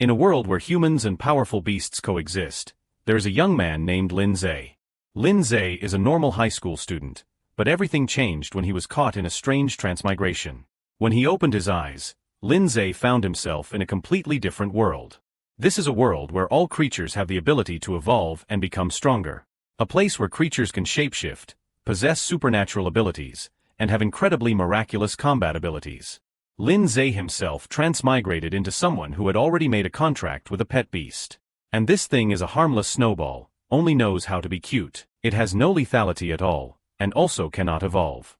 In a world where humans and powerful beasts coexist, there is a young man named Lin Zhe. Lin Zhe is a normal high school student, but everything changed when he was caught in a strange transmigration. When he opened his eyes, Lin Zhe found himself in a completely different world. This is a world where all creatures have the ability to evolve and become stronger. A place where creatures can shapeshift, possess supernatural abilities, and have incredibly miraculous combat abilities. Lin Zhe himself transmigrated into someone who had already made a contract with a pet beast. And this thing is a harmless snowball, only knows how to be cute. It has no lethality at all, and also cannot evolve.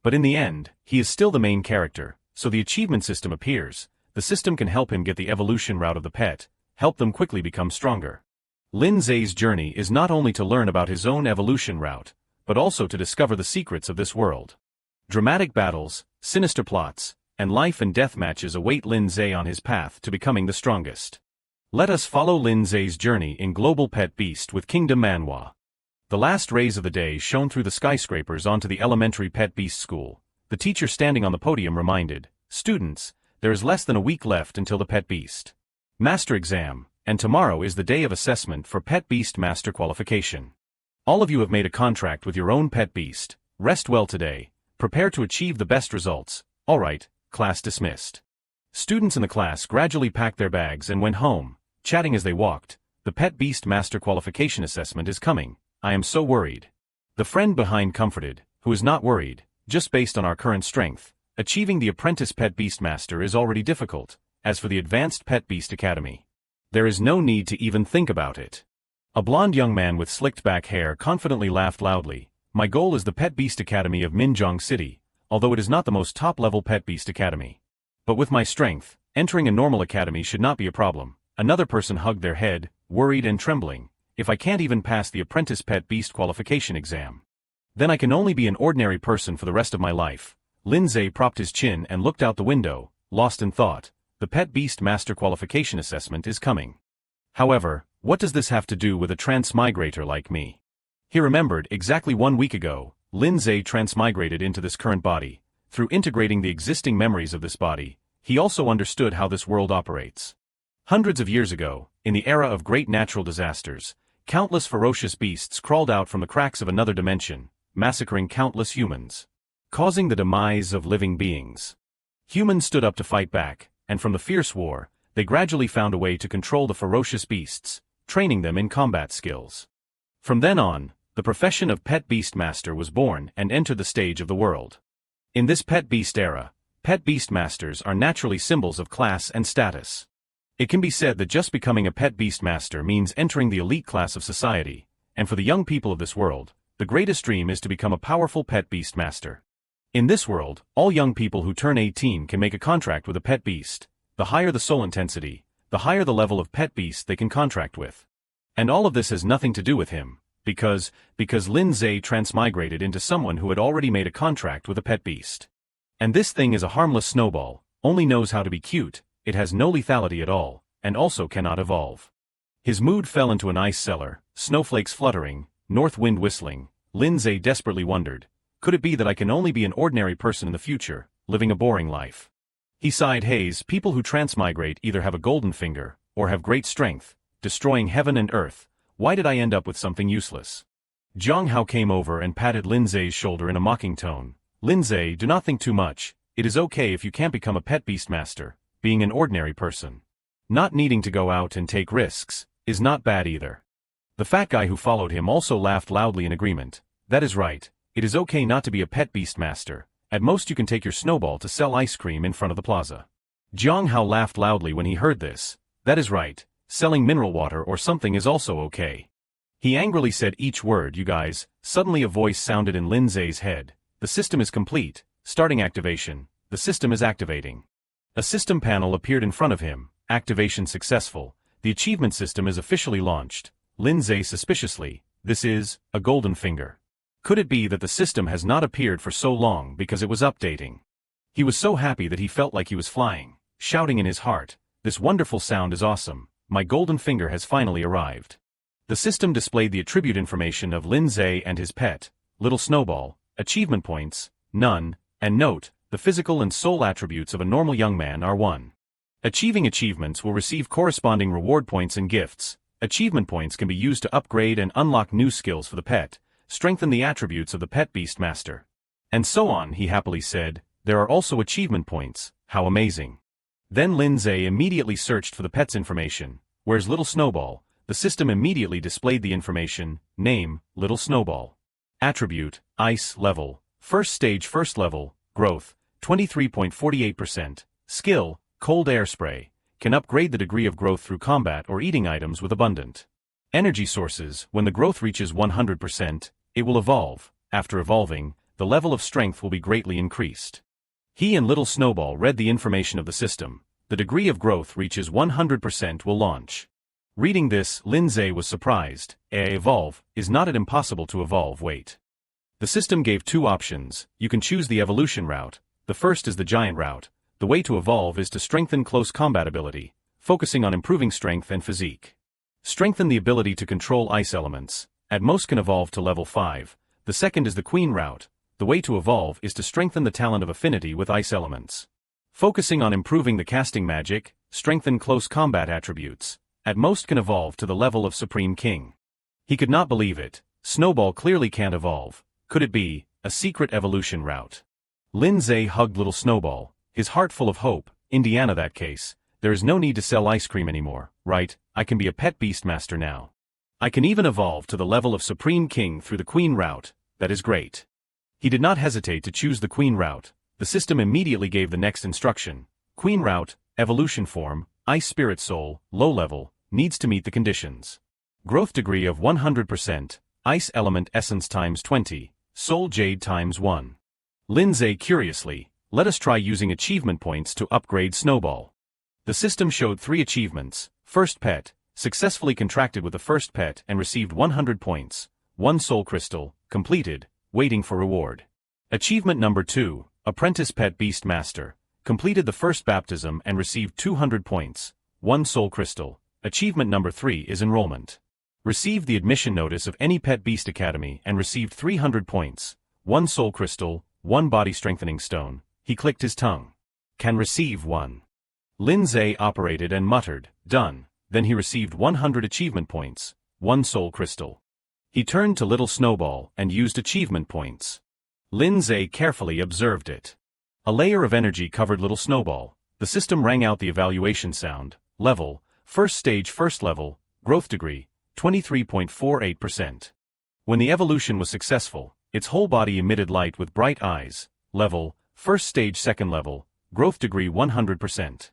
But in the end, he is still the main character, so the achievement system appears. The system can help him get the evolution route of the pet, help them quickly become stronger. Lin Zhe's journey is not only to learn about his own evolution route, but also to discover the secrets of this world. Dramatic battles, sinister plots, and life and death matches await Lin Zhe on his path to becoming the strongest. Let us follow Lin Zhe's journey in Global Pet Beast with Kingdom Manhwa. The last rays of the day shone through the skyscrapers onto the elementary pet beast school. The teacher standing on the podium reminded, "Students, there is less than a week left until the pet beast master exam, and tomorrow is the day of assessment for pet beast master qualification. All of you have made a contract with your own pet beast. Rest well today, prepare to achieve the best results. Alright, class dismissed." Students in the class gradually packed their bags and went home, chatting as they walked. "The pet beast master qualification assessment is coming. I am so worried." The friend behind comforted, "Who is not worried, just based on our current strength. Achieving the apprentice pet beast master is already difficult. As for the advanced pet beast academy, there is no need to even think about it." A blond young man with slicked back hair confidently laughed loudly. "My goal is the pet beast academy of Minjong City, although it is not the most top-level pet beast academy. But with my strength, entering a normal academy should not be a problem." Another person hugged their head, worried and trembling. "If I can't even pass the apprentice pet beast qualification exam, then I can only be an ordinary person for the rest of my life." Lin Zhe propped his chin and looked out the window, lost in thought. The pet beast master qualification assessment is coming. However, what does this have to do with a transmigrator like me? He remembered exactly 1 week ago, Lin Zhe transmigrated into this current body. Through integrating the existing memories of this body, he also understood how this world operates. Hundreds of years ago, in the era of great natural disasters, countless ferocious beasts crawled out from the cracks of another dimension, massacring countless humans, causing the demise of living beings. Humans stood up to fight back, and from the fierce war, they gradually found a way to control the ferocious beasts, training them in combat skills. From then on, the profession of pet beast master was born and entered the stage of the world. In this pet beast era, pet beast masters are naturally symbols of class and status. It can be said that just becoming a pet beast master means entering the elite class of society, and for the young people of this world, the greatest dream is to become a powerful pet beast master. In this world, all young people who turn 18 can make a contract with a pet beast. The higher the soul intensity, the higher the level of pet beast they can contract with. And all of this has nothing to do with him, because Lin Zhe transmigrated into someone who had already made a contract with a pet beast. And this thing is a harmless snowball, only knows how to be cute. It has no lethality at all, and also cannot evolve. His mood fell into an ice cellar, snowflakes fluttering, north wind whistling. Lin Zhe desperately wondered, could it be that I can only be an ordinary person in the future, living a boring life? He sighed. Haze, people who transmigrate either have a golden finger, or have great strength, destroying heaven and earth. Why did I end up with something useless? Zhang Hao came over and patted Lin Zhe's shoulder in a mocking tone. Lin Zhe, do not think too much. It is okay if you can't become a pet beast master. Being an ordinary person, not needing to go out and take risks, is not bad either. The fat guy who followed him also laughed loudly in agreement. That is right, it is okay not to be a pet beast master. At most you can take your snowball to sell ice cream in front of the plaza. Zhang Hao laughed loudly when he heard this. That is right, selling mineral water or something is also okay. He angrily said each word. You guys, suddenly a voice sounded in Lin Zhe's head. The system is complete, starting activation, the system is activating. A system panel appeared in front of him. Activation successful. The achievement system is officially launched. Lin Zhe suspiciously, this is a golden finger. Could it be that the system has not appeared for so long because it was updating? He was so happy that he felt like he was flying, shouting in his heart, this wonderful sound is awesome, my golden finger has finally arrived. The system displayed the attribute information of Lin Zhe and his pet, Little Snowball, achievement points, none, and note, the physical and soul attributes of a normal young man are 1. Achieving achievements will receive corresponding reward points and gifts. Achievement points can be used to upgrade and unlock new skills for the pet, strengthen the attributes of the pet beast master. And so on, he happily said. There are also achievement points. How amazing. Then Lindsay immediately searched for the pet's information. Where's Little Snowball? The system immediately displayed the information. Name, Little Snowball. Attribute, Ice level. First stage first level, growth, 23.48%. Skill, Cold Air Spray. Can upgrade the degree of growth through combat or eating items with abundant energy sources. When the growth reaches 100%, it will evolve. After evolving, the level of strength will be greatly increased. He and Little Snowball read the information of the system. The degree of growth reaches 100% will launch. Reading this, Lindsay was surprised. Evolve, is not it impossible to evolve? Wait. The system gave two options. You can choose the evolution route. The first is the giant route. The way to evolve is to strengthen close combat ability, focusing on improving strength and physique. Strengthen the ability to control ice elements. At most can evolve to level 5. The second is the queen route. The way to evolve is to strengthen the talent of affinity with ice elements. Focusing on improving the casting magic, strengthen close combat attributes. At most can evolve to the level of Supreme King. He could not believe it. Snowball clearly can't evolve. Could it be a secret evolution route? Lindsay hugged Little Snowball, his heart full of hope. Indiana, that case. There is no need to sell ice cream anymore, right? I can be a pet beast master now. I can even evolve to the level of Supreme King through the Queen route. That is great. He did not hesitate to choose the Queen route. The system immediately gave the next instruction. Queen route, evolution form, Ice Spirit Soul, low level, needs to meet the conditions. Growth degree of 100%, Ice Element Essence times 20, Soul Jade times 1. Lindsay curiously, let us try using achievement points to upgrade Snowball. The system showed 3 achievements. First pet, successfully contracted with the first pet and received 100 points. 1 soul crystal, completed, waiting for reward. Achievement number 2, apprentice pet beast master, completed the first baptism and received 200 points. 1 soul crystal. Achievement number 3 is enrollment. Received the admission notice of any pet beast academy and received 300 points. 1 soul crystal, 1 body strengthening stone. He clicked his tongue. Can receive 1. Lindsay operated and muttered, done. Then he received 100 achievement points, 1 soul crystal. He turned to Little Snowball and used achievement points. Lindsay carefully observed it. A layer of energy covered Little Snowball. The system rang out the evaluation sound. Level, first stage first level, growth degree, 23.48%. When the evolution was successful, its whole body emitted light with bright eyes. Level, first stage second level, growth degree 100%.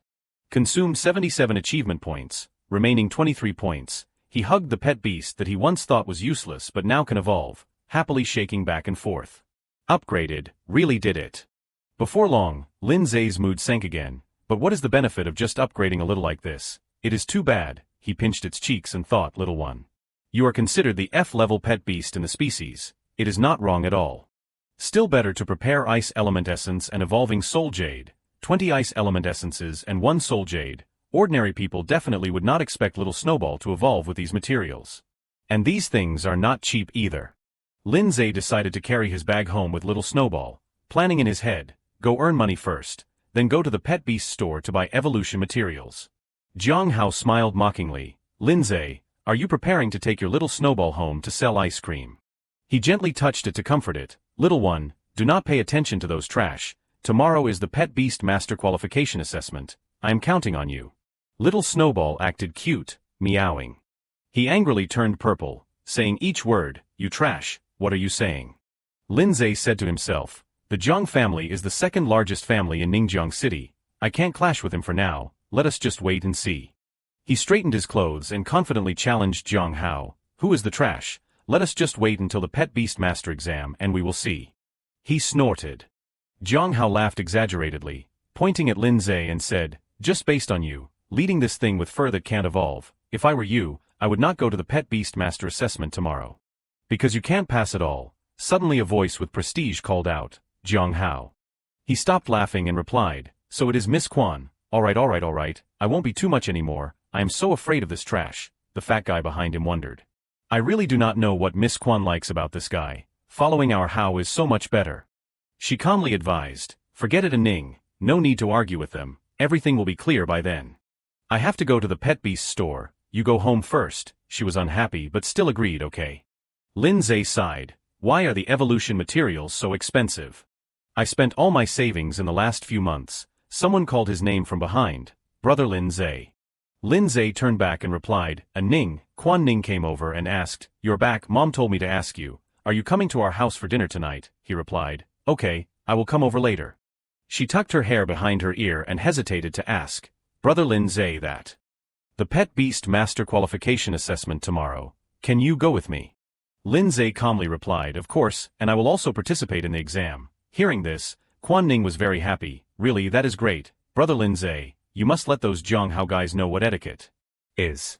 Consumed 77 achievement points, remaining 23 points. He hugged the pet beast that he once thought was useless but now can evolve, happily shaking back and forth. Upgraded, really did it. Before long, Lindsay's mood sank again. But what is the benefit of just upgrading a little like this? It is too bad. He pinched its cheeks and thought, little one. You are considered the F-level pet beast in the species. It is not wrong at all. Still better to prepare Ice Element Essence and Evolving Soul Jade, 20 Ice Element Essences and 1 Soul Jade. Ordinary people definitely would not expect Little Snowball to evolve with these materials. And these things are not cheap either. Lindsay decided to carry his bag home with Little Snowball, planning in his head, go earn money first, then go to the pet beast store to buy evolution materials. Jiang Hao smiled mockingly. Lindsay, are you preparing to take your Little Snowball home to sell ice cream? He gently touched it to comfort it. Little one, do not pay attention to those trash. Tomorrow is the Pet Beast Master Qualification Assessment. I am counting on you. Little Snowball acted cute, meowing. He angrily turned purple, saying each word, you trash, what are you saying? Lindsay said to himself, the Jiang family is the second largest family in Ningjiang City. I can't clash with him for now, let us just wait and see. He straightened his clothes and confidently challenged Jiang Hao. Who is the trash? Let us just wait until the Pet Beast Master exam and we will see. He snorted. Jiang Hao laughed exaggeratedly, pointing at Lindsay and said, just based on you, leading this thing with fur that can't evolve, if I were you, I would not go to the Pet Beast Master assessment tomorrow. Because you can't pass at all. Suddenly a voice with prestige called out, Jiang Hao. He stopped laughing and replied, so it is Miss Quan. All right, I won't be too much anymore, I am so afraid of this trash. The fat guy behind him wondered. I really do not know what Miss Quan likes about this guy. Following our Hao is so much better. She calmly advised, forget it, Ning, no need to argue with them, Everything will be clear by then. I have to go to the pet beast store, you go home first. She was unhappy but still agreed okay. Lindsay sighed. Why are the evolution materials so expensive? I spent all my savings in the last few months. Someone called his name from behind. Brother Lindsay. Lindsay turned back and replied, a Ning. Quan Ning came over and asked, you're back, Mom told me to ask you. Are you coming to our house for dinner tonight? He replied, okay, I will come over later. She tucked her hair behind her ear and hesitated to ask, Brother Lindsay, that. The Pet Beast Master Qualification Assessment tomorrow. Can you go with me? Lindsay calmly replied, of course, and I will also participate in the exam. Hearing this, Quan Ning was very happy. Really, that is great. Brother Lindsay, you must let those Zhonghao guys know what etiquette is.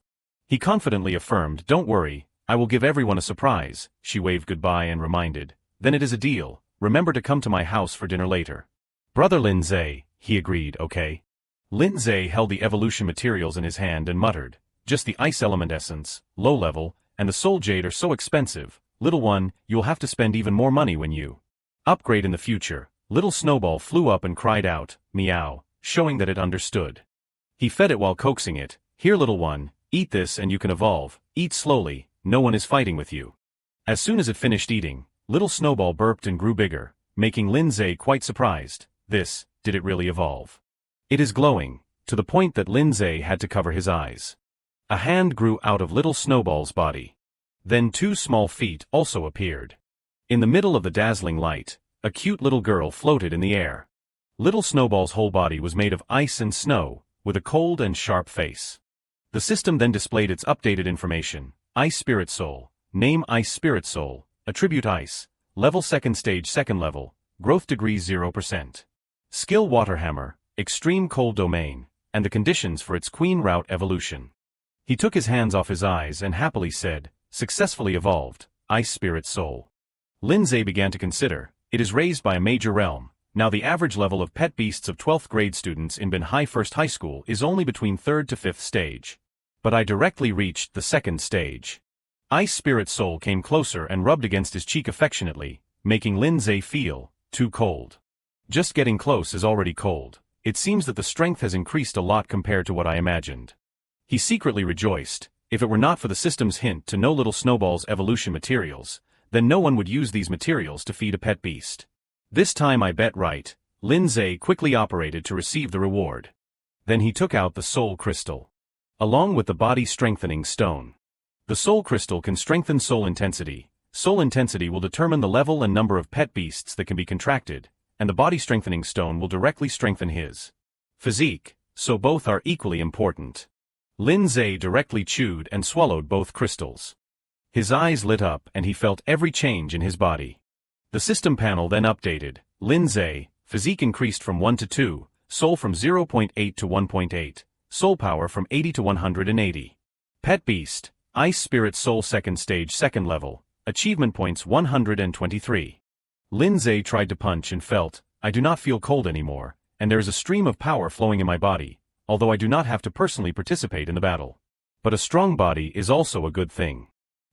He confidently affirmed, don't worry, I will give everyone a surprise. She waved goodbye and reminded, then it is a deal. Remember to come to my house for dinner later. Brother Lindsay, he agreed, okay. Lindsay held the evolution materials in his hand and muttered, just the ice element essence, low level, and the soul jade are so expensive. Little one, you'll have to spend even more money when you upgrade in the future. Little Snowball flew up and cried out, meow, showing that it understood. He fed it while coaxing it, here little one, eat this and you can evolve, eat slowly, no one is fighting with you. As soon as it finished eating, little Snowball burped and grew bigger, making Lindsay quite surprised. Did it really evolve? It is glowing, to the point that Lindsay had to cover his eyes. A hand grew out of little Snowball's body. Then 2 small feet also appeared. In the middle of the dazzling light, a cute little girl floated in the air. Little Snowball's whole body was made of ice and snow, with a cold and sharp face. The system then displayed its updated information. Ice Spirit Soul, name Ice Spirit Soul, attribute Ice, level 2nd stage 2nd level, growth degree 0%. Skill Water Hammer, extreme cold domain, and the conditions for its Queen route evolution. He took his hands off his eyes and happily said, successfully evolved, Ice Spirit Soul. Lindsay began to consider, it is raised by a major realm. Now the average level of pet beasts of 12th grade students in Banhai First High School is only between 3rd to 5th stage. But I directly reached the 2nd stage. Ice Spirit Soul came closer and rubbed against his cheek affectionately, making Lindsay feel too cold. Just getting close is already cold. It seems that the strength has increased a lot compared to what I imagined. He secretly rejoiced. If it were not for the system's hint to know little Snowball's evolution materials, then no one would use these materials to feed a pet beast. This time I bet right. Lindsay quickly operated to receive the reward. Then he took out the soul crystal, along with the body strengthening stone. The soul crystal can strengthen soul intensity. Soul intensity will determine the level and number of pet beasts that can be contracted, and the body strengthening stone will directly strengthen his physique, so both are equally important. Lindsay directly chewed and swallowed both crystals. His eyes lit up and he felt every change in his body. The system panel then updated. Lindsay, physique increased from 1 to 2, soul from 0.8 to 1.8, soul power from 80 to 180. Pet beast, Ice Spirit Soul 2nd stage 2nd level, achievement points 123. Lindsay tried to punch and felt, I do not feel cold anymore, and there is a stream of power flowing in my body, although I do not have to personally participate in the battle. But a strong body is also a good thing.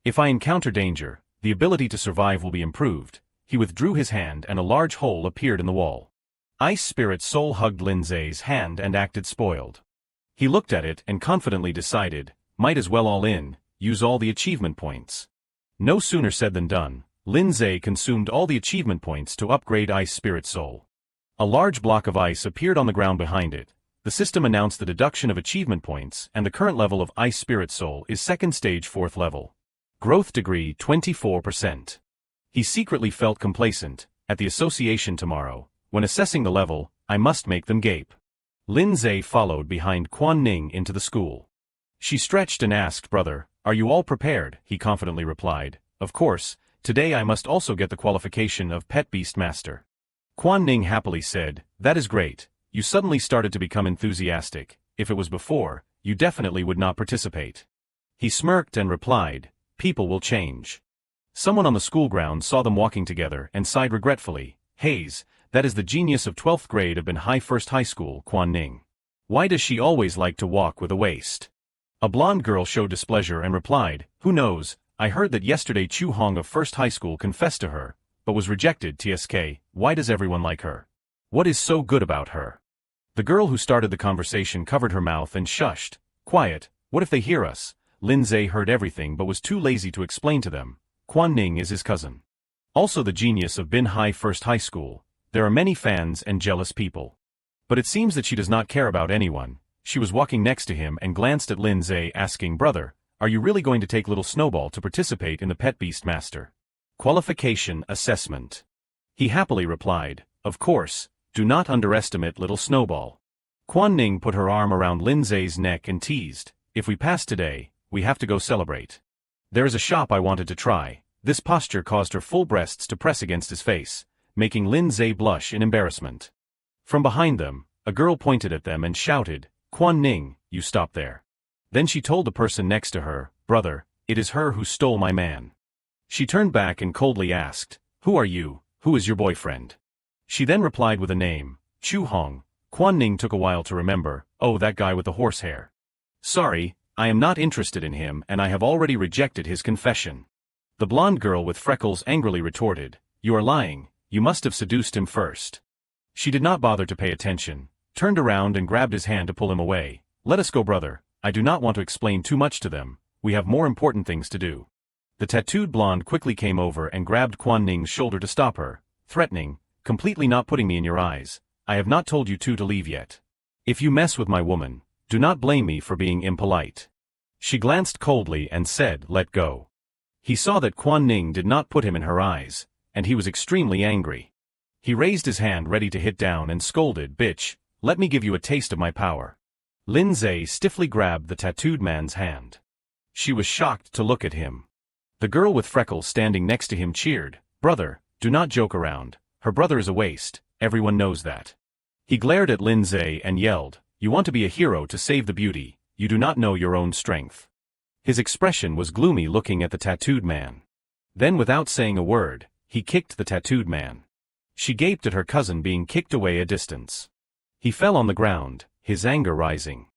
If I encounter danger, the ability to survive will be improved. He withdrew his hand and a large hole appeared in the wall. Ice Spirit Soul hugged Lindsay's hand and acted spoiled. He looked at it and confidently decided, might as well all in, use all the achievement points. No sooner said than done. Lindsay consumed all the achievement points to upgrade Ice Spirit Soul. A large block of ice appeared on the ground behind it. The system announced the deduction of achievement points and the current level of Ice Spirit Soul is 2nd stage 4th level. Growth degree 24%. He secretly felt complacent. At the association tomorrow, when assessing the level, I must make them gape. Lindsay followed behind Quan Ning into the school. She stretched and asked, brother, are you all prepared? He confidently replied, of course. Today I must also get the qualification of Pet Beast Master. Quan Ning happily said, that is great. You suddenly started to become enthusiastic. If it was before, you definitely would not participate. He smirked and replied, people will change. Someone on the school grounds saw them walking together and sighed regretfully, Hayes, that is the genius of 12th grade of Banhai First High School, Quan Ning. Why does she always like to walk with a waist? A blonde girl showed displeasure and replied, who knows? I heard that yesterday Chu Hong of First High School confessed to her, but was rejected. TSK, why does everyone like her? What is so good about her? The girl who started the conversation covered her mouth and shushed. Quiet, what if they hear us? Lindsay heard everything but was too lazy to explain to them. Quan Ning is his cousin. Also the genius of Bin Hai First High School. There are many fans and jealous people. But it seems that she does not care about anyone. She was walking next to him and glanced at Lindsay asking, Brother, are you really going to take little Snowball to participate in the Pet Beast Master Qualification assessment? He happily replied, Of course, do not underestimate little Snowball. Quan Ning put her arm around Lindsay's neck and teased, If we pass today, we have to go celebrate. There is a shop I wanted to try. This posture caused her full breasts to press against his face, making Lindsay blush in embarrassment. From behind them, a girl pointed at them and shouted, Quan Ning, you stop there. Then she told the person next to her, Brother, it is her who stole my man. She turned back and coldly asked, Who are you? Who is your boyfriend? She then replied with a name, Chu Hong. Quan Ning took a while to remember, Oh, that guy with the horsehair. Sorry, I am not interested in him and I have already rejected his confession. The blonde girl with freckles angrily retorted, You are lying, you must have seduced him first. She did not bother to pay attention, turned around and grabbed his hand to pull him away. Let us go, brother, I do not want to explain too much to them, we have more important things to do. The tattooed blonde quickly came over and grabbed Quan Ning's shoulder to stop her, threatening, Completely not putting me in your eyes, I have not told you two to leave yet. If you mess with my woman, do not blame me for being impolite. She glanced coldly and said, Let go. He saw that Quan Ning did not put him in her eyes, and he was extremely angry. He raised his hand ready to hit down and scolded, Bitch, let me give you a taste of my power. Lindsay stiffly grabbed the tattooed man's hand. She was shocked to look at him. The girl with freckles standing next to him cheered, Brother, do not joke around, her brother is a waste, everyone knows that. He glared at Lindsay and yelled, You want to be a hero to save the beauty, you do not know your own strength. His expression was gloomy looking at the tattooed man. Then without saying a word, he kicked the tattooed man. She gaped at her cousin being kicked away a distance. He fell on the ground, his anger rising.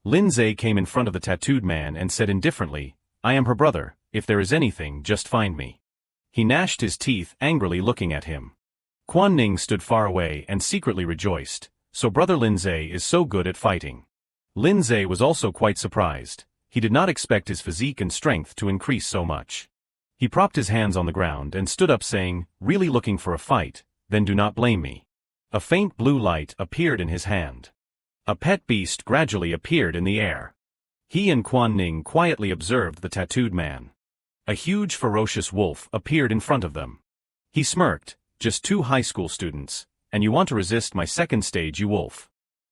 Lindsay came in front of the tattooed man and said indifferently, I am her brother, if there is anything, just find me. He gnashed his teeth angrily looking at him. Quan Ning stood far away and secretly rejoiced, so brother Lindsay is so good at fighting. Lindsay was also quite surprised. He did not expect his physique and strength to increase so much. He propped his hands on the ground and stood up saying, Really looking for a fight, then do not blame me. A faint blue light appeared in his hand. A pet beast gradually appeared in the air. He and Quan Ning quietly observed the tattooed man. A huge ferocious wolf appeared in front of them. He smirked, Just two high school students, and you want to resist my second stage, you wolf.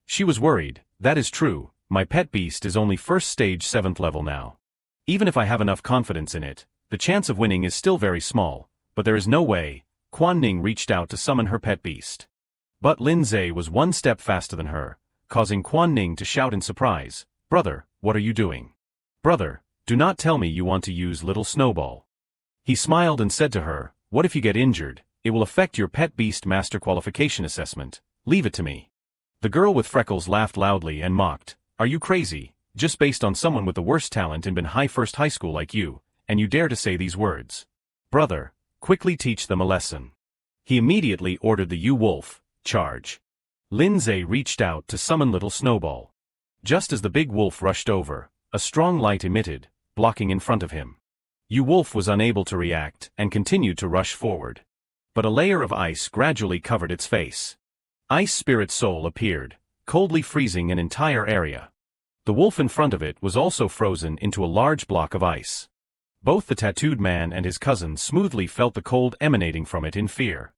She was worried, That is true, my pet beast is only first stage 7th level now. Even if I have enough confidence in it, the chance of winning is still very small, but there is no way. Quan Ning reached out to summon her pet beast. But Lindsay was one step faster than her, causing Quan Ning to shout in surprise, Brother, what are you doing? Brother, do not tell me you want to use little Snowball. He smiled and said to her, What if you get injured? It will affect your pet beast master qualification assessment. Leave it to me. The girl with freckles laughed loudly and mocked, Are you crazy? Just based on someone with the worst talent in Bin Hai First High School like you, and you dare to say these words? Brother, quickly teach them a lesson. He immediately ordered the wolf, charge. Lindsay reached out to summon little Snowball. Just as the big wolf rushed over, a strong light emitted, blocking in front of him. Wolf was unable to react and continued to rush forward. But a layer of ice gradually covered its face. Ice Spirit Soul appeared, coldly freezing an entire area. The wolf in front of it was also frozen into a large block of ice. Both the tattooed man and his cousin smoothly felt the cold emanating from it in fear.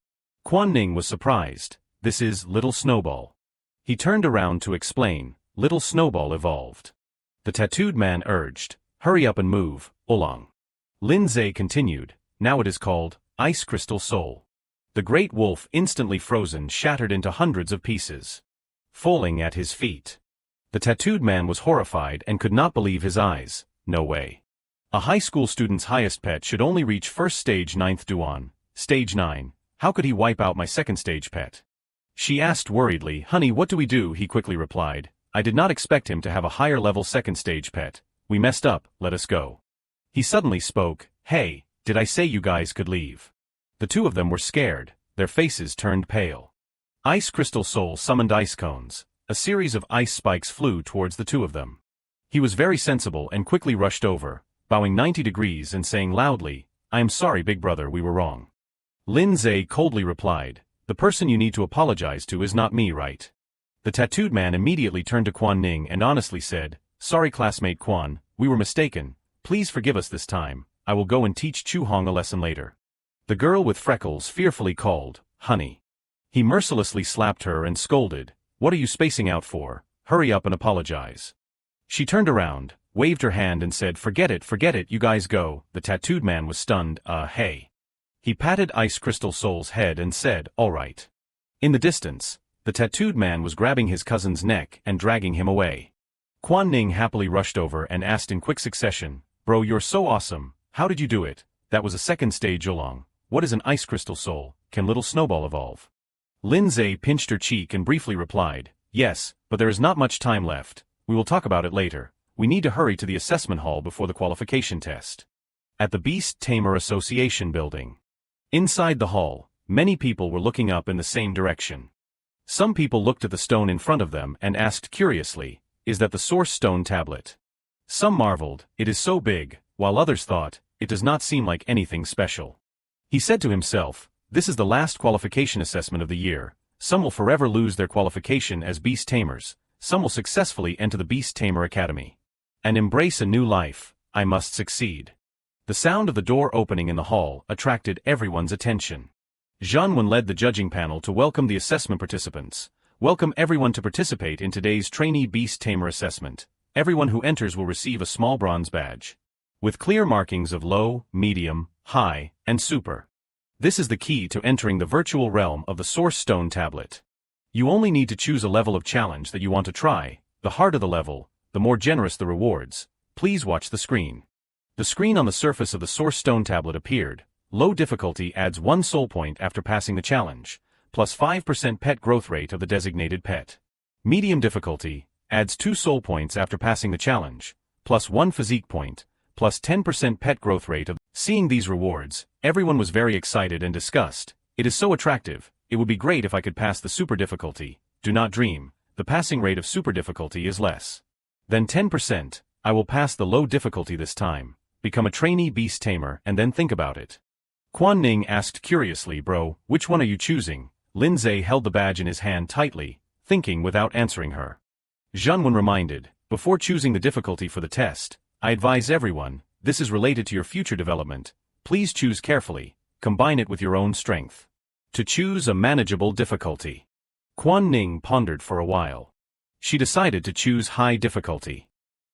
Quan Ning was surprised. This is little Snowball. He turned around to explain, Little Snowball evolved. The tattooed man urged, Hurry up and move, Oolong. Lindsay continued, Now it is called Ice Crystal Soul. The great wolf instantly frozen shattered into hundreds of pieces, falling at his feet. The tattooed man was horrified and could not believe his eyes. No way. A high school student's highest pet should only reach first stage 9th Duan, stage 9, how could he wipe out my second stage pet? She asked worriedly, Honey, what do we do? He quickly replied, I did not expect him to have a higher level second stage pet. We messed up, let us go. He suddenly spoke, Hey, did I say you guys could leave? The two of them were scared, their faces turned pale. Ice Crystal Soul summoned ice cones, A series of ice spikes flew towards the two of them. He was very sensible and quickly rushed over, bowing 90 degrees and saying loudly, "I am sorry, big brother, we were wrong." Lindsay coldly replied, "The person you need to apologize to is not me, right?" The tattooed man immediately turned to Quan Ning and honestly said, "Sorry classmate Quan, we were mistaken, please forgive us this time, I will go and teach Chu Hong a lesson later." The girl with freckles fearfully called, "Honey." He mercilessly slapped her and scolded, "What are you spacing out for? Hurry up and apologize." She turned around, waved her hand and said, forget it, you guys go." The tattooed man was stunned, hey. He patted Ice Crystal Soul's head and said, "All right." In the distance, the tattooed man was grabbing his cousin's neck and dragging him away. Quan Ning happily rushed over and asked in quick succession, "Bro, you're so awesome, how did you do it? That was a second stage along. What is an Ice Crystal Soul? Can little Snowball evolve?" Lindsay pinched her cheek and briefly replied, "Yes, but there is not much time left. We will talk about it later. We need to hurry to the assessment hall before the qualification test." At the Beast Tamer Association building. Inside the hall, many people were looking up in the same direction. Some people looked at the stone in front of them and asked curiously, "Is that the source stone tablet?" Some marveled, "It is so big," while others thought, "It does not seem like anything special." He said to himself, "This is the last qualification assessment of the year. Some will forever lose their qualification as Beast Tamers, some will successfully enter the Beast Tamer Academy and embrace a new life. I must succeed." The sound of the door opening in the hall attracted everyone's attention. Jianwen led the judging panel to welcome the assessment participants. "Welcome everyone to participate in today's trainee Beast Tamer assessment. Everyone who enters will receive a small bronze badge with clear markings of low, medium, high, and super. This is the key to entering the virtual realm of the Source Stone Tablet. You only need to choose a level of challenge that you want to try. The harder the level, the more generous the rewards. Please watch the screen." The screen on the surface of the Source Stone Tablet appeared. Low difficulty adds 1 soul point after passing the challenge, plus 5% pet growth rate of the designated pet. Medium difficulty adds 2 soul points after passing the challenge, plus 1 physique point, plus 10% pet growth rate of. Seeing these rewards, everyone was very excited and discussed. "It is so attractive, it would be great if I could pass the super difficulty." Do not dream, the passing rate of super difficulty is less than 10%. I will pass the low difficulty this time. Become a trainee Beast Tamer and then think about it. Quan Ning asked curiously, "Bro, which one are you choosing?" Lindsay held the badge in his hand tightly, thinking without answering her. Jianwen reminded, "Before choosing the difficulty for the test, I advise everyone, this is related to your future development. Please choose carefully, combine it with your own strength. To choose a manageable difficulty." Quan Ning pondered for a while. She decided to choose high difficulty.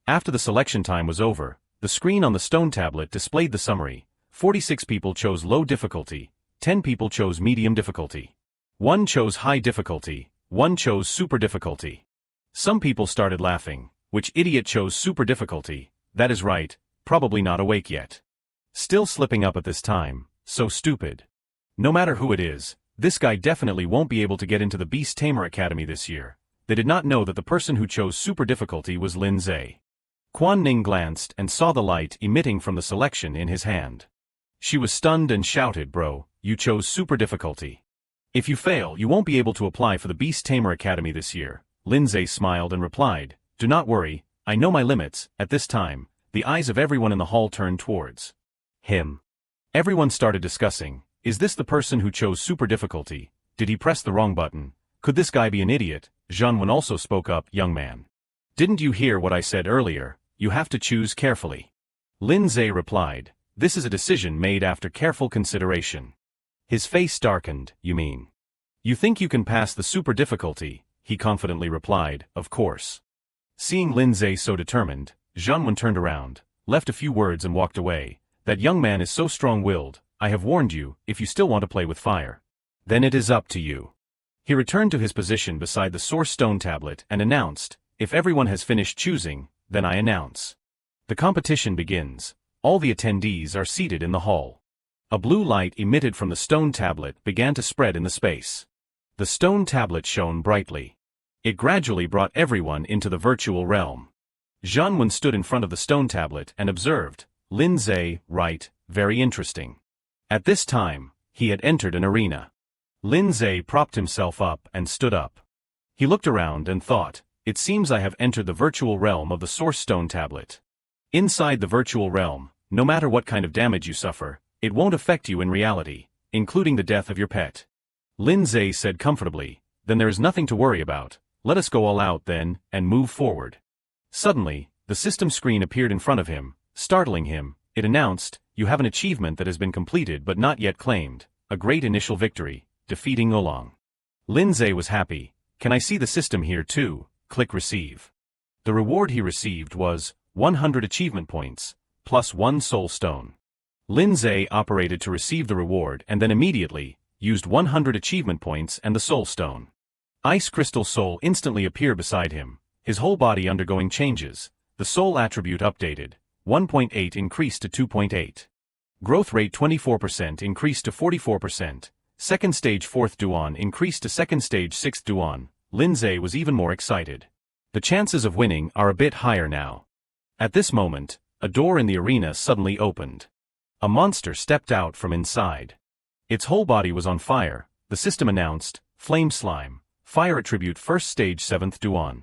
After the selection time was over, the screen on the stone tablet displayed the summary. 46 people chose low difficulty, 10 people chose medium difficulty. 1 chose high difficulty, 1 chose super difficulty. Some people started laughing. "Which idiot chose super difficulty? That is right, probably not awake yet. Still slipping up at this time, so stupid. No matter who it is, this guy definitely won't be able to get into the Beast Tamer Academy this year." They did not know that the person who chose super difficulty was Lindsay. Quan Ning glanced and saw the light emitting from the selection in his hand. She was stunned and shouted, "Bro, you chose super difficulty. If you fail, you won't be able to apply for the Beast Tamer Academy this year." Lindsay smiled and replied, "Do not worry, I know my limits." At this time, the eyes of everyone in the hall turned towards him. Everyone started discussing, "Is this the person who chose super difficulty? Did he press the wrong button? Could this guy be an idiot?" Jianwen also spoke up, "Young man. Didn't you hear what I said earlier? You have to choose carefully." Lindsay replied, "This is a decision made after careful consideration." His face darkened. "You mean? You think you can pass the super difficulty?" He confidently replied, "Of course." Seeing Lindsay so determined, Jianwen turned around, left a few words and walked away. "That young man is so strong-willed. I have warned you, if you still want to play with fire, then it is up to you." He returned to his position beside the Source Stone Tablet and announced, "If everyone has finished choosing, then I announce. The competition begins. All the attendees are seated in the hall." A blue light emitted from the stone tablet began to spread in the space. The stone tablet shone brightly. It gradually brought everyone into the virtual realm. Jianwen stood in front of the stone tablet and observed, "Lindsay, right, very interesting." At this time, he had entered an arena. Lindsay propped himself up and stood up. He looked around and thought, it seems I have entered the virtual realm of the Source Stone tablet. Inside the virtual realm, no matter what kind of damage you suffer, it won't affect you in reality, including the death of your pet. Lindsay said comfortably, then there is nothing to worry about, let us go all out then, and move forward. Suddenly, the system screen appeared in front of him, startling him. It announced, you have an achievement that has been completed but not yet claimed, a great initial victory, defeating Oolong. Lindsay was happy. Can I see the system here too? Click Receive. The reward he received was 100 achievement points, plus 1 soul stone. Lindsay operated to receive the reward and then immediately used 100 achievement points and the soul stone. Ice Crystal Soul instantly appeared beside him, his whole body undergoing changes. The soul attribute updated, 1.8 increased to 2.8. Growth rate 24% increased to 44%. Second stage 4th Duan increased to second stage 6th Duan. Lindsay was even more excited. The chances of winning are a bit higher now. At this moment, a door in the arena suddenly opened. A monster stepped out from inside. Its whole body was on fire. The system announced, Flame Slime, Fire Attribute First Stage 7th Duan.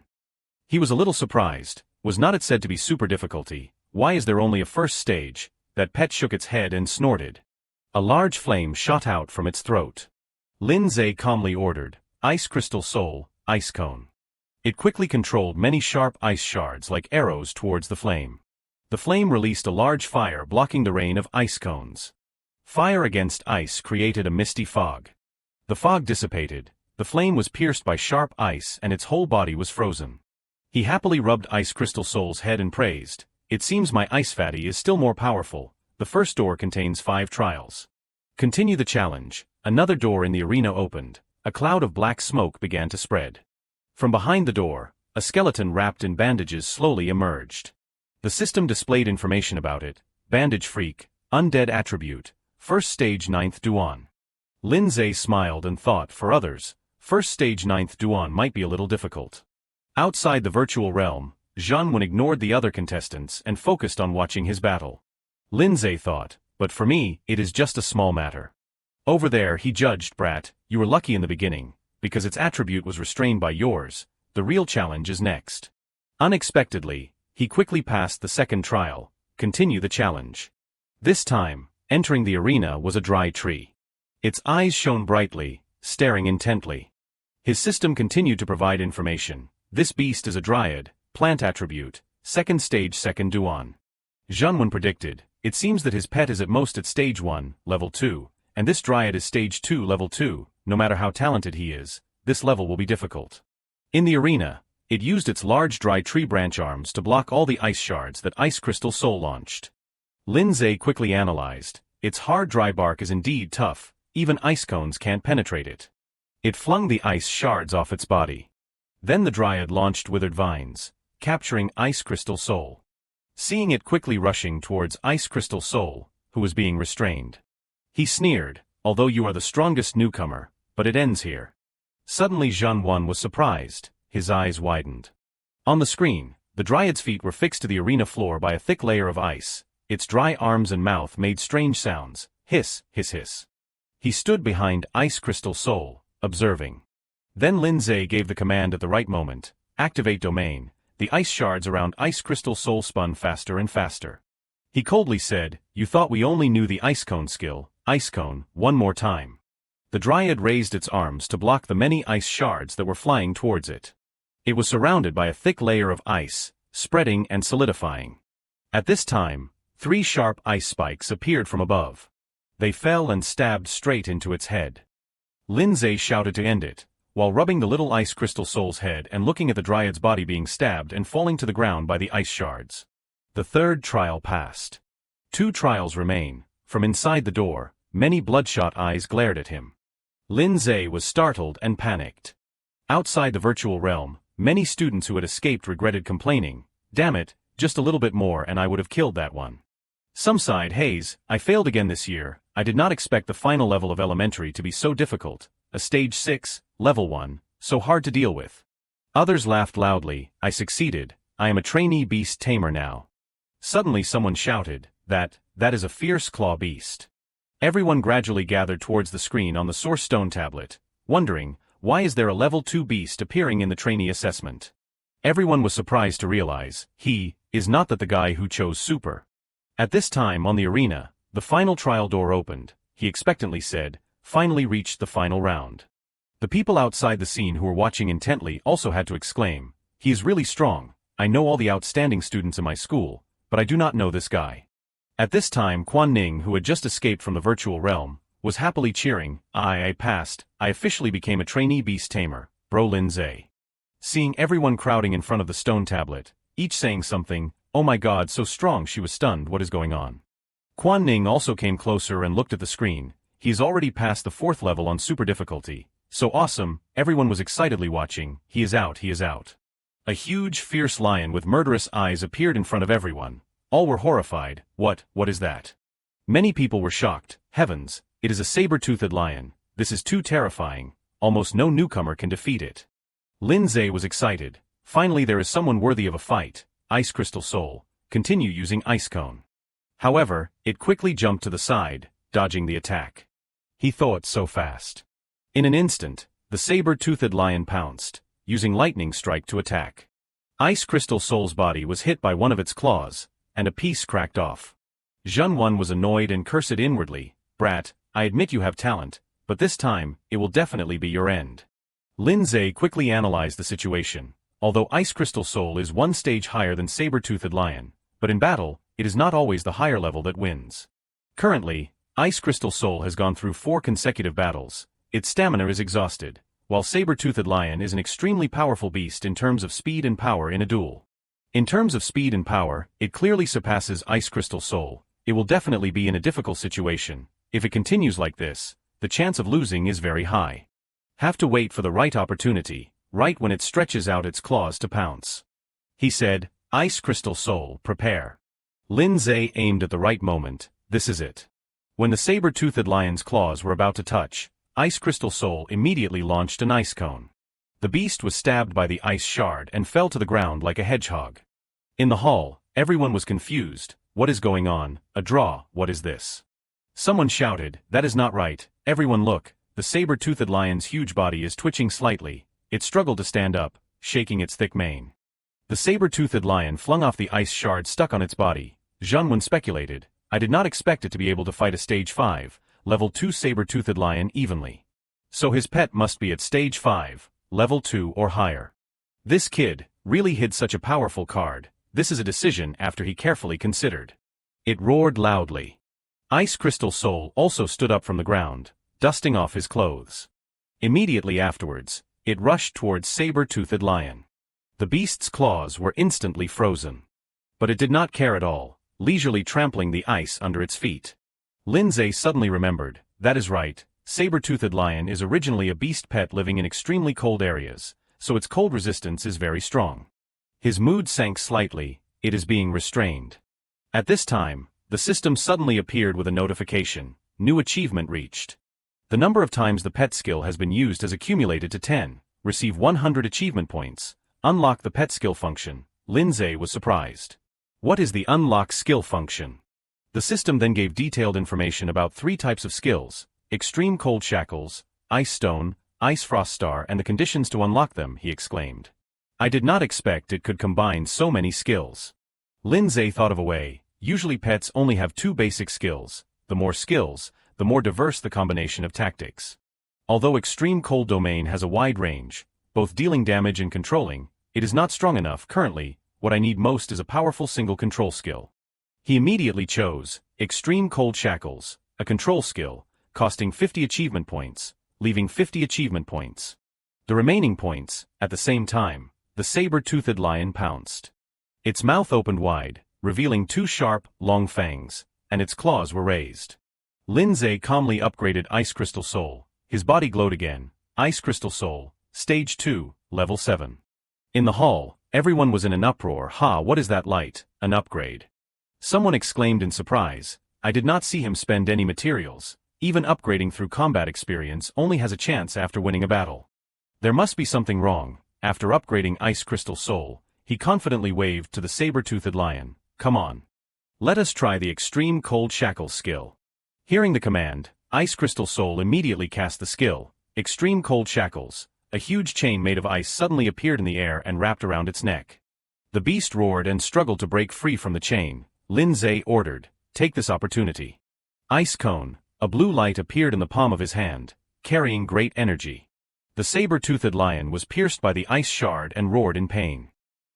He was a little surprised. Was not it said to be super difficulty? Why is there only a first stage? That pet shook its head and snorted. A large flame shot out from its throat. Lindsay calmly ordered, Ice Crystal Soul, Ice Cone. It quickly controlled many sharp ice shards like arrows towards the flame. The flame released a large fire blocking the rain of ice cones. Fire against ice created a misty fog. The fog dissipated, the flame was pierced by sharp ice and its whole body was frozen. He happily rubbed Ice Crystal Soul's head and praised, it seems my ice fatty is still more powerful. The first door contains 5 trials. Continue the challenge. Another door in the arena opened. A cloud of black smoke began to spread. From behind the door, a skeleton wrapped in bandages slowly emerged. The system displayed information about it. Bandage Freak, Undead Attribute, First Stage 9th Duan. Lindsay smiled and thought for others, First Stage 9th Duan might be a little difficult. Outside the virtual realm, Zhanwen ignored the other contestants and focused on watching his battle. Lindsay thought, but for me, it is just a small matter. Over there he judged, Brat, you were lucky in the beginning, because its attribute was restrained by yours. The real challenge is next. Unexpectedly, he quickly passed the second trial. Continue the challenge. This time, entering the arena was a dry tree. Its eyes shone brightly, staring intently. His system continued to provide information. This beast is a dryad, plant attribute, second stage 2nd Duan. Zhanwen predicted, it seems that his pet is at most at stage 1, level 2, and this dryad is stage 2, level 2, no matter how talented he is, this level will be difficult. In the arena, it used its large dry tree branch arms to block all the ice shards that Ice Crystal Soul launched. Lindsay quickly analyzed, its hard dry bark is indeed tough, even ice cones can't penetrate it. It flung the ice shards off its body. Then the dryad launched withered vines, capturing Ice Crystal Soul. Seeing it quickly rushing towards Ice Crystal Soul, who was being restrained, he sneered, although you are the strongest newcomer, but it ends here. Suddenly Zhanwen was surprised, his eyes widened. On the screen, the dryad's feet were fixed to the arena floor by a thick layer of ice. Its dry arms and mouth made strange sounds, hiss, hiss, hiss. He stood behind Ice Crystal Soul, observing. Then Lindsay gave the command at the right moment, activate domain. The ice shards around Ice Crystal Soul spun faster and faster. He coldly said, you thought we only knew the ice cone skill, ice cone, one more time. The dryad raised its arms to block the many ice shards that were flying towards it. It was surrounded by a thick layer of ice, spreading and solidifying. At this time, 3 sharp ice spikes appeared from above. They fell and stabbed straight into its head. Lindsay shouted to end it, while rubbing the little Ice Crystal Soul's head and looking at the dryad's body being stabbed and falling to the ground by the ice shards. The third trial passed. 2 trials remain. From inside the door, many bloodshot eyes glared at him. Lindsay was startled and panicked. Outside the virtual realm, many students who had escaped regretted complaining, damn it, just a little bit more and I would have killed that one. Some sighed, Hayes, I failed again this year. I did not expect the final level of elementary to be so difficult. A stage 6, level 1, so hard to deal with. Others laughed loudly, I succeeded. I am a trainee beast tamer now. Suddenly someone shouted, that is a fierce claw beast. Everyone gradually gathered towards the screen on the Source Stone tablet, wondering, why is there a level 2 beast appearing in the trainee assessment? Everyone was surprised to realize, he is not the guy who chose super. At this time on the arena, the final trial door opened, he expectantly said, finally reached the final round. The people outside the scene who were watching intently also had to exclaim, he is really strong, I know all the outstanding students in my school, but I do not know this guy. At this time Ning, who had just escaped from the virtual realm, was happily cheering, I passed, I officially became a trainee beast tamer, bro Lindsay. Seeing everyone crowding in front of the stone tablet, each saying something, oh my god so strong she was stunned what is going on. Ning also came closer and looked at the screen, he is already past the 4th level on super difficulty, so awesome, everyone was excitedly watching, he is out, he is out. A huge fierce lion with murderous eyes appeared in front of everyone, all were horrified, what is that? Many people were shocked, heavens, it is a saber-toothed lion, this is too terrifying, almost no newcomer can defeat it. Lindsay was excited, finally there is someone worthy of a fight, Ice Crystal Soul, continue using Ice Cone. However, it quickly jumped to the side, dodging the attack. He thought so fast. In an instant, the saber-toothed lion pounced, using Lightning Strike to attack. Ice Crystal Soul's body was hit by one of its claws, and a piece cracked off. Junwan was annoyed and cursed inwardly, brat, I admit you have talent, but this time, it will definitely be your end. Lindsay quickly analyzed the situation, although Ice Crystal Soul is one stage higher than Saber-Toothed Lion, but in battle, it is not always the higher level that wins. Currently, Ice Crystal Soul has gone through 4 consecutive battles, its stamina is exhausted, while Saber-Toothed Lion is an extremely powerful beast in terms of speed and power in a duel. In terms of speed and power, it clearly surpasses Ice Crystal Soul, it will definitely be in a difficult situation. If it continues like this, the chance of losing is very high. Have to wait for the right opportunity, right when it stretches out its claws to pounce. He said, Ice Crystal Soul, prepare. Lindsay aimed at the right moment, this is it. When the saber-toothed lion's claws were about to touch, Ice Crystal Soul immediately launched an ice cone. The beast was stabbed by the ice shard and fell to the ground like a hedgehog. In the hall, everyone was confused, what is going on, a draw, what is this? Someone shouted, that is not right, everyone look, the saber-toothed lion's huge body is twitching slightly, it struggled to stand up, shaking its thick mane. The saber-toothed lion flung off the ice shard stuck on its body. Junwan speculated, I did not expect it to be able to fight a stage 5, level 2 saber-toothed lion evenly. So his pet must be at stage 5, level 2 or higher. This kid really hid such a powerful card, this is a decision after he carefully considered. It roared loudly. Ice Crystal Soul also stood up from the ground, dusting off his clothes. Immediately afterwards, it rushed towards Saber-Toothed Lion. The beast's claws were instantly frozen. But it did not care at all, leisurely trampling the ice under its feet. Lindsay suddenly remembered, that is right, Saber-Toothed Lion is originally a beast pet living in extremely cold areas, so its cold resistance is very strong. His mood sank slightly, it is being restrained. At this time, the system suddenly appeared with a notification, new achievement reached. The number of times the pet skill has been used has accumulated to 10, receive 100 achievement points, unlock the pet skill function. Lindsay was surprised. What is the unlock skill function? The system then gave detailed information about 3 types of skills, extreme cold shackles, ice stone, ice frost star and the conditions to unlock them, he exclaimed. I did not expect it could combine so many skills. Lindsay thought of a way. Usually pets only have 2 basic skills, the more skills, the more diverse the combination of tactics. Although Extreme Cold Domain has a wide range, both dealing damage and controlling, it is not strong enough currently, what I need most is a powerful single control skill. He immediately chose Extreme Cold Shackles, a control skill, costing 50 achievement points, leaving 50 achievement points. The remaining points, at the same time, the saber-toothed lion pounced. Its mouth opened wide, revealing 2 sharp, long fangs, and its claws were raised. Lindsay calmly upgraded Ice Crystal Soul, his body glowed again, Ice Crystal Soul, Stage 2, Level 7. In the hall, everyone was in an uproar, what is that light, an upgrade? Someone exclaimed in surprise, I did not see him spend any materials, even upgrading through combat experience only has a chance after winning a battle. There must be something wrong. After upgrading Ice Crystal Soul, he confidently waved to the saber-toothed lion. Come on. Let us try the Extreme Cold Shackles skill. Hearing the command, Ice Crystal Soul immediately cast the skill, Extreme Cold Shackles, a huge chain made of ice suddenly appeared in the air and wrapped around its neck. The beast roared and struggled to break free from the chain. Lindsay ordered, "Take this opportunity." Ice cone, a blue light appeared in the palm of his hand, carrying great energy. The saber-toothed lion was pierced by the ice shard and roared in pain.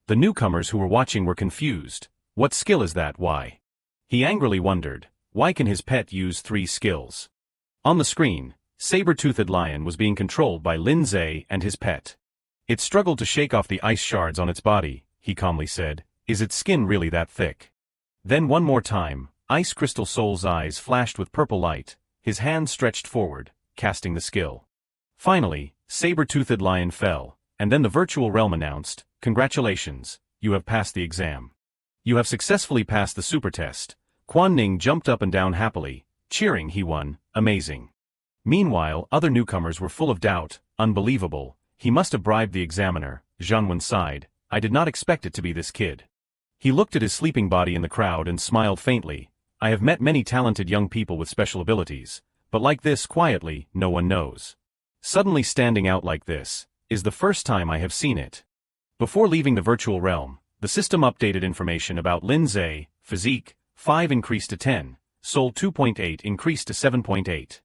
The newcomers who were watching were confused. What skill is that? Why? He angrily wondered, why can his pet use 3 skills? On the screen, saber-toothed lion was being controlled by Lindsay and his pet. It struggled to shake off the ice shards on its body, he calmly said. Is its skin really that thick? Then one more time, Ice Crystal Soul's eyes flashed with purple light, his hand stretched forward, casting the skill. Finally, saber-toothed lion fell, and then the virtual realm announced, "Congratulations, you have passed the exam. You have successfully passed the super test." Quan Ning jumped up and down happily, cheering. He won. Amazing. Meanwhile, other newcomers were full of doubt. Unbelievable. He must have bribed the examiner. Zhanwen sighed. I did not expect it to be this kid. He looked at his sleeping body in the crowd and smiled faintly. I have met many talented young people with special abilities, but like this quietly, no one knows. Suddenly standing out like this is the first time I have seen it. Before leaving the virtual realm, the system updated information about Lindsay. Physique, 5 increased to 10, Soul 2.8 increased to 7.8.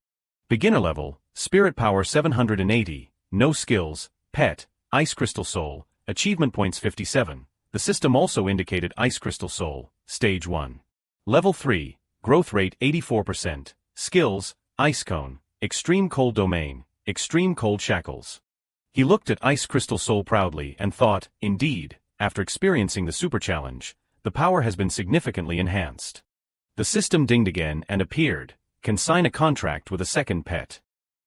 Beginner level, Spirit Power 780, no skills, Pet, Ice Crystal Soul, Achievement Points 57. The system also indicated Ice Crystal Soul, Stage 1. Level 3, Growth Rate 84%, Skills, Ice Cone, Extreme Cold Domain, Extreme Cold Shackles. He looked at Ice Crystal Soul proudly and thought, indeed, after experiencing the super challenge, the power has been significantly enhanced. The system dinged again and appeared, can sign a contract with a second pet.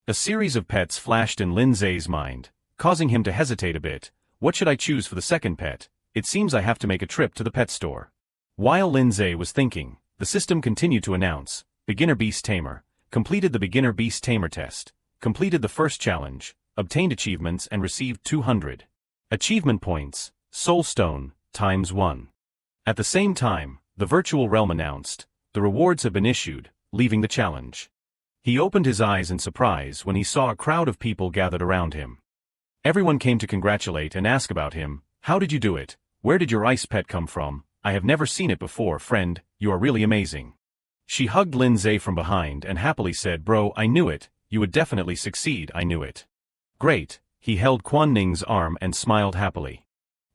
A series of pets flashed in Lindsay's mind, causing him to hesitate a bit. What should I choose for the second pet? It seems I have to make a trip to the pet store. While Lindsay was thinking, the system continued to announce, Beginner Beast Tamer, completed the Beginner Beast Tamer test, completed the first challenge, obtained achievements and received 200 achievement points, Soul Stone, ×1. At the same time, the virtual realm announced, the rewards have been issued, leaving the challenge. He opened his eyes in surprise when he saw a crowd of people gathered around him. Everyone came to congratulate and ask about him. How did you do it? Where did your ice pet come from? I have never seen it before, friend, you are really amazing. She hugged Lindsay from behind and happily said, Bro, I knew it, you would definitely succeed, I knew it. Great, he held Quan Ning's arm and smiled happily.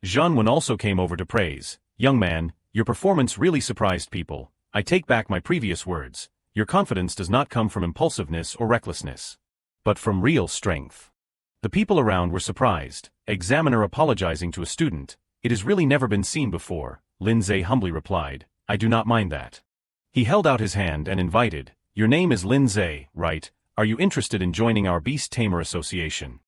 Zhanwen also came over to praise, Young man, your performance really surprised people. I take back my previous words, your confidence does not come from impulsiveness or recklessness, but from real strength. The people around were surprised, examiner apologizing to a student, it has really never been seen before, Lindsay humbly replied, I do not mind that. He held out his hand and invited, your name is Lindsay, right? Are you interested in joining our Beast Tamer Association?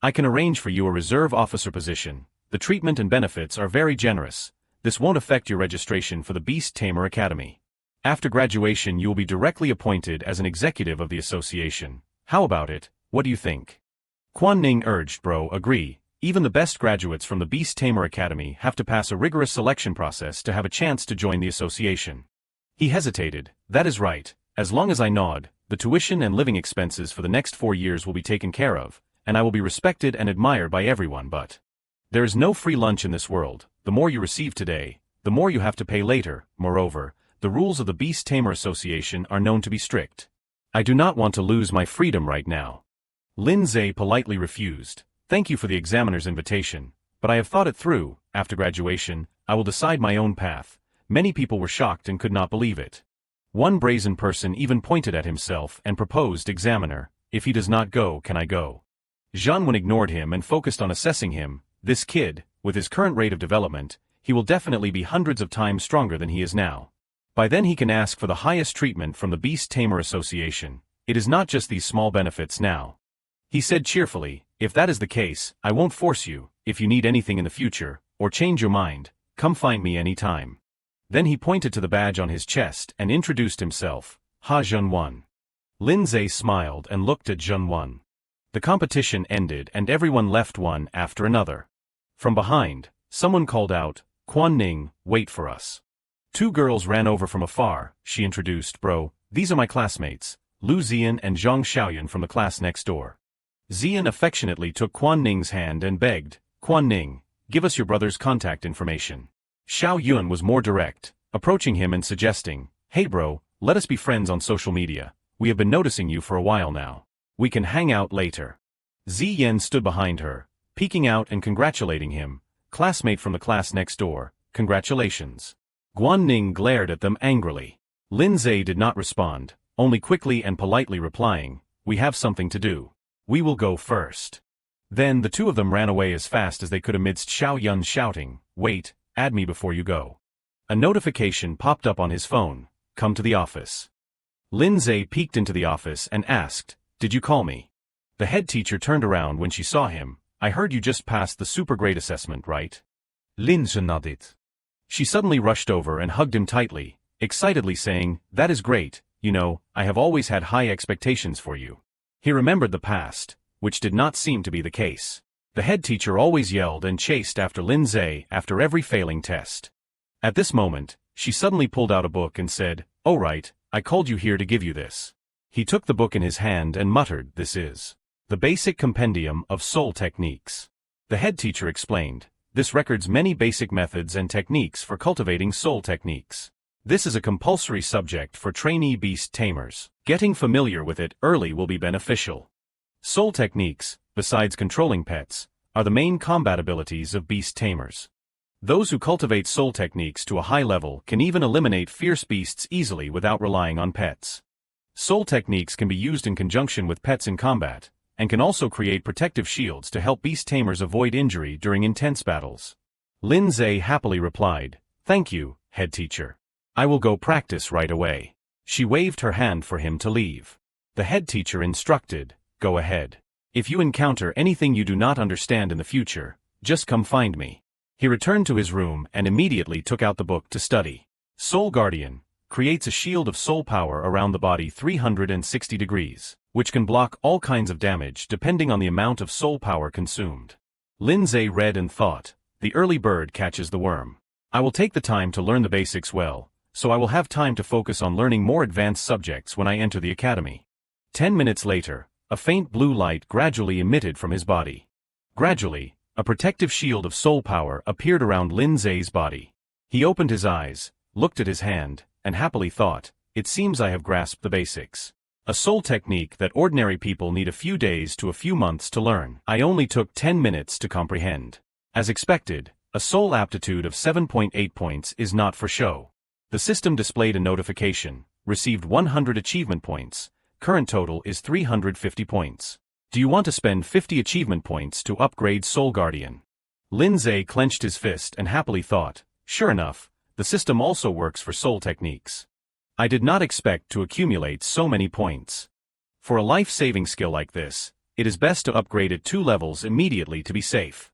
I can arrange for you a reserve officer position, the treatment and benefits are very generous. This won't affect your registration for the Beast Tamer Academy. After graduation you will be directly appointed as an executive of the association. How about it? What do you think? Quan Ning urged, Bro, agree. Even the best graduates from the Beast Tamer Academy have to pass a rigorous selection process to have a chance to join the association. He hesitated. That is right. As long as I nod, the tuition and living expenses for the next 4 years will be taken care of, and I will be respected and admired by everyone, but there is no free lunch in this world. The more you receive today, the more you have to pay later. Moreover, the rules of the Beast Tamer Association are known to be strict. I do not want to lose my freedom right now. Lindsay politely refused. Thank you for the examiner's invitation, but I have thought it through. After graduation, I will decide my own path. Many people were shocked and could not believe it. One brazen person even pointed at himself and proposed, Examiner, if he does not go, can I go? Zhanwen ignored him and focused on assessing him. This kid, with his current rate of development, he will definitely be hundreds of times stronger than he is now. By then he can ask for the highest treatment from the Beast Tamer Association. It is not just these small benefits now. He said cheerfully, if that is the case, I won't force you. If you need anything in the future, or change your mind, come find me any time. Then he pointed to the badge on his chest and introduced himself, Ha Zhanwen. Lindsay smiled and looked at Zhanwen. The competition ended and everyone left one after another. From behind, someone called out, Quan Ning, wait for us. 2 girls ran over from afar. She introduced, Bro, these are my classmates, Lu Zian and Zhang Xiaoyan from the class next door. Xian affectionately took Quan Ning's hand and begged, "Quan Ning, give us your brother's contact information." Xiao Yun was more direct, approaching him and suggesting, "Hey bro, let us be friends on social media. We have been noticing you for a while now. We can hang out later." Ziyan stood behind her, peeking out and congratulating him. "Classmate from the class next door, congratulations." Guan Ning glared at them angrily. Lin Zhe did not respond, only quickly and politely replying, "We have something to do. We will go first." Then the two of them ran away as fast as they could amidst Xiao Yun's shouting, "Wait, add me before you go." A notification popped up on his phone, "Come to the office." Lin Zhe peeked into the office and asked, "Did you call me?" The head teacher turned around when she saw him. "I heard you just passed the super grade assessment, right?" Lin Zhe nodded. She suddenly rushed over and hugged him tightly, excitedly saying, "That is great, you know, I have always had high expectations for you." He remembered the past, which did not seem to be the case. The head teacher always yelled and chased after Lin Zhe after every failing test. At this moment, she suddenly pulled out a book and said, "Oh right, I called you here to give you this." He took the book in his hand and muttered, "This is the basic compendium of soul techniques." The head teacher explained, "This records many basic methods and techniques for cultivating soul techniques. This is a compulsory subject for trainee beast tamers. Getting familiar with it early will be beneficial." Soul techniques, besides controlling pets, are the main combat abilities of beast tamers. Those who cultivate soul techniques to a high level can even eliminate fierce beasts easily without relying on pets. Soul techniques can be used in conjunction with pets in combat, and can also create protective shields to help beast tamers avoid injury during intense battles. Lin Zhe happily replied, "Thank you, head teacher. I will go practice right away." She waved her hand for him to leave. The head teacher instructed, "Go ahead. If you encounter anything you do not understand in the future, just come find me." He returned to his room and immediately took out the book to study. Soul Guardian creates a shield of soul power around the body 360 degrees, which can block all kinds of damage depending on the amount of soul power consumed. Lin Zhe read and thought, "The early bird catches the worm. I will take the time to learn the basics well, so I will have time to focus on learning more advanced subjects when I enter the academy." 10 minutes later, a faint blue light gradually emitted from his body. Gradually, a protective shield of soul power appeared around Lin Zhe's body. He opened his eyes, looked at his hand, and happily thought, "It seems I have grasped the basics. A soul technique that ordinary people need a few days to a few months to learn. I only took 10 minutes to comprehend." As expected, a soul aptitude of 7.8 points is not for show. The system displayed a notification, "Received 100 achievement points. Current total is 350 points. Do you want to spend 50 achievement points to upgrade Soul Guardian?" Lin Zhe clenched his fist and happily thought, "Sure enough, the system also works for soul techniques. I did not expect to accumulate so many points. For a life-saving skill like this, it is best to upgrade it 2 levels immediately to be safe."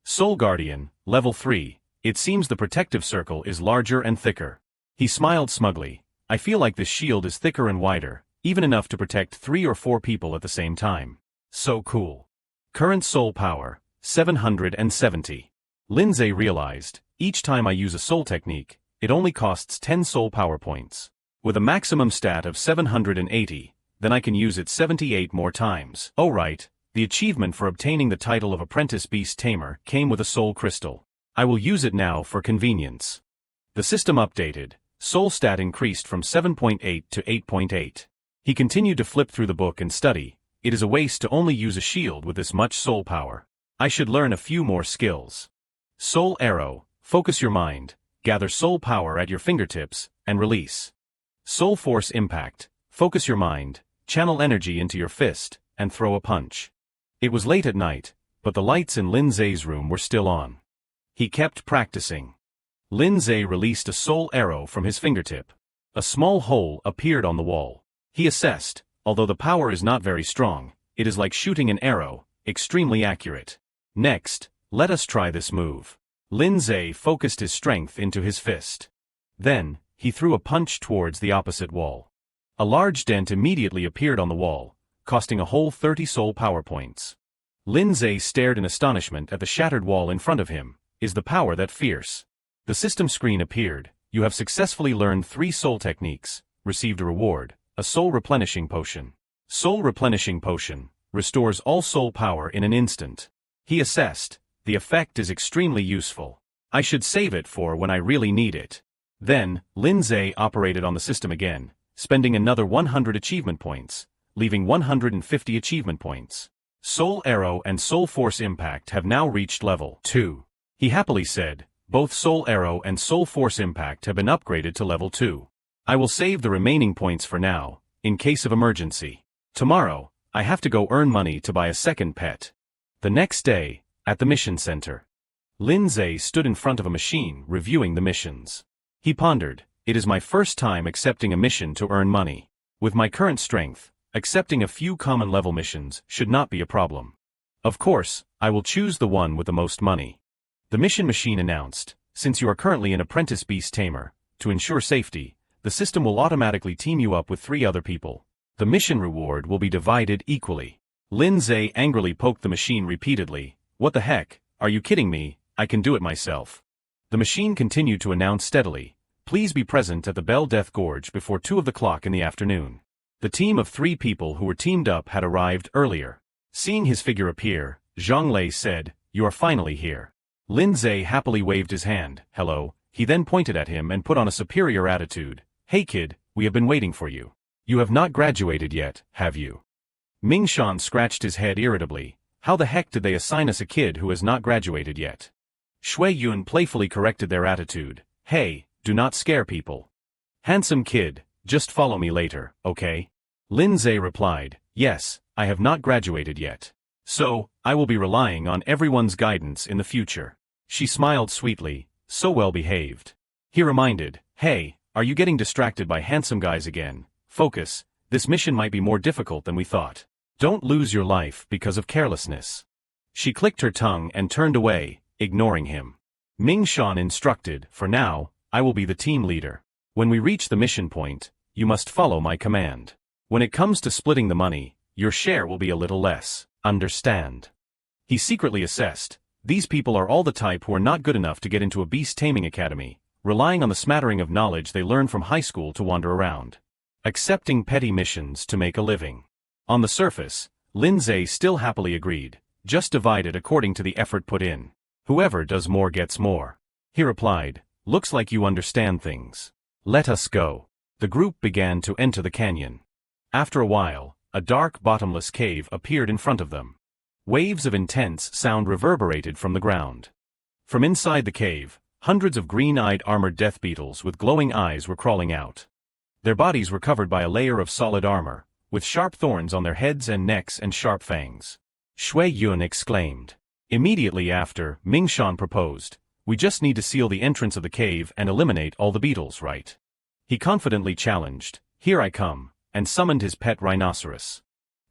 Soul Guardian, level 3, it seems the protective circle is larger and thicker. He smiled smugly, "I feel like this shield is thicker and wider, even enough to protect 3 or 4 people at the same time. So cool." Current soul power, 770. Lin Zhe realized, each time I use a soul technique, it only costs 10 soul power points. With a maximum stat of 780, then I can use it 78 more times. Oh right, the achievement for obtaining the title of Apprentice Beast Tamer came with a soul crystal. I will use it now for convenience. The system updated. Soul stat increased from 7.8 to 8.8. He continued to flip through the book and study. It is a waste to only use a shield with this much soul power. I should learn a few more skills. Soul Arrow, focus your mind, gather soul power at your fingertips, and release. Soul Force Impact, focus your mind, channel energy into your fist, and throw a punch. It was late at night, but the lights in Lin Zhe's room were still on. He kept practicing. Lin Zhe released a soul arrow from his fingertip. A small hole appeared on the wall. He assessed, although the power is not very strong, it is like shooting an arrow, extremely accurate. Next, let us try this move. Lin Zhe focused his strength into his fist. Then, he threw a punch towards the opposite wall. A large dent immediately appeared on the wall, costing a whole 30 soul power points. Lin Zhe stared in astonishment at the shattered wall in front of him. Is the power that fierce? The system screen appeared. You have successfully learned 3 soul techniques, received a reward, a soul replenishing potion. Soul replenishing potion, restores all soul power in an instant. He assessed, the effect is extremely useful. I should save it for when I really need it. Then, Lindsay operated on the system again, spending another 100 achievement points, leaving 150 achievement points. Soul Arrow and Soul Force Impact have now reached level 2. He happily said, both Soul Arrow and Soul Force Impact have been upgraded to level 2. I will save the remaining points for now, in case of emergency. Tomorrow, I have to go earn money to buy a second pet. The next day, at the mission center, Lindsay stood in front of a machine reviewing the missions. He pondered, it is my first time accepting a mission to earn money. With my current strength, accepting a few common level missions should not be a problem. Of course, I will choose the one with the most money. The mission machine announced, since you are currently an apprentice beast tamer, to ensure safety, the system will automatically team you up with 3 other people. The mission reward will be divided equally. Lindsay angrily poked the machine repeatedly. What the heck, are you kidding me? I can do it myself. The machine continued to announce steadily, please be present at the Bell Death Gorge before 2 o'clock in the afternoon. The team of 3 people who were teamed up had arrived earlier. Seeing his figure appear, Zhonglei said, you are finally here. Lindsay happily waved his hand, hello. He then pointed at him and put on a superior attitude. Hey kid, we have been waiting for you. You have not graduated yet, have you? Mingshan scratched his head irritably. How the heck did they assign us a kid who has not graduated yet? Shui Yun playfully corrected their attitude. Hey, do not scare people. Handsome kid, just follow me later, okay? Lindsay replied, yes, I have not graduated yet. So, I will be relying on everyone's guidance in the future. She smiled sweetly, so well behaved. He reminded, hey, are you getting distracted by handsome guys again? Focus, this mission might be more difficult than we thought. Don't lose your life because of carelessness. She clicked her tongue and turned away, ignoring him. Mingshan instructed, for now, I will be the team leader. When we reach the mission point, you must follow my command. When it comes to splitting the money, your share will be a little less. Understand? He secretly assessed, these people are all the type who are not good enough to get into a beast taming academy, relying on the smattering of knowledge they learn from high school to wander around. Accepting petty missions to make a living. On the surface, Lindsay still happily agreed, just divide it according to the effort put in. Whoever does more gets more. He replied, looks like you understand things. Let us go. The group began to enter the canyon. After a while, a dark bottomless cave appeared in front of them. Waves of intense sound reverberated from the ground. From inside the cave, hundreds of green-eyed armored death beetles with glowing eyes were crawling out. Their bodies were covered by a layer of solid armor, with sharp thorns on their heads and necks and sharp fangs. Shui Yun exclaimed. Immediately after, Mingshan proposed, we just need to seal the entrance of the cave and eliminate all the beetles, right? He confidently challenged, here I come, and summoned his pet rhinoceros.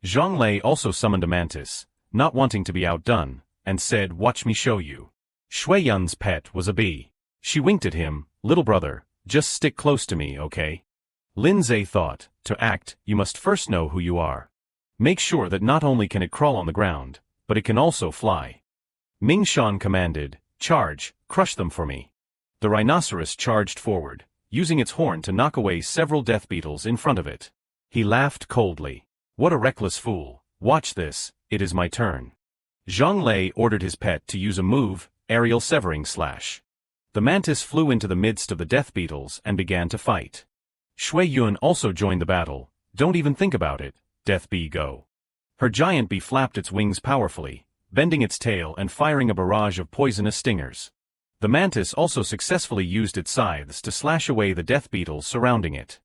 Zhonglei also summoned a mantis, not wanting to be outdone, and said, watch me show you. Shui Yun's pet was a bee. She winked at him, little brother, just stick close to me, okay? Lindsay thought, to act, you must first know who you are. Make sure that not only can it crawl on the ground, but it can also fly. Mingshan commanded, charge, crush them for me. The rhinoceros charged forward, using its horn to knock away several death beetles in front of it. He laughed coldly. What a reckless fool. Watch this, it is my turn. Zhonglei ordered his pet to use a move, aerial severing slash. The mantis flew into the midst of the death beetles and began to fight. Shui Yun also joined the battle. Don't even think about it, death bee go. Her giant bee flapped its wings powerfully, bending its tail and firing a barrage of poisonous stingers. The mantis also successfully used its scythes to slash away the death beetles surrounding it.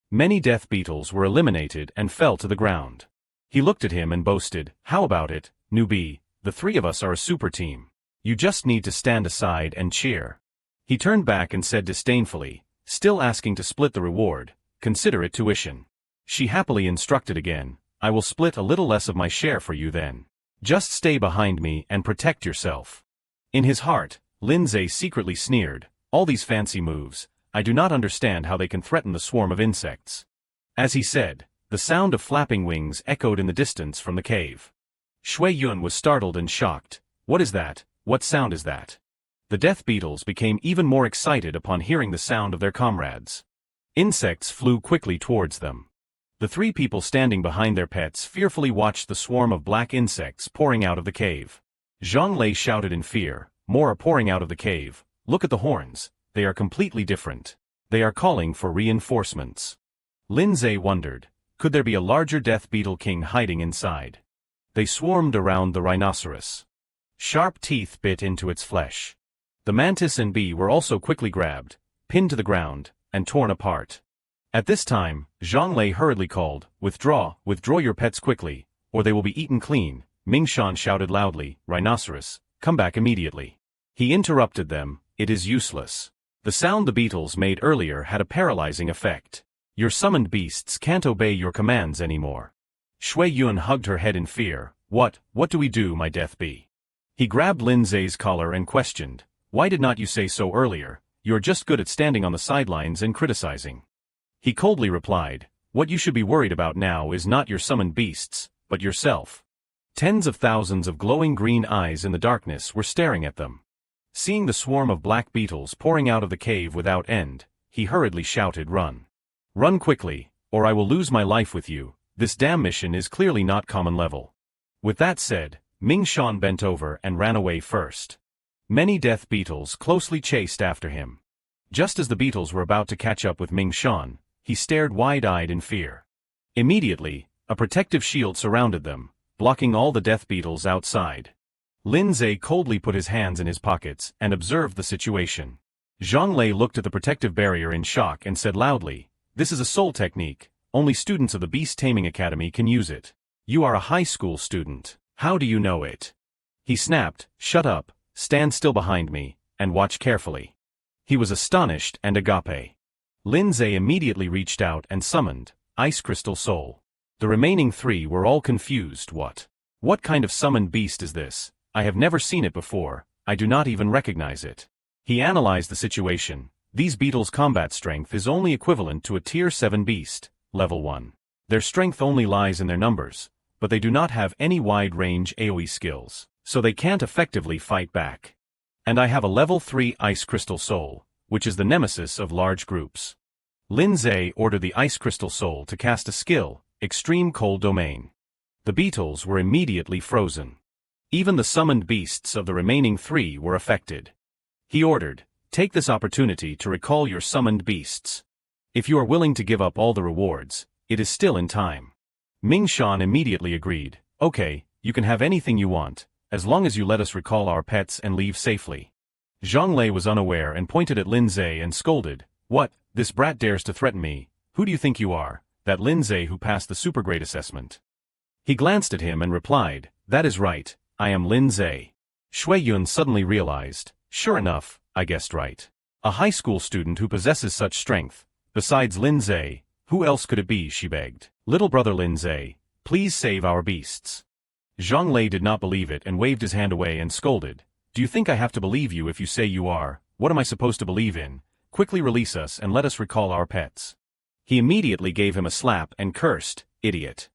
Many death beetles were eliminated and fell to the ground. He looked at him and boasted, how about it, newbie, the 3 of us are a super team. You just need to stand aside and cheer. He turned back and said disdainfully, still asking to split the reward, consider it tuition. She happily instructed again, I will split a little less of my share for you then. Just stay behind me and protect yourself. In his heart, Lindsay secretly sneered, all these fancy moves, I do not understand how they can threaten the swarm of insects. As he said, the sound of flapping wings echoed in the distance from the cave. Shui Yun was startled and shocked. What is that? What sound is that? The death beetles became even more excited upon hearing the sound of their comrades. Insects flew quickly towards them. The three people standing behind their pets fearfully watched the swarm of black insects pouring out of the cave. Zhonglei shouted in fear, "More are pouring out of the cave. Look at the horns, they are completely different. They are calling for reinforcements." Linzei wondered, could there be a larger death beetle king hiding inside? They swarmed around the rhinoceros. Sharp teeth bit into its flesh. The mantis and bee were also quickly grabbed, pinned to the ground, and torn apart. At this time, Zhonglei hurriedly called, withdraw your pets quickly, or they will be eaten clean." Mingshan shouted loudly, "Rhinoceros, come back immediately." He interrupted them, "It is useless. The sound the beetles made earlier had a paralyzing effect. Your summoned beasts can't obey your commands anymore." Shui Yun hugged her head in fear. What do we do, my death bee?" He grabbed Linzei's collar and questioned, "Why did not you say so earlier? You're just good at standing on the sidelines and criticizing." He coldly replied, "What you should be worried about now is not your summoned beasts, but yourself." Tens of thousands of glowing green eyes in the darkness were staring at them. Seeing the swarm of black beetles pouring out of the cave without end, he hurriedly shouted, "Run. Run quickly, or I will lose my life with you. This damn mission is clearly not common level." With that said, Mingshan bent over and ran away first. Many death beetles closely chased after him. Just as the beetles were about to catch up with Mingshan, he stared wide-eyed in fear. Immediately, a protective shield surrounded them, blocking all the death beetles outside. Linzei coldly put his hands in his pockets and observed the situation. Zhonglei looked at the protective barrier in shock and said loudly, "This is a soul technique. Only students of the Beast Taming Academy can use it. You are a high school student. How do you know it?" He snapped, "Shut up, stand still behind me, and watch carefully." He was astonished and agape. Linzei immediately reached out and summoned Ice Crystal Soul. The remaining three were all confused. What kind of summoned beast is this? I have never seen it before, I do not even recognize it. He analyzed the situation. These beetles' combat strength is only equivalent to a Tier 7 beast, Level 1. Their strength only lies in their numbers, but they do not have any wide-range AoE skills, so they can't effectively fight back. And I have a Level 3 Ice Crystal Soul, which is the nemesis of large groups. Linzei ordered the Ice Crystal Soul to cast a skill, Extreme Cold Domain. The beetles were immediately frozen. Even the summoned beasts of the remaining three were affected. He ordered, "Take this opportunity to recall your summoned beasts. If you are willing to give up all the rewards, it is still in time." Mingshan immediately agreed, "Okay, you can have anything you want, as long as you let us recall our pets and leave safely." Zhonglei was unaware and pointed at Linzei and scolded, "What, this brat dares to threaten me? Who do you think you are, that Linzei who passed the super grade assessment?" He glanced at him and replied, "That is right, I am Linzei." Shui Yun suddenly realized, "Sure enough, I guessed right. A high school student who possesses such strength. Besides Linzei, who else could it be?" she begged. "Little brother Linzei, please save our beasts." Zhonglei did not believe it and waved his hand away and scolded, "Do you think I have to believe you if you say you are? What am I supposed to believe in? Quickly release us and let us recall our pets." He immediately gave him a slap and cursed, "Idiot.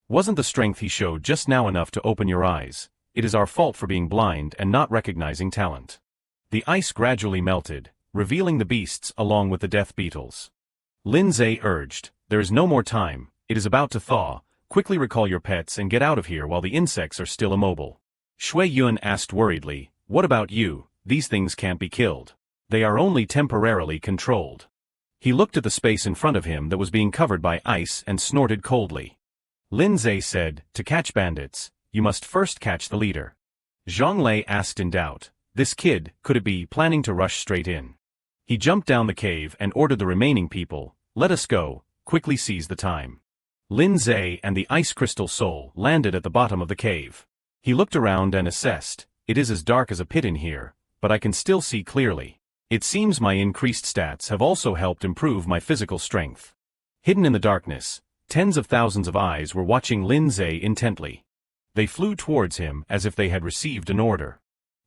Wasn't the strength he showed just now enough to open your eyes? It is our fault for being blind and not recognizing talent." The ice gradually melted, revealing the beasts along with the death beetles. Linzei urged, "There is no more time, it is about to thaw, quickly recall your pets and get out of here while the insects are still immobile." Shui Yun asked worriedly, "What about you? These things can't be killed. They are only temporarily controlled." He looked at the space in front of him that was being covered by ice and snorted coldly. Linzei said, "To catch bandits, you must first catch the leader." Zhonglei asked in doubt, "This kid, could it be planning to rush straight in?" He jumped down the cave and ordered the remaining people, "Let us go, quickly seize the time." Linzei and the Ice Crystal Soul landed at the bottom of the cave. He looked around and assessed, "It is as dark as a pit in here, but I can still see clearly. It seems my increased stats have also helped improve my physical strength." Hidden in the darkness, tens of thousands of eyes were watching Linzei intently. They flew towards him as if they had received an order.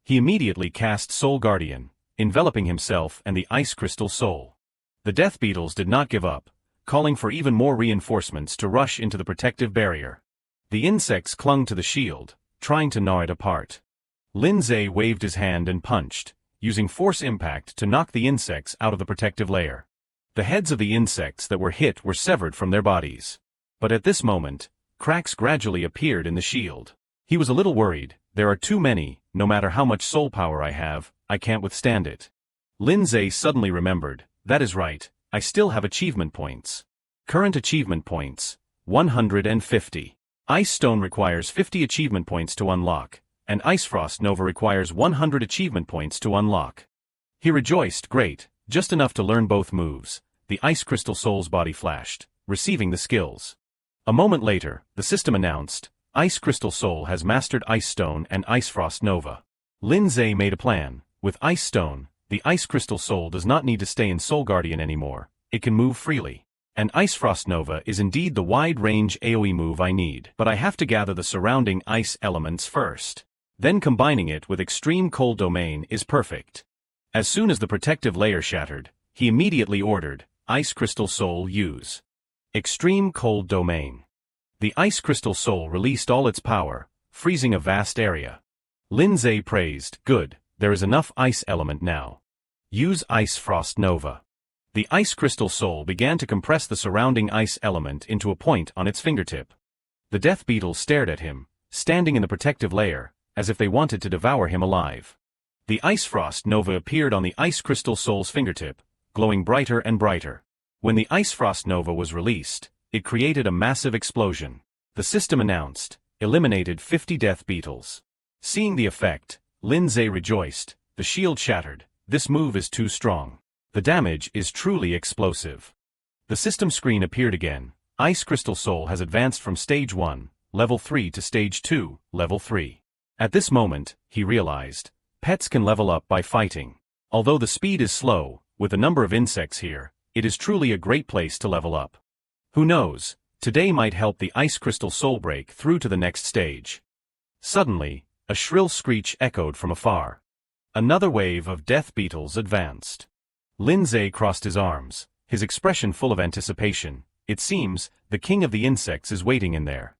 He immediately cast Soul Guardian, enveloping himself and the Ice Crystal Soul. The death beetles did not give up, calling for even more reinforcements to rush into the protective barrier. The insects clung to the shield, trying to gnaw it apart. Linzei waved his hand and punched, using force impact to knock the insects out of the protective layer. The heads of the insects that were hit were severed from their bodies. But at this moment, cracks gradually appeared in the shield. He was a little worried. There are too many, no matter how much soul power I have, I can't withstand it. Lindsay suddenly remembered, that is right, I still have achievement points. Current achievement points, 150. Ice Stone requires 50 achievement points to unlock, and Ice Frost Nova requires 100 achievement points to unlock. He rejoiced, great, just enough to learn both moves. The Ice Crystal Soul's body flashed, receiving the skills. A moment later, the system announced, Ice Crystal Soul has mastered Ice Stone and Ice Frost Nova. Lindsay made a plan. With Ice Stone, the Ice Crystal Soul does not need to stay in Soul Guardian anymore, it can move freely. And Ice Frost Nova is indeed the wide-range AoE move I need, but I have to gather the surrounding ice elements first. Then combining it with Extreme Cold Domain is perfect. As soon as the protective layer shattered, he immediately ordered, Ice Crystal Soul use Extreme Cold Domain. The Ice Crystal Soul released all its power, freezing a vast area. Lindsay praised, good, there is enough ice element now. Use Ice Frost Nova. The Ice Crystal Soul began to compress the surrounding ice element into a point on its fingertip. The Death Beetles stared at him, standing in the protective layer, as if they wanted to devour him alive. The Ice Frost Nova appeared on the Ice Crystal Soul's fingertip, glowing brighter and brighter. When the Ice Frost Nova was released, it created a massive explosion. The system announced, eliminated 50 Death Beetles. Seeing the effect, Lindsay rejoiced, the shield shattered, this move is too strong. The damage is truly explosive. The system screen appeared again, Ice Crystal Soul has advanced from Stage 1, Level 3 to Stage 2, Level 3. At this moment, he realized, pets can level up by fighting. Although the speed is slow, with the number of insects here, it is truly a great place to level up. Who knows, today might help the Ice Crystal Soul break through to the next stage. Suddenly, a shrill screech echoed from afar. Another wave of Death Beetles advanced. Lindsay crossed his arms, his expression full of anticipation. It seems, the king of the insects is waiting in there.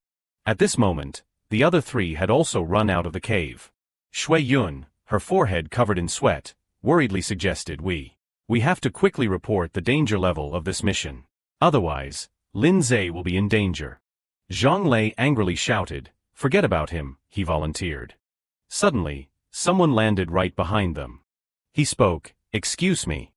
At this moment, the other three had also run out of the cave. Shui Yun, her forehead covered in sweat, worriedly suggested we have to quickly report the danger level of this mission. Otherwise, Lindsay will be in danger. Zhang Lei angrily shouted, forget about him, he volunteered. Suddenly, someone landed right behind them. He spoke, excuse me.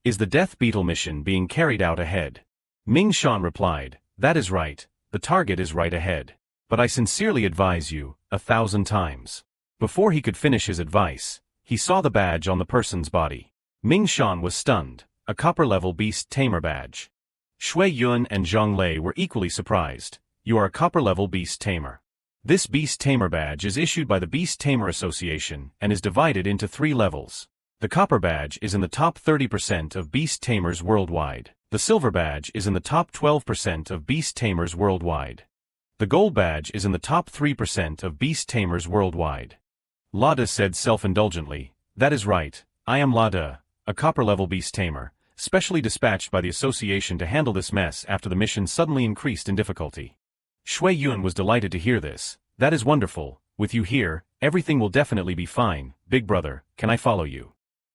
Is the Death Beetle mission being carried out ahead? Ming Shan replied, that is right, the target is right ahead. But I sincerely advise you, 1,000 times. Before he could finish his advice, he saw the badge on the person's body. Ming Shan was stunned, a copper-level Beast Tamer badge. Shui Yun and Zhang Lei were equally surprised. You are a copper-level Beast Tamer. This Beast Tamer badge is issued by the Beast Tamer Association and is divided into 3 levels. The copper badge is in the top 30% of Beast Tamers worldwide. The silver badge is in the top 12% of Beast Tamers worldwide. The gold badge is in the top 3% of Beast Tamers worldwide. Lada said self-indulgently, that is right, I am Lada, a copper-level Beast Tamer, specially dispatched by the association to handle this mess after the mission suddenly increased in difficulty. Shui Yun was delighted to hear this. That is wonderful, with you here, everything will definitely be fine. Big brother, can I follow you?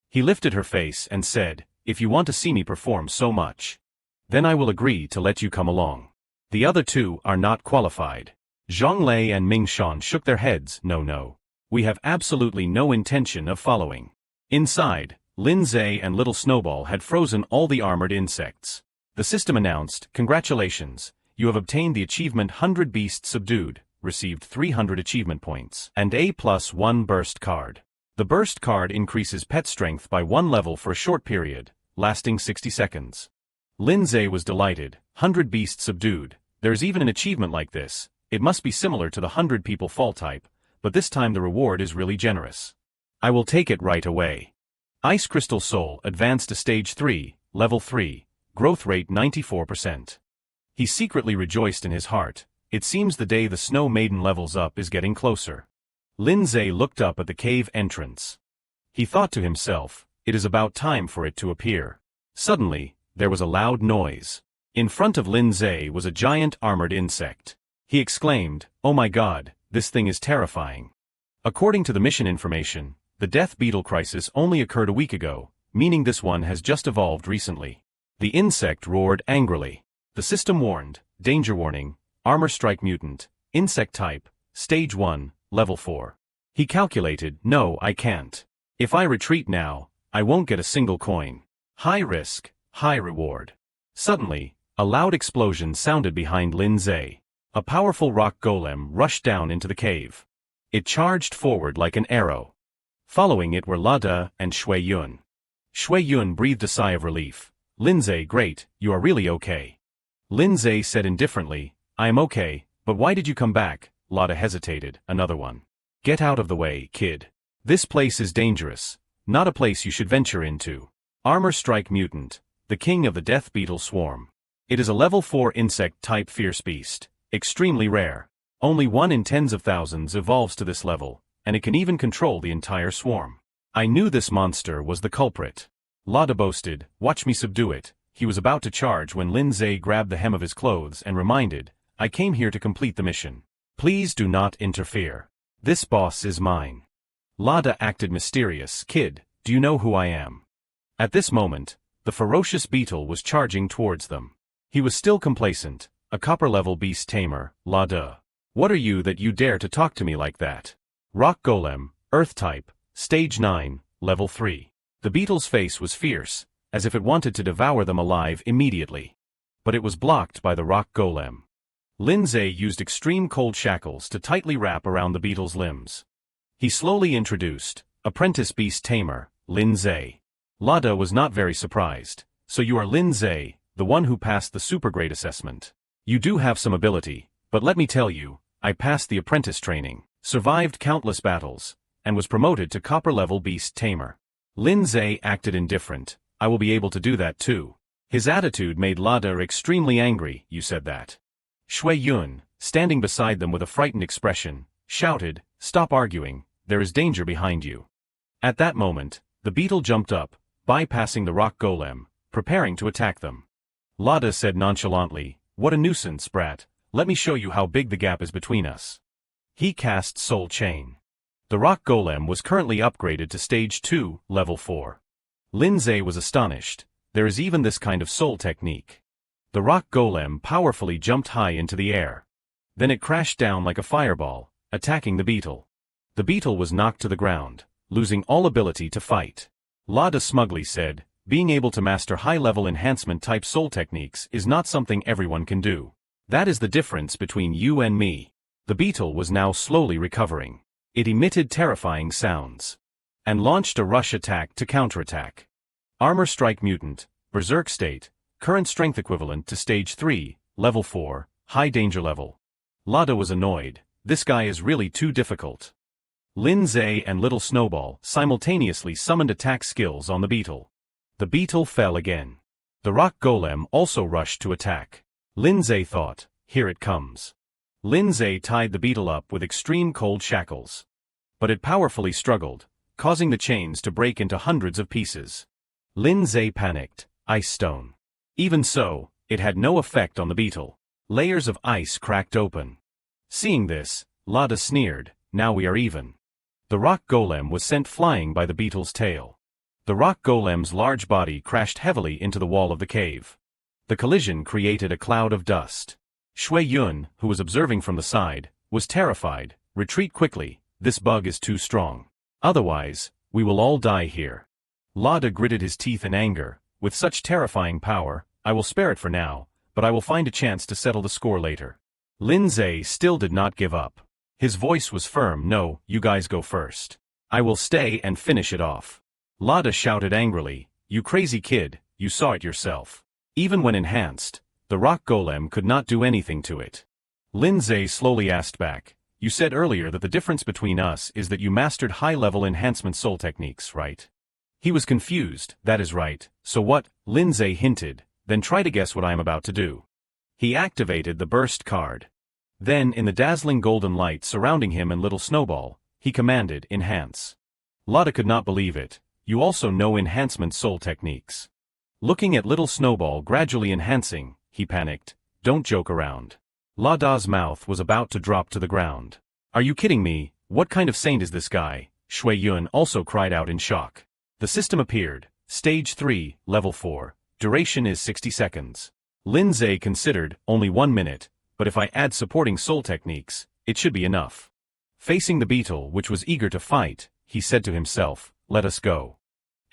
He lifted her face and said, if you want to see me perform so much, then I will agree to let you come along. The other two are not qualified. Zhang Lei and Ming Shan shook their heads, no. We have absolutely no intention of following. Inside, Lindsay and little Snowball had frozen all the armored insects. The system announced, congratulations, you have obtained the achievement 100 Beasts Subdued, received 300 achievement points, and A+1 burst card. The burst card increases pet strength by 1 level for a short period, lasting 60 seconds. Lindsay was delighted, 100 Beasts Subdued, there's even an achievement like this, it must be similar to the 100 People Fall type, but this time the reward is really generous. I will take it right away. Ice Crystal Soul advanced to Stage 3, Level 3, growth rate 94%. He secretly rejoiced in his heart, it seems the day the Snow Maiden levels up is getting closer. Lindsay looked up at the cave entrance. He thought to himself, it is about time for it to appear. Suddenly, there was a loud noise. In front of Lindsay was a giant armored insect. He exclaimed, oh my god, this thing is terrifying. According to the mission information, the Death Beetle crisis only occurred a week ago, meaning this one has just evolved recently. The insect roared angrily. The system warned, danger warning, armor strike mutant, insect type, stage 1, level 4. He calculated, no, I can't. If I retreat now, I won't get a single coin. High risk, high reward. Suddenly, a loud explosion sounded behind Lin Zhe. A powerful rock golem rushed down into the cave. It charged forward like an arrow. Following it were Lada and Shui Yun. Shui Yun breathed a sigh of relief. Lin Zhe, great, you are really okay. Lin Zhe said indifferently, I am okay, but why did you come back? Lada hesitated, another one. Get out of the way, kid. This place is dangerous, not a place you should venture into. Armor strike mutant, the king of the death beetle swarm. It is a level 4 insect type fierce beast, extremely rare. Only 1 in tens of thousands evolves to this level, and it can even control the entire swarm. I knew this monster was the culprit. Lada boasted, watch me subdue it. He was about to charge when Lin Zhe grabbed the hem of his clothes and reminded, I came here to complete the mission. Please do not interfere. This boss is mine. Lada acted mysterious, kid, do you know who I am? At this moment, the ferocious beetle was charging towards them. He was still complacent, a copper-level beast tamer, Lada. What are you that you dare to talk to me like that? Rock golem, earth type, stage 9, level 3. The beetle's face was fierce, as if it wanted to devour them alive immediately. But it was blocked by the rock golem. Lin Zhe used extreme cold shackles to tightly wrap around the beetle's limbs. He slowly introduced, apprentice beast tamer, Lin Zhe. Lada was not very surprised. So you are Lin Zhe, the one who passed the super great assessment. You do have some ability, but let me tell you, I passed the apprentice training, survived countless battles, and was promoted to copper-level beast tamer. Lin Zhe acted indifferent. I will be able to do that too. His attitude made Lada extremely angry. You said that. Shui Yun, standing beside them with a frightened expression, shouted, stop arguing, there is danger behind you. At that moment, the beetle jumped up, bypassing the rock golem, preparing to attack them. Lada said nonchalantly, what a nuisance, brat, let me show you how big the gap is between us. He cast Soul Chain. The rock golem was currently upgraded to stage 2, level 4. Lin Zhe was astonished, there is even this kind of soul technique. The rock golem powerfully jumped high into the air. Then it crashed down like a fireball, attacking the beetle. The beetle was knocked to the ground, losing all ability to fight. Lada smugly said, being able to master high-level enhancement-type soul techniques is not something everyone can do. That is the difference between you and me. The beetle was now slowly recovering. It emitted terrifying sounds. And launched a rush attack to counterattack. Armor strike mutant, berserk state, current strength equivalent to stage 3, level 4, high danger level. Lada was annoyed, this guy is really too difficult. Lin Zhe and Little Snowball simultaneously summoned attack skills on the beetle. The beetle fell again. The rock golem also rushed to attack. Lin Zhe thought, here it comes. Lin Zhe tied the beetle up with extreme cold shackles. But it powerfully struggled, causing the chains to break into hundreds of pieces. Lin Zhe panicked, ice stone. Even so, it had no effect on the beetle. Layers of ice cracked open. Seeing this, Lada sneered, now we are even. The rock golem was sent flying by the beetle's tail. The rock golem's large body crashed heavily into the wall of the cave. The collision created a cloud of dust. Shui Yun, who was observing from the side, was terrified, retreat quickly, this bug is too strong. Otherwise, we will all die here. Lada gritted his teeth in anger, with such terrifying power, I will spare it for now, but I will find a chance to settle the score later. Lin Zhe still did not give up. His voice was firm, no, you guys go first. I will stay and finish it off. Lada shouted angrily, you crazy kid, you saw it yourself. Even when enhanced, the rock golem could not do anything to it. Lin Zhe slowly asked back, you said earlier that the difference between us is that you mastered high-level enhancement soul techniques, right? He was confused, that is right, so what? Lin Zhe hinted, then try to guess what I am about to do. He activated the burst card. Then in the dazzling golden light surrounding him and Little Snowball, he commanded, enhance. Lada could not believe it, you also know enhancement soul techniques. Looking at Little Snowball gradually enhancing, he panicked, don't joke around. Lada's mouth was about to drop to the ground. Are you kidding me, what kind of saint is this guy? Shui Yun also cried out in shock. The system appeared, stage 3, level 4, duration is 60 seconds. Lindsay considered, only 1 minute, but if I add supporting soul techniques, it should be enough. Facing the beetle, which was eager to fight, he said to himself, let us go.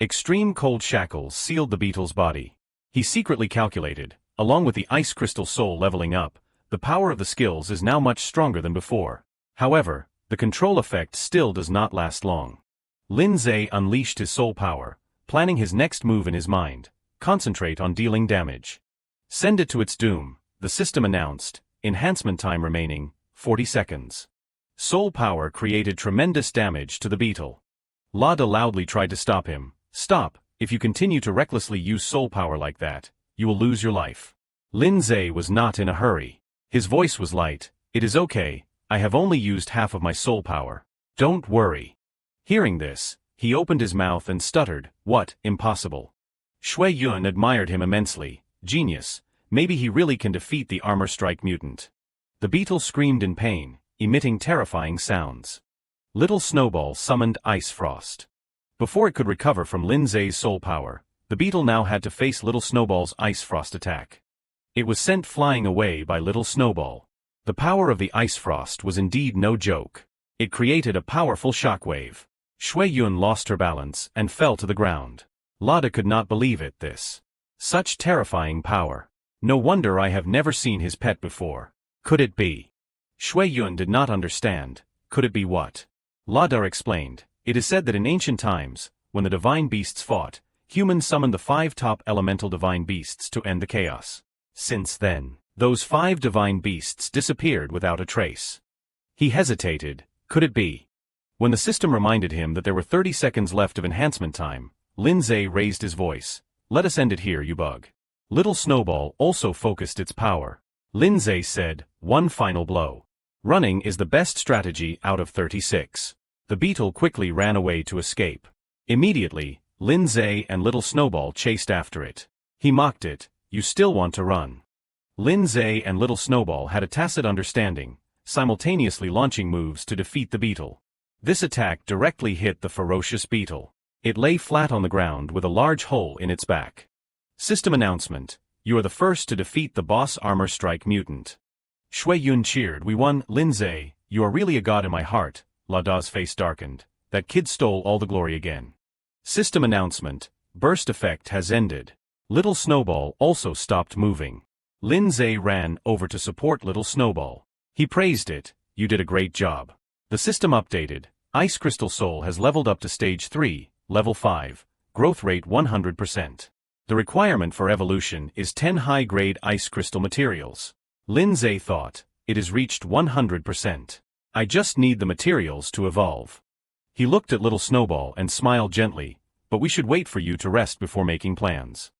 Extreme cold shackles sealed the beetle's body. He secretly calculated, along with the ice crystal soul leveling up, the power of the skills is now much stronger than before. However, the control effect still does not last long. Lindsay unleashed his soul power, planning his next move in his mind. Concentrate on dealing damage. Send it to its doom, the system announced, enhancement time remaining, 40 seconds. Soul power created tremendous damage to the beetle. Lada loudly tried to stop him. Stop, if you continue to recklessly use soul power like that, you will lose your life. Lindsay was not in a hurry. His voice was light. It is okay, I have only used half of my soul power. Don't worry. Hearing this, he opened his mouth and stuttered, what, impossible. Shui Yun admired him immensely. Genius, maybe he really can defeat the armor strike mutant. The beetle screamed in pain, emitting terrifying sounds. Little Snowball summoned Ice Frost. Before it could recover from Lindsay's soul power, the beetle now had to face Little Snowball's Ice Frost attack. It was sent flying away by Little Snowball. The power of the Ice Frost was indeed no joke. It created a powerful shockwave. Shui Yun lost her balance and fell to the ground. Lada could not believe it. Such terrifying power. No wonder I have never seen his pet before. Could it be? Shui Yun did not understand. Could it be what? Lada explained. It is said that in ancient times, when the divine beasts fought, humans summoned the 5 top elemental divine beasts to end the chaos. Since then, those 5 divine beasts disappeared without a trace. He hesitated. Could it be? When the system reminded him that there were 30 seconds left of enhancement time, Lindsay raised his voice. Let us end it here, you bug. Little Snowball also focused its power. Lindsay said, one final blow. Running is the best strategy out of 36. The beetle quickly ran away to escape. Immediately, Lindsay and Little Snowball chased after it. He mocked it, you still want to run. Lindsay and Little Snowball had a tacit understanding, simultaneously launching moves to defeat the beetle. This attack directly hit the ferocious beetle. It lay flat on the ground with a large hole in its back. System announcement, you are the first to defeat the boss armor strike mutant. Shui Yun cheered, we won. Lindsay, you are really a god in my heart. Lada's face darkened. That kid stole all the glory again. System announcement, burst effect has ended. Little Snowball also stopped moving. Lindsay ran over to support Little Snowball. He praised it, you did a great job. The system updated, Ice Crystal Soul has leveled up to Stage 3, Level 5, growth rate 100%. The requirement for evolution is 10 high-grade Ice Crystal materials. Lindsay thought, it has reached 100%. I just need the materials to evolve. He looked at Little Snowball and smiled gently, but we should wait for you to rest before making plans.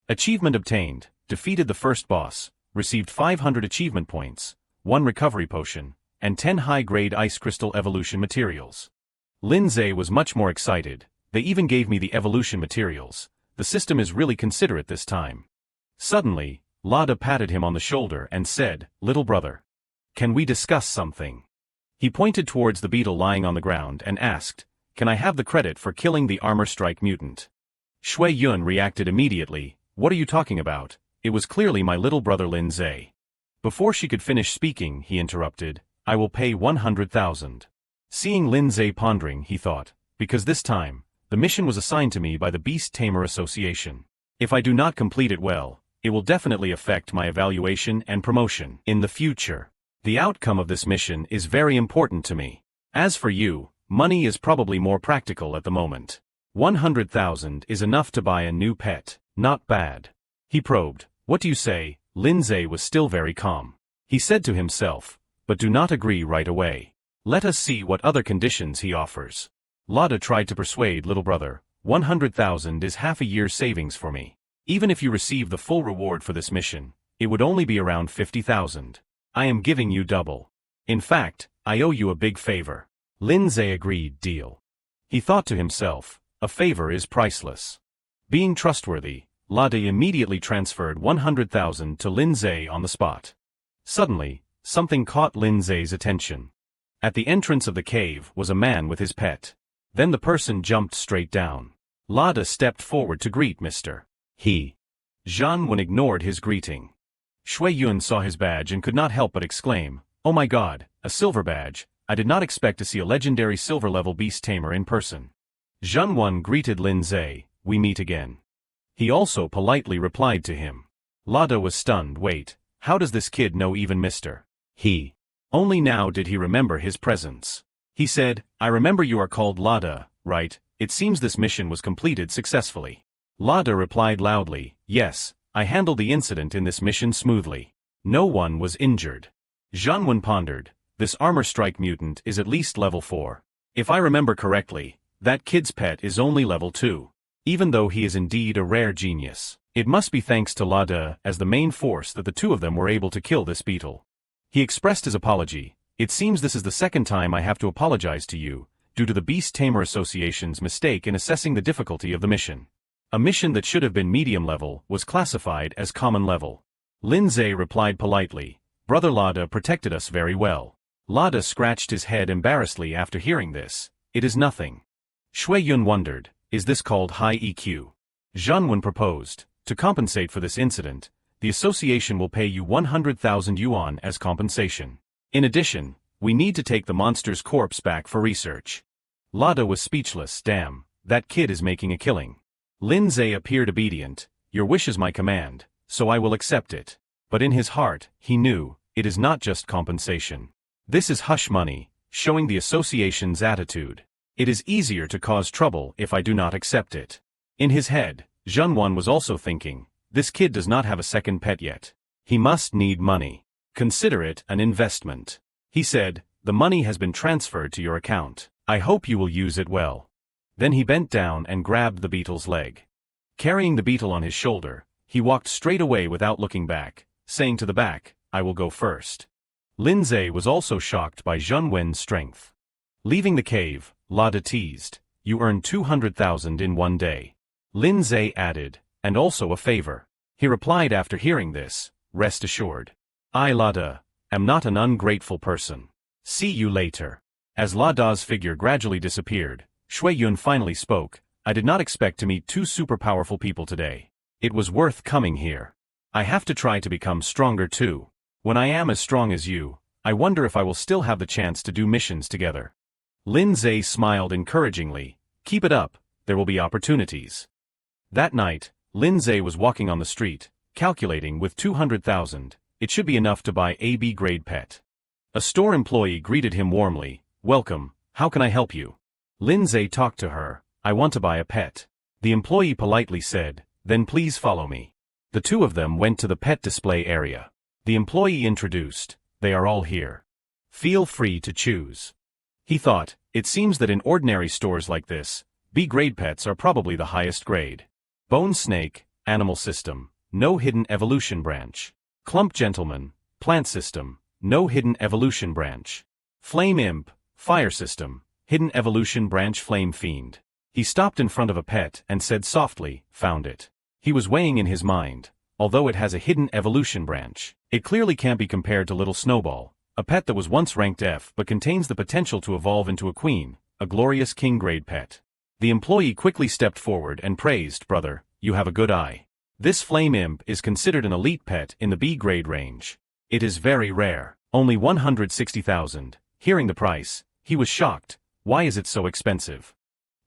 Achievement obtained, defeated the first boss, received 500 achievement points, 1 recovery potion, and 10 high-grade Ice Crystal evolution materials. Lindsay was much more excited. They even gave me the evolution materials. The system is really considerate this time. Suddenly, Lada patted him on the shoulder and said, little brother. Can we discuss something? He pointed towards the beetle lying on the ground and asked, can I have the credit for killing the armor strike mutant? Shui Yun reacted immediately, what are you talking about? It was clearly my little brother Lindsay. Before she could finish speaking, he interrupted, I will pay 100,000. Seeing Lindsay pondering, he thought, because this time, the mission was assigned to me by the Beast Tamer Association. If I do not complete it well, it will definitely affect my evaluation and promotion in the future. The outcome of this mission is very important to me. As for you, money is probably more practical at the moment. 100,000 is enough to buy a new pet. Not bad. He probed, what do you say? Lindsay was still very calm. He said to himself, but do not agree right away. Let us see what other conditions he offers. Lada tried to persuade little brother, 100,000 is half a year's savings for me. Even if you receive the full reward for this mission, it would only be around 50,000. I am giving you double. In fact, I owe you a big favor. Lindsay agreed, deal. He thought to himself, a favor is priceless. Being trustworthy, Lada immediately transferred 100,000 to Lindsay on the spot. Suddenly, something caught Lindsay's attention. At the entrance of the cave was a man with his pet. Then the person jumped straight down. Lada stepped forward to greet Mr. He. Zhang Wen ignored his greeting. Shui Yun saw his badge and could not help but exclaim, "Oh my god, a silver badge! I did not expect to see a legendary silver-level beast tamer in person." Zhang Wen greeted Lin Zhe, "We meet again." He also politely replied to him. Lada was stunned. Wait, how does this kid know even Mr. He? Only now did he remember his presence. He said, "I remember you are called Lada, right? It seems this mission was completed successfully." Lada replied loudly, "Yes, I handled the incident in this mission smoothly. No one was injured." Zhang Wen pondered, "This armor strike mutant is at least level 4. If I remember correctly, that kid's pet is only level 2. Even though he is indeed a rare genius, it must be thanks to Lada as the main force that the two of them were able to kill this beetle." He expressed his apology. "It seems this is the second time I have to apologize to you, due to the Beast Tamer Association's mistake in assessing the difficulty of the mission. A mission that should have been medium level was classified as common level." Lin Zhe replied politely, "Brother Lada protected us very well." Lada scratched his head embarrassedly after hearing this. "It is nothing." Shui Yun wondered, "Is this called high EQ?" Zhang Wen proposed, "To compensate for this incident, the association will pay you 100,000 yuan as compensation. In addition, we need to take the monster's corpse back for research." Lada was speechless. "Damn, that kid is making a killing." Lin Zhe appeared obedient. "Your wish is my command, so I will accept it." But in his heart, he knew, it is not just compensation. This is hush money, showing the association's attitude. It is easier to cause trouble if I do not accept it. In his head, Zhang Wen was also thinking, this kid does not have a second pet yet. He must need money. Consider it an investment. He said, "The money has been transferred to your account. I hope you will use it well." Then he bent down and grabbed the beetle's leg. Carrying the beetle on his shoulder, he walked straight away without looking back, saying to the back, "I will go first." Lin Zhe was also shocked by Zhang Wen's strength. Leaving the cave, Lada teased, "You earned 200,000 in one day." Lin Zhe added, "And also a favor." He replied after hearing this, "Rest assured. I, Lada, am not an ungrateful person. See you later." As Lada's figure gradually disappeared, Shui Yun finally spoke, "I did not expect to meet two super powerful people today. It was worth coming here. I have to try to become stronger too. When I am as strong as you, I wonder if I will still have the chance to do missions together." Lin Zhe smiled encouragingly, "Keep it up, there will be opportunities." That night, Lin Zhe was walking on the street, calculating with 200,000, it should be enough to buy a B-grade pet. A store employee greeted him warmly, "Welcome, how can I help you?" Lin Zhe talked to her, "I want to buy a pet." The employee politely said, "Then please follow me." The two of them went to the pet display area. The employee introduced, "They are all here. Feel free to choose." He thought, it seems that in ordinary stores like this, B-grade pets are probably the highest grade. Bone Snake, Animal System, no hidden evolution branch. Clump Gentleman, Plant System, no hidden evolution branch. Flame Imp, Fire System, hidden evolution branch. Flame Fiend. He stopped in front of a pet and said softly, "Found it." He was weighing in his mind, although it has a hidden evolution branch, it clearly can't be compared to little Snowball, a pet that was once ranked F but contains the potential to evolve into a queen, a glorious king-grade pet. The employee quickly stepped forward and praised, "Brother, you have a good eye. This Flame Imp is considered an elite pet in the B-grade range. It is very rare, only 160,000. Hearing the price, he was shocked. Why is it so expensive?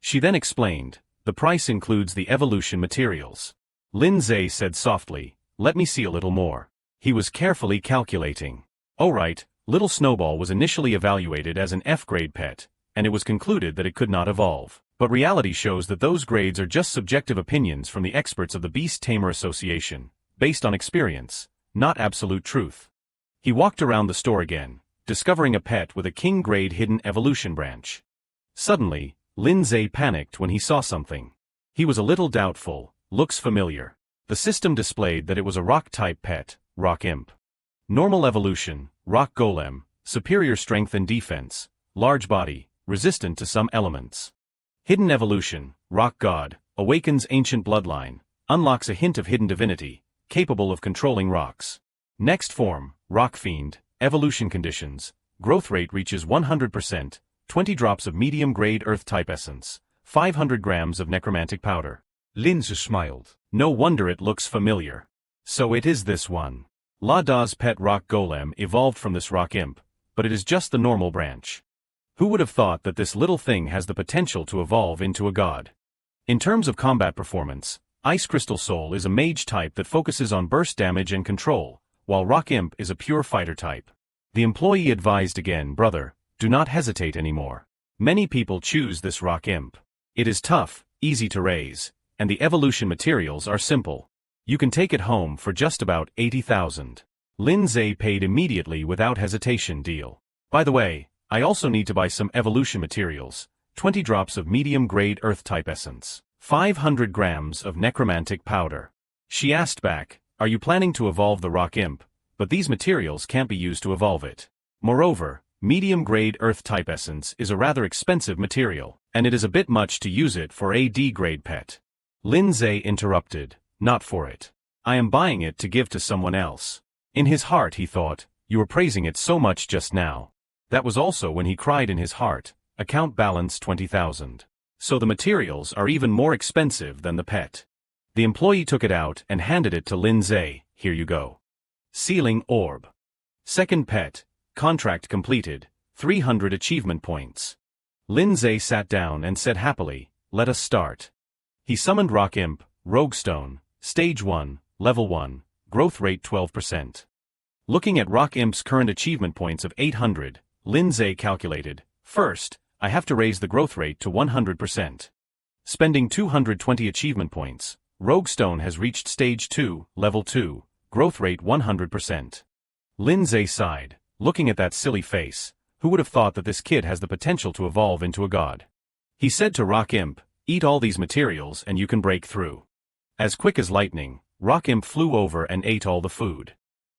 She then explained, "The price includes the evolution materials." Lin Zhe said softly, "Let me see a little more." He was carefully calculating. Alright, little Snowball was initially evaluated as an F-grade pet, and it was concluded that it could not evolve. But reality shows that those grades are just subjective opinions from the experts of the Beast Tamer Association, based on experience, not absolute truth. He walked around the store again, discovering a pet with a king-grade hidden evolution branch. Suddenly, Lin Zhe panicked when he saw something. He was a little doubtful. Looks familiar. The system displayed that it was a rock-type pet, Rock Imp. Normal evolution, Rock Golem, superior strength and defense, large body, resistant to some elements. Hidden evolution, Rock God, awakens ancient bloodline, unlocks a hint of hidden divinity, capable of controlling rocks. Next form, Rock Fiend, evolution conditions, growth rate reaches 100%, 20 drops of medium-grade earth-type essence, 500 grams of necromantic powder. Lin Zhe smiled. No wonder it looks familiar. So it is this one. La Da's pet rock golem evolved from this rock imp, but it is just the normal branch. Who would have thought that this little thing has the potential to evolve into a god? In terms of combat performance, Ice Crystal Soul is a mage type that focuses on burst damage and control, while Rock Imp is a pure fighter type. The employee advised again, brother, do not hesitate anymore. Many people choose this Rock Imp. It is tough, easy to raise, and the evolution materials are simple. You can take it home for just about 80,000. Lin Zhe paid immediately without hesitation deal. By the way, I also need to buy some evolution materials, 20 drops of medium-grade earth-type essence, 500 grams of necromantic powder. She asked back, are you planning to evolve the Rock Imp? But these materials can't be used to evolve it. Moreover, medium-grade earth-type essence is a rather expensive material, and it is a bit much to use it for a D-grade pet. Lin Zhe interrupted, not for it. I am buying it to give to someone else. In his heart he thought, you were praising it so much just now. That was also when he cried in his heart, account balance 20,000. So the materials are even more expensive than the pet. The employee took it out and handed it to Lin Zhe, here you go. Sealing Orb. Second pet, contract completed, 300 achievement points. Lin Zhe sat down and said happily, let us start. He summoned Rock Imp, Roguestone, Stage 1, Level 1, growth rate 12%. Looking at Rock Imp's current achievement points of 800, Lin Zhe calculated, first, I have to raise the growth rate to 100%. Spending 220 achievement points, Roguestone has reached Stage 2, Level 2, growth rate 100%. Lin Zhe sighed, looking at that silly face, who would have thought that this kid has the potential to evolve into a god. He said to Rock Imp, eat all these materials and you can break through. As quick as lightning, Rock Imp flew over and ate all the food.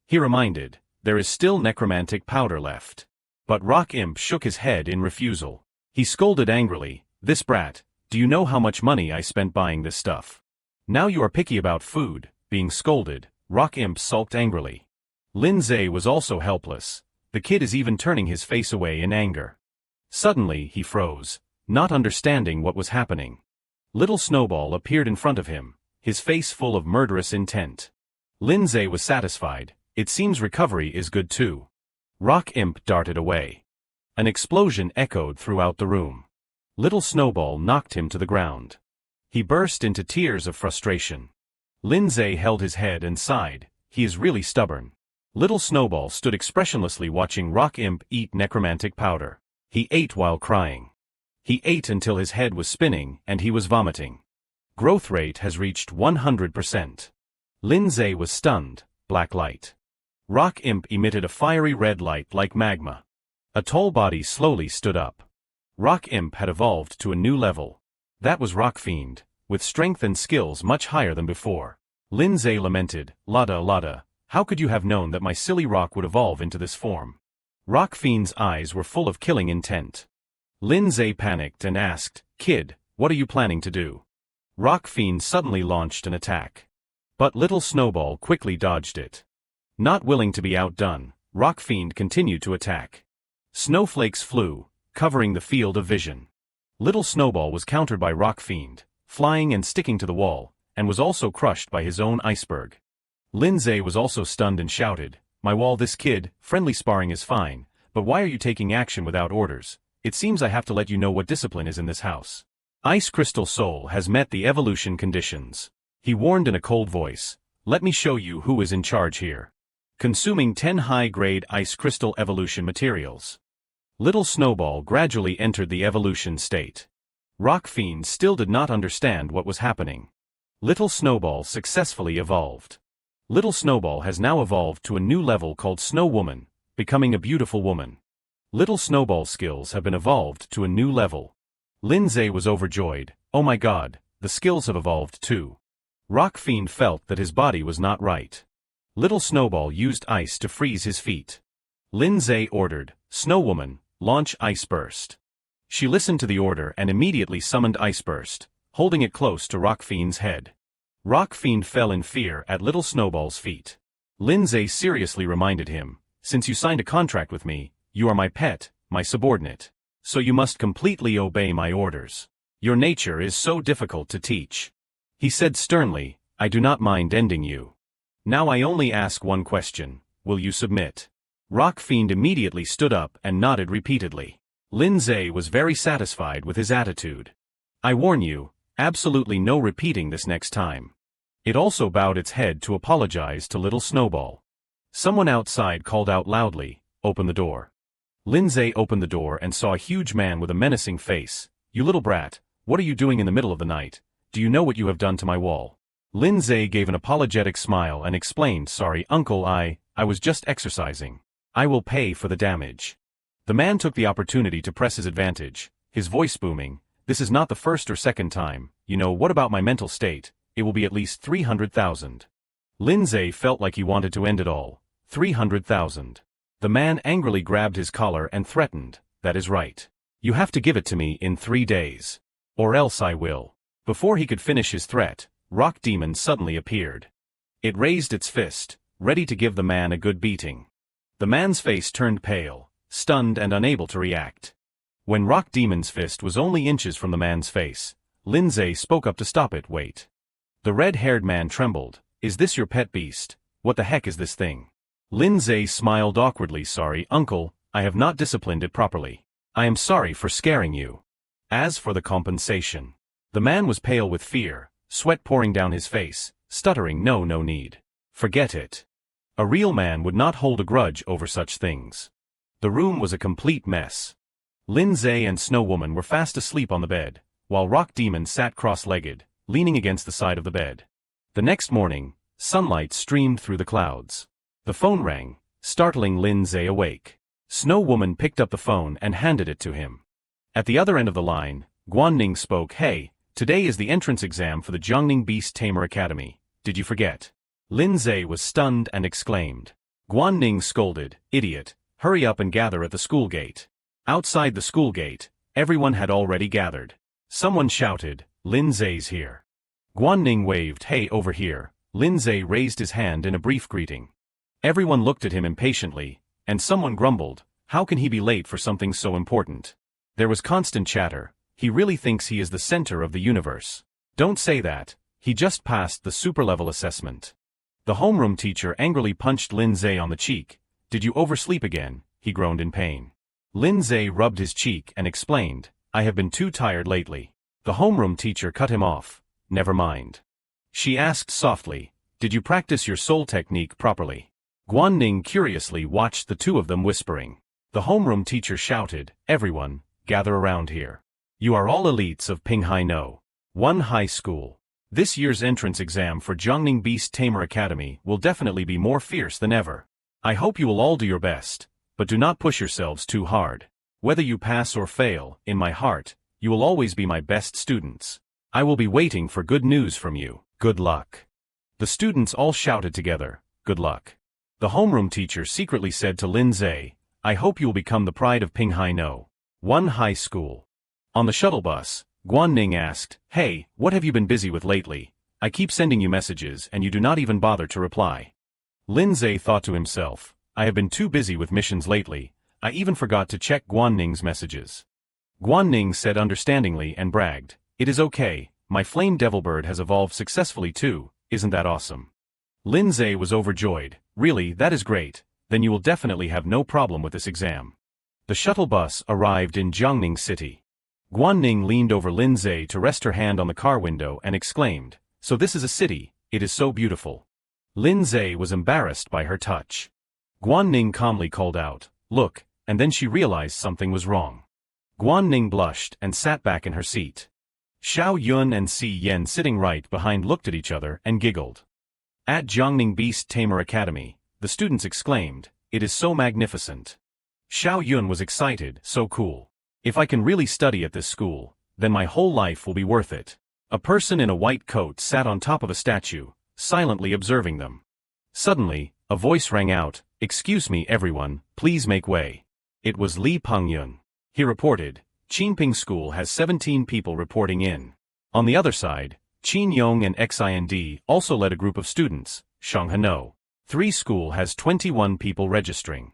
He reminded, there is still necromantic powder left. But Rock Imp shook his head in refusal. He scolded angrily, this brat, do you know how much money I spent buying this stuff? Now you are picky about food. Being scolded, Rock Imp sulked angrily. Lin Zhe was also helpless. The kid is even turning his face away in anger. Suddenly he froze, not understanding what was happening. Little Snowball appeared in front of him, his face full of murderous intent. Lin Zhe was satisfied, it seems recovery is good too. Rock Imp darted away. An explosion echoed throughout the room. Little Snowball knocked him to the ground. He burst into tears of frustration. Lin Zhe held his head and sighed, he is really stubborn. Little Snowball stood expressionlessly watching Rock Imp eat necromantic powder. He ate while crying. He ate until his head was spinning and he was vomiting. Growth rate has reached 100%. Lin Zhe was stunned, black light. Rock Imp emitted a fiery red light like magma. A tall body slowly stood up. Rock Imp had evolved to a new level. That was Rock Fiend, with strength and skills much higher than before. Lin Zhe lamented, Lada, how could you have known that my silly rock would evolve into this form? Rock Fiend's eyes were full of killing intent. Lin Zhe panicked and asked, kid, what are you planning to do? Rock Fiend suddenly launched an attack. But Little Snowball quickly dodged it. Not willing to be outdone, Rock Fiend continued to attack. Snowflakes flew, covering the field of vision. Little Snowball was countered by Rock Fiend, flying and sticking to the wall, and was also crushed by his own iceberg. Lin Zhe was also stunned and shouted, my wall, this kid, friendly sparring is fine, but why are you taking action without orders? It seems I have to let you know what discipline is in this house. Ice Crystal Soul has met the evolution conditions. He warned in a cold voice, let me show you who is in charge here. Consuming 10 high-grade Ice Crystal evolution materials. Little Snowball gradually entered the evolution state. Rock Fiend still did not understand what was happening. Little Snowball successfully evolved. Little Snowball has now evolved to a new level called Snow Woman, becoming a beautiful woman. Little Snowball's skills have been evolved to a new level. Lin Zhe was overjoyed, oh my god, the skills have evolved too. Rock Fiend felt that his body was not right. Little Snowball used ice to freeze his feet. Lin Zhe ordered, Snow Woman, launch Ice Burst. She listened to the order and immediately summoned Ice Burst, holding it close to Rock Fiend's head. Rock Fiend fell in fear at Little Snowball's feet. Lin Zhe seriously reminded him, since you signed a contract with me, you are my pet, my subordinate. So you must completely obey my orders. Your nature is so difficult to teach. He said sternly, I do not mind ending you. Now I only ask one question, will you submit? Rock Fiend immediately stood up and nodded repeatedly. Lindsay was very satisfied with his attitude. I warn you, absolutely no repeating this next time. It also bowed its head to apologize to little Snowball. Someone outside called out loudly, "Open the door." Lindsay opened the door and saw a huge man with a menacing face. "You little brat, what are you doing in the middle of the night? Do you know what you have done to my wall?" Lindsay gave an apologetic smile and explained, "Sorry, uncle, I was just exercising. I will pay for the damage." The man took the opportunity to press his advantage, his voice booming, "This is not the first or second time, you know, what about my mental state? It will be at least 300,000. Lindsay felt like he wanted to end it all. 300,000. The man angrily grabbed his collar and threatened, "That is right. You have to give it to me in 3 days. Or else I will." Before he could finish his threat, Rock Demon suddenly appeared. It raised its fist, ready to give the man a good beating. The man's face turned pale, stunned and unable to react. When Rock Demon's fist was only inches from the man's face, Lindsay spoke up to stop it. "Wait." The red-haired man trembled. "Is this your pet beast? What the heck is this thing?" Lindsay smiled awkwardly. "Sorry, uncle, I have not disciplined it properly. I am sorry for scaring you. As for the compensation." The man was pale with fear, sweat pouring down his face, stuttering, No need. Forget it. A real man would not hold a grudge over such things." The room was a complete mess. Lindsay and Snow Woman were fast asleep on the bed, while Rock Demon sat cross-legged, leaning against the side of the bed. The next morning, sunlight streamed through the clouds. The phone rang, startling Lindsay awake. Snow Woman picked up the phone and handed it to him. At the other end of the line, Ning spoke. "Hey, today is the entrance exam for the Jiangning Beast Tamer Academy. Did you forget?" Lindsay was stunned and exclaimed. Ning scolded, "Idiot, hurry up and gather at the school gate." Outside the school gate, everyone had already gathered. Someone shouted, "Lindsay's here." Ning waved, "Hey, over here." Lindsay raised his hand in a brief greeting. Everyone looked at him impatiently, and someone grumbled, "How can he be late for something so important?" There was constant chatter. "He really thinks he is the center of the universe. Don't say that, he just passed the super-level assessment." The homeroom teacher angrily punched Lindsay on the cheek. "Did you oversleep again?" he groaned in pain. Lindsay rubbed his cheek and explained, "I have been too tired lately." The homeroom teacher cut him off. "Never mind." She asked softly, "Did you practice your soul technique properly?" Ning curiously watched the two of them whispering. The homeroom teacher shouted, "Everyone, gather around here. You are all elites of Pinghai No. 1 High School. This year's entrance exam for Jiangning Beast Tamer Academy will definitely be more fierce than ever. I hope you will all do your best, but do not push yourselves too hard. Whether you pass or fail, in my heart, you will always be my best students. I will be waiting for good news from you. Good luck." The students all shouted together, "Good luck." The homeroom teacher secretly said to Lindsay, "I hope you will become the pride of Pinghai No. 1 High School." On the shuttle bus, Ning asked, "Hey, what have you been busy with lately? I keep sending you messages and you do not even bother to reply." Lindsay thought to himself, "I have been too busy with missions lately, I even forgot to check Ning's messages." Ning said understandingly and bragged, "It is okay, my flame devilbird has evolved successfully too, isn't that awesome?" Lindsay was overjoyed. "Really, that is great, then you will definitely have no problem with this exam." The shuttle bus arrived in Jiangning City. Ning leaned over Lindsay to rest her hand on the car window and exclaimed, "So this is a city, it is so beautiful." Lindsay was embarrassed by her touch. Ning calmly called out, "Look," and then she realized something was wrong. Ning blushed and sat back in her seat. Xiao Yun and Si Yen sitting right behind looked at each other and giggled. At Jiangning Beast Tamer Academy, the students exclaimed, "It is so magnificent." Xiao Yun was excited, "So cool. If I can really study at this school, then my whole life will be worth it." A person in a white coat sat on top of a statue, silently observing them. Suddenly, a voice rang out, "Excuse me everyone, please make way." It was Li Pengyun. He reported, "Qinping School has 17 people reporting in." On the other side, Qin Yong and Xind also led a group of students. Shanghano 3 School has 21 people registering.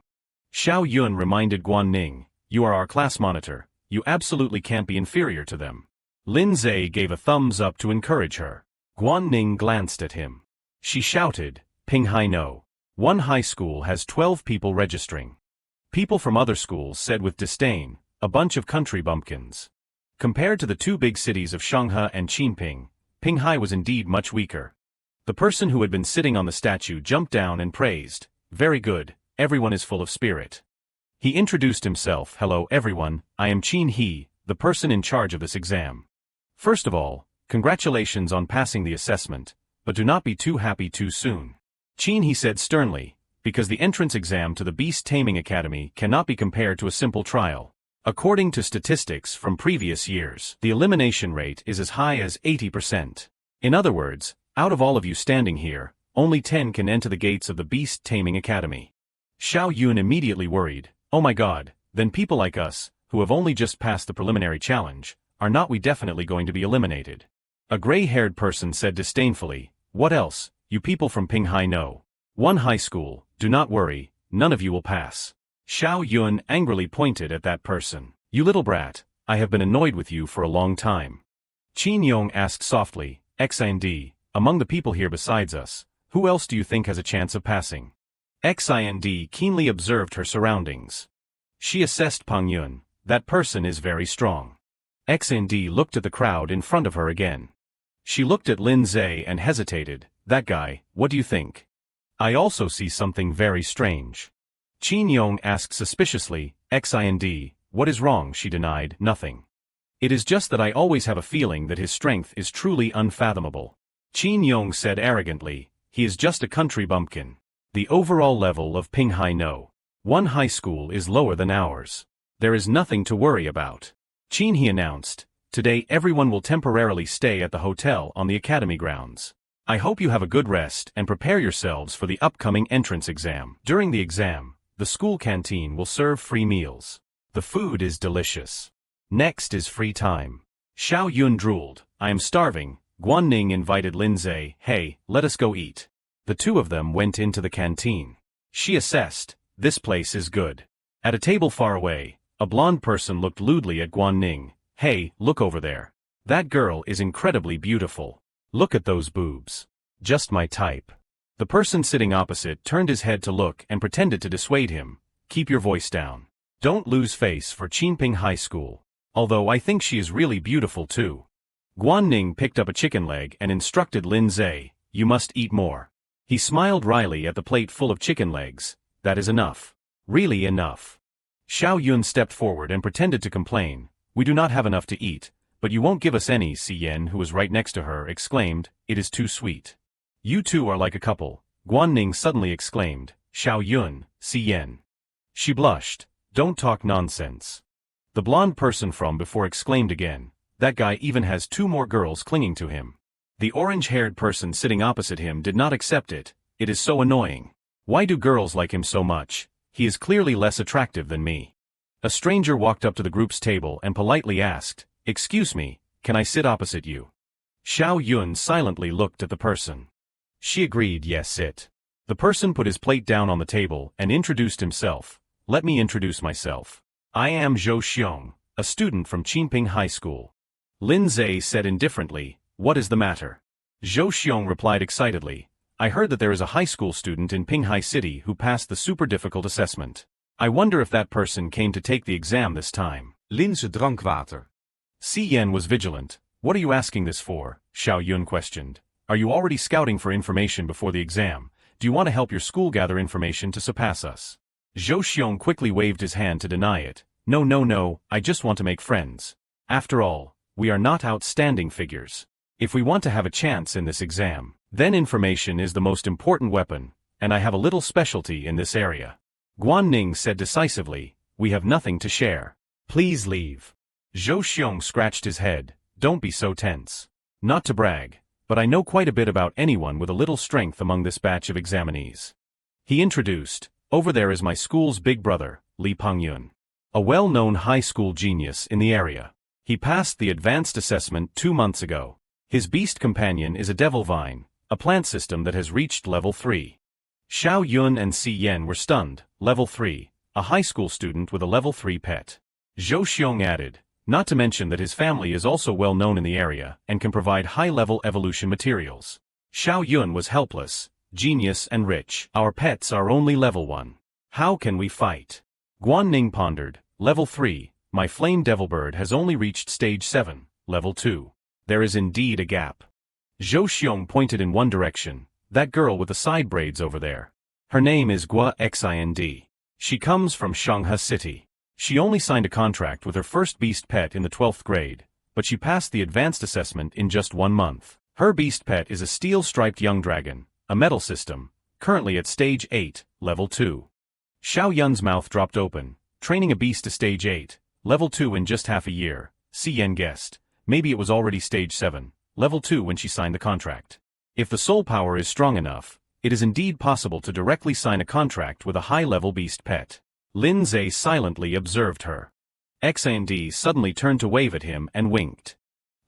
Xiao Yun reminded Ning, "You are our class monitor, you absolutely can't be inferior to them." Lindsay gave a thumbs up to encourage her. Ning glanced at him. She shouted, Pinghai No. One high school has 12 people registering. People from other schools said with disdain, a bunch of country bumpkins. Compared to the two big cities of Shanghai and Qinping, Pinghai was indeed much weaker. The person who had been sitting on the statue jumped down and praised, "Very good, everyone is full of spirit." He introduced himself, "Hello everyone, I am Qin He, the person in charge of this exam. First of all, congratulations on passing the assessment, but do not be too happy too soon." Qin He said sternly, because the entrance exam to the Beast Taming Academy cannot be compared to a simple trial. According to statistics from previous years, the elimination rate is as high as 80%. In other words, out of all of you standing here, only 10 can enter the gates of the Beast Taming Academy. Xiao Yun immediately worried, "Oh my god, then people like us, who have only just passed the preliminary challenge, are not we definitely going to be eliminated?" A gray-haired person said disdainfully, "What else, you people from Pinghai No. One high school, do not worry, none of you will pass." Xiao Yun angrily pointed at that person. "You little brat, I have been annoyed with you for a long time." Qin Yong asked softly, "Xind, among the people here besides us, who else do you think has a chance of passing?" Xind keenly observed her surroundings. She assessed Pang Yun, "That person is very strong." Xind looked at the crowd in front of her again. She looked at Lin Zhe and hesitated, "That guy, what do you think?" "I also see something very strange." Qin Yong asked suspiciously, "Xind, what is wrong?" She denied, "Nothing. It is just that I always have a feeling that his strength is truly unfathomable." Qin Yong said arrogantly, "He is just a country bumpkin. The overall level of Pinghai No. One high school is lower than ours. There is nothing to worry about." Qin He announced, "Today everyone will temporarily stay at the hotel on the academy grounds. I hope you have a good rest and prepare yourselves for the upcoming entrance exam. During the exam, the school canteen will serve free meals. The food is delicious. Next is free time." Xiao Yun drooled, "I am starving." Guan Ning invited Lin Zhe, "Hey, let us go eat." The two of them went into the canteen. She assessed, "This place is good." At a table far away, a blonde person looked lewdly at Guan Ning. "Hey, look over there. That girl is incredibly beautiful. Look at those boobs. Just my type." The person sitting opposite turned his head to look and pretended to dissuade him. "Keep your voice down. Don't lose face for Qinping High School. Although I think she is really beautiful too." Guan Ning picked up a chicken leg and instructed Lin Zhe, "You must eat more." He smiled wryly at the plate full of chicken legs. "That is enough. Really enough." Xiao Yun stepped forward and pretended to complain, "We do not have enough to eat, but you won't give us any." Si Yen, who was right next to her, exclaimed, "It is too sweet." "You two are like a couple," Guan Ning suddenly exclaimed, "Xiao Yun, Si Yen." She blushed, "Don't talk nonsense." The blonde person from before exclaimed again, "That guy even has two more girls clinging to him." The orange-haired person sitting opposite him did not accept it. "It is so annoying. Why do girls like him so much? He is clearly less attractive than me." A stranger walked up to the group's table and politely asked, "Excuse me, can I sit opposite you?" Xiao Yun silently looked at the person. She agreed, "Yes, sit." The person put his plate down on the table and introduced himself. "Let me introduce myself. I am Zhou Xiong, a student from Qinping High School." Lin Zhe said indifferently, "What is the matter?" Zhou Xiong replied excitedly, "I heard that there is a high school student in Pinghai City who passed the super difficult assessment. I wonder if that person came to take the exam this time." Linse drankwater. Si Yen was vigilant. "What are you asking this for?" Xiao Yun questioned. "Are you already scouting for information before the exam? Do you want to help your school gather information to surpass us?" Zhou Xiong quickly waved his hand to deny it. No, I just want to make friends. After all, we are not outstanding figures. If we want to have a chance in this exam, then information is the most important weapon, and I have a little specialty in this area." Guan Ning said decisively, "We have nothing to share. Please leave." Zhou Xiong scratched his head. "Don't be so tense. Not to brag, but I know quite a bit about anyone with a little strength among this batch of examinees." He introduced, "Over there is my school's big brother, Li Pangyun. A well-known high school genius in the area. He passed the advanced assessment 2 months ago. His beast companion is a devil vine, a plant system that has reached level 3. Xiao Yun and Si Yen were stunned. Level 3, a high school student with a level 3 pet. Zhou Xiong added, not to mention that his family is also well known in the area and can provide high-level evolution materials. Xiao Yun was helpless. genius and rich. Our pets are only level 1. How can we fight? Ning pondered. Level 3, my flame devilbird has only reached stage 7, level 2. There is indeed a gap. Zhou Xiong pointed in one direction, that girl with the side braids over there. Her name is Xind. She comes from Shanghai City. She only signed a contract with her first beast pet in the 12th grade, but she passed the advanced assessment in just 1 month. Her beast pet is a steel-striped young dragon, a metal system, currently at stage 8, level 2. Xiao Yun's mouth dropped open, training a beast to stage 8, level 2 in just half a year. Si Yen guessed, maybe it was already stage 7, level 2 when she signed the contract. If the soul power is strong enough, it is indeed possible to directly sign a contract with a high-level beast pet. Lin Zhe silently observed her. Xind suddenly turned to wave at him and winked.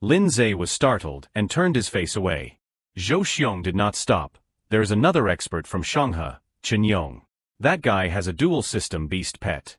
Lin Zhe was startled and turned his face away. Zhou Xiong did not stop. There is another expert from Shanghai, Chen Yong. That guy has a dual-system beast pet.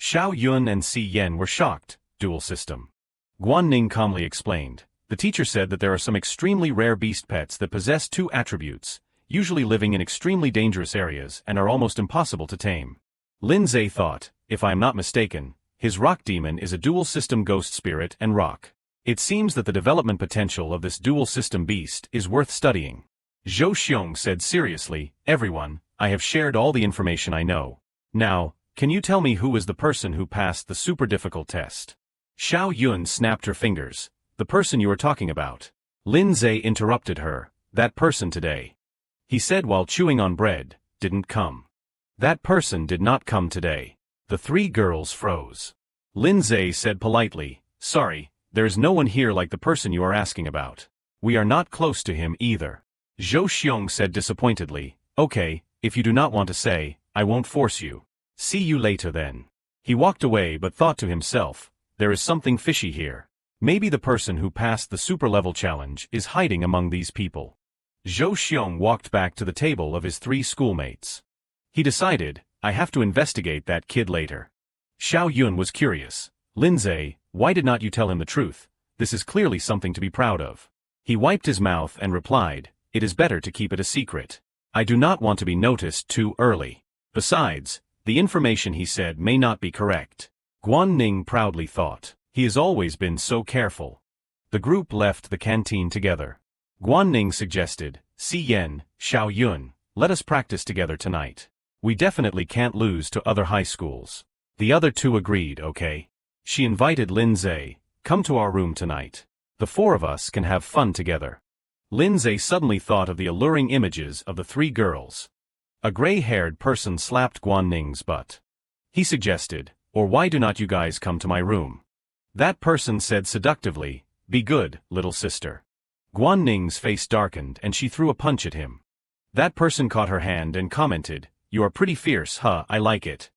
Xiao Yun and Si Yen were shocked. Dual system. Ning calmly explained. The teacher said that there are some extremely rare beast pets that possess 2 attributes, usually living in extremely dangerous areas and are almost impossible to tame. Lin Zhe thought, if I am not mistaken, his rock demon is a dual-system ghost spirit and rock. It seems that the development potential of this dual-system beast is worth studying. Zhou Xiong said seriously, everyone, I have shared all the information I know. Now, can you tell me who is the person who passed the super difficult test? Xiao Yun snapped her fingers. The person you are talking about. Lin Zhe interrupted her. That person today. He said while chewing on bread, didn't come. That person did not come today. The 3 girls froze. Lin Zhe said politely, sorry, there is no one here like the person you are asking about. We are not close to him either. Zhou Xiong said disappointedly, okay, if you do not want to say, I won't force you. See you later then. He walked away but thought to himself, there is something fishy here. Maybe the person who passed the super-level challenge is hiding among these people. Zhou Xiong walked back to the table of his 3 schoolmates. He decided, I have to investigate that kid later. Xiao Yun was curious. Lin Zhe, why did not you tell him the truth? This is clearly something to be proud of. He wiped his mouth and replied, it is better to keep it a secret. I do not want to be noticed too early. Besides, the information he said may not be correct. Ning proudly thought. He has always been so careful. The group left the canteen together. Ning suggested, Si Yen, Xiao Yun, let us practice together tonight. We definitely can't lose to other high schools. The other 2 agreed, okay. She invited Lin Zhe, come to our room tonight. The 4 of us can have fun together. Lin Zhe suddenly thought of the alluring images of the 3 girls. A gray-haired person slapped Ning's butt. He suggested, or why do not you guys come to my room? That person said seductively, be good, little sister. Ning's face darkened and she threw a punch at him. That person caught her hand and commented, you are pretty fierce, huh, I like it.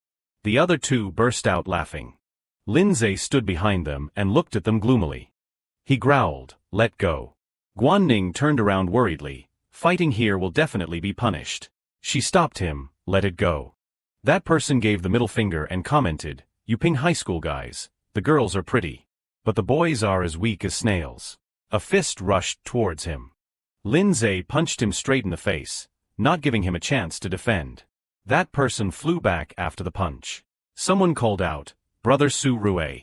The other 2 burst out laughing. Lin Zhe stood behind them and looked at them gloomily. He growled, let go. Ning turned around worriedly, fighting here will definitely be punished. She stopped him, let it go. That person gave the middle finger and commented, you Ping high school guys. The girls are pretty. But the boys are as weak as snails. A fist rushed towards him. Lin Zhe punched him straight in the face, not giving him a chance to defend. That person flew back after the punch. Someone called out, Brother Su Rue.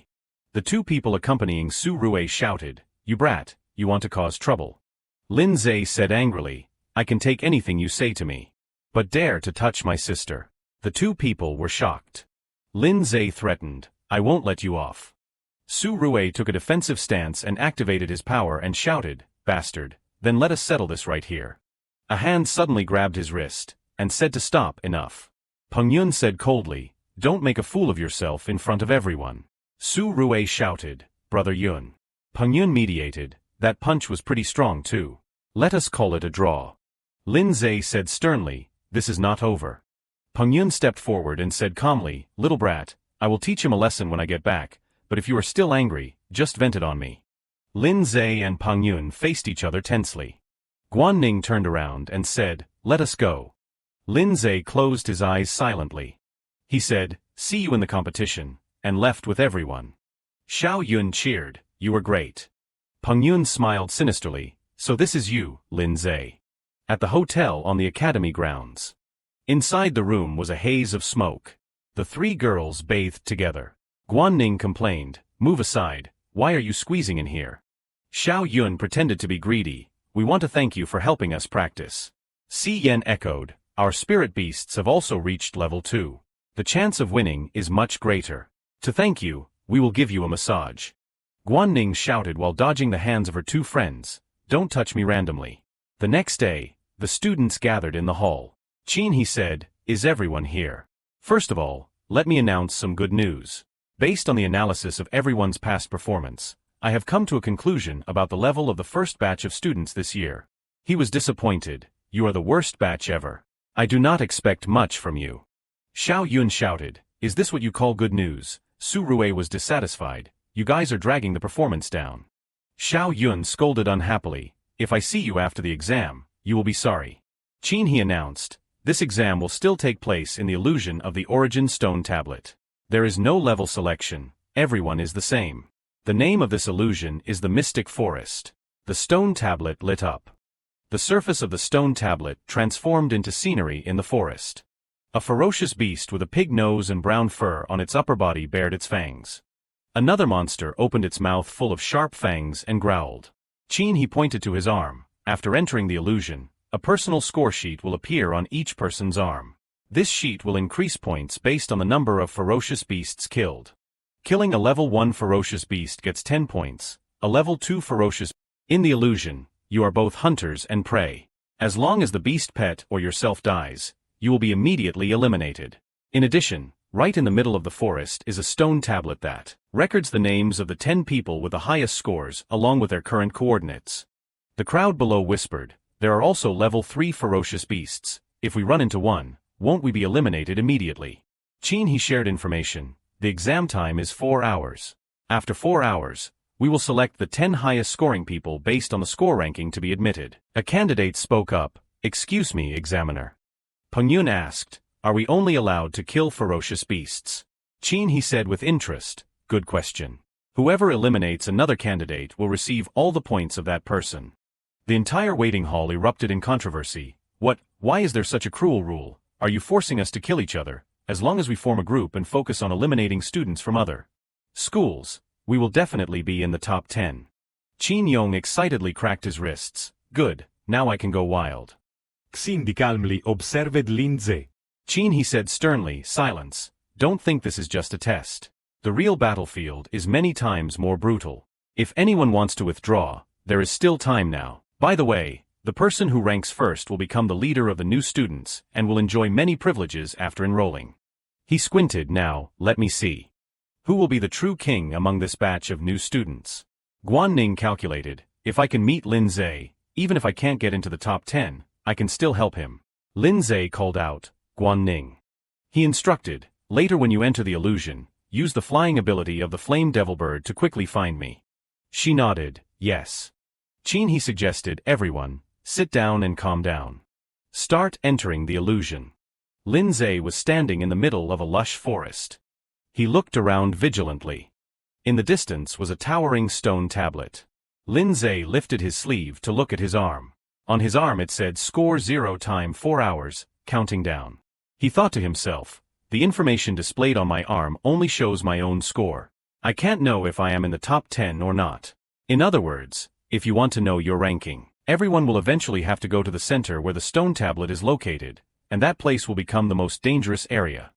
The 2 people accompanying Su Rue shouted, you brat, you want to cause trouble. Lin Zhe said angrily, I can take anything you say to me. But dare to touch my sister. The 2 people were shocked. Lin Zhe threatened, I won't let you off. Su Rue took a defensive stance and activated his power and shouted, bastard, then let us settle this right here. A hand suddenly grabbed his wrist, and said to stop, enough. Peng Yun said coldly, don't make a fool of yourself in front of everyone. Su Rue shouted, Brother Yun. Peng Yun mediated, that punch was pretty strong too. Let us call it a draw. Lin Zhe said sternly, this is not over. Peng Yun stepped forward and said calmly, little brat, I will teach him a lesson when I get back, but if you are still angry, just vent it on me. Lin Zhe and Peng Yun faced each other tensely. Ning turned around and said, let us go. Lin Zhe closed his eyes silently. He said, see you in the competition, and left with everyone. Xiao Yun cheered, you were great. Peng Yun smiled sinisterly, so this is you, Lin Zhe. At the hotel on the academy grounds. Inside the room was a haze of smoke. The three girls bathed together. Ning complained, "Move aside, why are you squeezing in here?" Xiao Yun pretended to be greedy, "We want to thank you for helping us practice." Si Yen echoed, "Our spirit beasts have also reached level 2. The chance of winning is much greater. To thank you, we will give you a massage." Ning shouted while dodging the hands of her two friends, "Don't touch me randomly." The next day, the students gathered in the hall. "Qin," he said, "is everyone here? First of all, let me announce some good news. Based on the analysis of everyone's past performance, I have come to a conclusion about the level of the first batch of students this year." He was disappointed. "You are the worst batch ever. I do not expect much from you." Xiao Yun shouted, "Is this what you call good news?" Su Rui was dissatisfied, "You guys are dragging the performance down." Xiao Yun scolded unhappily, "If I see you after the exam, you will be sorry." Qin, he announced, "This exam will still take place in the illusion of the origin stone tablet. There is no level selection, everyone is the same. The name of this illusion is the Mystic Forest." The stone tablet lit up. The surface of the stone tablet transformed into scenery in the forest. A ferocious beast with a pig nose and brown fur on its upper body bared its fangs. Another monster opened its mouth full of sharp fangs and growled. Qin, he pointed to his arm. After entering the illusion, a personal score sheet will appear on each person's arm. This sheet will increase points based on the number of ferocious beasts killed. Killing a level 1 ferocious beast gets 10 points, a level 2 ferocious. In the illusion, you are both hunters and prey. As long as the beast pet or yourself dies, you will be immediately eliminated. In addition, right in the middle of the forest is a stone tablet that records the names of the 10 people with the highest scores along with their current coordinates. The crowd below whispered, "There are also level 3 ferocious beasts. If we run into one, won't we be eliminated immediately?" Qin, he shared information. "The exam time is 4 hours. After 4 hours, we will select the 10 highest scoring people based on the score ranking to be admitted." A candidate spoke up, "Excuse me, examiner." Peng Yun asked, "Are we only allowed to kill ferocious beasts?" Qin, he said with interest, "Good question. Whoever eliminates another candidate will receive all the points of that person." The entire waiting hall erupted in controversy. Why is there such a cruel rule? Are you forcing us to kill each other? As long as we form a group and focus on eliminating students from other schools, we will definitely be in the top 10. Qin Yong excitedly cracked his wrists. "Good, now I can go wild." Xindi calmly observed Lindsay. Qin, he said sternly, "Silence. Don't think this is just a test. The real battlefield is many times more brutal. If anyone wants to withdraw, there is still time now. By the way, the person who ranks first will become the leader of the new students and will enjoy many privileges after enrolling." He squinted. "Now, let me see. Who will be the true king among this batch of new students?" Ning calculated, "If I can meet Lindsay, even if I can't get into the top 10, I can still help him." Lindsay called out, Ning. He instructed, "Later when you enter the illusion, use the flying ability of the flame devil bird to quickly find me." She nodded, "Yes." Qin, he suggested, "Everyone, sit down and calm down. Start entering the illusion." Lindsay was standing in the middle of a lush forest. He looked around vigilantly. In the distance was a towering stone tablet. Lindsay lifted his sleeve to look at his arm. On his arm it said "Score 0 time 4 hours, counting down." He thought to himself, "The information displayed on my arm only shows my own score. I can't know if I am in the top 10 or not." In other words, if you want to know your ranking, everyone will eventually have to go to the center where the stone tablet is located, and that place will become the most dangerous area.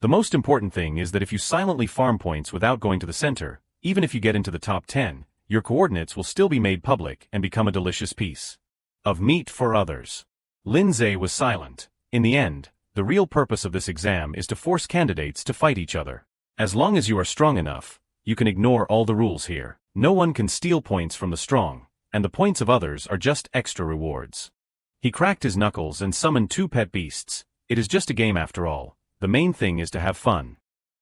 The most important thing is that if you silently farm points without going to the center, even if you get into the top 10, your coordinates will still be made public and become a delicious piece of meat for others. Lindsay was silent. In the end, the real purpose of this exam is to force candidates to fight each other. As long as you are strong enough, you can ignore all the rules here. No one can steal points from the strong, and the points of others are just extra rewards. He cracked his knuckles and summoned 2 pet beasts. It is just a game after all. The main thing is to have fun.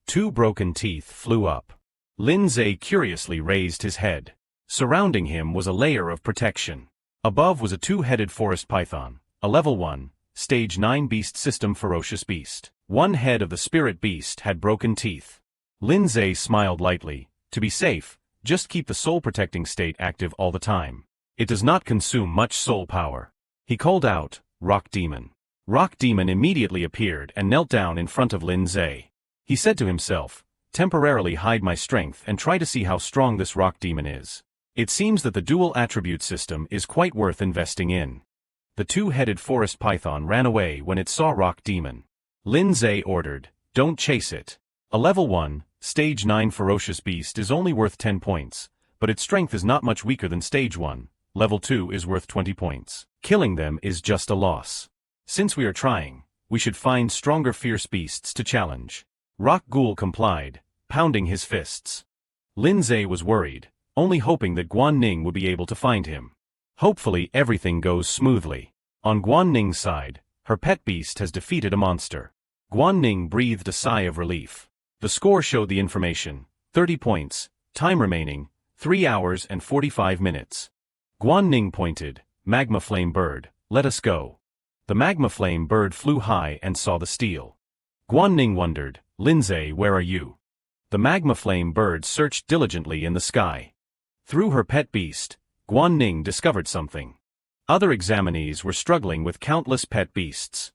2 broken teeth flew up. Lindsay curiously raised his head. Surrounding him was a layer of protection. Above was a 2-headed forest python, a level 1, stage 9 beast system ferocious beast. One head of the spirit beast had broken teeth. Lindsay smiled lightly. To be safe, just keep the soul protecting state active all the time. It does not consume much soul power. He called out, "Rock Demon." Rock Demon immediately appeared and knelt down in front of Lin Zhe. He said to himself, "Temporarily hide my strength and try to see how strong this Rock Demon is. It seems that the dual attribute system is quite worth investing in." The two-headed forest python ran away when it saw Rock Demon. Lin Zhe ordered, "Don't chase it. A level 1, stage 9 ferocious beast is only worth 10 points, but its strength is not much weaker than stage 1, level 2 is worth 20 points. Killing them is just a loss. Since we are trying, we should find stronger fierce beasts to challenge." Rock Ghoul complied, pounding his fists. Lin Zhe was worried, only hoping that Guan Ning would be able to find him. Hopefully everything goes smoothly. On Guan Ning's side, her pet beast has defeated a monster. Guan Ning breathed a sigh of relief. The score showed the information, 30 points, time remaining, 3 hours and 45 minutes. Guan Ning pointed, "Magma Flame Bird, let us go." The Magma Flame Bird flew high and saw the steel. Guan Ning wondered, "Lin Zhe, where are you?" The Magma Flame Bird searched diligently in the sky. Through her pet beast, Guan Ning discovered something. Other examinees were struggling with countless pet beasts.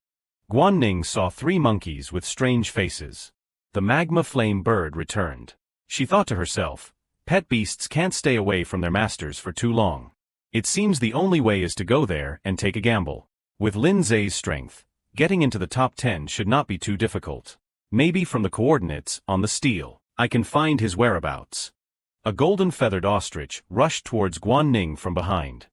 Guan Ning saw 3 monkeys with strange faces. The Magma Flame Bird returned. She thought to herself, pet beasts can't stay away from their masters for too long. It seems the only way is to go there and take a gamble. With Lin Zhe's strength, getting into the top 10 should not be too difficult. Maybe from the coordinates on the steel, I can find his whereabouts. A golden-feathered ostrich rushed towards Guan Ning from behind.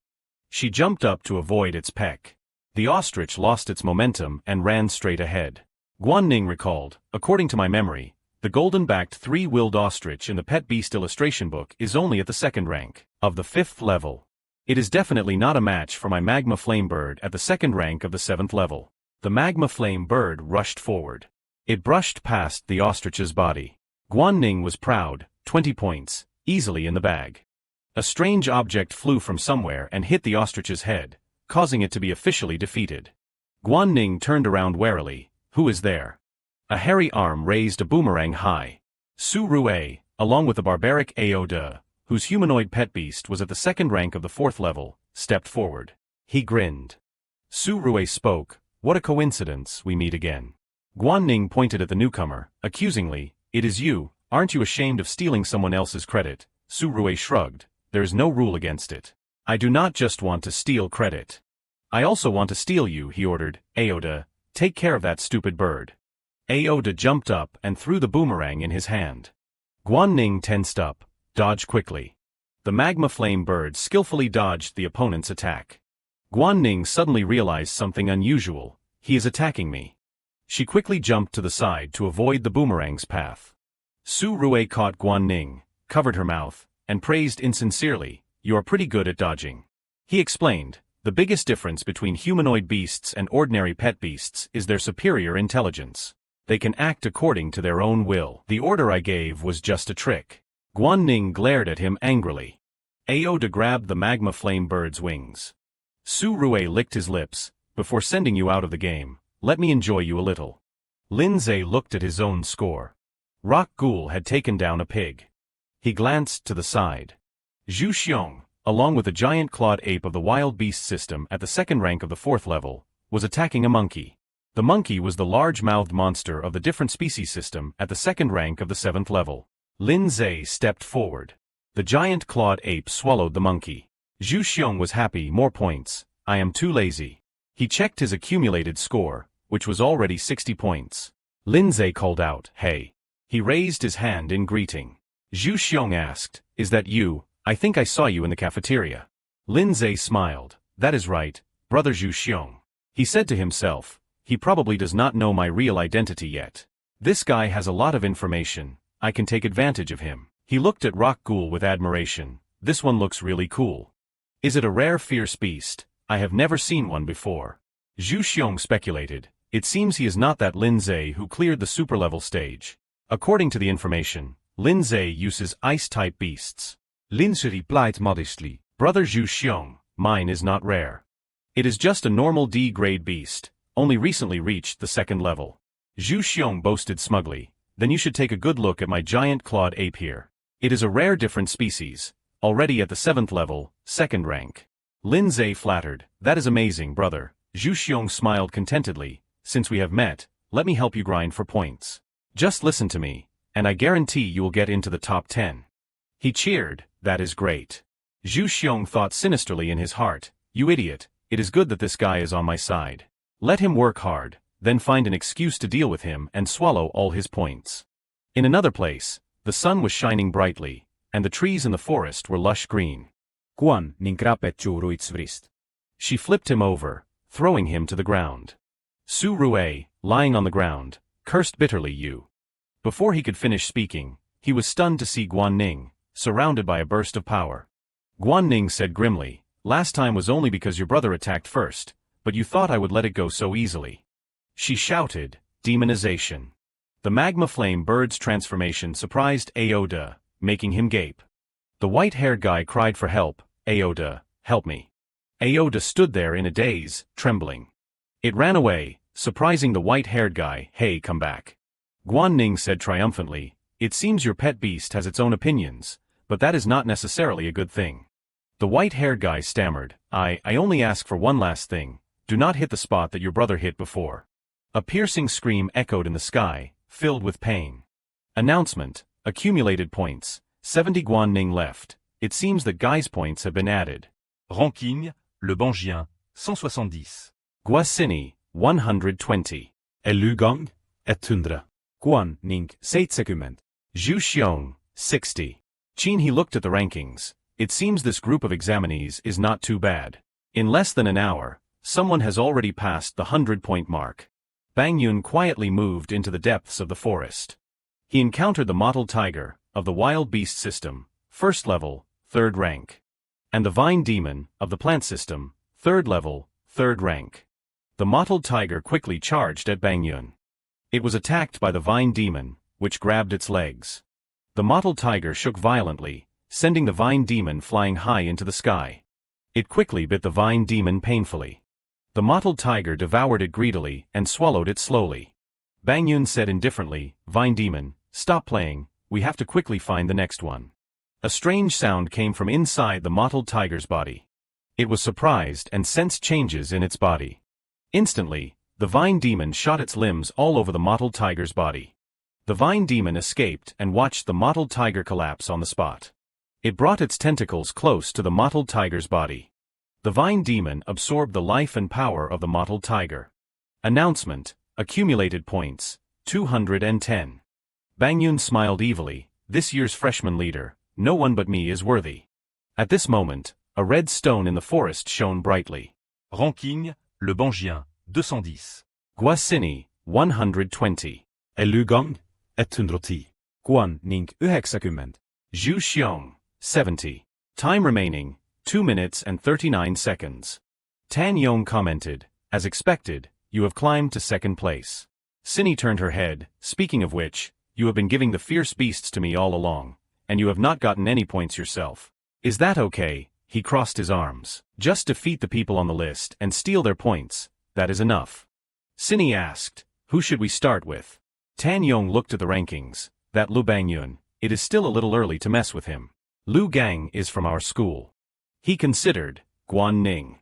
She jumped up to avoid its peck. The ostrich lost its momentum and ran straight ahead. Guan Ning recalled, "According to my memory, the golden-backed 3-willed ostrich in the pet beast illustration book is only at the 2nd rank, of the 5th level. It is definitely not a match for my Magma Flame Bird at the 2nd rank of the 7th level." The Magma Flame Bird rushed forward. It brushed past the ostrich's body. Guan Ning was proud, 20 points, easily in the bag. A strange object flew from somewhere and hit the ostrich's head, causing it to be officially defeated. Guan Ning turned around warily. Who is there? A hairy arm raised a boomerang high. Su Rue, along with the barbaric Ao De, whose humanoid pet beast was at the 2nd rank of the 4th level, stepped forward. He grinned. Su Rue spoke, "What a coincidence, we meet again." Guan Ning pointed at the newcomer, accusingly, "It is you, aren't you ashamed of stealing someone else's credit?" Su Rue shrugged, "There is no rule against it. I do not just want to steal credit. I also want to steal you," he ordered. "Ao De, take care of that stupid bird." Ao De jumped up and threw the boomerang in his hand. Guan Ning tensed up, dodged quickly. The Magma Flame Bird skillfully dodged the opponent's attack. Guan Ning suddenly realized something unusual. He is attacking me. She quickly jumped to the side to avoid the boomerang's path. Su Rue caught Guan Ning, covered her mouth, and praised insincerely, "You are pretty good at dodging." He explained, "The biggest difference between humanoid beasts and ordinary pet beasts is their superior intelligence. They can act according to their own will. The order I gave was just a trick." Guan Ning glared at him angrily. Ao De grabbed the Magma Flame Bird's wings. Su Rue licked his lips, "Before sending you out of the game, let me enjoy you a little." Lin Zhe looked at his own score. Rock Ghoul had taken down a pig. He glanced to the side. Zhu Xiong, along with a giant clawed ape of the wild beast system at the 2nd rank of the 4th level, was attacking a monkey. The monkey was the large-mouthed monster of the different species system at the 2nd rank of the 7th level. Lin Zhe stepped forward. The giant clawed ape swallowed the monkey. Zhu Xiong was happy. "More points. I am too lazy." He checked his accumulated score, which was already 60 points. Lin Zhe called out, "Hey." He raised his hand in greeting. Zhu Xiong asked, "Is that you? I think I saw you in the cafeteria." Lin Zhe smiled. "That is right, brother Zhu Xiong." He said to himself, "He probably does not know my real identity yet. This guy has a lot of information. I can take advantage of him." He looked at Rock Ghoul with admiration. "This one looks really cool. Is it a rare fierce beast? I have never seen one before." Zhu Xiong speculated. It seems he is not that Lin Zhe who cleared the super-level stage. According to the information, Lin Zhe uses ice-type beasts. Lin Zhe replied modestly, "Brother Zhu Xiong, mine is not rare. It is just a normal D-grade beast, only recently reached the 2nd level." Zhu Xiong boasted smugly, "Then you should take a good look at my giant clawed ape here. It is a rare different species, already at the 7th level, 2nd rank." Lindsay flattered. That is amazing, brother. Zhu Xiong smiled contentedly. Since we have met, let me help you grind for points. Just listen to me, and I guarantee you will get into the top 10. He cheered. That is great. Zhu Xiong thought sinisterly in his heart. You idiot, it is good that this guy is on my side. Let him work hard, then find an excuse to deal with him and swallow all his points. In another place, the sun was shining brightly, and the trees in the forest were lush green. Quan, ning krapet juuruits vrist. She flipped him over, throwing him to the ground. Su Rue, lying on the ground, cursed bitterly you. Before he could finish speaking, he was stunned to see Guan Ning, surrounded by a burst of power. Guan Ning said grimly, last time was only because your brother attacked first, but you thought I would let it go so easily. She shouted, demonization. The magma flame bird's transformation surprised Aoda, making him gape. The white-haired guy cried for help. Aoda, help me. Aoda stood there in a daze, trembling. It ran away, surprising the white-haired guy. Hey, come back. Guan Ning said triumphantly, it seems your pet beast has its own opinions, but that is not necessarily a good thing. The white-haired guy stammered, I only ask for one last thing, do not hit the spot that your brother hit before. A piercing scream echoed in the sky, filled with pain. Announcement, accumulated points, 70 Guan Ning left. It seems that Guy's points have been added. Ranking, le Bangien, 170. Guasini, 120. Elugang, 100. Quan, ning 70. Zhu Xiong, 60. Qin he looked at the rankings. It seems this group of examinees is not too bad. In less than an hour, someone has already passed the 100-point mark. Bang Yun quietly moved into the depths of the forest. He encountered the mottled tiger, of the wild beast system, first level, 3rd rank. And the vine demon, of the plant system, 3rd level, 3rd rank. The mottled tiger quickly charged at Bang Yun. It was attacked by the vine demon, which grabbed its legs. The mottled tiger shook violently, sending the vine demon flying high into the sky. It quickly bit the vine demon painfully. The mottled tiger devoured it greedily and swallowed it slowly. Bang Yun said indifferently, Vine demon, stop playing, we have to quickly find the next one. A strange sound came from inside the mottled tiger's body. It was surprised and sensed changes in its body. Instantly, the vine demon shot its limbs all over the mottled tiger's body. The vine demon escaped and watched the mottled tiger collapse on the spot. It brought its tentacles close to the mottled tiger's body. The vine demon absorbed the life and power of the mottled tiger. Announcement, accumulated points, 210. Bang Yun smiled evilly, this year's freshman leader, no one but me is worthy. At this moment, a red stone in the forest shone brightly. Ranking, le Bangien, 210. Guasini, 120. Elugang, 110. Quan, ning 90. Zhu Xiong, 70. Time remaining, 2 minutes and 39 seconds. Tan Yong commented, as expected, you have climbed to 2nd place. Cinny turned her head, speaking of which, you have been giving the fierce beasts to me all along, and you have not gotten any points yourself. Is that okay? He crossed his arms. Just defeat the people on the list and steal their points, that is enough. Cinny asked, who should we start with? Tan Yong looked at the rankings, that Lu Bangyun, it is still a little early to mess with him. Lu Gang is from our school. He considered, Guan Ning.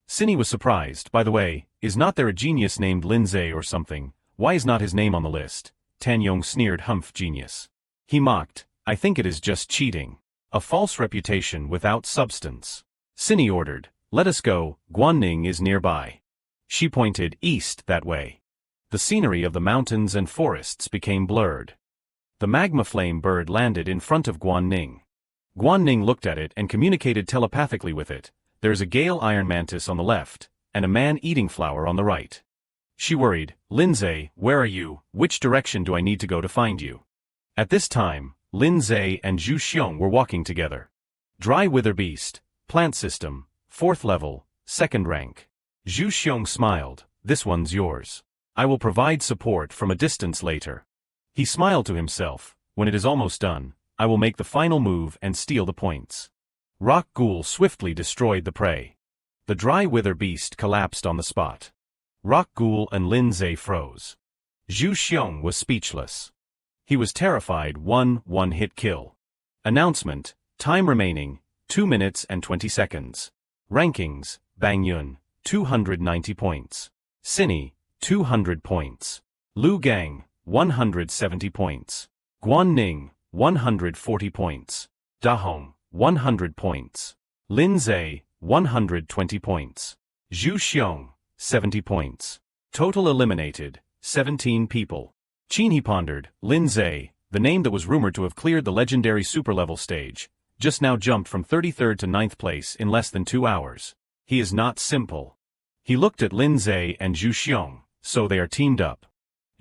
Cinny was surprised, by the way, is not there a genius named Lindsay or something, why is not his name on the list? Tan Yong sneered humph genius. He mocked, I think it is just cheating. A false reputation without substance. Cinny ordered, let us go, Guan Ning is nearby. She pointed east that way. The scenery of the mountains and forests became blurred. The magma flame bird landed in front of Guan Ning. Guan Ning looked at it and communicated telepathically with it. There is a gale iron mantis on the left, and a man-eating flower on the right. She worried, Lindsay, where are you? Which direction do I need to go to find you? At this time, Lindsay and Zhu Xiong were walking together. Dry wither beast, plant system, 4th level, 2nd rank. Zhu Xiong smiled, this one's yours. I will provide support from a distance later. He smiled to himself, when it is almost done, I will make the final move and steal the points. Rock Ghoul swiftly destroyed the prey. The dry wither beast collapsed on the spot. Rock Ghoul and Lindsay froze. Zhu Xiong was speechless. He was terrified. One-hit kill. Announcement, time remaining, 2 minutes and 20 seconds. Rankings, Bangyun, 290 points. Sini, 200 points. Lu Gang, 170 points. Ning, 140 points. Dahong, 100 points. Lin Zhe, 120 points. Zhu Xiong, 70 points. Total eliminated, 17 people. Qinhe pondered. Lin Zhe, the name that was rumored to have cleared the legendary super-level stage, just now jumped from 33rd to 9th place in less than 2 hours. He is not simple. He looked at Lin Zhe and Zhu Xiong, so they are teamed up.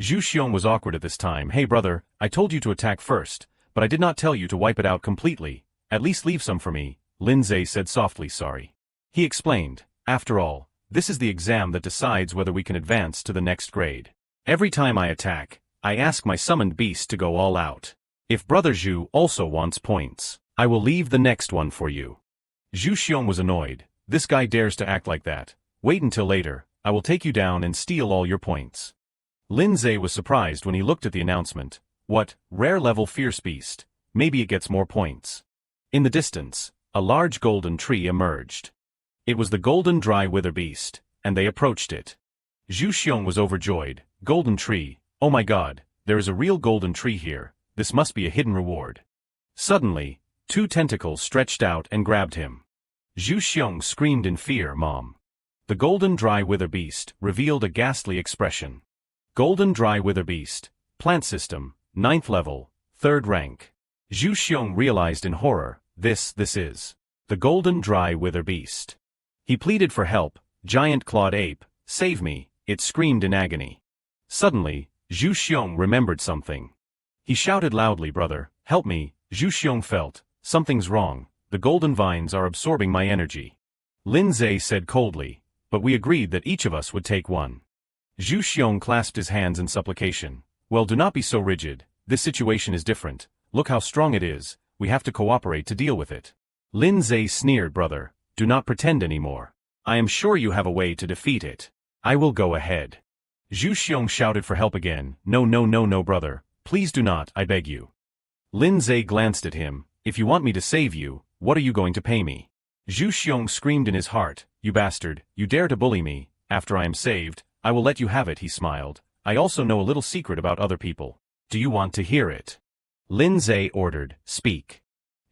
Zhu Xiong was awkward at this time. Hey brother, I told you to attack first, but I did not tell you to wipe it out completely. At least leave some for me, Lin Zhe said softly. Sorry. He explained, after all, this is the exam that decides whether we can advance to the next grade. Every time I attack, I ask my summoned beast to go all out. If Brother Zhu also wants points, I will leave the next one for you. Zhu Xiong was annoyed. This guy dares to act like that. Wait until later, I will take you down and steal all your points. Lin Zhe was surprised when he looked at the announcement. What, rare level fierce beast? Maybe it gets more points. In the distance, a large golden tree emerged. It was the golden dry wither beast, and they approached it. Zhu Xiong was overjoyed. Golden tree, oh my god, there is a real golden tree here, this must be a hidden reward. Suddenly, 2 tentacles stretched out and grabbed him. Zhu Xiong screamed in fear. Mom. The golden dry wither beast revealed a ghastly expression. Golden dry wither beast, plant system, 9th level, 3rd rank. Zhu Xiong realized in horror, this is the golden dry wither beast. He pleaded for help. Giant clawed ape, save me, it screamed in agony. Suddenly, Zhu Xiong remembered something. He shouted loudly, brother, help me. Zhu Xiong felt, something's wrong, the golden vines are absorbing my energy. Lin Zhe said coldly, but we agreed that each of us would take one. Zhu Xiong clasped his hands in supplication. Well, do not be so rigid, this situation is different, look how strong it is, we have to cooperate to deal with it. Lin Zhe sneered, brother, do not pretend anymore. I am sure you have a way to defeat it. I will go ahead. Zhu Xiong shouted for help again. No, brother, please do not, I beg you. Lin Zhe glanced at him. If you want me to save you, what are you going to pay me? Zhu Xiong screamed in his heart, you bastard, you dare to bully me. After I am saved, I will let you have it. He smiled. I also know a little secret about other people. Do you want to hear it? Lin Zhe ordered, speak.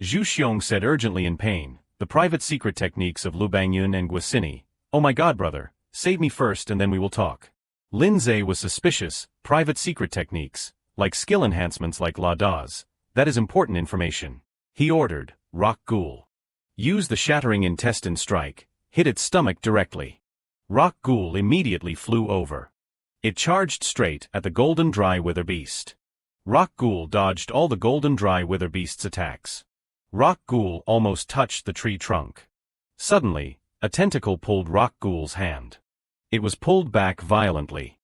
Zhu Xiong said urgently in pain, the private secret techniques of Lu Bangyun and Guisini. Oh my god, brother, save me first and then we will talk. Lin Zhe was suspicious. Private secret techniques, like skill enhancements like La Daz, that is important information. He ordered, Rock Ghoul. Use the shattering intestine strike, hit its stomach directly. Rock Ghoul immediately flew over. It charged straight at the golden dry wither beast. Rock Ghoul dodged all the golden dry wither beast's attacks. Rock Ghoul almost touched the tree trunk. Suddenly, a tentacle pulled Rock Ghoul's hand. It was pulled back violently.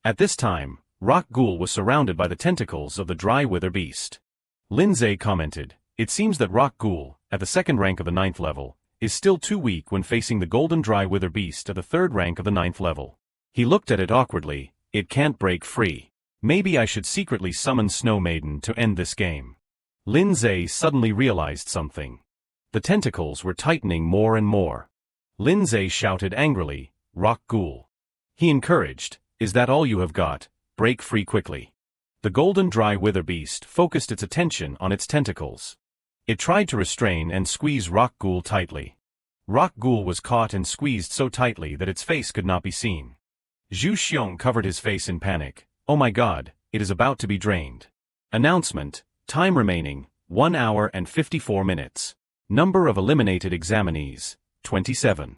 At this time, Rock Ghoul was surrounded by the tentacles of the dry wither beast. Lin Zhe commented, it seems that Rock Ghoul, at the 2nd rank of the 9th level, is still too weak when facing the golden dry wither beast at the 3rd rank of the 9th level. He looked at it awkwardly. It can't break free. Maybe I should secretly summon Snow Maiden to end this game. Lin Zhe suddenly realized something. The tentacles were tightening more and more. Lin Zhe shouted angrily, Rock Ghoul. He encouraged, is that all you have got? Break free quickly. The golden dry wither beast focused its attention on its tentacles. It tried to restrain and squeeze Rock Ghoul tightly. Rock Ghoul was caught and squeezed so tightly that its face could not be seen. Zhu Xiong covered his face in panic. Oh my god, it is about to be drained. Announcement, time remaining, 1 hour and 54 minutes. Number of eliminated examinees, 27.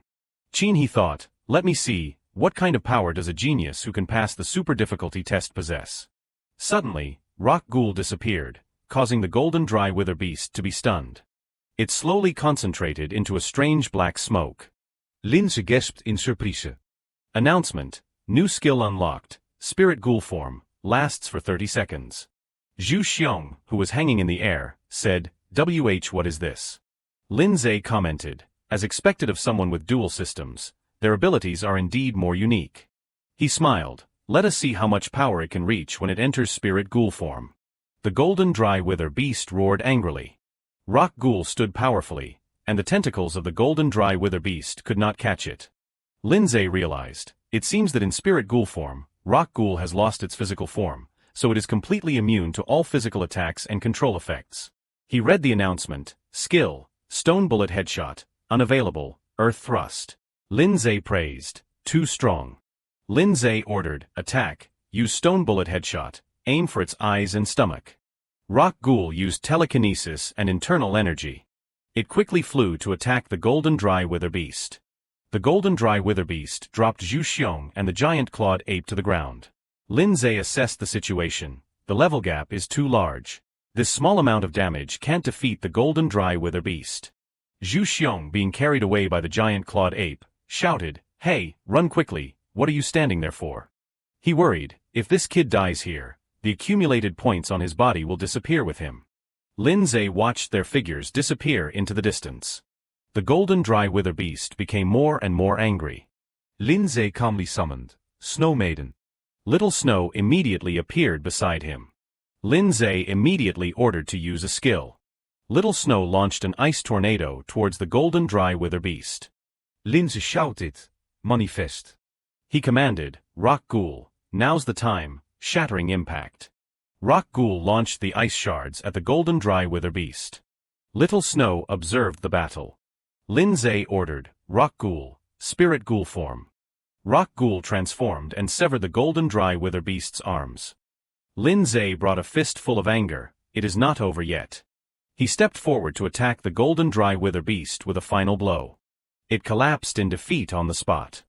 Qinhe thought, let me see, what kind of power does a genius who can pass the super difficulty test possess? Suddenly, Rock Ghoul disappeared, causing the golden dry wither beast to be stunned. It slowly concentrated into a strange black smoke. Lin Zhe gasped in surprise. Announcement, new skill unlocked, spirit ghoul form, lasts for 30 seconds. Zhu Xiong, who was hanging in the air, said, what is this? Lin Zhe commented, as expected of someone with dual systems, their abilities are indeed more unique. He smiled, let us see how much power it can reach when it enters spirit ghoul form. The golden dry wither beast roared angrily. Rock Ghoul stood powerfully, and the tentacles of the golden dry wither beast could not catch it. Lindsay realized, it seems that in spirit ghoul form, rock ghoul has lost its physical form, so it is completely immune to all physical attacks and control effects. He read the announcement, skill, stone bullet headshot, unavailable, earth thrust. Lindsay praised, too strong. Lindsay ordered, attack, use stone bullet headshot, aim for its eyes and stomach. Rock ghoul used telekinesis and internal energy. It quickly flew to attack the golden dry wither beast. The golden dry wither beast dropped Zhu Xiong and the giant clawed ape to the ground. Lindsay assessed the situation. The level gap is too large. This small amount of damage can't defeat the golden dry wither beast. Zhu Xiong, being carried away by the giant clawed ape, shouted, "Hey, run quickly, what are you standing there for?" He worried, if this kid dies here, the accumulated points on his body will disappear with him. Lindsay watched their figures disappear into the distance. The golden dry wither beast became more and more angry. Lindsay calmly summoned, Snow Maiden. Little Snow immediately appeared beside him. Lindsay immediately ordered to use a skill. Little Snow launched an ice tornado towards the golden dry wither beast. Lindsay shouted, manifest. He commanded, Rock Ghoul, now's the time, shattering impact. Rock Ghoul launched the ice shards at the golden dry wither beast. Little Snow observed the battle. Lindsay ordered, Rock Ghoul, spirit ghoul form. Rock Ghoul transformed and severed the golden dry wither beast's arms. Lindsay brought a fist full of anger, it is not over yet. He stepped forward to attack the golden dry wither beast with a final blow. It collapsed in defeat on the spot.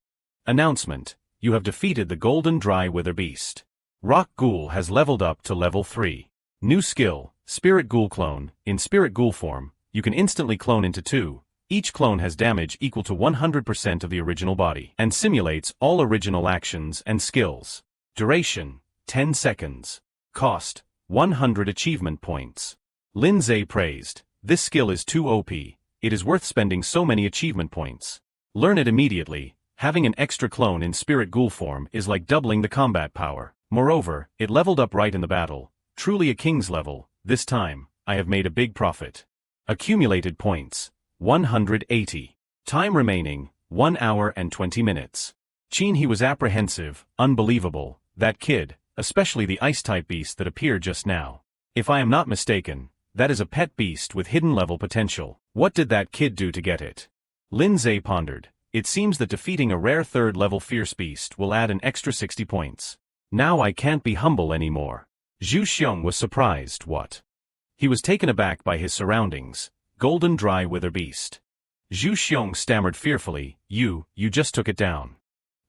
Announcement, you have defeated the golden dry wither beast. Rock Ghoul has leveled up to level 3. New skill, Spirit Ghoul Clone. In Spirit Ghoul form, you can instantly clone into 2. Each clone has damage equal to 100% of the original body, and simulates all original actions and skills. Duration, 10 seconds. Cost, 100 achievement points. Lindsay praised, this skill is too OP, it is worth spending so many achievement points. Learn it immediately, having an extra clone in Spirit Ghoul form is like doubling the combat power. Moreover, it leveled up right in the battle, truly a king's level, this time, I have made a big profit. Accumulated points, 180. Time remaining, 1 hour and 20 minutes. He was apprehensive, unbelievable, that kid, especially the ice-type beast that appeared just now. If I am not mistaken, that is a pet beast with hidden level potential. What did that kid do to get it? Lindsay pondered. It seems that defeating a rare 3rd level fierce beast will add an extra 60 points. Now I can't be humble anymore. Zhu Xiong was surprised, what? He was taken aback by his surroundings. Golden dry wither beast. Zhu Xiong stammered fearfully, you just took it down.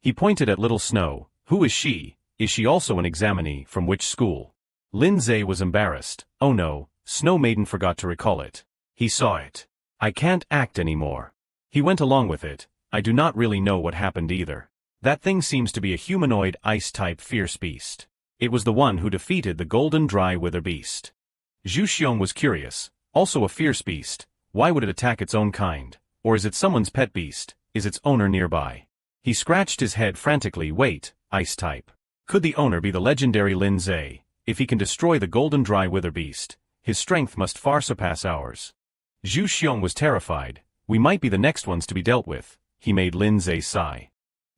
He pointed at Little Snow, who is she? Is she also an examinee from which school? Lindsay was embarrassed, oh no, Snow Maiden forgot to recall it. He saw it. I can't act anymore. He went along with it, I do not really know what happened either. That thing seems to be a humanoid ice-type fierce beast. It was the one who defeated the golden dry wither beast. Zhu Xiong was curious, also a fierce beast, why would it attack its own kind? Or is it someone's pet beast? Is its owner nearby? He scratched his head frantically, wait, ice-type. Could the owner be the legendary Lindsay? If he can destroy the golden dry wither beast, his strength must far surpass ours. Zhu Xiong was terrified, we might be the next ones to be dealt with, he made Lindsay sigh.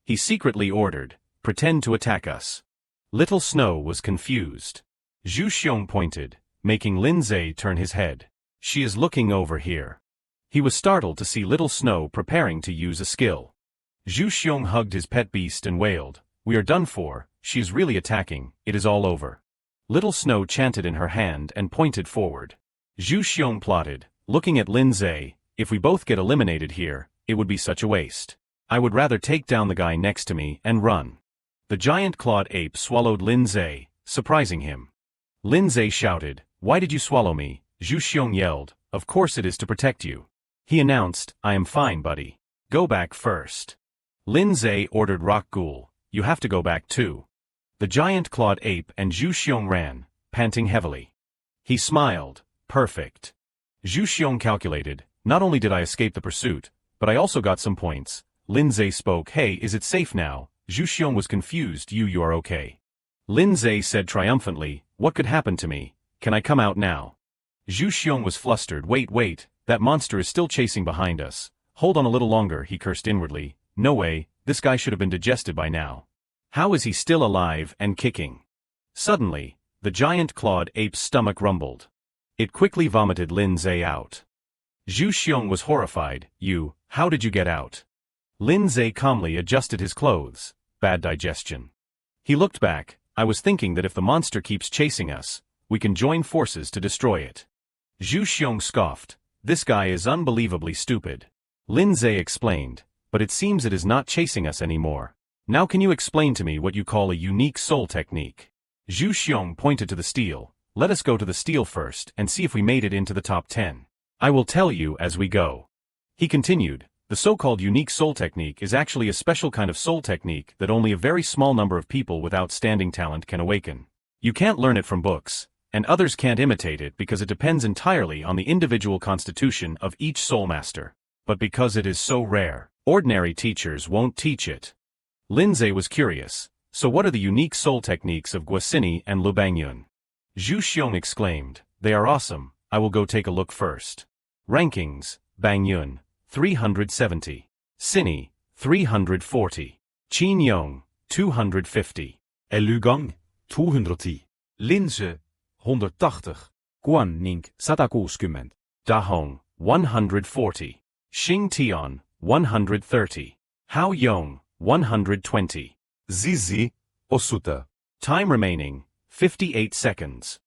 He secretly ordered, pretend to attack us. Little Snow was confused. Zhu Xiong pointed, making Lindsay turn his head. She is looking over here. He was startled to see Little Snow preparing to use a skill. Zhu Xiong hugged his pet beast and wailed, we are done for, she is really attacking, it is all over. Little Snow chanted in her hand and pointed forward. Zhu Xiong plotted, looking at Lindsay, if we both get eliminated here, it would be such a waste. I would rather take down the guy next to me and run. The giant clawed ape swallowed Lindsay, surprising him. Lindsay shouted, why did you swallow me? Zhu Xiong yelled, of course it is to protect you. He announced, I am fine buddy. Go back first. Lindsay ordered Rock Ghoul, you have to go back too. The giant clawed ape and Zhu Xiong ran, panting heavily. He smiled, perfect. Zhu Xiong calculated, not only did I escape the pursuit, but I also got some points. Lindsay spoke, hey, is it safe now? Zhu Xiong was confused, you are okay. Lindsay said triumphantly, what could happen to me? Can I come out now? Zhu Xiong was flustered, wait, that monster is still chasing behind us. Hold on a little longer, he cursed inwardly. No way, this guy should have been digested by now. How is he still alive and kicking? Suddenly, the giant clawed ape's stomach rumbled. It quickly vomited Lin Zhe out. Zhu Xiong was horrified. How did you get out? Lin Zhe calmly adjusted his clothes. Bad digestion. He looked back. I was thinking that if the monster keeps chasing us, we can join forces to destroy it. Zhu Xiong scoffed. This guy is unbelievably stupid. Lin Zhe explained, but it seems it is not chasing us anymore. Now can you explain to me what you call a unique soul technique? Zhu Xiong pointed to the steel. Let us go to the steel first and see if we made it into the top 10. I will tell you as we go. He continued, the so-called unique soul technique is actually a special kind of soul technique that only a very small number of people with outstanding talent can awaken. You can't learn it from books, and others can't imitate it because it depends entirely on the individual constitution of each soul master. But because it is so rare, ordinary teachers won't teach it. Lin Zhe was curious. So what are the unique soul techniques of Guosini and Lu Bangyun? Zhu Xiong exclaimed, they are awesome, I will go take a look first. Rankings, Bangyun, 370. Sini, 340. Qin Yong, 250. Elugang, 210. Lin Zhe, 180. Quan Ning, 160. Da Hong, 140. Xing Tian, 130. Hao Yong, 120. Zizi, 80. Time remaining, 58 seconds.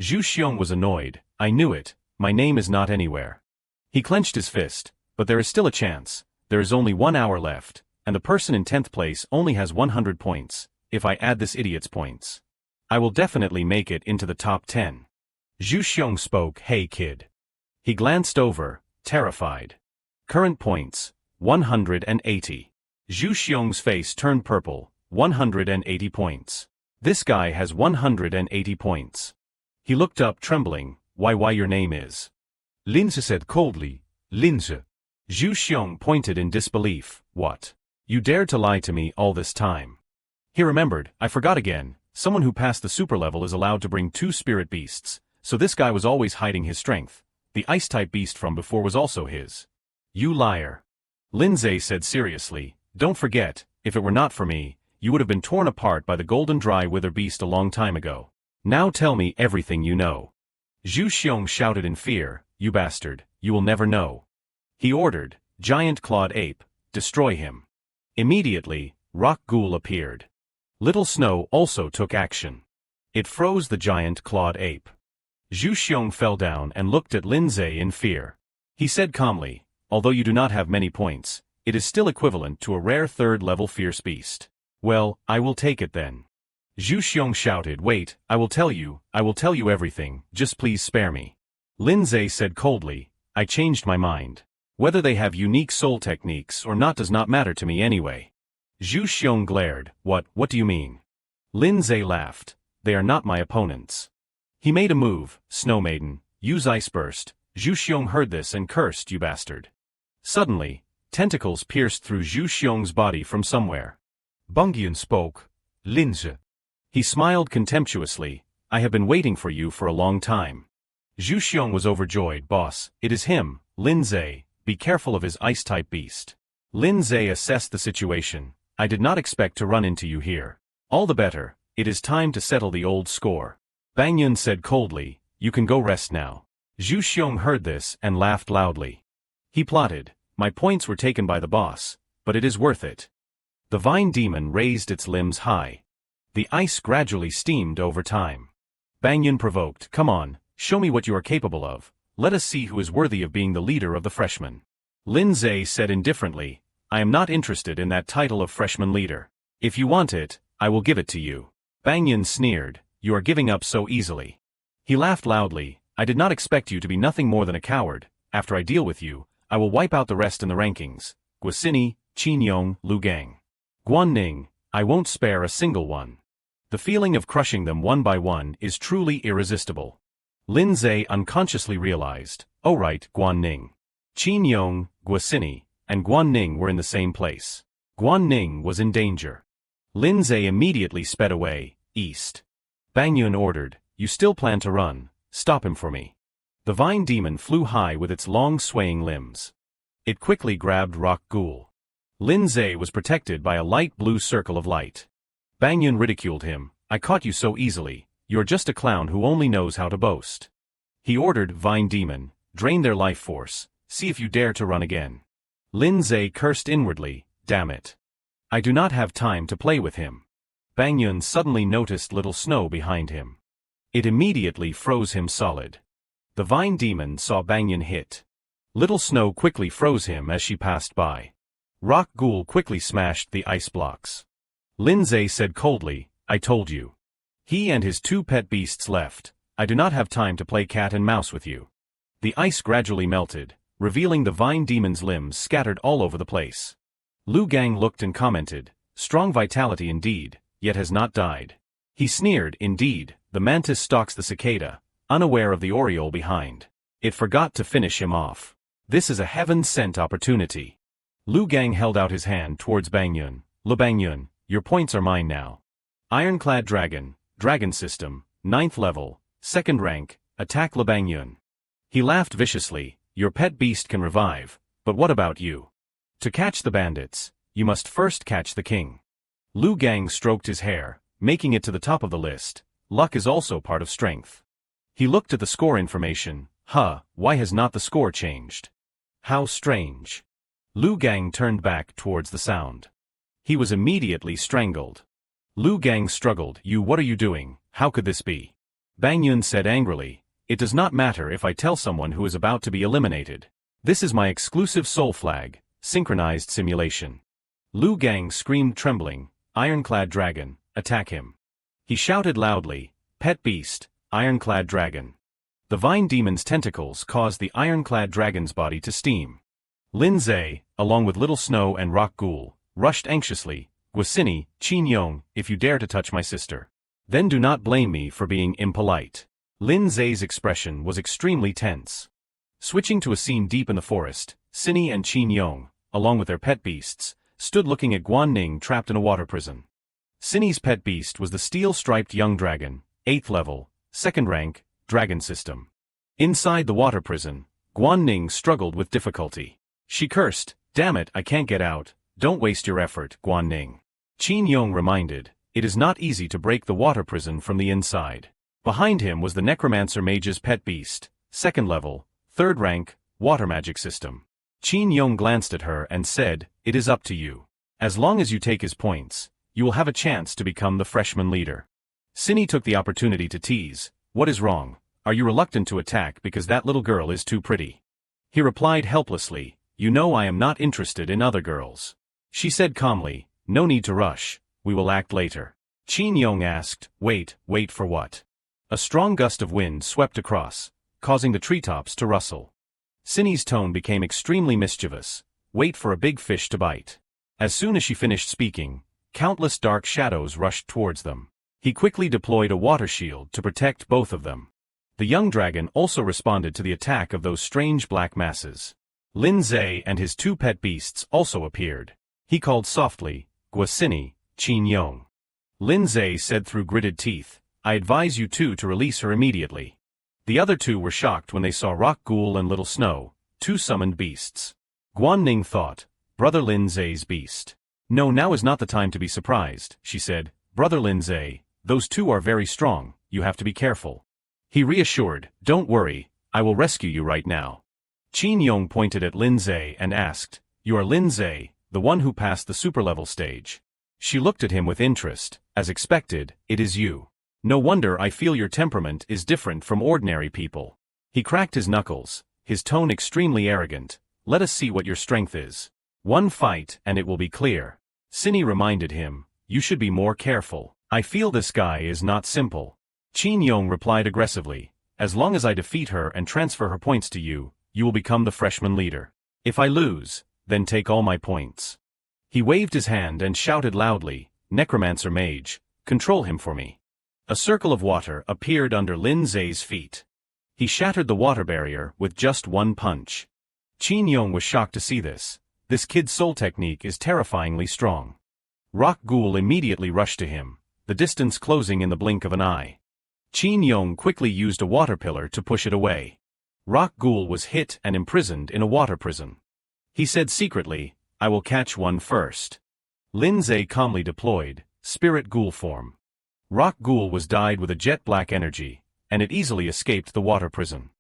Zhu Xiong was annoyed. I knew it, my name is not anywhere. He clenched his fist, but there is still a chance. There is only 1 hour left, and the person in 10th place only has 100 points, if I add this idiot's points. I will definitely make it into the top 10. Zhu Xiong spoke, hey kid. He glanced over, terrified. Current points, 180. Zhu Xiong's face turned purple, 180 points. This guy has 180 points. He looked up trembling, why your name is? Lin Zhe said coldly, Lin Zhe. Zhu Xiong pointed in disbelief, what? You dared to lie to me all this time. He remembered, I forgot again, someone who passed the super level is allowed to bring 2 spirit beasts, so this guy was always hiding his strength. The ice-type beast from before was also his. You liar. Lin Zhe said seriously, don't forget, if it were not for me, you would have been torn apart by the golden dry wither beast a long time ago. Now tell me everything you know. Zhu Xiong shouted in fear, you bastard, you will never know. He ordered, giant clawed ape, destroy him. Immediately, Rock Ghoul appeared. Little Snow also took action. It froze the giant clawed ape. Zhu Xiong fell down and looked at Lin Zhe in fear. He said calmly, although you do not have many points, it is still equivalent to a rare 3rd-level fierce beast. Well, I will take it then. Zhu Xiong shouted, wait, I will tell you everything, just please spare me. Lin Zhe said coldly, I changed my mind. Whether they have unique soul techniques or not does not matter to me anyway. Zhu Xiong glared, what do you mean? Lin Zhe laughed, they are not my opponents. He made a move, Snow Maiden, use Ice Burst. Zhu Xiong heard this and cursed, you bastard. Suddenly, tentacles pierced through Zhu Xiong's body from somewhere. Bangyun spoke, Lin Zhe. He smiled contemptuously, I have been waiting for you for a long time. Zhu Xiong was overjoyed, boss, it is him, Lin Zhe, be careful of his ice-type beast. Lin Zhe assessed the situation, I did not expect to run into you here. All the better, it is time to settle the old score. Bangyun said coldly, you can go rest now. Zhu Xiong heard this and laughed loudly. He plotted, my points were taken by the boss, but it is worth it. The vine demon raised its limbs high. The ice gradually steamed over time. Bangyun provoked, come on, show me what you are capable of, let us see who is worthy of being the leader of the freshmen. Lin Zhe said indifferently, I am not interested in that title of freshman leader. If you want it, I will give it to you. Bangyun sneered, you are giving up so easily. He laughed loudly, I did not expect you to be nothing more than a coward. After I deal with you, I will wipe out the rest in the rankings. Guosini, Qin Yong, Lu Gang. Guan Ning, I won't spare a single one. The feeling of crushing them one by one is truly irresistible. Lin Zhe unconsciously realized, oh right, Guan Ning. Qin Yong, Guosini, and Guan Ning were in the same place. Guan Ning was in danger. Lin Zhe immediately sped away, east. Bangyun ordered, you still plan to run, stop him for me. The vine demon flew high with its long swaying limbs. It quickly grabbed Rock Ghoul. Lin Zhe was protected by a light blue circle of light. Bang Yun ridiculed him. I caught you so easily. You're just a clown who only knows how to boast. He ordered Vine Demon, drain their life force, see if you dare to run again. Lin Zhe cursed inwardly, damn it. I do not have time to play with him. Bang Yun suddenly noticed little snow behind him. It immediately froze him solid. The Vine Demon saw Bang Yun hit. Little Snow quickly froze him as she passed by. Rock Ghoul quickly smashed the ice blocks. Lin Zhe said coldly, I told you. He and his two pet beasts left. I do not have time to play cat and mouse with you. The ice gradually melted, revealing the Vine Demon's limbs scattered all over the place. Lu Gang looked and commented, strong vitality indeed, yet has not died. He sneered, indeed, the mantis stalks the cicada, unaware of the oriole behind. It forgot to finish him off. This is a heaven-sent opportunity. Lu Gang held out his hand towards Bang Yun. Le Bang Yun, your points are mine now. Ironclad Dragon, Dragon System, 9th level, 2nd rank, attack Le Bang Yun. He laughed viciously, your pet beast can revive, but what about you? To catch the bandits, you must first catch the king. Lu Gang stroked his hair, making it to the top of the list. Luck is also part of strength. He looked at the score information. Why has not the score changed? How strange. Lu Gang turned back towards the sound. He was immediately strangled. Lu Gang struggled. What are you doing? How could this be? Bang Yun said angrily, it does not matter if I tell someone who is about to be eliminated. This is my exclusive soul flag, synchronized simulation. Lu Gang screamed trembling, Ironclad Dragon, attack him. He shouted loudly, Pet Beast, Ironclad Dragon. The Vine Demon's tentacles caused the Ironclad Dragon's body to steam. Lin Zhe, along with Little Snow and Rock Ghoul, rushed anxiously, Guasini, Qin Yong, if you dare to touch my sister. Then do not blame me for being impolite. Lin Zhe's expression was extremely tense. Switching to a scene deep in the forest, Sinny and Qin Yong, along with their pet beasts, stood looking at Guan Ning trapped in a water prison. Sinny's pet beast was the steel-striped young dragon, 8th level, 2nd rank, Dragon System. Inside the water prison, Guan Ning struggled with difficulty. She cursed, damn it, I can't get out, don't waste your effort, Guan Ning. Qin Yong reminded, it is not easy to break the water prison from the inside. Behind him was the Necromancer Mage's pet beast, 2nd level, 3rd rank, Water Magic System. Qin Yong glanced at her and said, it is up to you. As long as you take his points, you will have a chance to become the freshman leader. Sinny took the opportunity to tease, what is wrong? Are you reluctant to attack because that little girl is too pretty? He replied helplessly, you know I am not interested in other girls. She said calmly, no need to rush, we will act later. Qin Yong asked, wait for what? A strong gust of wind swept across, causing the treetops to rustle. Sinny's tone became extremely mischievous, wait for a big fish to bite. As soon as she finished speaking, countless dark shadows rushed towards them. He quickly deployed a water shield to protect both of them. The young dragon also responded to the attack of those strange black masses. Lin Zhe and his two pet beasts also appeared. He called softly, Guasini, Qin Yong. Lin Zhe said through gritted teeth, I advise you two to release her immediately. The other two were shocked when they saw Rock Ghoul and Little Snow, two summoned beasts. Guan Ning thought, Brother Lin Zhe's beast. No, now is not the time to be surprised, she said, Brother Lin Zhe, those two are very strong, you have to be careful. He reassured, don't worry, I will rescue you right now. Qin Yong pointed at Lin Zhe and asked, you are Lin Zhe, the one who passed the super-level stage. She looked at him with interest, as expected, it is you. No wonder I feel your temperament is different from ordinary people. He cracked his knuckles, his tone extremely arrogant, let us see what your strength is. One fight and it will be clear. Sinny reminded him, you should be more careful, I feel this guy is not simple. Qin Yong replied aggressively, as long as I defeat her and transfer her points to you, you will become the freshman leader. If I lose, then take all my points. He waved his hand and shouted loudly, Necromancer Mage, control him for me. A circle of water appeared under Lin Zhe's feet. He shattered the water barrier with just one punch. Qin Yong was shocked to see this. This kid's soul technique is terrifyingly strong. Rock Ghoul immediately rushed to him, the distance closing in the blink of an eye. Qin Yong quickly used a water pillar to push it away. Rock Ghoul was hit and imprisoned in a water prison. He said secretly, I will catch one first. Lindsay calmly deployed, Spirit Ghoul form. Rock Ghoul was dyed with a jet black energy, and it easily escaped the water prison.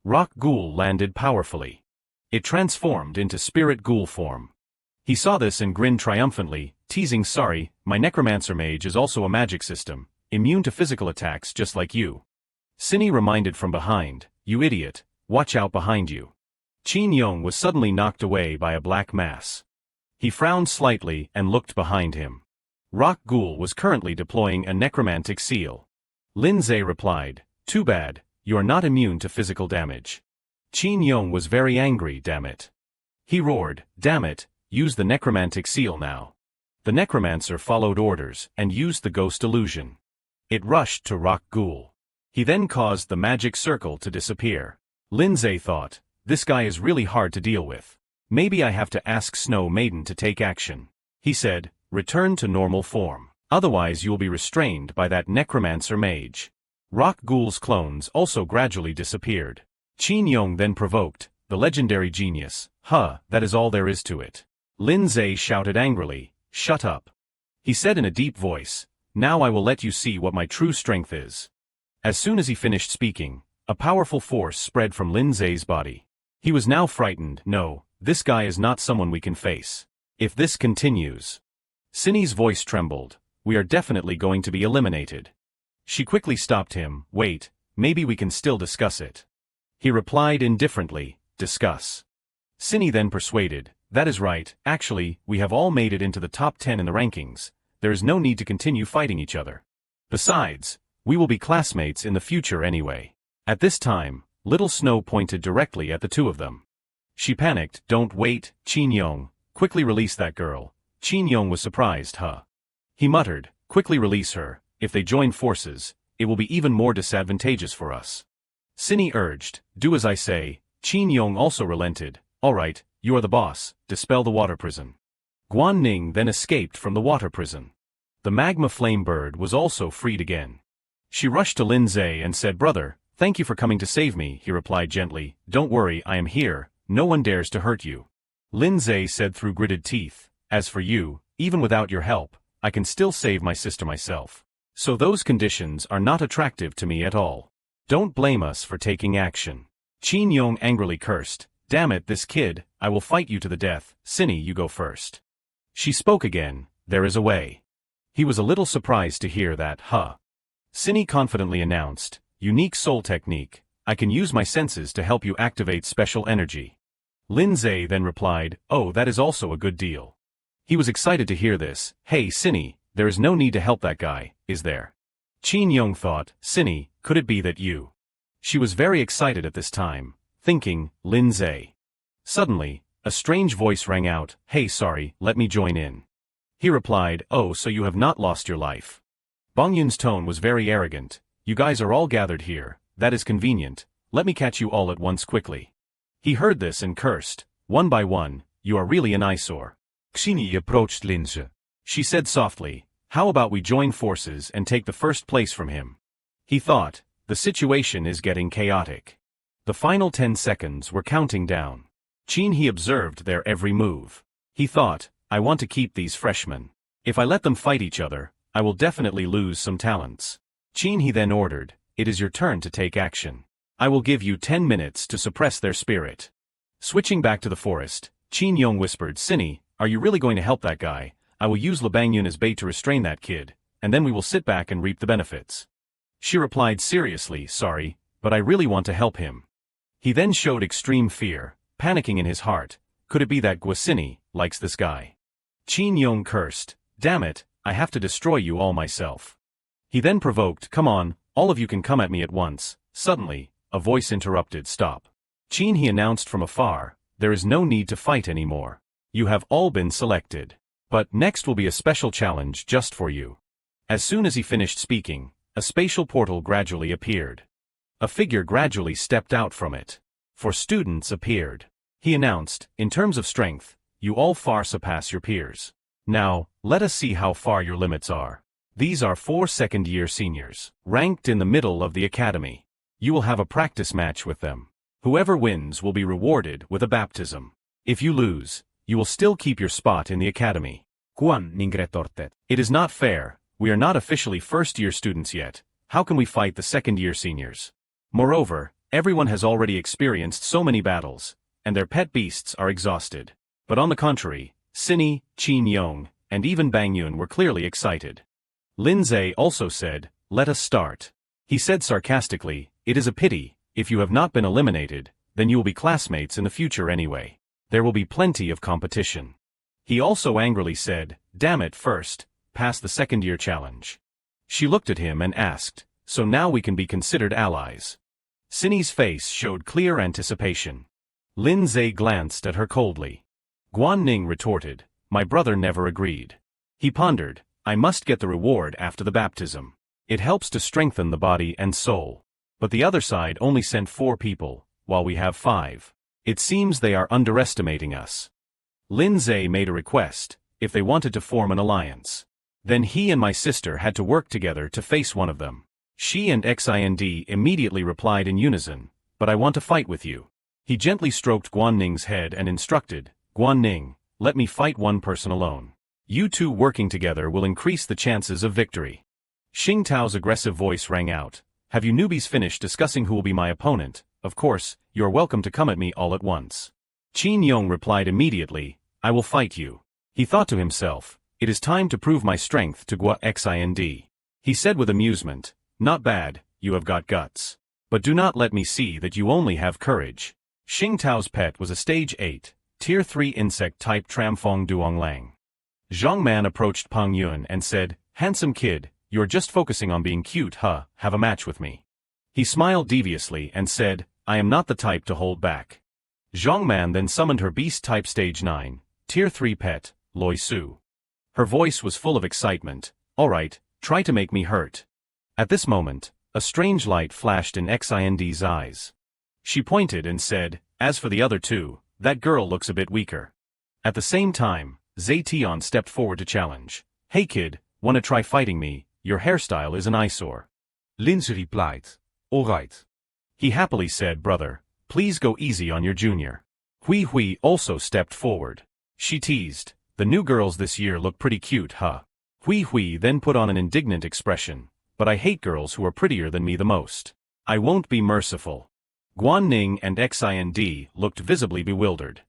Rock Ghoul landed powerfully. It transformed into Spirit Ghoul form. He saw this and grinned triumphantly, teasing, sorry, my Necromancer Mage is also a magic system, immune to physical attacks just like you. Cinny reminded from behind, you idiot, watch out behind you. Qin Yong was suddenly knocked away by a black mass. He frowned slightly and looked behind him. Rock Ghoul was currently deploying a necromantic seal. Lindsay replied, too bad, you are not immune to physical damage. Qin Yong was very angry, damn it. He roared, damn it, use the necromantic seal now. The necromancer followed orders and used the ghost illusion. It rushed to Rock Ghoul. He then caused the magic circle to disappear. Lindsay thought, this guy is really hard to deal with. Maybe I have to ask Snow Maiden to take action. He said, return to normal form. Otherwise you will be restrained by that necromancer mage. Rock Ghoul's clones also gradually disappeared. Qin Yong then provoked, the legendary genius, that is all there is to it. Lindsay shouted angrily, shut up. He said in a deep voice, now I will let you see what my true strength is. As soon as he finished speaking, a powerful force spread from Lindsay's body. He was now frightened, no, this guy is not someone we can face. If this continues. Cinny's voice trembled, we are definitely going to be eliminated. She quickly stopped him, wait, maybe we can still discuss it. He replied indifferently, discuss. Cinny then persuaded, that is right, actually, we have all made it into the top 10 in the rankings, there is no need to continue fighting each other. Besides, we will be classmates in the future anyway. At this time, Little Snow pointed directly at the two of them. She panicked, don't wait, Qin Yong, quickly release that girl. Qin Yong was surprised, He muttered, quickly release her, if they join forces, it will be even more disadvantageous for us. Cinny urged, do as I say. Qin Yong also relented, alright, you are the boss, dispel the water prison. Ning then escaped from the water prison. The magma flame bird was also freed again. She rushed to Lindsay and said, brother, thank you for coming to save me, he replied gently, don't worry, I am here, no one dares to hurt you. Lindsay said through gritted teeth, as for you, even without your help, I can still save my sister myself. So those conditions are not attractive to me at all. Don't blame us for taking action. Qin Yong angrily cursed, damn it, this kid, I will fight you to the death, Cinny, you go first. She spoke again, there is a way. He was a little surprised to hear that, Cinny confidently announced, unique soul technique, I can use my senses to help you activate special energy. Lindsay then replied, oh, that is also a good deal. He was excited to hear this, hey Cinny, there is no need to help that guy, is there? Qin Yong thought, Cinny, could it be that you? She was very excited at this time, thinking, Lindsay. Suddenly, a strange voice rang out, hey sorry, let me join in. He replied, oh, so you have not lost your life. Bongyun's tone was very arrogant, you guys are all gathered here, that is convenient, let me catch you all at once quickly. He heard this and cursed, one by one, you are really an eyesore. Cinny approached Lindsay. She said softly, how about we join forces and take the first place from him? He thought, the situation is getting chaotic. The final 10 seconds were counting down. He observed their every move. He thought, I want to keep these freshmen. If I let them fight each other, I will definitely lose some talents. He then ordered, it is your turn to take action. I will give you 10 minutes to suppress their spirit. Switching back to the forest, Qin Yong whispered, Cinny, are you really going to help that guy? I will use Bangyun as bait to restrain that kid, and then we will sit back and reap the benefits. She replied seriously, sorry, but I really want to help him. He then showed extreme fear, panicking in his heart, could it be that Cinny likes this guy? Qin Yong cursed, damn it, I have to destroy you all myself. He then provoked, come on, all of you can come at me at once. Suddenly, a voice interrupted, stop. He announced from afar, there is no need to fight anymore. You have all been selected. But next will be a special challenge just for you. As soon as he finished speaking, a spatial portal gradually appeared. A figure gradually stepped out from it. 4 students appeared. He announced, in terms of strength, you all far surpass your peers. Now, let us see how far your limits are. These are 4 second-year seniors, ranked in the middle of the academy. You will have a practice match with them. Whoever wins will be rewarded with a baptism. If you lose, you will still keep your spot in the academy. Quan Ning retorted. It is not fair, we are not officially first-year students yet. How can we fight the second-year seniors? Moreover, everyone has already experienced so many battles, and their pet beasts are exhausted. But on the contrary, Cinny, Qin Yong, and even Bang Yun were clearly excited. Lindsay also said, "Let us start." He said sarcastically, "It is a pity, if you have not been eliminated, then you will be classmates in the future anyway. There will be plenty of competition." He also angrily said, "Damn it, first, pass the second-year challenge." She looked at him and asked, "So now we can be considered allies?" Cinny's face showed clear anticipation. Lindsay glanced at her coldly. Guan Ning retorted, "My brother never agreed." He pondered, "I must get the reward after the baptism. It helps to strengthen the body and soul. But the other side only sent 4 people, while we have 5. It seems they are underestimating us." Lindsay made a request, if they wanted to form an alliance. Then he and my sister had to work together to face one of them. She and Xind immediately replied in unison, "But I want to fight with you." He gently stroked Guan Ning's head and instructed, "Guan Ning, let me fight one person alone. You two working together will increase the chances of victory." Xing Tao's aggressive voice rang out, "Have you newbies finished discussing who will be my opponent? Of course, you are welcome to come at me all at once." Qin Yong replied immediately, "I will fight you." He thought to himself, "It is time to prove my strength to Gua Xind." He said with amusement, "Not bad, you have got guts. But do not let me see that you only have courage." Xing Tao's pet was a stage 8, tier 3 insect-type Tramfong Duonglang. Zhang Man approached Peng Yun and said, "Handsome kid, you are just focusing on being cute, huh? Have a match with me." He smiled deviously and said, "I am not the type to hold back." Zhang Man then summoned her beast-type stage 9, tier 3 pet, Loi Su. Her voice was full of excitement. "All right, try to make me hurt." At this moment, a strange light flashed in Xind's eyes. She pointed and said, "As for the other 2, that girl looks a bit weaker." At the same time, Zaytion stepped forward to challenge. "Hey kid, wanna try fighting me? Your hairstyle is an eyesore." Lindsay replied, "All right." He happily said, "Brother, please go easy on your junior." Hui Hui also stepped forward. She teased, "The new girls this year look pretty cute, huh?" Hui Hui then put on an indignant expression, "But I hate girls who are prettier than me the most. I won't be merciful." Guan Ning and Xind looked visibly bewildered.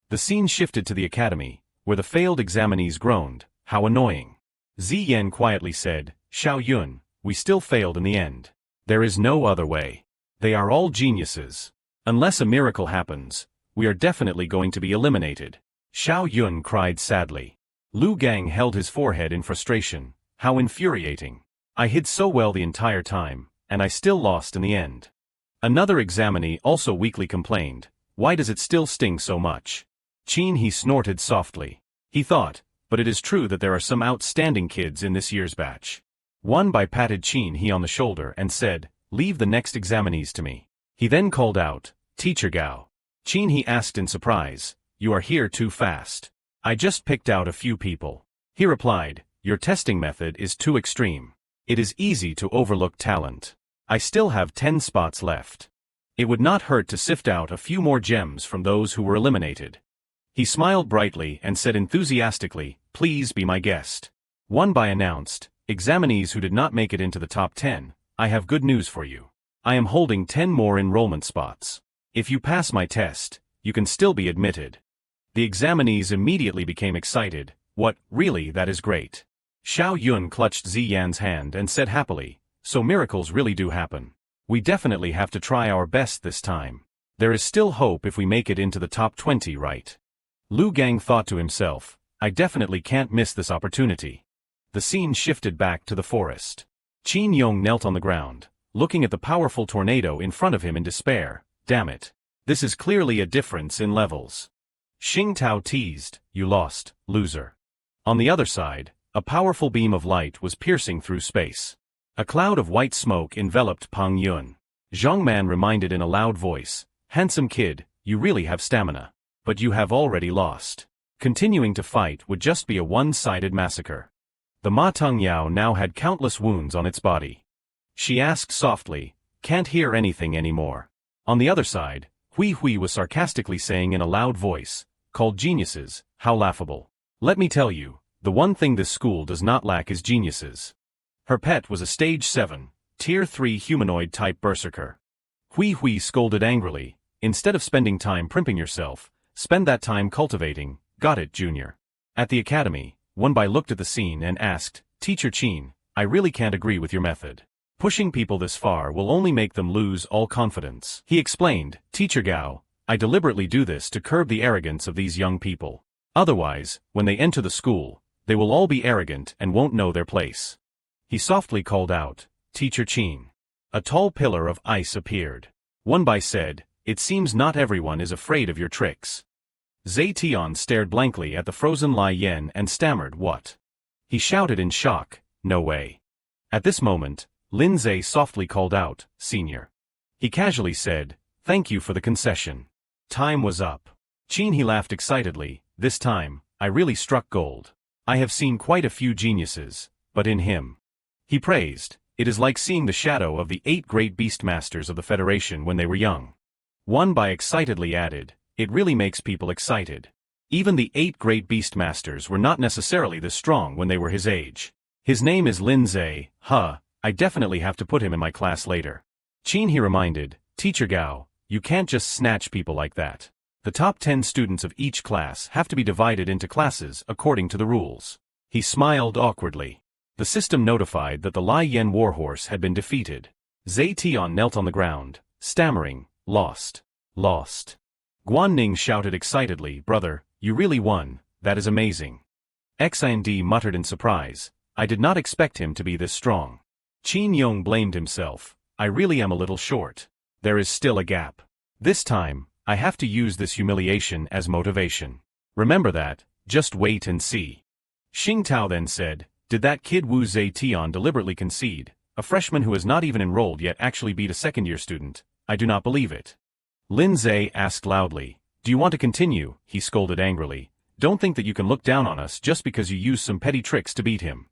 The scene shifted to the academy, where the failed examinees groaned, "How annoying." Ziyan quietly said, "Xiao Yun, we still failed in the end. There is no other way. They are all geniuses. Unless a miracle happens, we are definitely going to be eliminated." Xiao Yun cried sadly. Lu Gang held his forehead in frustration. "How infuriating. I hid so well the entire time, and I still lost in the end." Another examinee also weakly complained, "Why does it still sting so much?" Qin he snorted softly. He thought, "But it is true that there are some outstanding kids in this year's batch." One by patted Qin he on the shoulder and said, "Leave the next examinees to me." He then called out, "Teacher Gao." Qin he asked in surprise, "You are here too fast. I just picked out a few people." He replied, "Your testing method is too extreme. It is easy to overlook talent. I still have 10 spots left. It would not hurt to sift out a few more gems from those who were eliminated." He smiled brightly and said enthusiastically, "Please be my guest." One by announced, "Examinees who did not make it into the top 10, I have good news for you. I am holding 10 more enrollment spots. If you pass my test, you can still be admitted." The examinees immediately became excited. "What, really, that is great." Xiao Yun clutched Ziyan's hand and said happily, "So miracles really do happen. We definitely have to try our best this time. There is still hope if we make it into the top 20, right?" Lu Gang thought to himself, "I definitely can't miss this opportunity." The scene shifted back to the forest. Qin Yong knelt on the ground, looking at the powerful tornado in front of him in despair. "Damn it. This is clearly a difference in levels." Xing Tao teased, "You lost, loser." On the other side, a powerful beam of light was piercing through space. A cloud of white smoke enveloped Peng Yun. Zhang Man reminded in a loud voice, "Handsome kid, you really have stamina. But you have already lost. Continuing to fight would just be a one-sided massacre." The Ma Tung Yao now had countless wounds on its body. She asked softly, "Can't hear anything anymore." On the other side, Hui Hui was sarcastically saying in a loud voice, called geniuses, how laughable. Let me tell you, the one thing this school does not lack is geniuses. Her pet was a stage 7, tier 3 humanoid-type berserker. Hui Hui scolded angrily, instead of spending time primping yourself, spend that time cultivating, got it, Junior. At the academy, Wonbai looked at the scene and asked, Teacher Qin, I really can't agree with your method. Pushing people this far will only make them lose all confidence. He explained, Teacher Gao, I deliberately do this to curb the arrogance of these young people. Otherwise, when they enter the school, they will all be arrogant and won't know their place. He softly called out, Teacher Qin. A tall pillar of ice appeared. Wonbai said, It seems not everyone is afraid of your tricks. Zetian stared blankly at the frozen Lai Yen and stammered, What? He shouted in shock, No way. At this moment, Lin Zhe softly called out, Senior. He casually said, Thank you for the concession. Time was up. Qin he laughed excitedly, This time, I really struck gold. I have seen quite a few geniuses, but in him. He praised, It is like seeing the shadow of the 8 great beastmasters of the Federation when they were young. Wonbai excitedly added, It really makes people excited. Even the 8 great beastmasters were not necessarily this strong when they were his age. His name is Lin Zhe, I definitely have to put him in my class later. Qin he reminded, Teacher Gao, you can't just snatch people like that. The top 10 students of each class have to be divided into classes according to the rules. He smiled awkwardly. The system notified that the Lai Yen warhorse had been defeated. Zetian knelt on the ground, stammering, Lost. Ning shouted excitedly, Brother, you really won, that is amazing. Xind muttered in surprise, I did not expect him to be this strong. Qin Yong blamed himself, I really am a little short. There is still a gap. This time, I have to use this humiliation as motivation. Remember that, just wait and see. Xing Tao then said, Did that kid Wu Zetian deliberately concede? A freshman who has not even enrolled yet actually beat a second-year student? I do not believe it. Lin Zhe asked loudly, Do you want to continue? He scolded angrily. Don't think that you can look down on us just because you used some petty tricks to beat him.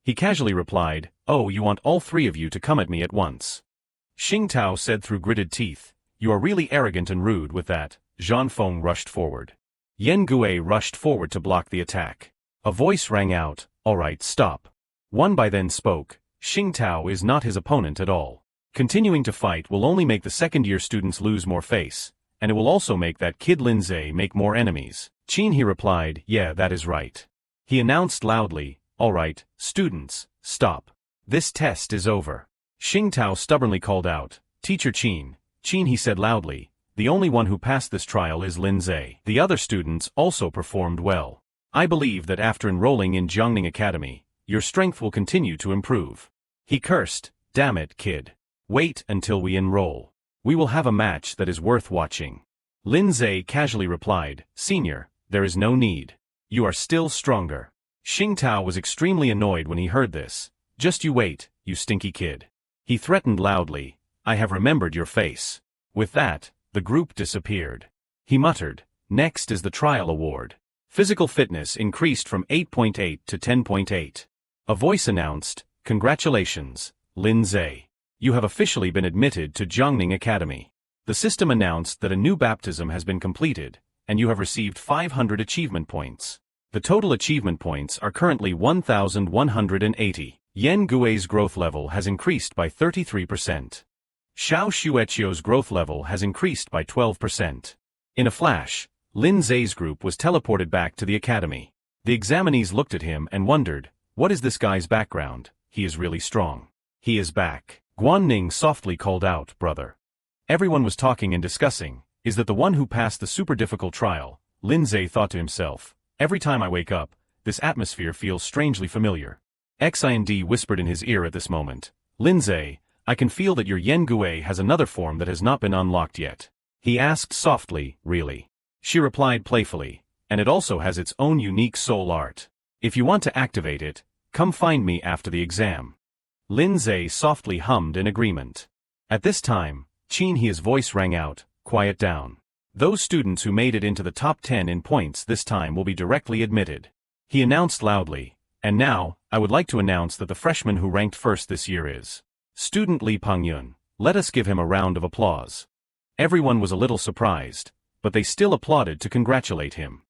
He casually replied, Oh, you want all 3 of you to come at me at once. Xing Tao said through gritted teeth, You are really arrogant and rude with that. Zhan Feng rushed forward. Yen Gue rushed forward to block the attack. A voice rang out, All right, stop. Wonbai then spoke, Xing Tao is not his opponent at all. Continuing to fight will only make the second-year students lose more face, and it will also make that kid Lin Zhe make more enemies. Qin he replied, Yeah, that is right. He announced loudly, All right, students, stop. This test is over. Xing Tao stubbornly called out, Teacher Qin. Qin he said loudly, The only one who passed this trial is Lin Zhe. The other students also performed well. I believe that after enrolling in Jiangning Academy, your strength will continue to improve. He cursed, Damn it, kid. Wait until we enroll. We will have a match that is worth watching. Lin Zhe casually replied, Senior, there is no need. You are still stronger. Xing Tao was extremely annoyed when he heard this. Just you wait, you stinky kid. He threatened loudly, I have remembered your face. With that, the group disappeared. He muttered, Next is the trial award. Physical fitness increased from 8.8 to 10.8. A voice announced, Congratulations, Lin Zhe. You have officially been admitted to Jiangning Academy. The system announced that a new baptism has been completed, and you have received 500 achievement points. The total achievement points are currently 1,180. Yen Gui's growth level has increased by 33%. Xiao Xuechio's growth level has increased by 12%. In a flash, Lin Zhe's group was teleported back to the academy. The examinees looked at him and wondered, What is this guy's background? He is really strong. He is back. Ning softly called out, Brother. Everyone was talking and discussing, Is that the one who passed the super difficult trial? Lin Zhe thought to himself, Every time I wake up, this atmosphere feels strangely familiar. Xind whispered in his ear at this moment, Lin Zhe, I can feel that your Yen Gue has another form that has not been unlocked yet. He asked softly, Really? She replied playfully, And it also has its own unique soul art. If you want to activate it, come find me after the exam. Lin Zhe softly hummed in agreement. At this time, Qin He's voice rang out, Quiet down. Those students who made it into the top 10 in points this time will be directly admitted. He announced loudly, And now, I would like to announce that the freshman who ranked first this year is Student Li Pangyun. Let us give him a round of applause. Everyone was a little surprised, but they still applauded to congratulate him.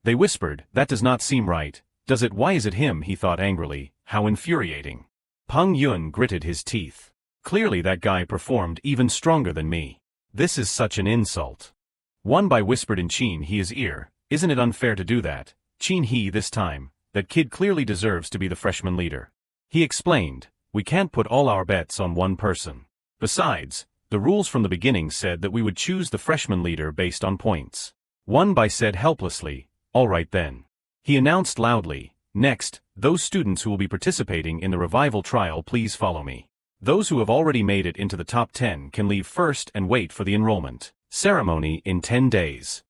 They whispered, "That does not seem right, does it? Why is it him?" he thought angrily. How infuriating. Peng Yun gritted his teeth. Clearly that guy performed even stronger than me. This is such an insult. One by whispered in Qin He's ear, "Isn't it unfair to do that? Qin He this time, that kid clearly deserves to be the freshman leader." He explained, "We can't put all our bets on one person. Besides, the rules from the beginning said that we would choose the freshman leader based on points." One by said helplessly, "All right then." He announced loudly, "Next, those students who will be participating in the revival trial please follow me. Those who have already made it into the top 10 can leave first and wait for the enrollment ceremony in 10 days.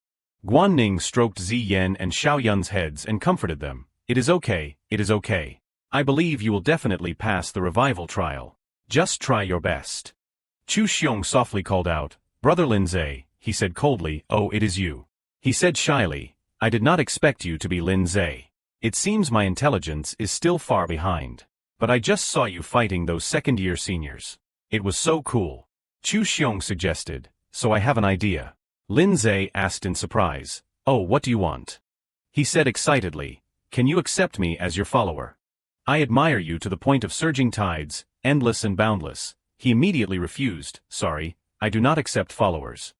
Guan Ning stroked Ziyan and Xiao Yun's heads and comforted them. "It is okay, it is okay. I believe you will definitely pass the revival trial. Just try your best." Chu Xiong softly called out, "Brother Lindsay," he said coldly. "Oh, it is you." He said shyly, "I did not expect you to be Lindsay. It seems my intelligence is still far behind. But I just saw you fighting those second-year seniors. It was so cool." Chu Xiong suggested, "So I have an idea." Lindsay asked in surprise, "Oh, what do you want?" He said excitedly, "Can you accept me as your follower? I admire you to the point of surging tides, endless and boundless." He immediately refused, "Sorry, I do not accept followers."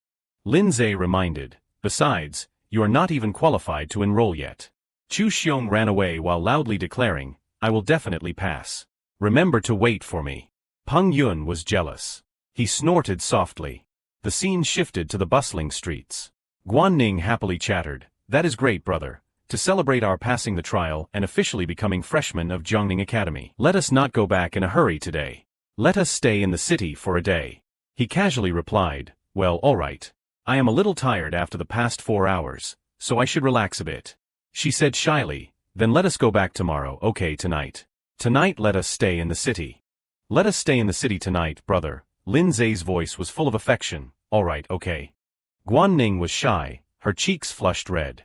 Lindsay reminded, "Besides, you are not even qualified to enroll yet." Chu Xiong ran away while loudly declaring, "I will definitely pass. Remember to wait for me." Peng Yun was jealous. He snorted softly. The scene shifted to the bustling streets. Guan Ning happily chattered, "That is great, brother. To celebrate our passing the trial and officially becoming freshmen of Jiangning Academy. Let us not go back in a hurry today. Let us stay in the city for a day." He casually replied, "Well, all right. I am a little tired after the past 4 hours, so I should relax a bit." She said shyly, "Then let us go back tomorrow, okay, tonight. Tonight let us stay in the city." "Let us stay in the city tonight, brother." Lindsay's voice was full of affection. "All right, okay." Guan Ning was shy, her cheeks flushed red.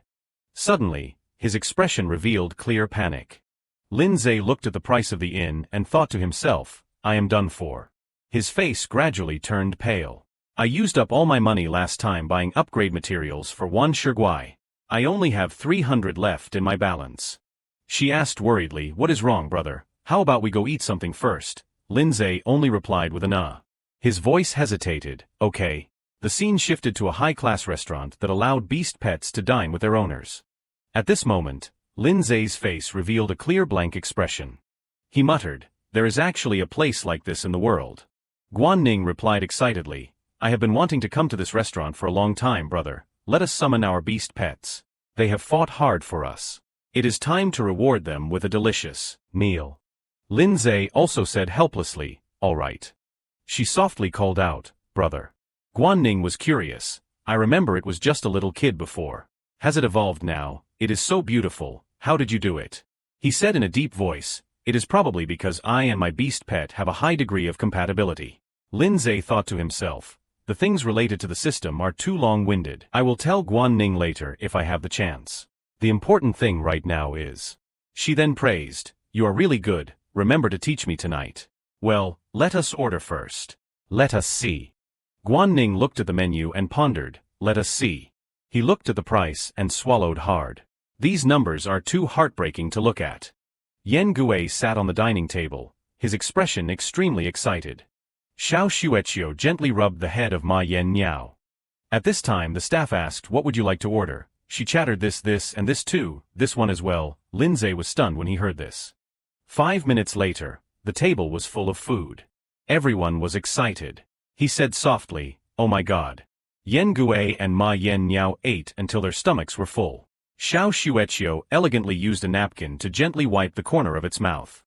Suddenly, his expression revealed clear panic. Lindsay looked at the price of the inn and thought to himself, "I am done for." His face gradually turned pale. "I used up all my money last time buying upgrade materials for one shiguai. I only have 300 left in my balance." She asked worriedly, "What is wrong, brother? How about we go eat something first?" Lindsay only replied with an His voice hesitated, "Okay." The scene shifted to a high-class restaurant that allowed beast pets to dine with their owners. At this moment, Lindsay's face revealed a clear blank expression. He muttered, "There is actually a place like this in the world." Guan Ning replied excitedly, "I have been wanting to come to this restaurant for a long time, brother. Let us summon our beast pets. They have fought hard for us. It is time to reward them with a delicious meal." Lindsay also said helplessly, "All right." She softly called out, "Brother." Guan Ning was curious. "I remember it was just a little kid before. Has it evolved now? It is so beautiful. How did you do it?" He said in a deep voice, "It is probably because I and my beast pet have a high degree of compatibility." Lindsay thought to himself, "The things related to the system are too long-winded. I will tell Guan Ning later if I have the chance. The important thing right now is." She then praised, "You are really good, remember to teach me tonight." "Well, let us order first. Let us see." Guan Ning looked at the menu and pondered, "Let us see." He looked at the price and swallowed hard. These numbers are too heartbreaking to look at. Yen Gui sat on the dining table, his expression extremely excited. Xiao Xueqiu gently rubbed the head of Ma Yen Niao. At this time the staff asked, "What would you like to order?" She chattered, this, and this too, this one as well." Lindsay was stunned when he heard this. 5 minutes later, the table was full of food. Everyone was excited. He said softly, "Oh my god." Yen Gui and Ma Yen Niao ate until their stomachs were full. Xiao Xueqiu elegantly used a napkin to gently wipe the corner of its mouth.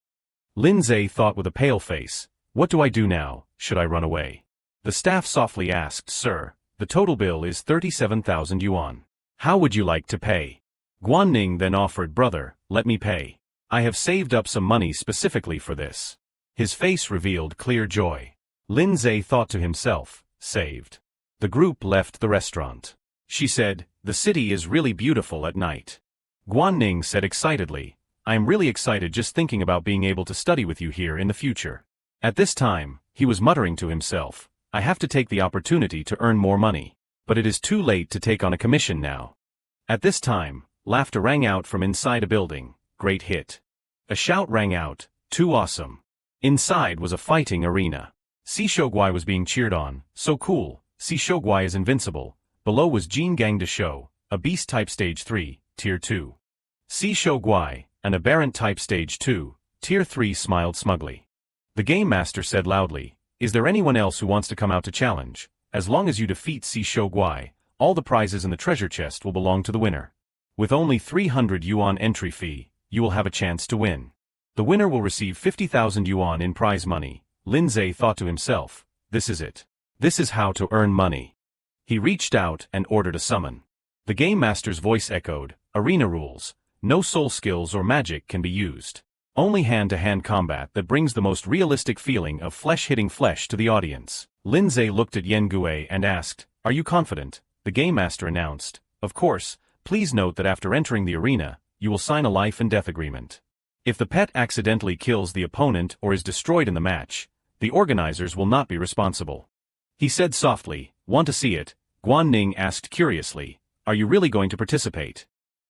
Lindsay thought with a pale face, "What do I do now? Should I run away?" The staff softly asked, "Sir, the total bill is 37,000 yuan. How would you like to pay?" Guan Ning then offered, "Brother, let me pay. I have saved up some money specifically for this." His face revealed clear joy. Lindsay thought to himself, "Saved." The group left the restaurant. She said, "The city is really beautiful at night." Guan Ning said excitedly, "I am really excited just thinking about being able to study with you here in the future." At this time, he was muttering to himself, I have to take the opportunity to earn more money. But it is too late to take on a commission now. At this time, laughter rang out from inside a building. Great hit. A shout rang out, too awesome. Inside was a fighting arena. Si Shogwai was being cheered on, so cool, Si Shogwai is invincible. Below was Jin Gang de Show, a beast type stage 3, tier 2. Si Shogwai, an aberrant type stage 2, tier 3 smiled smugly. The game master said loudly, is there anyone else who wants to come out to challenge? As long as you defeat Si Shogwai, all the prizes in the treasure chest will belong to the winner. With only 300 yuan entry fee, you will have a chance to win. The winner will receive 50,000 yuan in prize money. Lindsay thought to himself, this is it. This is how to earn money. He reached out and ordered a summon. The game master's voice echoed, arena rules, no soul skills or magic can be used. Only hand-to-hand combat that brings the most realistic feeling of flesh hitting flesh to the audience. Lindsay looked at Yen Gue and asked, are you confident? The game master announced, of course, please note that after entering the arena, you will sign a life and death agreement. If the pet accidentally kills the opponent or is destroyed in the match, the organizers will not be responsible. He said softly, want to see it? Guan Ning asked curiously, are you really going to participate?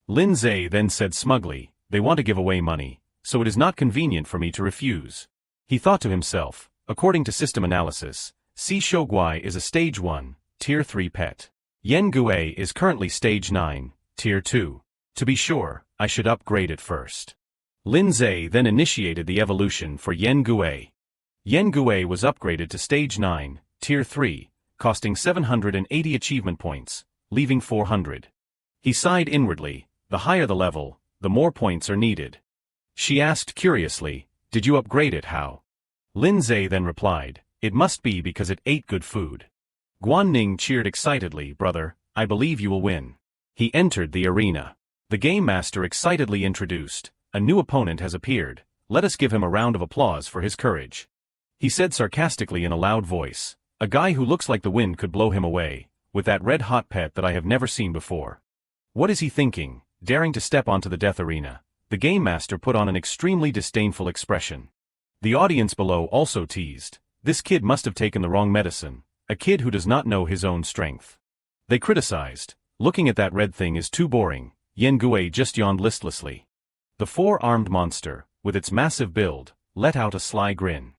Lindsay then said smugly, they want to give away money, so it is not convenient for me to refuse. He thought to himself, according to system analysis, Si Shogwai is a stage 1, tier 3 pet. Yen Gue is currently stage 9, tier 2. To be sure, I should upgrade it first. Lindsay then initiated the evolution for Yen Gue. Yen Gue was upgraded to stage 9, tier 3, costing 780 achievement points, leaving 400. He sighed inwardly, the higher the level, the more points are needed. She asked curiously, did you upgrade it how? Lindsay then replied, it must be because it ate good food. Guan Ning cheered excitedly, brother, I believe you will win. He entered the arena. The game master excitedly introduced, a new opponent has appeared, let us give him a round of applause for his courage. He said sarcastically in a loud voice, a guy who looks like the wind could blow him away, with that red-hot pet that I have never seen before. What is he thinking, daring to step onto the death arena? The game master put on an extremely disdainful expression. The audience below also teased, this kid must have taken the wrong medicine, a kid who does not know his own strength. They criticized, looking at that red thing is too boring. Yen Gue just yawned listlessly. The four-armed monster, with its massive build, let out a sly grin.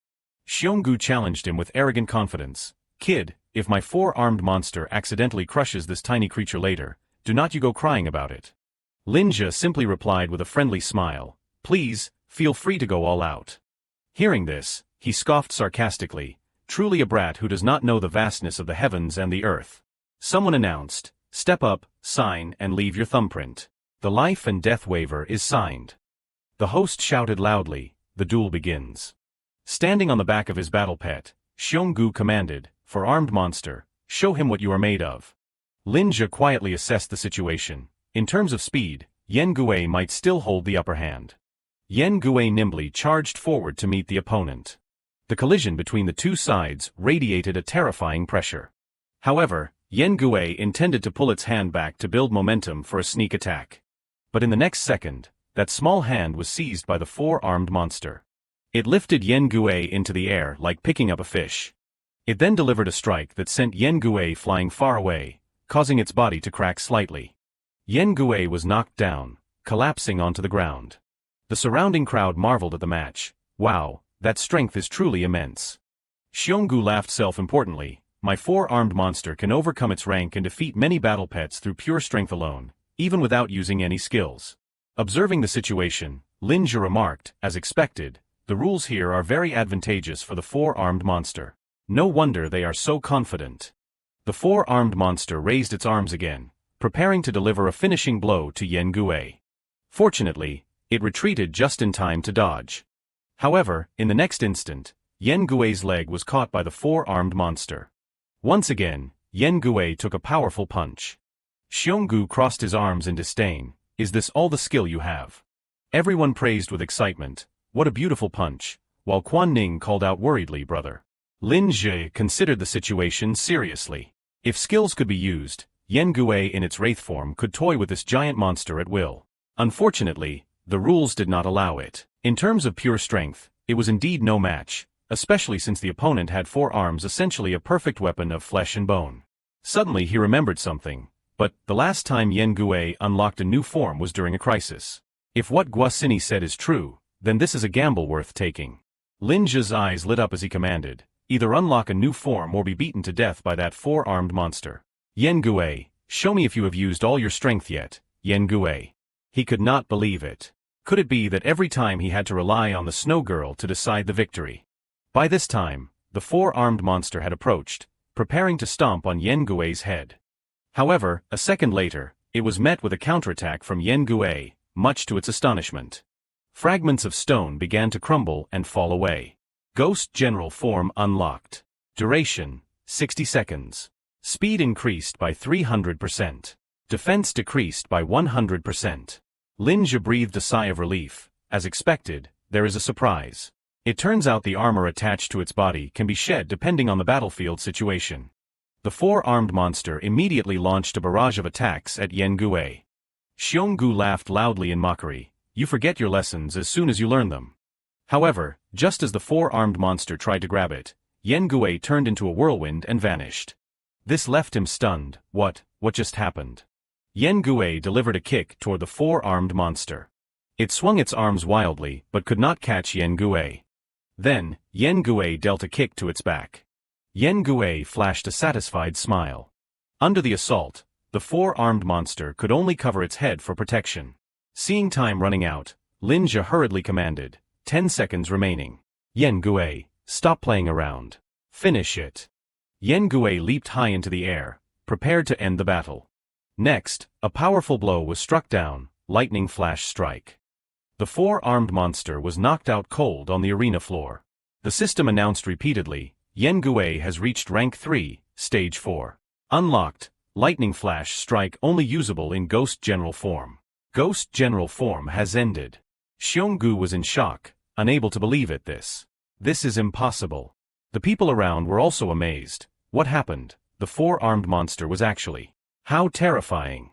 Xionggu challenged him with arrogant confidence, kid, if my four-armed monster accidentally crushes this tiny creature later, do not you go crying about it. Linja simply replied with a friendly smile, please, feel free to go all out. Hearing this, he scoffed sarcastically, truly a brat who does not know the vastness of the heavens and the earth. Someone announced, step up, sign and leave your thumbprint. The life and death waiver is signed. The host shouted loudly, the duel begins. Standing on the back of his battle pet, Xionggu commanded, for armed monster, show him what you are made of. Linja quietly assessed the situation. In terms of speed, Yen Gue might still hold the upper hand. Yen Gue nimbly charged forward to meet the opponent. The collision between the two sides radiated a terrifying pressure. However, Yen Gue intended to pull its hand back to build momentum for a sneak attack. But in the next second, that small hand was seized by the four-armed monster. It lifted Yen Gue into the air like picking up a fish. It then delivered a strike that sent Yen Gue flying far away, causing its body to crack slightly. Yen Gue was knocked down, collapsing onto the ground. The surrounding crowd marveled at the match. Wow, that strength is truly immense. Xionggu laughed self-importantly, my four-armed monster can overcome its rank and defeat many battle pets through pure strength alone, even without using any skills. Observing the situation, Linja remarked, as expected, the rules here are very advantageous for the four-armed monster. No wonder they are so confident. The four-armed monster raised its arms again, preparing to deliver a finishing blow to Yen Gue. Fortunately, it retreated just in time to dodge. However, in the next instant, Yen Gue's leg was caught by the four-armed monster. Once again, Yen Gue took a powerful punch. Xionggu crossed his arms in disdain, is this all the skill you have? Everyone praised with excitement, what a beautiful punch, while Quan Ning called out worriedly, brother. Lin Zhe considered the situation seriously. If skills could be used, Yen Gue in its wraith form could toy with this giant monster at will. Unfortunately, the rules did not allow it. In terms of pure strength, it was indeed no match, especially since the opponent had 4 arms, essentially a perfect weapon of flesh and bone. Suddenly he remembered something, but the last time Yen Gue unlocked a new form was during a crisis. If what Guosini said is true, then this is a gamble worth taking. Lin Zhe's eyes lit up as he commanded, either unlock a new form or be beaten to death by that 4-armed monster. Yen Gue, show me if you have used all your strength yet, Yen Gue. He could not believe it. Could it be that every time he had to rely on the snow girl to decide the victory? By this time, the 4-armed monster had approached, preparing to stomp on Yen Gue's head. However, a second later, it was met with a counterattack from Yen Gue, much to its astonishment. Fragments of stone began to crumble and fall away. Ghost General form unlocked. Duration, 60 seconds. Speed increased by 300%. Defense decreased by 100%. Lin Zhe breathed a sigh of relief. As expected, there is a surprise. It turns out the armor attached to its body can be shed depending on the battlefield situation. The 4-armed monster immediately launched a barrage of attacks at Yen Gue. Xionggu laughed loudly in mockery. You forget your lessons as soon as you learn them. However, just as the 4-armed monster tried to grab it, Yen Gue turned into a whirlwind and vanished. This left him stunned. What just happened? Yen Gue delivered a kick toward the 4-armed monster. It swung its arms wildly but could not catch Yen Gue. Then, Yen Gue dealt a kick to its back. Yen Gue flashed a satisfied smile. Under the assault, the 4-armed monster could only cover its head for protection. Seeing time running out, Lin Zhe hurriedly commanded, 10 seconds remaining. Yen Gue, stop playing around. Finish it. Yen Gue leaped high into the air, prepared to end the battle. Next, a powerful blow was struck down, lightning flash strike. The 4-armed monster was knocked out cold on the arena floor. The system announced repeatedly, Yen Gue has reached rank 3, stage 4. Unlocked, lightning flash strike only usable in Ghost General form. Ghost General form has ended. Xionggu was in shock, unable to believe it. This is impossible. The people around were also amazed. What happened? The 4-armed monster was actually. How terrifying.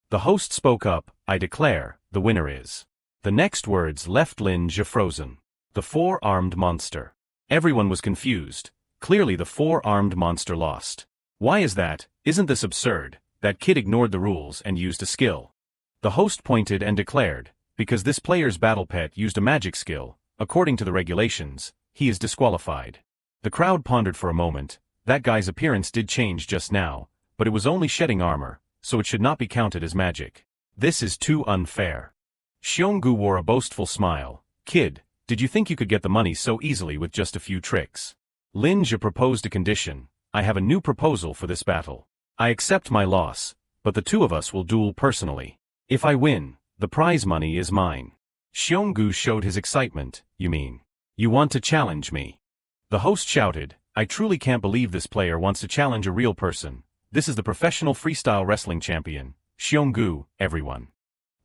The host spoke up, I declare, the winner is. The next words left Lin Zhe frozen. The 4-armed monster. Everyone was confused. Clearly the 4-armed monster lost. Why is that? Isn't this absurd? That kid ignored the rules and used a skill. The host pointed and declared, because this player's battle pet used a magic skill, according to the regulations, he is disqualified. The crowd pondered for a moment. That guy's appearance did change just now, but it was only shedding armor, so it should not be counted as magic. This is too unfair. Xionggu wore a boastful smile. Kid, did you think you could get the money so easily with just a few tricks? Lin Zhe proposed a condition. I have a new proposal for this battle. I accept my loss, but the two of us will duel personally. If I win, the prize money is mine. Xionggu showed his excitement. You mean? You want to challenge me? The host shouted, I truly can't believe this player wants to challenge a real person. This is the professional freestyle wrestling champion, Xionggu, everyone.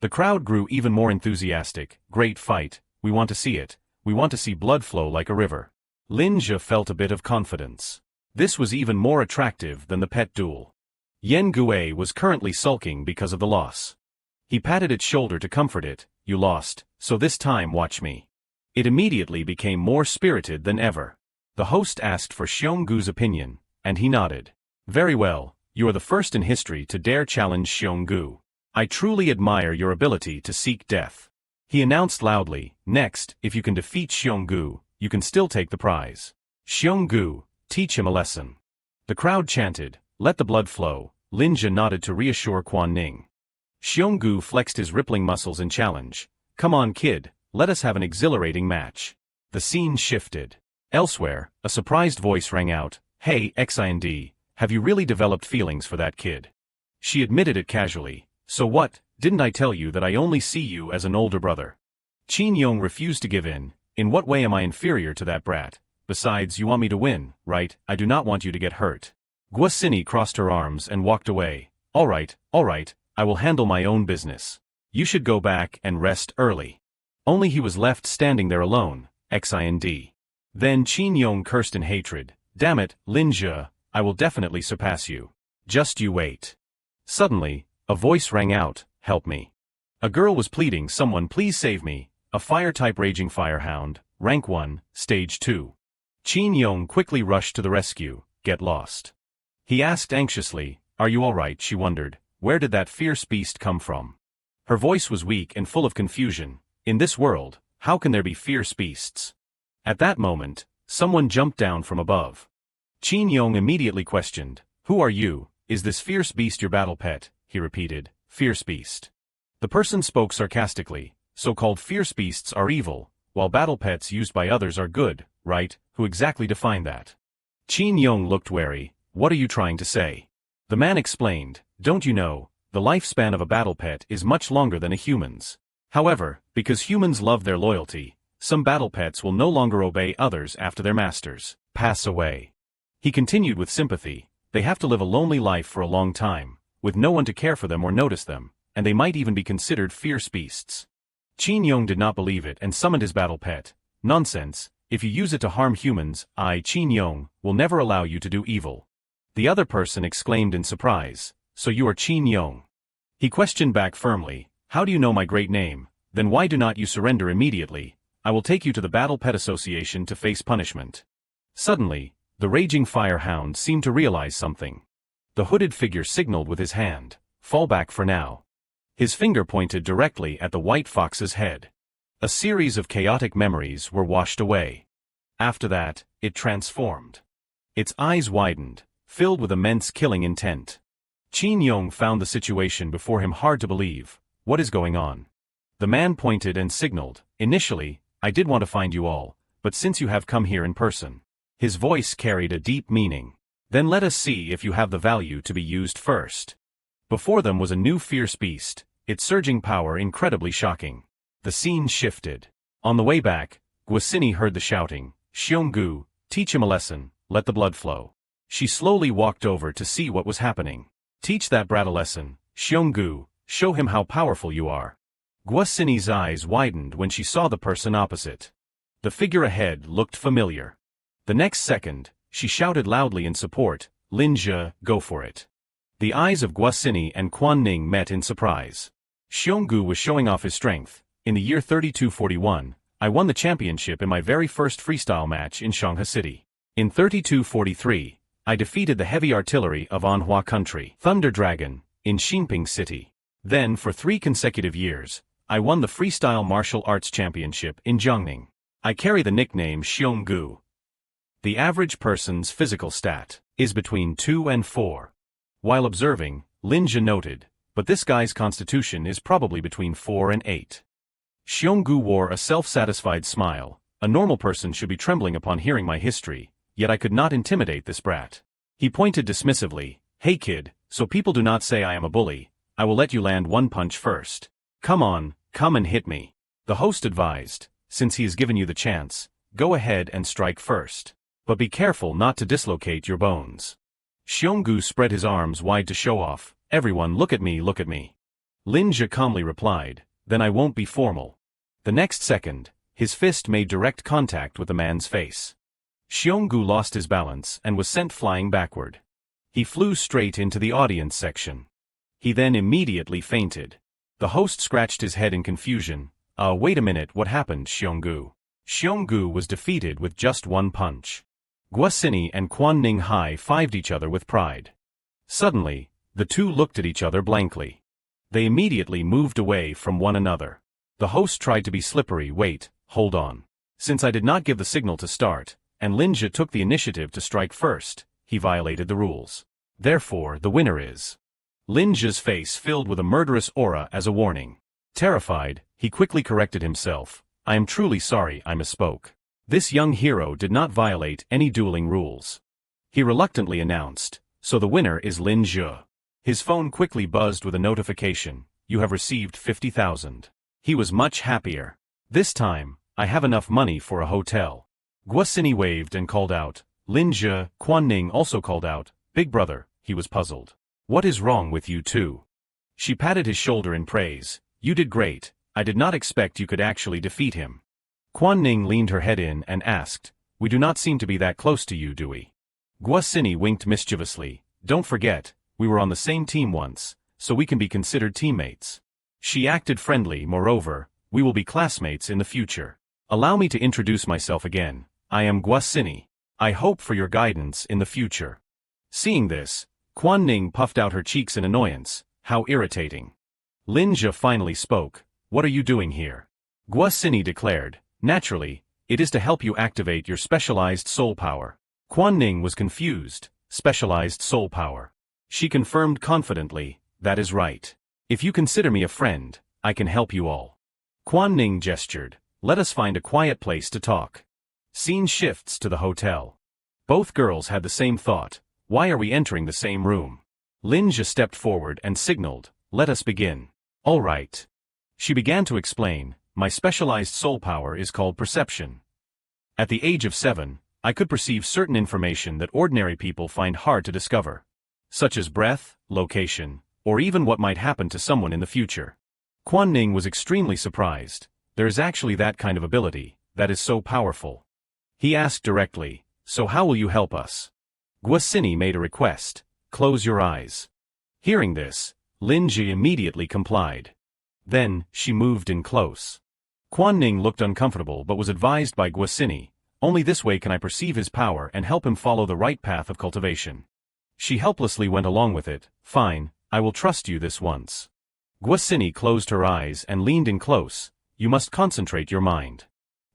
The crowd grew even more enthusiastic. Great fight, we want to see it. We want to see blood flow like a river. Lin Zhe felt a bit of confidence. This was even more attractive than the pet duel. Yen Gue was currently sulking because of the loss. He patted its shoulder to comfort it. You lost, so this time watch me. It immediately became more spirited than ever. The host asked for Xionggu's opinion, and he nodded. Very well, you are the first in history to dare challenge Xionggu. I truly admire your ability to seek death. He announced loudly, next, if you can defeat Xionggu, you can still take the prize. Xionggu, teach him a lesson. The crowd chanted, let the blood flow. Lin Zhe nodded to reassure Quan Ning. Xionggu flexed his rippling muscles in challenge. Come on kid, let us have an exhilarating match. The scene shifted. Elsewhere, a surprised voice rang out, hey Xind, have you really developed feelings for that kid? She admitted it casually. So what, didn't I tell you that I only see you as an older brother? Qin Yong refused to give in. In what way am I inferior to that brat? Besides, you want me to win, right? I do not want you to get hurt. Guosini crossed her arms and walked away. All right, I will handle my own business. You should go back and rest early. Only he was left standing there alone, Xind. Then Qin Yong cursed in hatred. Damn it, Lin Zhe, I will definitely surpass you. Just you wait. Suddenly, a voice rang out, help me. A girl was pleading, someone please save me. A fire-type raging firehound, rank 1, stage 2. Qin Yong quickly rushed to the rescue. Get lost. He asked anxiously, are you all right? She wondered, where did that fierce beast come from? Her voice was weak and full of confusion. In this world, how can there be fierce beasts? At that moment, someone jumped down from above. Qin Yong immediately questioned, who are you? Is this fierce beast your battle pet? He repeated, fierce beast. The person spoke sarcastically, so-called fierce beasts are evil, while battle pets used by others are good, right? Who exactly defined that? Qin Yong looked wary. What are you trying to say? The man explained, don't you know, the lifespan of a battle pet is much longer than a human's. However, because humans love their loyalty, some battle pets will no longer obey others after their masters pass away. He continued with sympathy, they have to live a lonely life for a long time, with no one to care for them or notice them, and they might even be considered fierce beasts. Qin Yong did not believe it and summoned his battle pet. Nonsense, if you use it to harm humans, I, Qin Yong, will never allow you to do evil. The other person exclaimed in surprise, so you are Qin Yong? He questioned back firmly, how do you know my great name? Then why do not you surrender immediately? I will take you to the Battle Pet Association to face punishment. Suddenly, the raging fire hound seemed to realize something. The hooded figure signaled with his hand, fall back for now. His finger pointed directly at the white fox's head. A series of chaotic memories were washed away. After that, it transformed. Its eyes widened, filled with immense killing intent. Qin Yong found the situation before him hard to believe. What is going on? The man pointed and signaled, initially, I did want to find you all, but since you have come here in person. His voice carried a deep meaning. Then let us see if you have the value to be used first. Before them was a new fierce beast, its surging power incredibly shocking. The scene shifted. On the way back, Guosini heard the shouting, Xionggu, teach him a lesson, let the blood flow. She slowly walked over to see what was happening. Teach that brat a lesson, Xionggu, show him how powerful you are. Guosini's eyes widened when she saw the person opposite. The figure ahead looked familiar. The next second, she shouted loudly in support, Linja, go for it. The eyes of Guosini and Quan Ning met in surprise. Xionggu was showing off his strength. In the year 3241, I won the championship in my very first freestyle match in Shanghai City. In 3243, I defeated the heavy artillery of Manhwa country, Thunder Dragon, in Xinping City. Then for 3 consecutive years, I won the freestyle martial arts championship in Jiangning. I carry the nickname Xionggu. The average person's physical stat is between 2 and 4. While observing, Linja noted, but this guy's constitution is probably between 4 and 8. Xionggu wore a self-satisfied smile. A normal person should be trembling upon hearing my history, yet I could not intimidate this brat. He pointed dismissively, hey kid, so people do not say I am a bully, I will let you land one punch first. Come on, come and hit me. The host advised, since he has given you the chance, go ahead and strike first. But be careful not to dislocate your bones. Xionggu spread his arms wide to show off, everyone look at me, look at me. Linja calmly replied, then I won't be formal. The next second, his fist made direct contact with the man's face. Xionggu lost his balance and was sent flying backward. He flew straight into the audience section. He then immediately fainted. The host scratched his head in confusion. Wait a minute, what happened, Xionggu? Xionggu was defeated with just one punch. Guosini and Quan Ning high-fived each other with pride. Suddenly, the two looked at each other blankly. They immediately moved away from one another. The host tried to be slippery. Wait, hold on. Since I did not give the signal to start, and Linja took the initiative to strike first, he violated the rules. Therefore, the winner is. Linja's face filled with a murderous aura as a warning. Terrified, he quickly corrected himself. I am truly sorry I misspoke. This young hero did not violate any dueling rules. He reluctantly announced, so the winner is Linja. His phone quickly buzzed with a notification, you have received 50,000. He was much happier. This time, I have enough money for a hotel. Guosini waved and called out, Linja. Quan Ning also called out, big brother. He was puzzled. What is wrong with you two? She patted his shoulder in praise, you did great, I did not expect you could actually defeat him. Quan Ning leaned her head in and asked, we do not seem to be that close to you, do we? Guosini winked mischievously, don't forget, we were on the same team once, so we can be considered teammates. She acted friendly. Moreover, we will be classmates in the future. Allow me to introduce myself again. I am Guosini. I hope for your guidance in the future. Seeing this, Quan Ning puffed out her cheeks in annoyance. How irritating. Lin Zhe finally spoke. What are you doing here? Guosini declared. Naturally, it is to help you activate your specialized soul power. Quan Ning was confused. Specialized soul power. She confirmed confidently. That is right. If you consider me a friend, I can help you all. Quan Ning gestured. Let us find a quiet place to talk. Scene shifts to the hotel. Both girls had the same thought. Why are we entering the same room? Lin Zhe stepped forward and signaled. Let us begin. All right. She began to explain. My specialized soul power is called perception. At the age of 7, I could perceive certain information that ordinary people find hard to discover, such as breath, location, or even what might happen to someone in the future. Quan Ning was extremely surprised. There is actually that kind of ability, that is so powerful. He asked directly, so how will you help us? Guosini made a request. Close your eyes. Hearing this, Lin Zhe immediately complied. Then, she moved in close. Quan Ning looked uncomfortable but was advised by Guosini. Only this way can I perceive his power and help him follow the right path of cultivation. She helplessly went along with it. Fine, I will trust you this once. Guosini closed her eyes and leaned in close. You must concentrate your mind.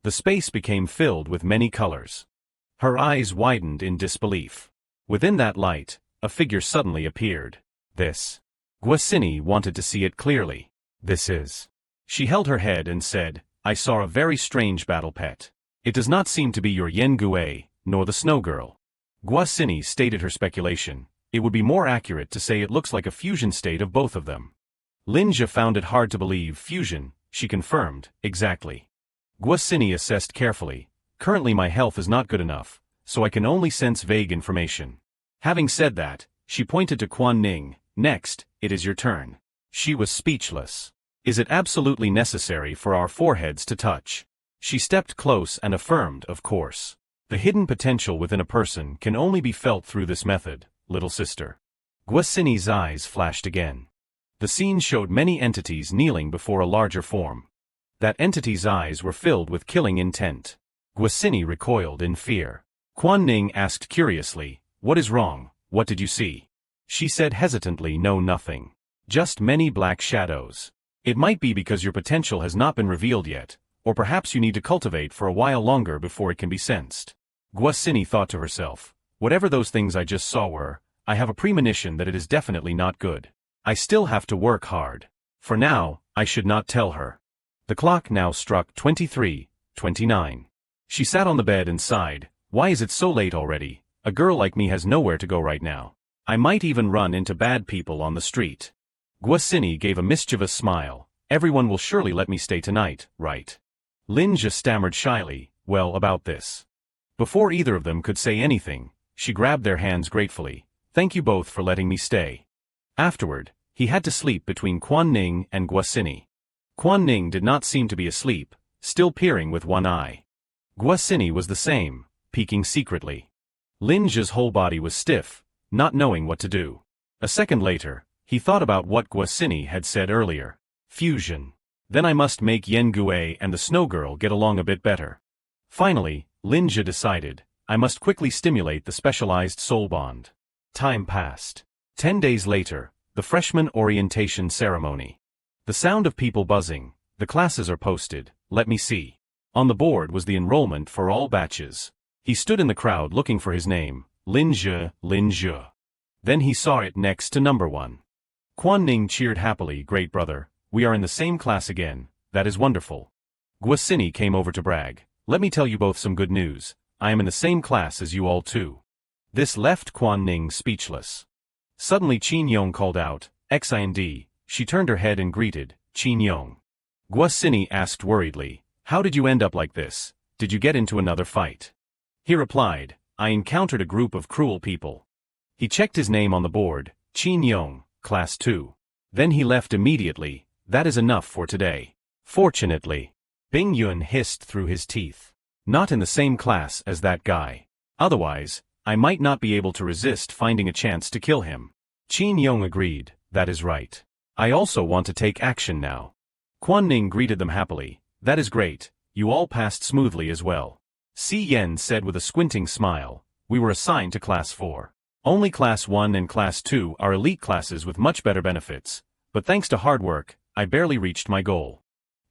The space became filled with many colors. Her eyes widened in disbelief. Within that light, a figure suddenly appeared. This. Guosini wanted to see it clearly. This is. She held her head and said, I saw a very strange battle pet. It does not seem to be your Yen Gue, nor the snow girl. Guosini stated her speculation. It would be more accurate to say it looks like a fusion state of both of them. Lin Zhe found it hard to believe fusion, she confirmed, exactly. Guosini assessed carefully. Currently my health is not good enough, so I can only sense vague information. Having said that, she pointed to Quan Ning. Next, it is your turn. She was speechless. Is it absolutely necessary for our foreheads to touch? She stepped close and affirmed, of course. The hidden potential within a person can only be felt through this method, little sister. Guosini's eyes flashed again. The scene showed many entities kneeling before a larger form. That entity's eyes were filled with killing intent. Guosini recoiled in fear. Quan Ning asked curiously, what is wrong, what did you see? She said hesitantly, no, nothing. Just many black shadows. It might be because your potential has not been revealed yet, or perhaps you need to cultivate for a while longer before it can be sensed. Guosini thought to herself, whatever those things I just saw were, I have a premonition that it is definitely not good. I still have to work hard. For now, I should not tell her. The clock now struck 23:29. She sat on the bed and sighed. Why is it so late already? A girl like me has nowhere to go right now. I might even run into bad people on the street. Guosini gave a mischievous smile. Everyone will surely let me stay tonight, right? Lin Zhe stammered shyly, well, about this. Before either of them could say anything, she grabbed their hands gratefully. Thank you both for letting me stay. Afterward, he had to sleep between Quan Ning and Guosini. Quan Ning did not seem to be asleep, still peering with one eye. Guosini was the same, peeking secretly. Lin Zhe's whole body was stiff, not knowing what to do. A second later, he thought about what Guosini had said earlier. Fusion. Then I must make Yen Gue and the snow girl get along a bit better. Finally, Lin Zhe decided, I must quickly stimulate the specialized soul bond. Time passed. 10 days later, the freshman orientation ceremony. The sound of people buzzing. The classes are posted. Let me see. On the board was the enrollment for all batches. He stood in the crowd looking for his name. Lin Zhe, Lin Zhe. Then he saw it next to number 1. Quan Ning cheered happily. Great brother, we are in the same class again. That is wonderful. Guosini came over to brag. Let me tell you both some good news. I am in the same class as you all too. This left Quan Ning speechless. Suddenly Qin Yong called out, Xind. She turned her head and greeted, Qin Yong. Guosini asked worriedly, how did you end up like this? Did you get into another fight? He replied, I encountered a group of cruel people. He checked his name on the board, Qin Yong, Class 2. Then he left immediately. That is enough for today. Fortunately. Bing Yun hissed through his teeth. Not in the same class as that guy. Otherwise, I might not be able to resist finding a chance to kill him. Qin Yong agreed, that is right. I also want to take action now. Quan Ning greeted them happily. That is great, you all passed smoothly as well. Si Yen said with a squinting smile. We were assigned to Class 4. Only Class 1 and Class 2 are elite classes with much better benefits, but thanks to hard work, I barely reached my goal.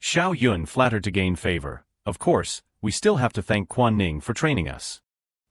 Xiao Yun flattered to gain favor. Of course, we still have to thank Quan Ning for training us.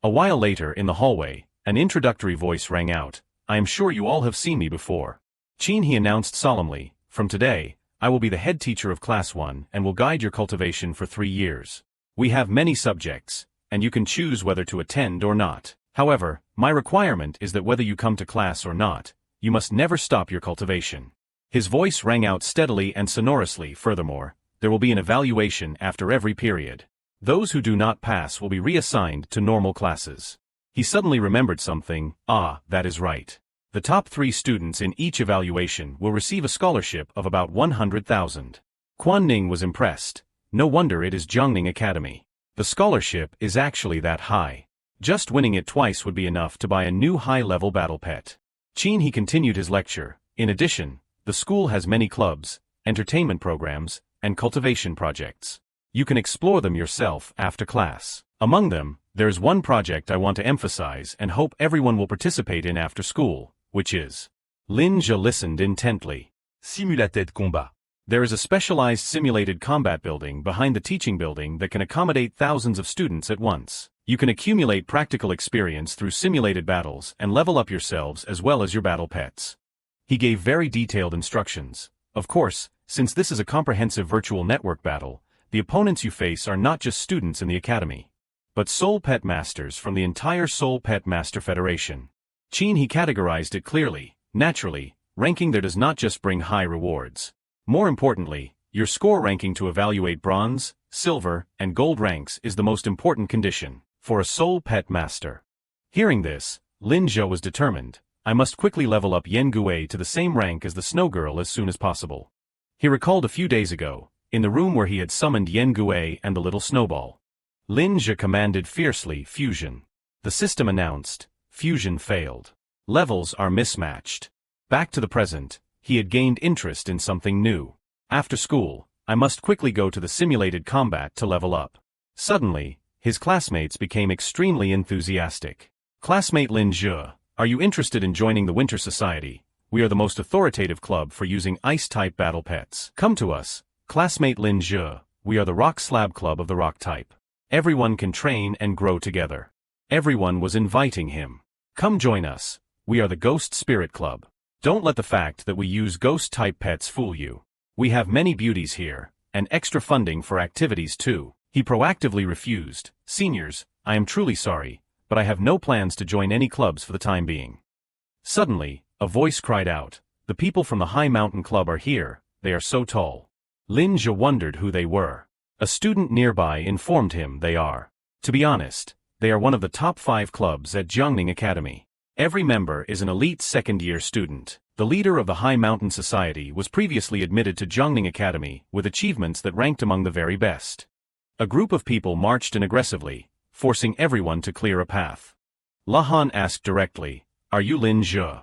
A while later in the hallway, an introductory voice rang out. I am sure you all have seen me before. Qin, he announced solemnly, from today, I will be the head teacher of Class 1 and will guide your cultivation for 3 years. We have many subjects, and you can choose whether to attend or not. However, my requirement is that whether you come to class or not, you must never stop your cultivation. His voice rang out steadily and sonorously. Furthermore, there will be an evaluation after every period. Those who do not pass will be reassigned to normal classes. He suddenly remembered something. Ah, that is right. The top 3 students in each evaluation will receive a scholarship of about 100,000. Quan Ning was impressed. No wonder it is Jiangning Academy. The scholarship is actually that high. Just winning it twice would be enough to buy a new high-level battle pet. Qin, he continued his lecture. In addition, the school has many clubs, entertainment programs, and cultivation projects. You can explore them yourself after class. Among them, there is one project I want to emphasize and hope everyone will participate in after school, which is. Lin Zhe listened intently. Simulated combat. There is a specialized simulated combat building behind the teaching building that can accommodate thousands of students at once. You can accumulate practical experience through simulated battles and level up yourselves as well as your battle pets. He gave very detailed instructions. Of course, since this is a comprehensive virtual network battle, the opponents you face are not just students in the academy, but Soul Pet Masters from the entire Soul Pet Master Federation. Qin, he categorized it clearly. Naturally, ranking there does not just bring high rewards. More importantly, your score ranking to evaluate bronze, silver, and gold ranks is the most important condition for a Soul Pet Master. Hearing this, Lin Zhe was determined. I must quickly level up Yen Gui to the same rank as the Snow Girl as soon as possible. He recalled a few days ago, in the room where he had summoned Yen Gui and the little Snowball. Lin Zhe commanded fiercely, fusion. The system announced, fusion failed. Levels are mismatched. Back to the present, he had gained interest in something new. After school, I must quickly go to the simulated combat to level up. Suddenly, his classmates became extremely enthusiastic. Classmate Lin Zhe, are you interested in joining the Winter Society? We are the most authoritative club for using ice-type battle pets. Come to us, classmate Lin Zhe, we are the Rock Slab Club of the Rock type. Everyone can train and grow together. Everyone was inviting him. Come join us, we are the Ghost Spirit Club. Don't let the fact that we use ghost-type pets fool you. We have many beauties here, and extra funding for activities too. He proactively refused. Seniors, I am truly sorry, but I have no plans to join any clubs for the time being. Suddenly, a voice cried out, the people from the High Mountain Club are here, they are so tall. Lin Zhe wondered who they were. A student nearby informed him they are. To be honest, they are one of the top 5 clubs at Jiangning Academy. Every member is an elite second-year student. The leader of the High Mountain Society was previously admitted to Jiangning Academy with achievements that ranked among the very best. A group of people marched in aggressively, forcing everyone to clear a path. Lahan asked directly, are you Lin Zhe?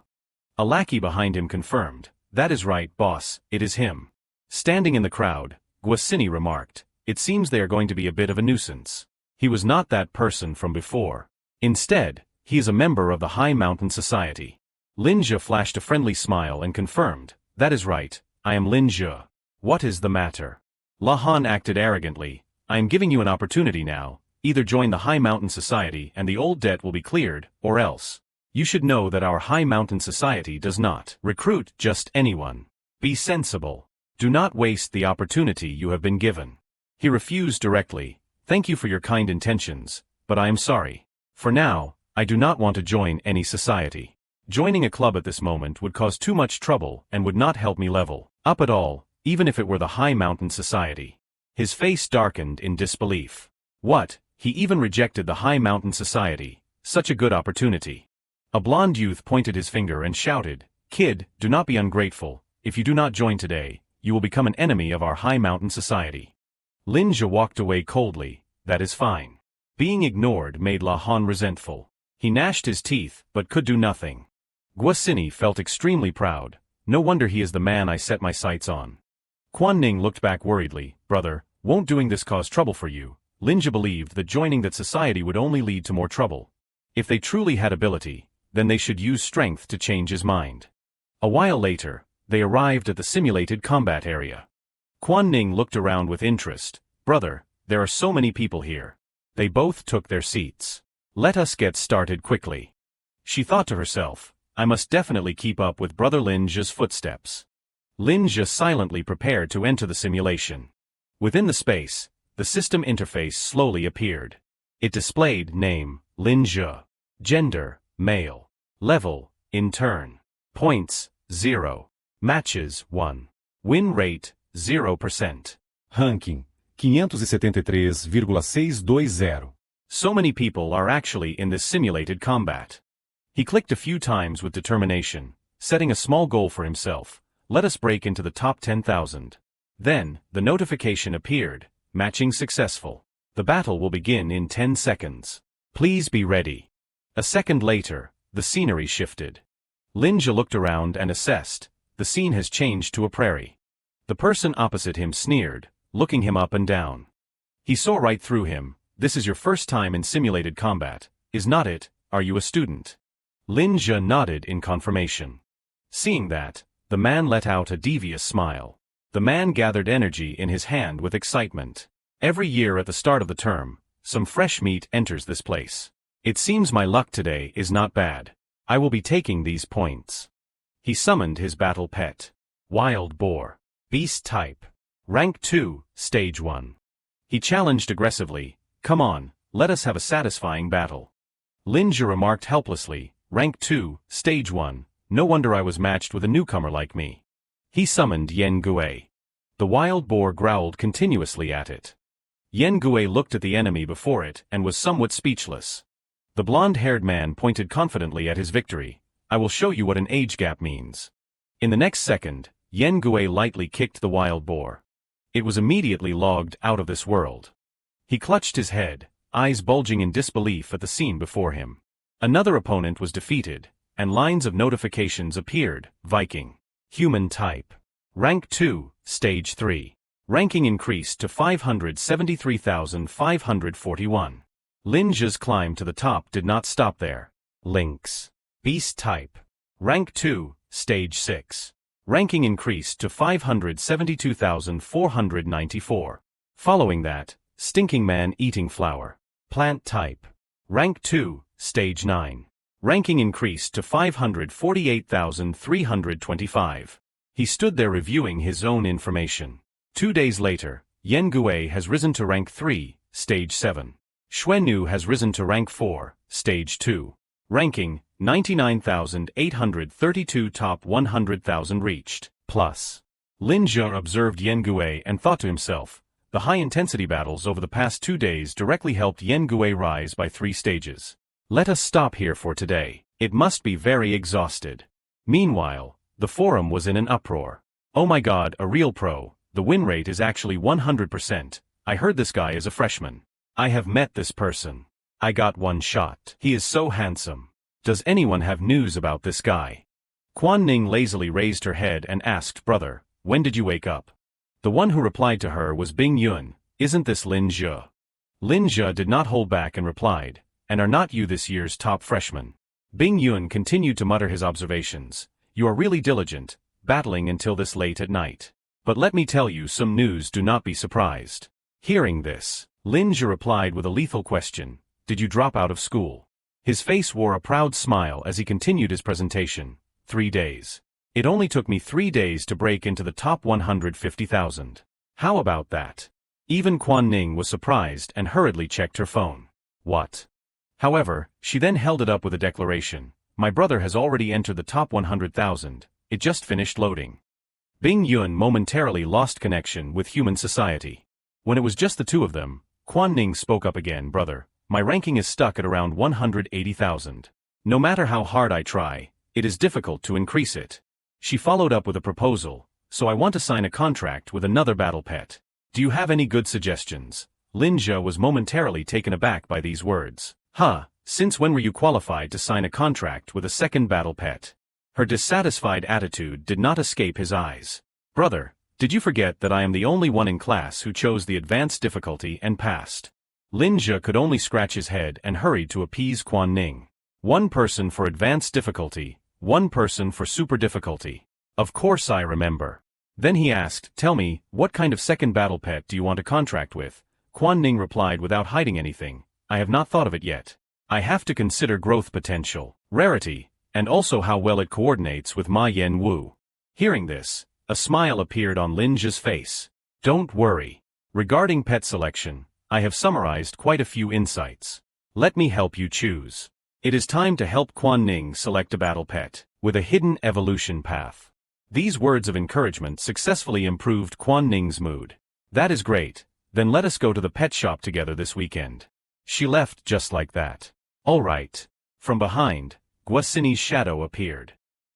A lackey behind him confirmed, that is right, boss, it is him. Standing in the crowd, Guasini remarked, it seems they are going to be a bit of a nuisance. He was not that person from before. Instead, he is a member of the High Mountain Society. Lin Zhe flashed a friendly smile and confirmed, that is right, I am Lin Zhe. What is the matter? Lahan acted arrogantly, I am giving you an opportunity now, either join the High Mountain Society and the old debt will be cleared, or else. You should know that our High Mountain Society does not recruit just anyone. Be sensible. Do not waste the opportunity you have been given. He refused directly, thank you for your kind intentions, but I am sorry. For now, I do not want to join any society. Joining a club at this moment would cause too much trouble and would not help me level up at all, even if it were the High Mountain Society. His face darkened in disbelief. What, he even rejected the High Mountain Society, such a good opportunity. A blond youth pointed his finger and shouted, kid, do not be ungrateful, if you do not join today, you will become an enemy of our High Mountain Society. Lin Zhe walked away coldly, that is fine. Being ignored made Lahan resentful. He gnashed his teeth, but could do nothing. Guasini felt extremely proud. No wonder he is the man I set my sights on. Quan Ning looked back worriedly. Brother, won't doing this cause trouble for you? Linja believed that joining that society would only lead to more trouble. If they truly had ability, then they should use strength to change his mind. A while later, they arrived at the simulated combat area. Quan Ning looked around with interest. Brother, there are so many people here. They both took their seats. Let us get started quickly. She thought to herself, I must definitely keep up with Brother Linja's footsteps. Linja silently prepared to enter the simulation. Within the space, the system interface slowly appeared. It displayed name, Linja. Gender, male. Level, intern. Points, 0. Matches, 1. Win rate, 0%. Ranking, 573,620. So many people are actually in this simulated combat. He clicked a few times with determination, setting a small goal for himself. Let us break into the top 10,000. Then, the notification appeared, matching successful. The battle will begin in 10 seconds. Please be ready. A second later, the scenery shifted. Linja looked around and assessed. The scene has changed to a prairie. The person opposite him sneered, looking him up and down. He saw right through him. This is your first time in simulated combat, is not it? Are you a student? Linja nodded in confirmation. Seeing that, the man let out a devious smile. The man gathered energy in his hand with excitement. Every year at the start of the term, some fresh meat enters this place. It seems my luck today is not bad. I will be taking these points. He summoned his battle pet. Wild boar. Beast type. Rank 2, Stage 1. He challenged aggressively. Come on, let us have a satisfying battle. Linja remarked helplessly. Rank 2, Stage 1. No wonder I was matched with a newcomer like me. He summoned Yen Gui. The wild boar growled continuously at it. Yen Gui looked at the enemy before it and was somewhat speechless. The blonde-haired man pointed confidently at his victory. I will show you what an age gap means. In the next second, Yen Gui lightly kicked the wild boar. It was immediately logged out of this world. He clutched his head, eyes bulging in disbelief at the scene before him. Another opponent was defeated, and lines of notifications appeared. Viking. Human type. Rank 2, Stage 3. Ranking increased to 573,541. Linja's climb to the top did not stop there. Lynx. Beast type. Rank 2, Stage 6. Ranking increased to 572,494. Following that, Stinking Man Eating Flower. Plant type. Rank 2, Stage 9. Ranking increased to 548,325. He stood there reviewing his own information. 2 days later, Yen Gui has risen to rank 3, Stage 7. Xuenu has risen to rank 4, Stage 2. Ranking, 99,832 top 100,000 reached, plus. Linja observed Yen Gui and thought to himself, the high-intensity battles over the past 2 days directly helped Yen Gui rise by 3 stages. Let us stop here for today. It must be very exhausted. Meanwhile, the forum was in an uproar. Oh my god, a real pro. The win rate is actually 100%. I heard this guy is a freshman. I have met this person. I got one shot. He is so handsome. Does anyone have news about this guy? Quan Ning lazily raised her head and asked, Brother, when did you wake up? The one who replied to her was Bing Yun. Isn't this Lin Zhe? Lin Zhe did not hold back and replied, and are not you this year's top freshman? Bing Yun continued to mutter his observations. You are really diligent, battling until this late at night. But let me tell you some news, do not be surprised. Hearing this, Lin Zhe replied with a lethal question. Did you drop out of school? His face wore a proud smile as he continued his presentation. 3 days. It only took me 3 days to break into the top 150,000. How about that? Even Quan Ning was surprised and hurriedly checked her phone. What? However, she then held it up with a declaration. My brother has already entered the top 100,000. It just finished loading. Bing Yun momentarily lost connection with human society. When it was just the two of them, Quan Ning spoke up again. Brother, my ranking is stuck at around 180,000. No matter how hard I try, it is difficult to increase it. She followed up with a proposal, so I want to sign a contract with another battle pet. Do you have any good suggestions? Lin Zhe was momentarily taken aback by these words. Since when were you qualified to sign a contract with a second battle pet? Her dissatisfied attitude did not escape his eyes. Brother, did you forget that I am the only one in class who chose the advanced difficulty and passed? Lin Zhe could only scratch his head and hurried to appease Quan Ning. One person for advanced difficulty, one person for super difficulty. Of course I remember. Then he asked, tell me, what kind of second battle pet do you want to contract with? Quan Ning replied without hiding anything, I have not thought of it yet. I have to consider growth potential, rarity, and also how well it coordinates with Ma Yen Wu. Hearing this, a smile appeared on Lin Zhe's face. Don't worry. Regarding pet selection, I have summarized quite a few insights. Let me help you choose. It is time to help Quan Ning select a battle pet, with a hidden evolution path. These words of encouragement successfully improved Quan Ning's mood. That is great, then let us go to the pet shop together this weekend. She left just like that. All right. From behind, Guosini's shadow appeared.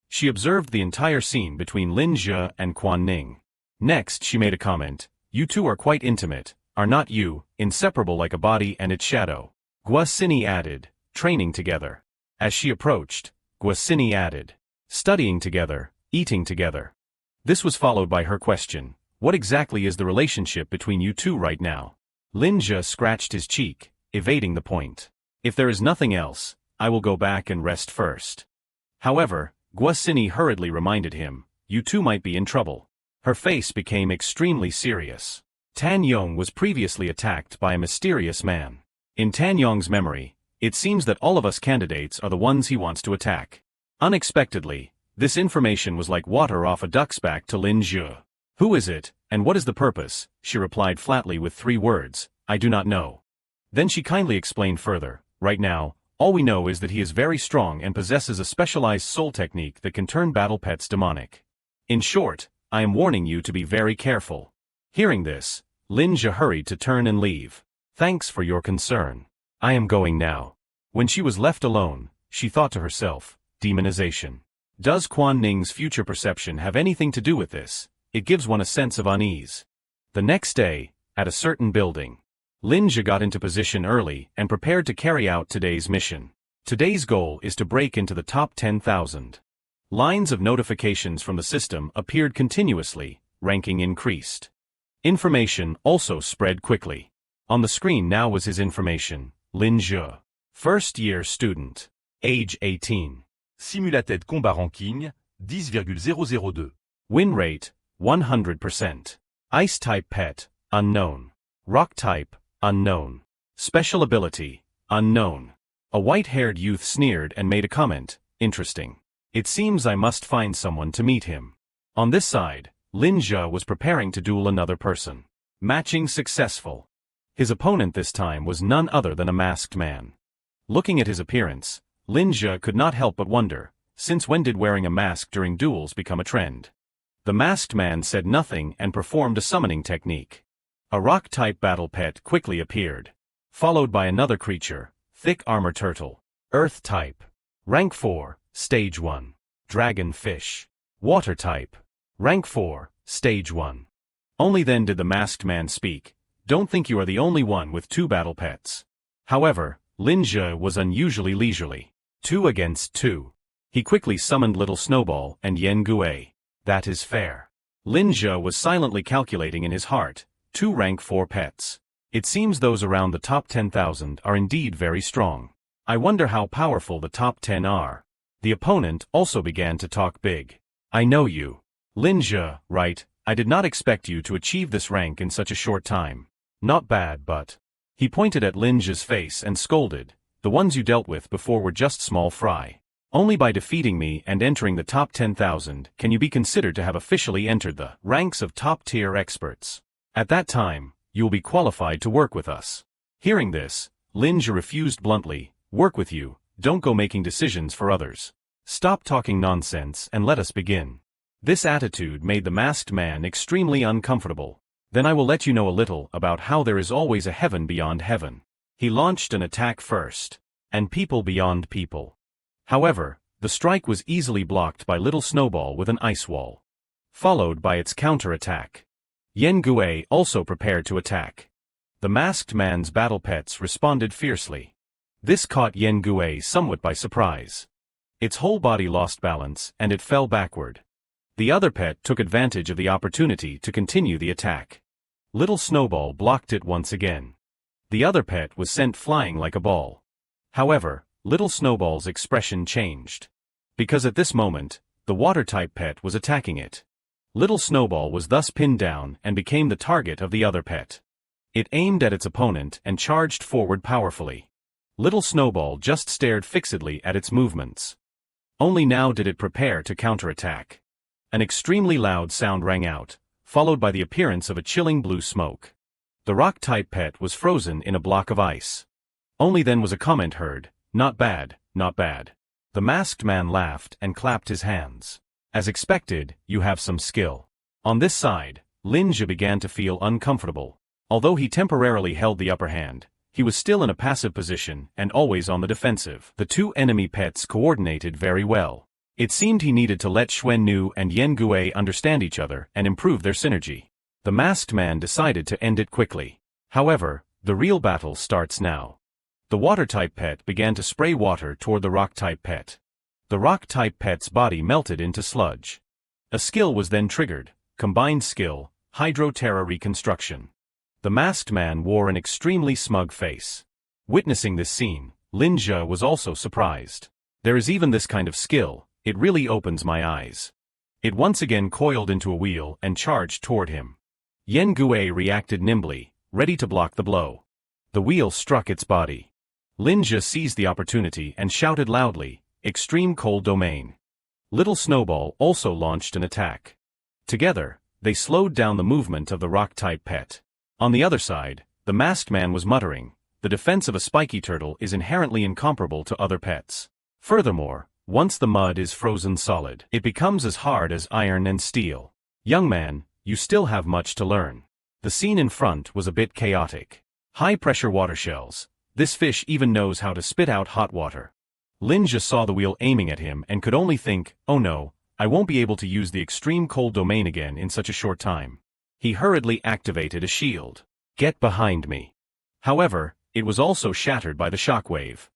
She observed the entire scene between Lin Zhe and Quan Ning. Next she made a comment, you two are quite intimate, are not you, inseparable like a body and its shadow? Guosini added, training together. As she approached, Guosini added, studying together, eating together. This was followed by her question, what exactly is the relationship between you two right now? Lin Zhe scratched his cheek, evading the point. If there is nothing else, I will go back and rest first. However, Guosini hurriedly reminded him, you two might be in trouble. Her face became extremely serious. Tan Yong was previously attacked by a mysterious man. In Tan Yong's memory, it seems that all of us candidates are the ones he wants to attack. Unexpectedly, this information was like water off a duck's back to Lin Zhe. Who is it, and what is the purpose? She replied flatly with 3 words, I do not know. Then she kindly explained further, right now, all we know is that he is very strong and possesses a specialized soul technique that can turn battle pets demonic. In short, I am warning you to be very careful. Hearing this, Lin Zhe hurried to turn and leave. Thanks for your concern. I am going now. When she was left alone, she thought to herself, demonization. Does Quan Ning's future perception have anything to do with this? It gives one a sense of unease. The next day, at a certain building, Lin Zhe got into position early and prepared to carry out today's mission. Today's goal is to break into the top 10,000. Lines of notifications from the system appeared continuously, ranking increased. Information also spread quickly. On the screen now was his information, Lin Zhe. First-year student. Age 18. Simulated combat ranking, 10,002. Win rate, 100%. Ice-type pet, unknown. Rock-type, unknown. Special ability, unknown. A white-haired youth sneered and made a comment, interesting. It seems I must find someone to meet him. On this side, Lin Zhe was preparing to duel another person. Matching successful. His opponent this time was none other than a masked man. Looking at his appearance, Lin Zhe could not help but wonder, since when did wearing a mask during duels become a trend? The masked man said nothing and performed a summoning technique. A rock-type battle pet quickly appeared, followed by another creature, thick armor turtle, earth-type. Rank 4, Stage 1. Dragon fish. Water-type. Rank 4, Stage 1. Only then did the masked man speak, don't think you are the only one with 2 battle pets. However, Lin Zhe was unusually leisurely. 2 against 2. He quickly summoned Little Snowball and Yen Gue. That is fair. Lin Zhe was silently calculating in his heart, 2 rank 4 pets. It seems those around the top 10,000 are indeed very strong. I wonder how powerful the top 10 are. The opponent also began to talk big. I know you. Lin Zhe, right, I did not expect you to achieve this rank in such a short time. Not bad but... He pointed at Lin Zhe's face and scolded, the ones you dealt with before were just small fry. Only by defeating me and entering the top 10,000 can you be considered to have officially entered the ranks of top-tier experts. At that time, you will be qualified to work with us. Hearing this, Lin Zhe refused bluntly, work with you, don't go making decisions for others. Stop talking nonsense and let us begin. This attitude made the masked man extremely uncomfortable. Then I will let you know a little about how there is always a heaven beyond heaven. He launched an attack first, and people beyond people. However, the strike was easily blocked by Little Snowball with an ice wall, followed by its counter-attack. Yen Gue also prepared to attack. The masked man's battle pets responded fiercely. This caught Yen Gue somewhat by surprise. Its whole body lost balance and it fell backward. The other pet took advantage of the opportunity to continue the attack. Little Snowball blocked it once again. The other pet was sent flying like a ball. However, little Snowball's expression changed. Because at this moment, the water-type pet was attacking it. Little Snowball was thus pinned down and became the target of the other pet. It aimed at its opponent and charged forward powerfully. Little Snowball just stared fixedly at its movements. Only now did it prepare to counterattack. An extremely loud sound rang out, followed by the appearance of a chilling blue smoke. The rock-type pet was frozen in a block of ice. Only then was a comment heard, "Not bad, not bad." The masked man laughed and clapped his hands. As expected, you have some skill. On this side, Linja began to feel uncomfortable. Although he temporarily held the upper hand, he was still in a passive position and always on the defensive. The two enemy pets coordinated very well. It seemed he needed to let Xuannu and Yengue understand each other and improve their synergy. The masked man decided to end it quickly. However, the real battle starts now. The water-type pet began to spray water toward the rock-type pet. The rock-type pet's body melted into sludge. A skill was then triggered, combined skill, Hydro-Terra Reconstruction. The masked man wore an extremely smug face. Witnessing this scene, Linja was also surprised. There is even this kind of skill, it really opens my eyes. It once again coiled into a wheel and charged toward him. Yengue reacted nimbly, ready to block the blow. The wheel struck its body. Linja seized the opportunity and shouted loudly, "Extreme Cold Domain." Little Snowball also launched an attack. Together, they slowed down the movement of the rock-type pet. On the other side, the masked man was muttering, "The defense of a spiky turtle is inherently incomparable to other pets. Furthermore, once the mud is frozen solid, it becomes as hard as iron and steel. Young man, you still have much to learn." The scene in front was a bit chaotic. High-pressure water shells. This fish even knows how to spit out hot water. Linja saw the wheel aiming at him and could only think, "Oh no, I won't be able to use the extreme cold domain again in such a short time." He hurriedly activated a shield. "Get behind me." However, it was also shattered by the shockwave.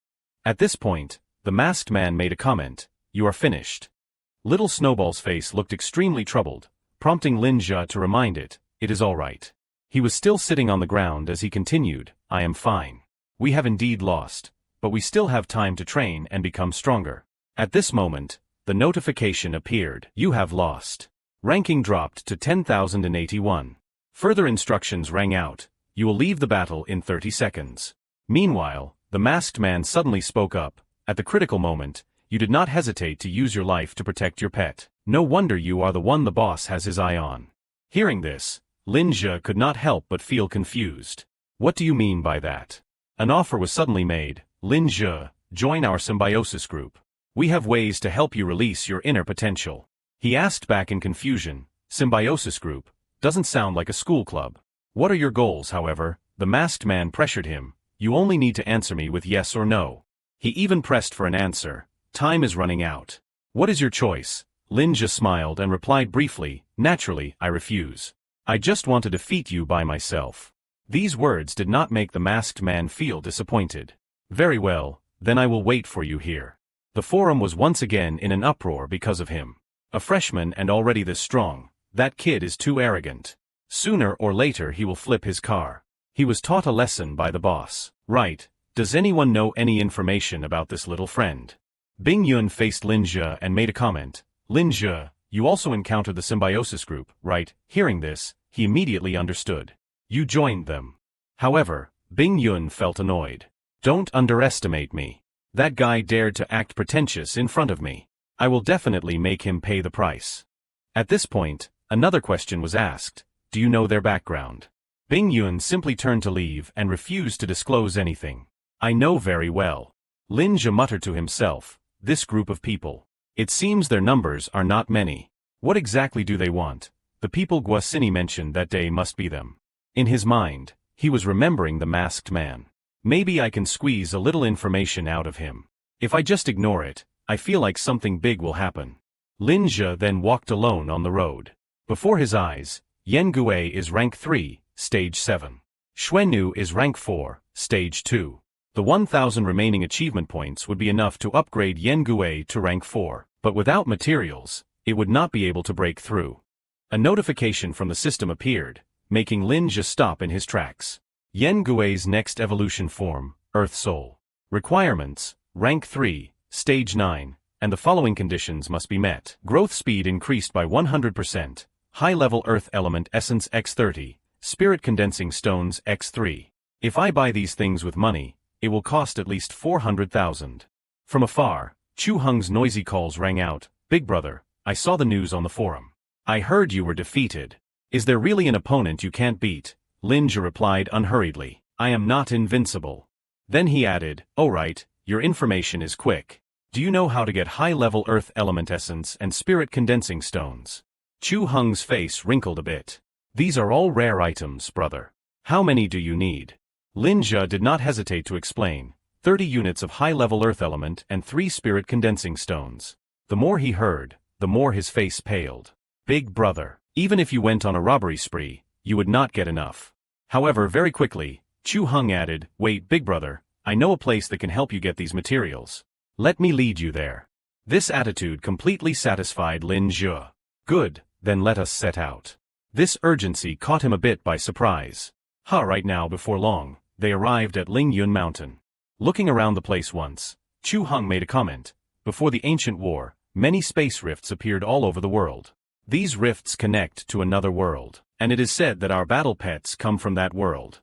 At this point, the masked man made a comment, "You are finished." Little Snowball's face looked extremely troubled, prompting Linja to remind it, "It is all right." He was still sitting on the ground as he continued, "I am fine. We have indeed lost, but we still have time to train and become stronger." At this moment, the notification appeared, "You have lost. Ranking dropped to 10,081. Further instructions rang out, "You will leave the battle in 30 seconds. Meanwhile, the masked man suddenly spoke up, "At the critical moment, you did not hesitate to use your life to protect your pet. No wonder you are the one the boss has his eye on." Hearing this, Linja could not help but feel confused. "What do you mean by that?" An offer was suddenly made, "Linja, join our symbiosis group. We have ways to help you release your inner potential." He asked back in confusion, "Symbiosis group? Doesn't sound like a school club. What are your goals?" However, the masked man pressured him, "You only need to answer me with yes or no." He even pressed for an answer, "Time is running out." "What is your choice?" Linja smiled and replied briefly, "Naturally, I refuse. I just want to defeat you by myself." These words did not make the masked man feel disappointed. "Very well, then I will wait for you here." The forum was once again in an uproar because of him. A freshman and already this strong, that kid is too arrogant. Sooner or later he will flip his car. He was taught a lesson by the boss. Right, does anyone know any information about this little friend? Bing Yun faced Linja and made a comment, "Linja, you also encountered the symbiosis group, right?" Hearing this, he immediately understood. "You joined them." However, Bing Yun felt annoyed. "Don't underestimate me. That guy dared to act pretentious in front of me. I will definitely make him pay the price." At this point, another question was asked, "Do you know their background?" Bing Yun simply turned to leave and refused to disclose anything. "I know very well." Linja muttered to himself, "This group of people. It seems their numbers are not many. What exactly do they want? The people Guasini mentioned that day must be them." In his mind, he was remembering the masked man. "Maybe I can squeeze a little information out of him. If I just ignore it, I feel like something big will happen." Linja then walked alone on the road. Before his eyes, Yengue is rank 3, stage 7. Xuannu is rank 4, stage 2. The 1,000 remaining achievement points would be enough to upgrade Yengue to rank 4, but without materials, it would not be able to break through. A notification from the system appeared, making Linja stop in his tracks. Yen Gui's next evolution form, Earth Soul. Requirements, Rank 3, Stage 9, and the following conditions must be met. Growth speed increased by 100%, high-level Earth Element Essence X30, Spirit Condensing Stones X3. If I buy these things with money, it will cost at least 400,000. From afar, Chu Hung's noisy calls rang out, "Big brother, I saw the news on the forum. I heard you were defeated. Is there really an opponent you can't beat?" Lin Zhe replied unhurriedly, "I am not invincible." Then he added, "Oh right, your information is quick. Do you know how to get high-level Earth Element Essence and Spirit Condensing Stones?" Chu Hung's face wrinkled a bit. "These are all rare items, brother. How many do you need?" Lin Zhe did not hesitate to explain, 30 units of high-level Earth Element and 3 Spirit Condensing Stones. The more he heard, the more his face paled. "Big brother, even if you went on a robbery spree, you would not get enough." However, very quickly, Chu Hung added, "Wait, big brother, I know a place that can help you get these materials. Let me lead you there." This attitude completely satisfied Lin Zhe. "Good, then let us set out." This urgency caught him a bit by surprise. Right now before long, they arrived at Lingyun Mountain. Looking around the place once, Chu Hung made a comment. Before the ancient war, many space rifts appeared all over the world. These rifts connect to another world, and it is said that our battle pets come from that world.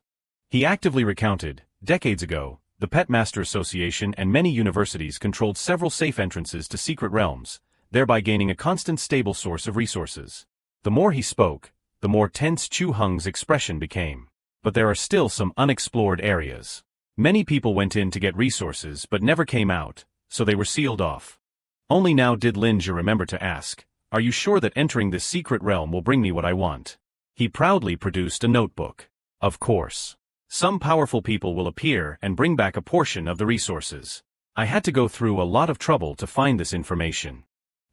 He actively recounted, decades ago, the Pet Master Association and many universities controlled several safe entrances to secret realms, thereby gaining a constant stable source of resources. The more he spoke, the more tense Chu Hung's expression became. But there are still some unexplored areas. Many people went in to get resources but never came out, so they were sealed off. Only now did Lin Zhe remember to ask, "Are you sure that entering this secret realm will bring me what I want?" He proudly produced a notebook. "Of course. Some powerful people will appear and bring back a portion of the resources. I had to go through a lot of trouble to find this information."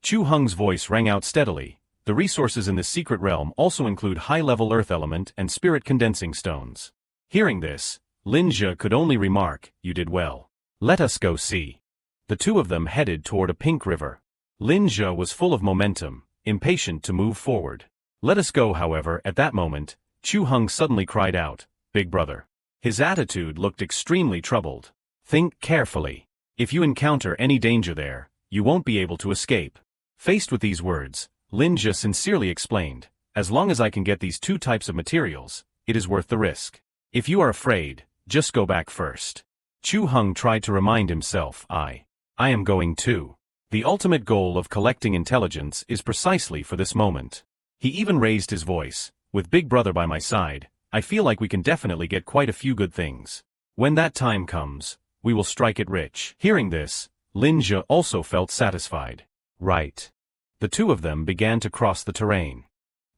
Chu Hung's voice rang out steadily. The resources in this secret realm also include high-level Earth Element and Spirit Condensing Stones. Hearing this, Lin Zhe could only remark, "You did well. Let us go see." The two of them headed toward a pink river. Lin Zhe was full of momentum, impatient to move forward. "Let us go," however, at that moment, Chu Hung suddenly cried out, "Big brother." His attitude looked extremely troubled. "Think carefully. If you encounter any danger there, you won't be able to escape." Faced with these words, Lin Zhe sincerely explained, "As long as I can get these 2 types of materials, it is worth the risk. If you are afraid, just go back first." Chu Hung tried to remind himself, I am going too. The ultimate goal of collecting intelligence is precisely for this moment." He even raised his voice, "With Big Brother by my side, I feel like we can definitely get quite a few good things. When that time comes, we will strike it rich." Hearing this, Lin Zhe also felt satisfied. Right. The two of them began to cross the terrain.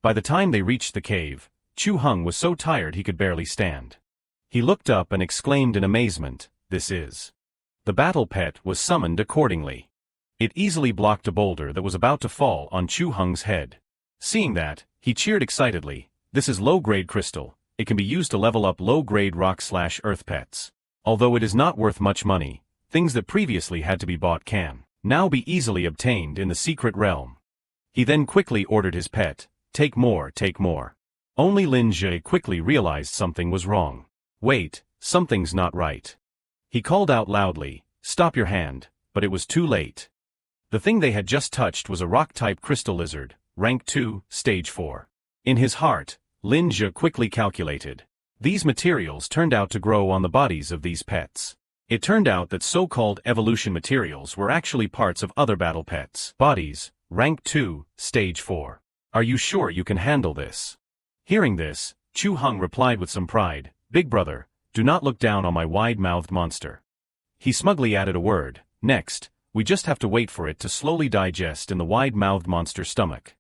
By the time they reached the cave, Chu Hung was so tired he could barely stand. He looked up and exclaimed in amazement, "This is..." The battle pet was summoned accordingly. It easily blocked a boulder that was about to fall on Chu Hung's head. Seeing that, he cheered excitedly, "This is low-grade crystal. It can be used to level up low-grade rock/earth pets. Although it is not worth much money, things that previously had to be bought can now be easily obtained in the secret realm." He then quickly ordered his pet, take more, take more." Only Lin Zhe quickly realized something was wrong. "Wait, something's not right." He called out loudly, "Stop your hand," but it was too late. The thing they had just touched was a rock-type crystal lizard, rank 2, stage 4. In his heart, Lin Zhe quickly calculated. These materials turned out to grow on the bodies of these pets. It turned out that so-called evolution materials were actually parts of other battle pets' bodies, rank 2, stage 4. "Are you sure you can handle this?" Hearing this, Chu Hung replied with some pride, "Big brother, do not look down on my wide-mouthed monster." He smugly added a word, "Next, we just have to wait for it to slowly digest in the wide-mouthed monster's stomach."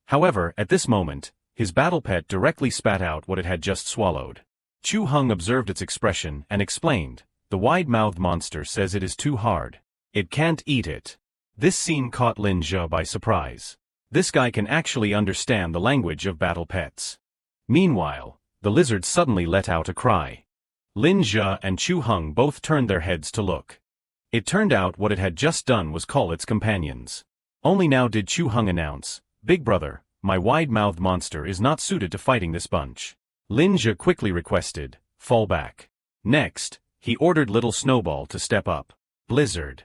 However, at this moment, his battle pet directly spat out what it had just swallowed. Chu Hung observed its expression and explained, "The wide-mouthed monster says it is too hard. It can't eat it." This scene caught Lin Zhe by surprise. This guy can actually understand the language of battle pets. Meanwhile, the lizard suddenly let out a cry. Lin Zhe and Chu Hung both turned their heads to look. It turned out what it had just done was call its companions. Only now did Chu Hung announce, "Big brother, my wide-mouthed monster is not suited to fighting this bunch." Lin Zhe quickly requested, fall back. Next, he ordered little Snowball to step up. Blizzard.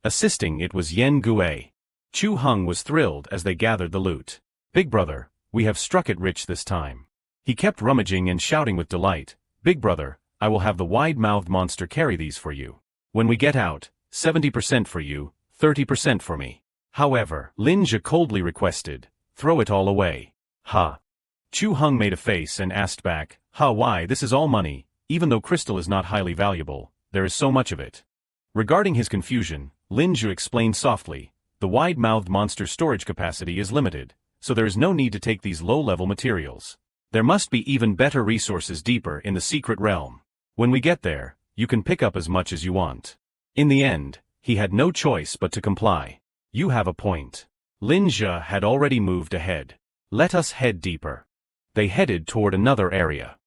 Assisting it was Yen Gue. Chu Hung was thrilled as they gathered the loot. Big brother, we have struck it rich this time. He kept rummaging and shouting with delight. Big brother, I will have the wide-mouthed monster carry these for you. When we get out, 70% for you, 30% for me. However, Lin Je coldly requested, throw it all away. Ha. Chu Hung made a face and asked back, why, this is all money, even though crystal is not highly valuable, there is so much of it. Regarding his confusion, Lin Je explained softly, the wide-mouthed monster's storage capacity is limited, so there is no need to take these low-level materials. There must be even better resources deeper in the secret realm. When we get there, you can pick up as much as you want. In the end, he had no choice but to comply. You have a point. Lin Je had already moved ahead. Let us head deeper. They headed toward another area.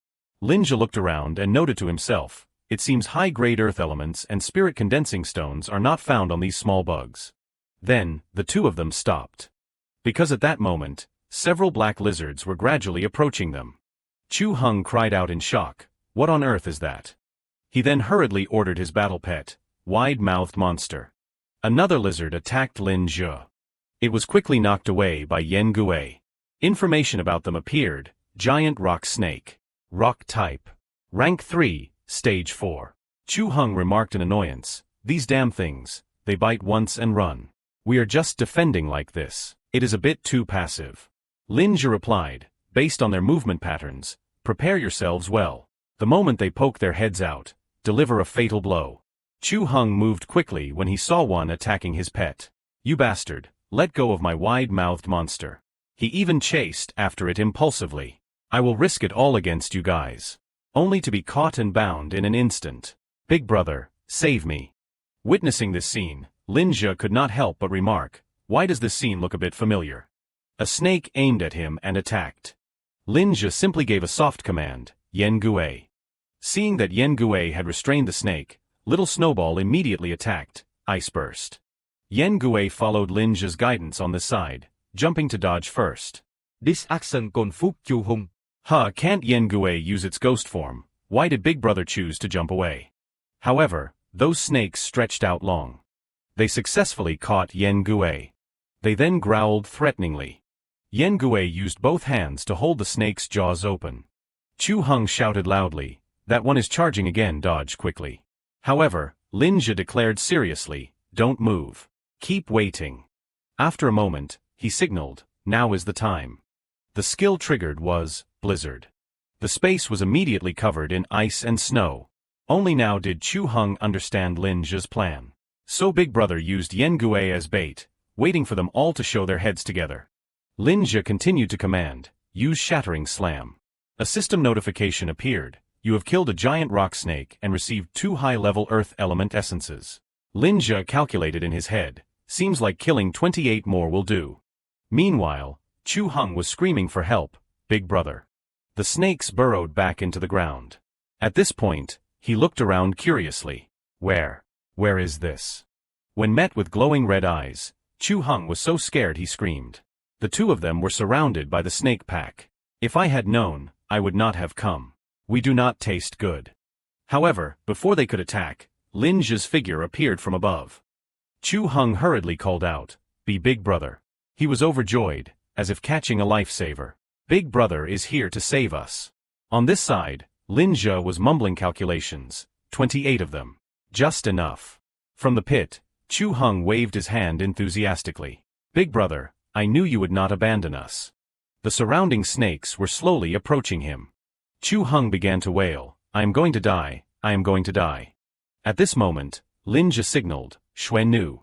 Lin Je looked around and noted to himself, it seems high-grade earth elements and spirit condensing stones are not found on these small bugs. Then, the two of them stopped. Because at that moment, several black lizards were gradually approaching them. Chu Hung cried out in shock, what on earth is that? He then hurriedly ordered his battle pet, wide-mouthed monster. Another lizard attacked Lin Je. It was quickly knocked away by Yen Gue. Information about them appeared, giant rock snake. Rock type. Rank 3, Stage 4. Chu Hung remarked in annoyance, these damn things, they bite once and run. We are just defending like this. It is a bit too passive. Lin Je replied, based on their movement patterns, prepare yourselves well. The moment they poke their heads out, deliver a fatal blow. Chu Hung moved quickly when he saw one attacking his pet. You bastard, let go of my wide-mouthed monster. He even chased after it impulsively. I will risk it all against you guys. Only to be caught and bound in an instant. Big brother, save me. Witnessing this scene, Lin Je could not help but remark, why does this scene look a bit familiar? A snake aimed at him and attacked. Lin Je simply gave a soft command, Yen Gue. Seeing that Yen Gue had restrained the snake, little Snowball immediately attacked, Ice Burst. Yen Gue followed Lin Je's guidance on this side, jumping to dodge first. This action confused Chu Hung. Can't Yen Gue use its ghost form? Why did Big Brother choose to jump away? However, those snakes stretched out long. They successfully caught Yen Gue. They then growled threateningly. Yen Gue used both hands to hold the snake's jaws open. Chu Hung shouted loudly, that one is charging again, dodge quickly. However, Lin Je declared seriously, don't move. Keep waiting. After a moment, he signaled, now is the time. The skill triggered was, Blizzard. The space was immediately covered in ice and snow. Only now did Chu Hung understand Lin Je's plan. So Big Brother used Yen Gue as bait, waiting for them all to show their heads together. Lin Je continued to command, use Shattering Slam. A system notification appeared, you have killed a giant rock snake and received 2 high-level earth element essences. Lin Je calculated in his head, seems like killing 28 more will do. Meanwhile, Chu Hung was screaming for help, Big Brother. The snakes burrowed back into the ground. At this point, he looked around curiously. Where is this? When met with glowing red eyes, Chu Hung was so scared he screamed. The two of them were surrounded by the snake pack. If I had known, I would not have come. We do not taste good. However, before they could attack, Lin Je's figure appeared from above. Chu Hung hurriedly called out, be Big Brother. He was overjoyed, as if catching a lifesaver. Big Brother is here to save us. On this side, Lin Je was mumbling calculations, 28 of them. Just enough. From the pit, Chu Hung waved his hand enthusiastically. Big Brother, I knew you would not abandon us. The surrounding snakes were slowly approaching him. Chu Hung began to wail, I am going to die, I am going to die. At this moment, Lin Je signaled, Xuan Nu.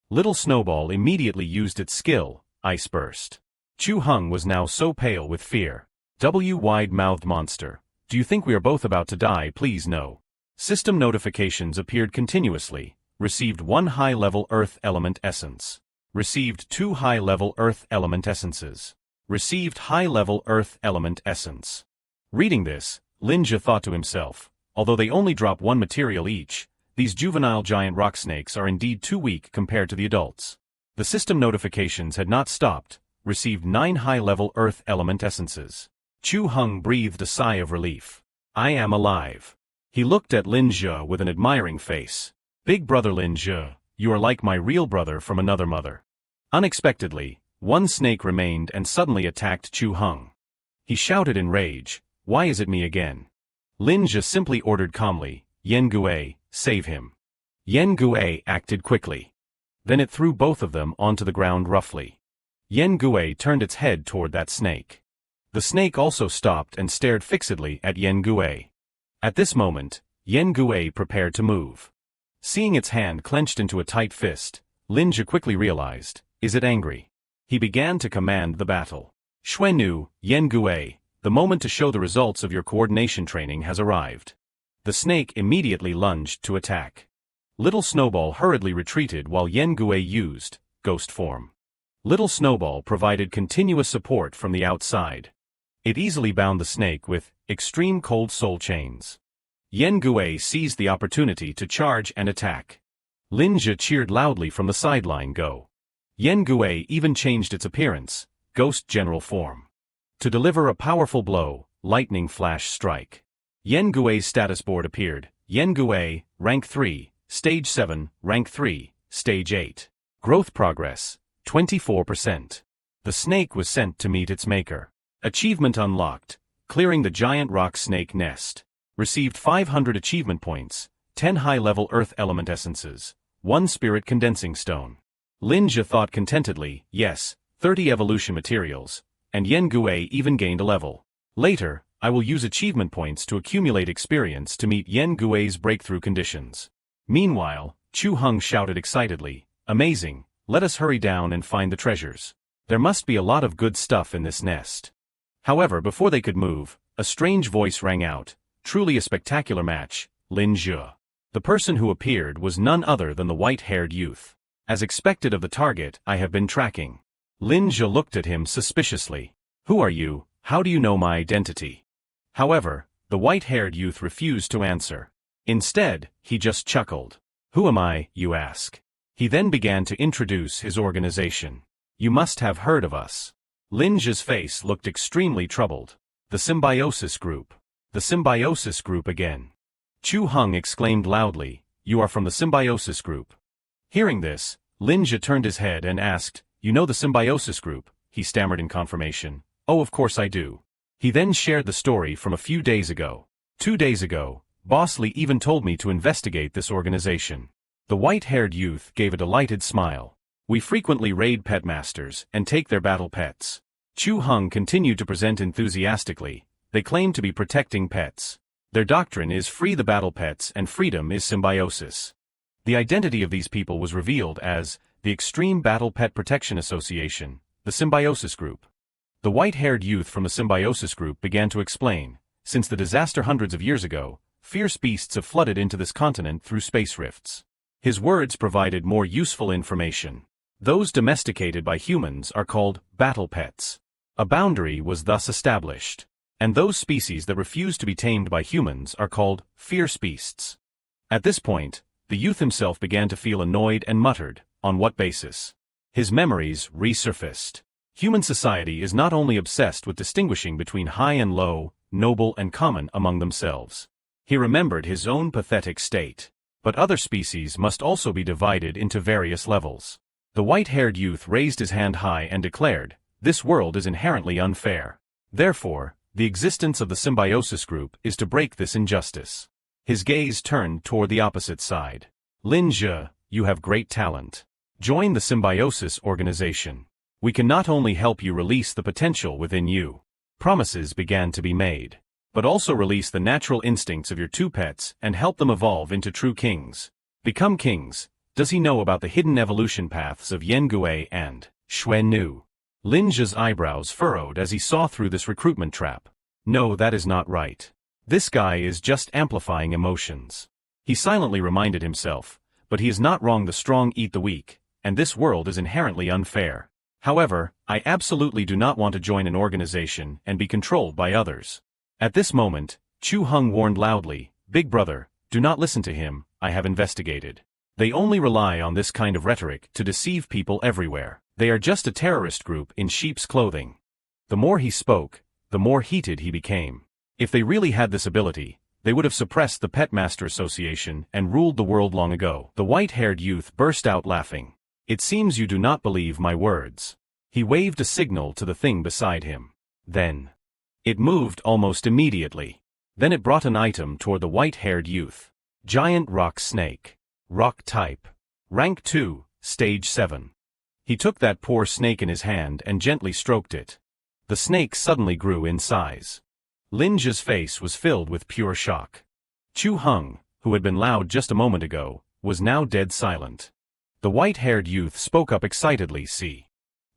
Little Snowball immediately used its skill, Ice Burst. Chu Hung was now so pale with fear. Wide-mouthed monster, do you think we are both about to die? Please no. System notifications appeared continuously, received 1 high-level earth element essence. Received 2 high-level earth element essences. Received high-level earth element essence. Reading this, Lin Je thought to himself, although they only drop 1 material each, these juvenile giant rock snakes are indeed too weak compared to the adults. The system notifications had not stopped, received 9 high-level earth element essences. Chu Hung breathed a sigh of relief. I am alive. He looked at Lin Zhe with an admiring face. Big brother Lin Zhe, you are like my real brother from another mother. Unexpectedly, one snake remained and suddenly attacked Chu Hung. He shouted in rage, why is it me again? Lin Zhe simply ordered calmly, Yen Gue, save him. Yen Gue acted quickly. Then it threw both of them onto the ground roughly. Yen Gue turned its head toward that snake. The snake also stopped and stared fixedly at Yen Gue. At this moment, Yen Gue prepared to move. Seeing its hand clenched into a tight fist, Lin Zhe quickly realized, is it angry? He began to command the battle. Xuenu, Yen Gue, the moment to show the results of your coordination training has arrived. The snake immediately lunged to attack. Little Snowball hurriedly retreated while Yen Gue used ghost form. Little Snowball provided continuous support from the outside. It easily bound the snake with extreme cold soul chains. Yen Gue seized the opportunity to charge and attack. Lin Zhe cheered loudly from the sideline go. Yen Gue even changed its appearance, ghost general form. To deliver a powerful blow, lightning flash strike. Yen Gue's status board appeared, Yen Gue, rank 3, stage 7, rank 3, stage 8. Growth progress, 24%. The snake was sent to meet its maker. Achievement unlocked, clearing the giant rock snake nest. Received 500 achievement points, 10 high-level earth element essences, 1 spirit condensing stone. Lin Zhe thought contentedly, yes, 30 evolution materials, and Yen Gue even gained a level. Later, I will use achievement points to accumulate experience to meet Yen Gue's breakthrough conditions. Meanwhile, Chu Hung shouted excitedly, amazing, let us hurry down and find the treasures. There must be a lot of good stuff in this nest. However, before they could move, a strange voice rang out, truly a spectacular match, Lin Zhe. The person who appeared was none other than the white-haired youth. As expected of the target I have been tracking. Lin Zhe looked at him suspiciously. Who are you? How do you know my identity? However, the white-haired youth refused to answer. Instead, he just chuckled. Who am I, you ask? He then began to introduce his organization. You must have heard of us. Lin Zhe's face looked extremely troubled. The Symbiosis Group. The Symbiosis Group again. Chu Hung exclaimed loudly, you are from the Symbiosis Group. Hearing this, Lin Zhe turned his head and asked, you know the Symbiosis Group? He stammered in confirmation. Oh, of course I do. He then shared the story from a few days ago. 2 days ago, Boss Lee even told me to investigate this organization. The white-haired youth gave a delighted smile. We frequently raid pet masters and take their battle pets. Chu Hung continued to present enthusiastically. They claim to be protecting pets. Their doctrine is free the battle pets and freedom is symbiosis. The identity of these people was revealed as the Extreme Battle Pet Protection Association, the Symbiosis Group. The white-haired youth from the Symbiosis Group began to explain, since the disaster hundreds of years ago, fierce beasts have flooded into this continent through space rifts. His words provided more useful information. Those domesticated by humans are called battle pets. A boundary was thus established. And those species that refuse to be tamed by humans are called fierce beasts. At this point, the youth himself began to feel annoyed and muttered, on what basis? His memories resurfaced. Human society is not only obsessed with distinguishing between high and low, noble and common among themselves. He remembered his own pathetic state. But other species must also be divided into various levels. The white-haired youth raised his hand high and declared, this world is inherently unfair. Therefore, the existence of the Symbiosis Group is to break this injustice. His gaze turned toward the opposite side. Lin Zhe, you have great talent. Join the Symbiosis organization. We can not only help you release the potential within you. Promises began to be made. But also release the natural instincts of your 2 pets and help them evolve into true kings. Become kings. Does he know about the hidden evolution paths of Yen Gue and Xuenu? Lin Zhe's eyebrows furrowed as he saw through this recruitment trap. No, that is not right. This guy is just amplifying emotions. He silently reminded himself, but he is not wrong, the strong eat the weak, and this world is inherently unfair. However, I absolutely do not want to join an organization and be controlled by others. At this moment, Chu Hung warned loudly, Big brother, do not listen to him, I have investigated. They only rely on this kind of rhetoric to deceive people everywhere. They are just a terrorist group in sheep's clothing. The more he spoke, the more heated he became. If they really had this ability, they would have suppressed the Pet Master Association and ruled the world long ago. The white-haired youth burst out laughing. It seems you do not believe my words. He waved a signal to the thing beside him. Then it moved almost immediately. Then it brought an item toward the white-haired youth. Giant rock snake. Rock type. Rank 2, stage 7. He took that poor snake in his hand and gently stroked it. The snake suddenly grew in size. Linja's face was filled with pure shock. Chu Hung, who had been loud just a moment ago, was now dead silent. The white-haired youth spoke up excitedly. See.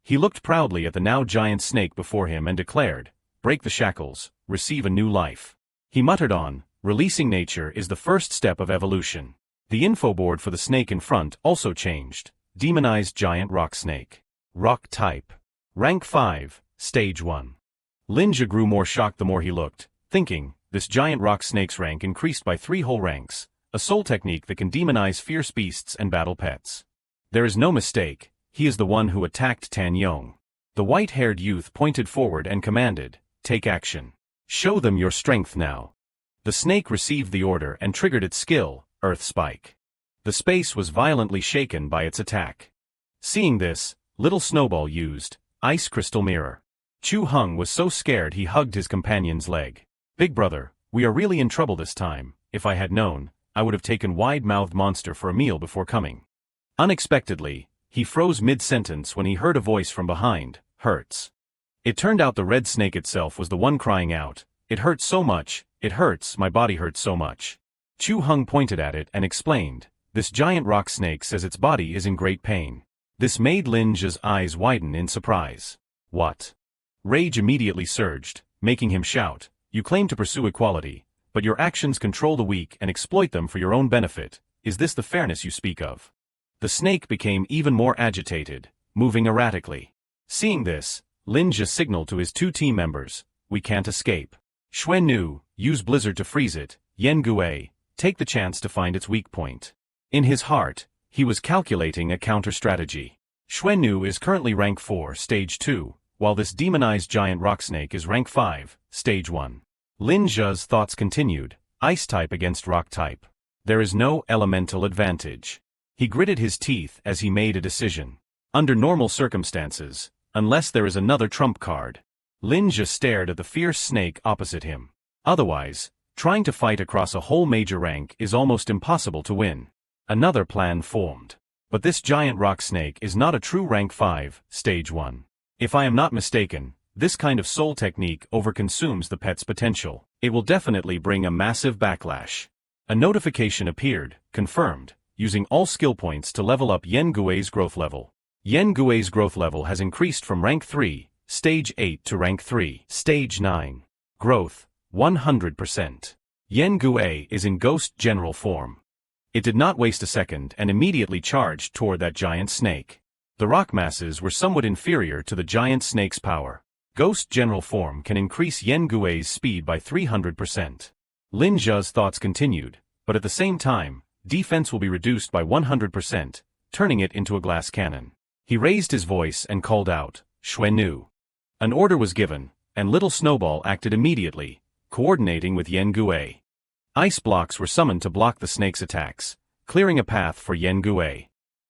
He looked proudly at the now giant snake before him and declared, break the shackles, receive a new life. He muttered on, releasing nature is the first step of evolution. The info board for the snake in front also changed. Demonized giant rock snake. Rock type. Rank 5, stage 1. Linja grew more shocked the more he looked, thinking, this giant rock snake's rank increased by 3 whole ranks, a soul technique that can demonize fierce beasts and battle pets. There is no mistake, he is the one who attacked Tan Yong. The white-haired youth pointed forward and commanded, take action. Show them your strength now. The snake received the order and triggered its skill, Earth Spike. The space was violently shaken by its attack. Seeing this, little Snowball used Ice Crystal Mirror. Chu Hung was so scared he hugged his companion's leg. Big brother, we are really in trouble this time. If I had known, I would have taken wide-mouthed monster for a meal before coming. Unexpectedly, he froze mid-sentence when he heard a voice from behind, hurts. It turned out the red snake itself was the one crying out, it hurts so much, it hurts, my body hurts so much. Chu Hung pointed at it and explained, this giant rock snake says its body is in great pain. This made Linja's eyes widen in surprise. What? Rage immediately surged, making him shout, you claim to pursue equality, but your actions control the weak and exploit them for your own benefit. Is this the fairness you speak of? The snake became even more agitated, moving erratically. Seeing this, Linja signaled to his 2 team members, we can't escape. Xuan Nu, use Blizzard to freeze it. Yen Gue, take the chance to find its weak point. In his heart, he was calculating a counter-strategy. Xuan Nu is currently rank 4, stage 2, while this demonized giant rock snake is rank 5, stage 1. Lin Zhe's thoughts continued, ice type against rock type. There is no elemental advantage. He gritted his teeth as he made a decision. Under normal circumstances, unless there is another trump card. Lin Zhe stared at the fierce snake opposite him. Otherwise, trying to fight across a whole major rank is almost impossible to win. Another plan formed. But this giant rock snake is not a true rank 5, stage 1. If I am not mistaken, this kind of soul technique overconsumes the pet's potential. It will definitely bring a massive backlash. A notification appeared, confirmed, using all skill points to level up Yen Gui's growth level. Yen Gui's growth level has increased from rank 3, stage 8 to rank 3, stage 9. Growth, 100%. Yen Gui is in ghost general form. It did not waste a second and immediately charged toward that giant snake. The rock masses were somewhat inferior to the giant snake's power. Ghost general form can increase Yen Gui's speed by 300%. Lin Zhe's thoughts continued, but at the same time, defense will be reduced by 100%, turning it into a glass cannon. He raised his voice and called out, Xuan Nu. An order was given, and little Snowball acted immediately, coordinating with Yen Gui. Ice blocks were summoned to block the snake's attacks, clearing a path for Yen Gui.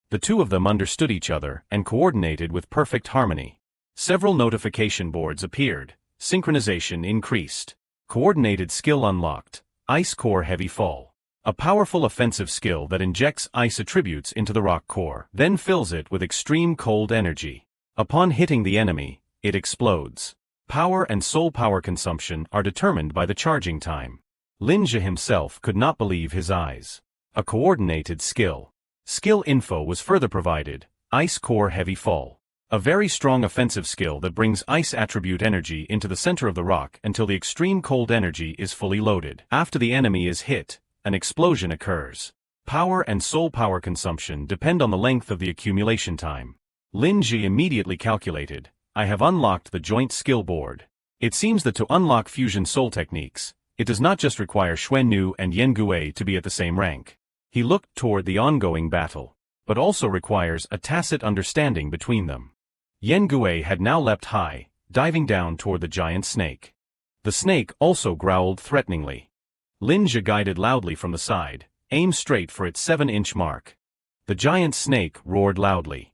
The two of them understood each other and coordinated with perfect harmony. Several notification boards appeared, synchronization increased. Coordinated skill unlocked, Ice Core Heavy Fall. A powerful offensive skill that injects ice attributes into the rock core, then fills it with extreme cold energy. Upon hitting the enemy, it explodes. Power and soul power consumption are determined by the charging time. Lin Zhe himself could not believe his eyes. A coordinated skill. Skill info was further provided, Ice Core Heavy Fall. A very strong offensive skill that brings ice attribute energy into the center of the rock until the extreme cold energy is fully loaded. After the enemy is hit, an explosion occurs. Power and soul power consumption depend on the length of the accumulation time. Lin Zhe immediately calculated, I have unlocked the joint skill board. It seems that to unlock fusion soul techniques, it does not just require Xuan Nu and Yen Gui to be at the same rank. He looked toward the ongoing battle, but also requires a tacit understanding between them. Yen Gui had now leapt high, diving down toward the giant snake. The snake also growled threateningly. Lin Zhe guided loudly from the side, aimed straight for its 7-inch mark. The giant snake roared loudly.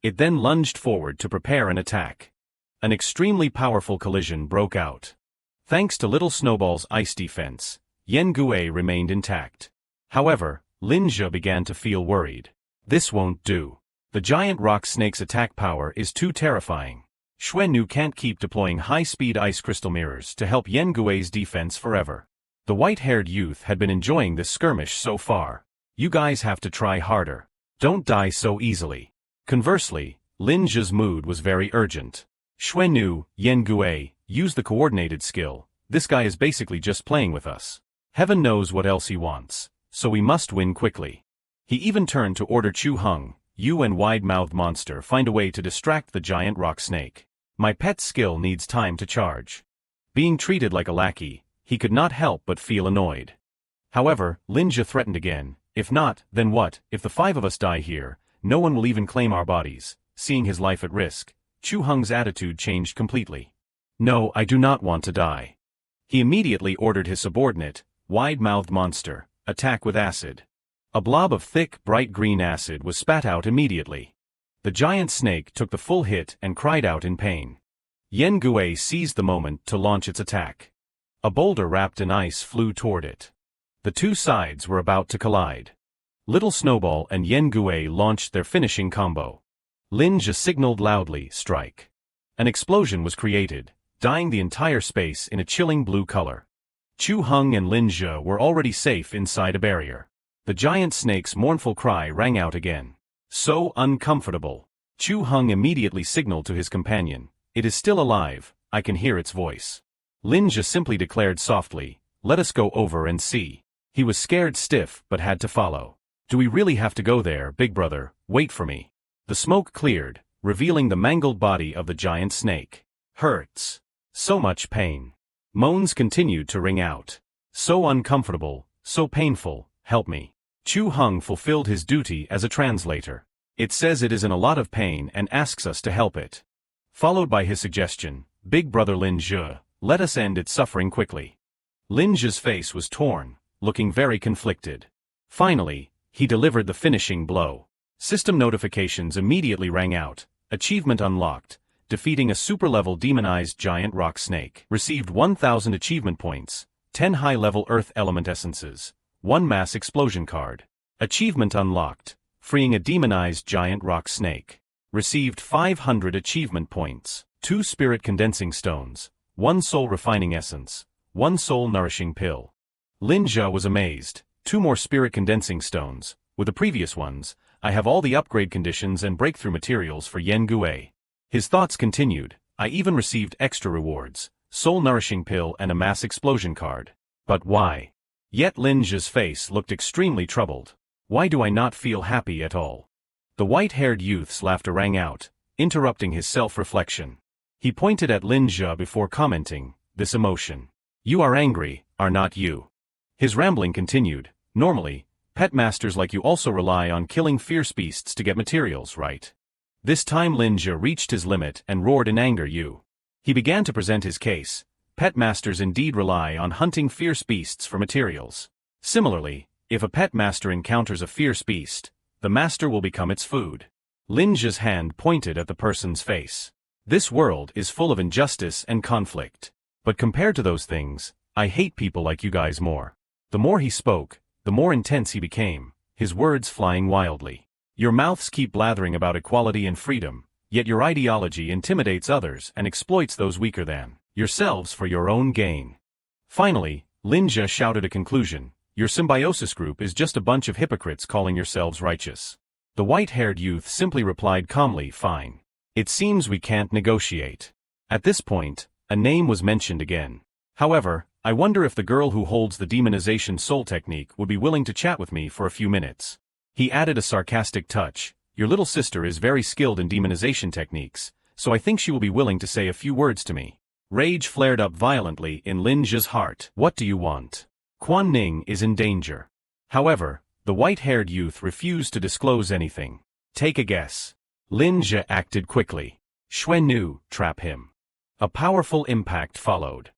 It then lunged forward to prepare an attack. An extremely powerful collision broke out. Thanks to Little Snowball's ice defense, Yen Gui remained intact. However, Lin Zhe began to feel worried. This won't do. The giant rock snake's attack power is too terrifying. Xuannu can't keep deploying high-speed ice crystal mirrors to help Yen Gui's defense forever. The white-haired youth had been enjoying this skirmish so far. You guys have to try harder. Don't die so easily. Conversely, Lin Zhe's mood was very urgent. Xuannu, Yen Gui, use the coordinated skill. This guy is basically just playing with us. Heaven knows what else he wants, so we must win quickly. He even turned to order Chu Heng, you and wide-mouthed monster find a way to distract the giant rock snake. My pet skill needs time to charge. Being treated like a lackey, he could not help but feel annoyed. However, Lin Zhe threatened again, if not, then what, if the 5 of us die here, no one will even claim our bodies. Seeing his life at risk, Chu Heng's attitude changed completely. No, I do not want to die. He immediately ordered his subordinate, wide-mouthed monster, attack with acid. A blob of thick, bright green acid was spat out immediately. The giant snake took the full hit and cried out in pain. Yen Gui seized the moment to launch its attack. A boulder wrapped in ice flew toward it. The two sides were about to collide. Little Snowball and Yen Gui launched their finishing combo. Lin Zhe signaled loudly, strike. An explosion was created, dyeing the entire space in a chilling blue color. Chu Heng and Lin Zhe were already safe inside a barrier. The giant snake's mournful cry rang out again. So uncomfortable. Chu Heng immediately signaled to his companion. It is still alive, I can hear its voice. Lin Zhe simply declared softly, let us go over and see. He was scared stiff but had to follow. Do we really have to go there, big brother? Wait for me. The smoke cleared, revealing the mangled body of the giant snake. Hurts. So much pain. Moans continued to ring out. So uncomfortable, so painful, help me. Chu Heng fulfilled his duty as a translator. It says it is in a lot of pain and asks us to help it. Followed by his suggestion, big brother Lin Zhe, let us end its suffering quickly. Lin Zhe's face was torn, looking very conflicted. Finally, he delivered the finishing blow. System notifications immediately rang out. Achievement unlocked. Defeating a super-level demonized giant rock snake. Received 1,000 achievement points, 10 high-level earth element essences, 1 mass explosion card. Achievement unlocked. Freeing a demonized giant rock snake. Received 500 achievement points, 2 spirit condensing stones, 1 soul refining essence, 1 soul nourishing pill. Lin Zhe was amazed. 2 more spirit condensing stones. With the previous ones, I have all the upgrade conditions and breakthrough materials for Yen Gui. His thoughts continued. I even received extra rewards, soul nourishing pill and a mass explosion card. But why? Yet Lin Zhe's face looked extremely troubled. Why do I not feel happy at all? The white-haired youth's laughter rang out, interrupting his self-reflection. He pointed at Lin Zhe before commenting, this emotion. You are angry, are not you? His rambling continued. Normally, pet masters like you also rely on killing fierce beasts to get materials, right? This time Lin Zhe reached his limit and roared in anger. He began to present his case. Pet masters indeed rely on hunting fierce beasts for materials. Similarly, if a pet master encounters a fierce beast, the master will become its food. Lin Zhe's hand pointed at the person's face. This world is full of injustice and conflict. But compared to those things, I hate people like you guys more. The more he spoke, the more intense he became, his words flying wildly. Your mouths keep blathering about equality and freedom, yet your ideology intimidates others and exploits those weaker than yourselves for your own gain. Finally, Lin Zhe shouted a conclusion. Your symbiosis group is just a bunch of hypocrites calling yourselves righteous. The white-haired youth simply replied calmly, fine. It seems we can't negotiate. At this point, a name was mentioned again. However, I wonder if the girl who holds the demonization soul technique would be willing to chat with me for a few minutes. He added a sarcastic touch. Your little sister is very skilled in demonization techniques, so I think she will be willing to say a few words to me. Rage flared up violently in Lin Zhe's heart. What do you want? Quan Ning is in danger. However, the white-haired youth refused to disclose anything. Take a guess. Lin Zhe acted quickly. Xuannu, trap him. A powerful impact followed.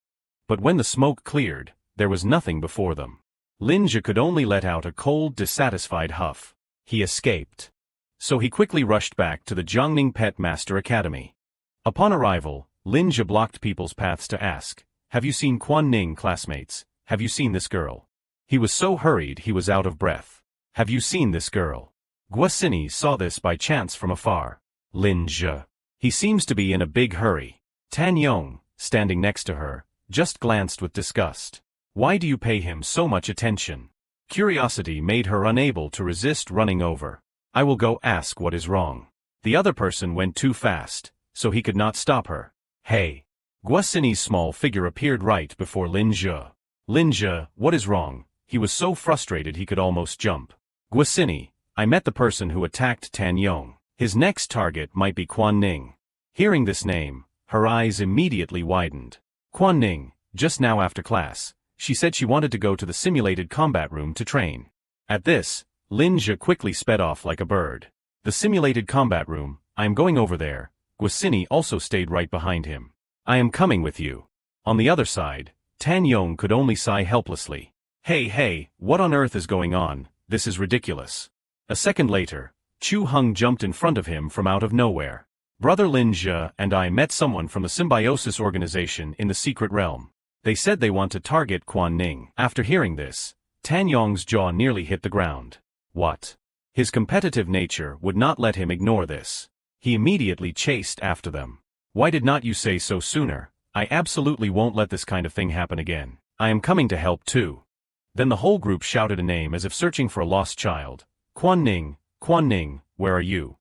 But when the smoke cleared, there was nothing before them. Linja could only let out a cold, dissatisfied huff. He escaped. So he quickly rushed back to the Jiangning Pet Master Academy. Upon arrival, Linja blocked people's paths to ask, "Have you seen Quan Ning, classmates? Have you seen this girl?" He was so hurried he was out of breath. "Have you seen this girl?" Guosini saw this by chance from afar. Linja. He seems to be in a big hurry. Tan Yong, standing next to her, just glanced with disgust. Why do you pay him so much attention? Curiosity made her unable to resist running over. I will go ask what is wrong. The other person went too fast, so he could not stop her. Hey! Guosini's small figure appeared right before Linja. Linja, what is wrong? He was so frustrated he could almost jump. Guosini, I met the person who attacked Tan Yong. His next target might be Quan Ning. Hearing this name, her eyes immediately widened. Quan Ning, just now after class, she said she wanted to go to the simulated combat room to train. At this, Linja quickly sped off like a bird. The simulated combat room, I am going over there. Guosini also stayed right behind him. I am coming with you. On the other side, Tan Yong could only sigh helplessly. Hey, what on earth is going on? This is ridiculous. A second later, Chu Hung jumped in front of him from out of nowhere. Brother Linja and I met someone from the Symbiosis organization in the secret realm. They said they want to target Quan Ning. After hearing this, Tan Yong's jaw nearly hit the ground. What? His competitive nature would not let him ignore this. He immediately chased after them. Why did not you say so sooner? I absolutely won't let this kind of thing happen again. I am coming to help too. Then the whole group shouted a name as if searching for a lost child. Quan Ning, where are you?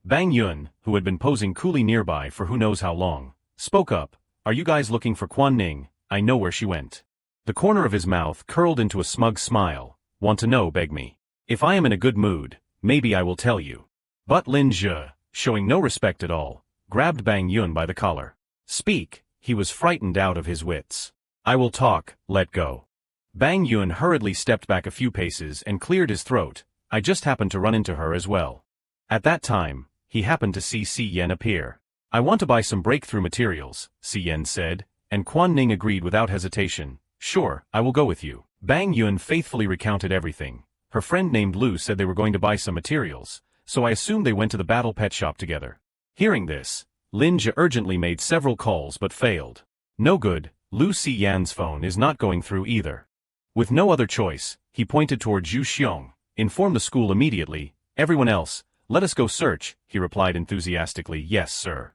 Bang Yun, who had been posing coolly nearby for who knows how long, spoke up. Are you guys looking for Quan Ning? I know where she went. The corner of his mouth curled into a smug smile. Want to know, beg me. If I am in a good mood, maybe I will tell you. But Linja, showing no respect at all, grabbed Bang Yun by the collar. Speak, he was frightened out of his wits. I will talk, let go. Bang Yun hurriedly stepped back a few paces and cleared his throat. I just happened to run into her as well. At that time, he happened to see Si Yen appear. I want to buy some breakthrough materials, Si Yen said, and Quan Ning agreed without hesitation. Sure, I will go with you. Bang Yun faithfully recounted everything. Her friend named Lu said they were going to buy some materials, so I assumed they went to the battle pet shop together. Hearing this, Linja urgently made several calls but failed. No good, Lu Si Yan's phone is not going through either. With no other choice, he pointed toward Zhu Xiong. Inform the school immediately. Everyone else, let us go search, he replied enthusiastically. Yes, sir.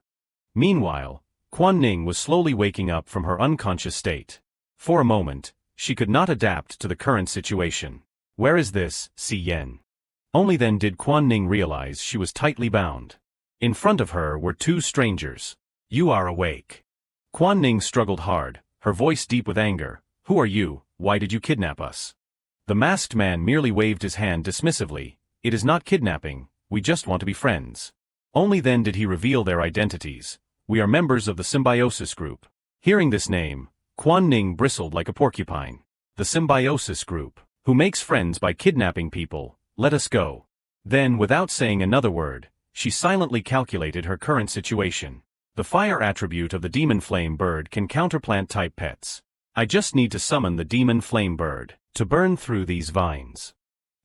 Meanwhile, Quan Ning was slowly waking up from her unconscious state. For a moment, she could not adapt to the current situation. Where is this, Si Yen? Only then did Quan Ning realize she was tightly bound. In front of her were two strangers. You are awake. Quan Ning struggled hard, her voice deep with anger. Who are you? Why did you kidnap us? The masked man merely waved his hand dismissively. It is not kidnapping, we just want to be friends. Only then did he reveal their identities. We are members of the Symbiosis Group. Hearing this name, Quan Ning bristled like a porcupine. The Symbiosis Group, who makes friends by kidnapping people, let us go. Then, without saying another word, she silently calculated her current situation. The fire attribute of the Demon Flame Bird can counter plant-type pets. I just need to summon the Demon Flame Bird to burn through these vines.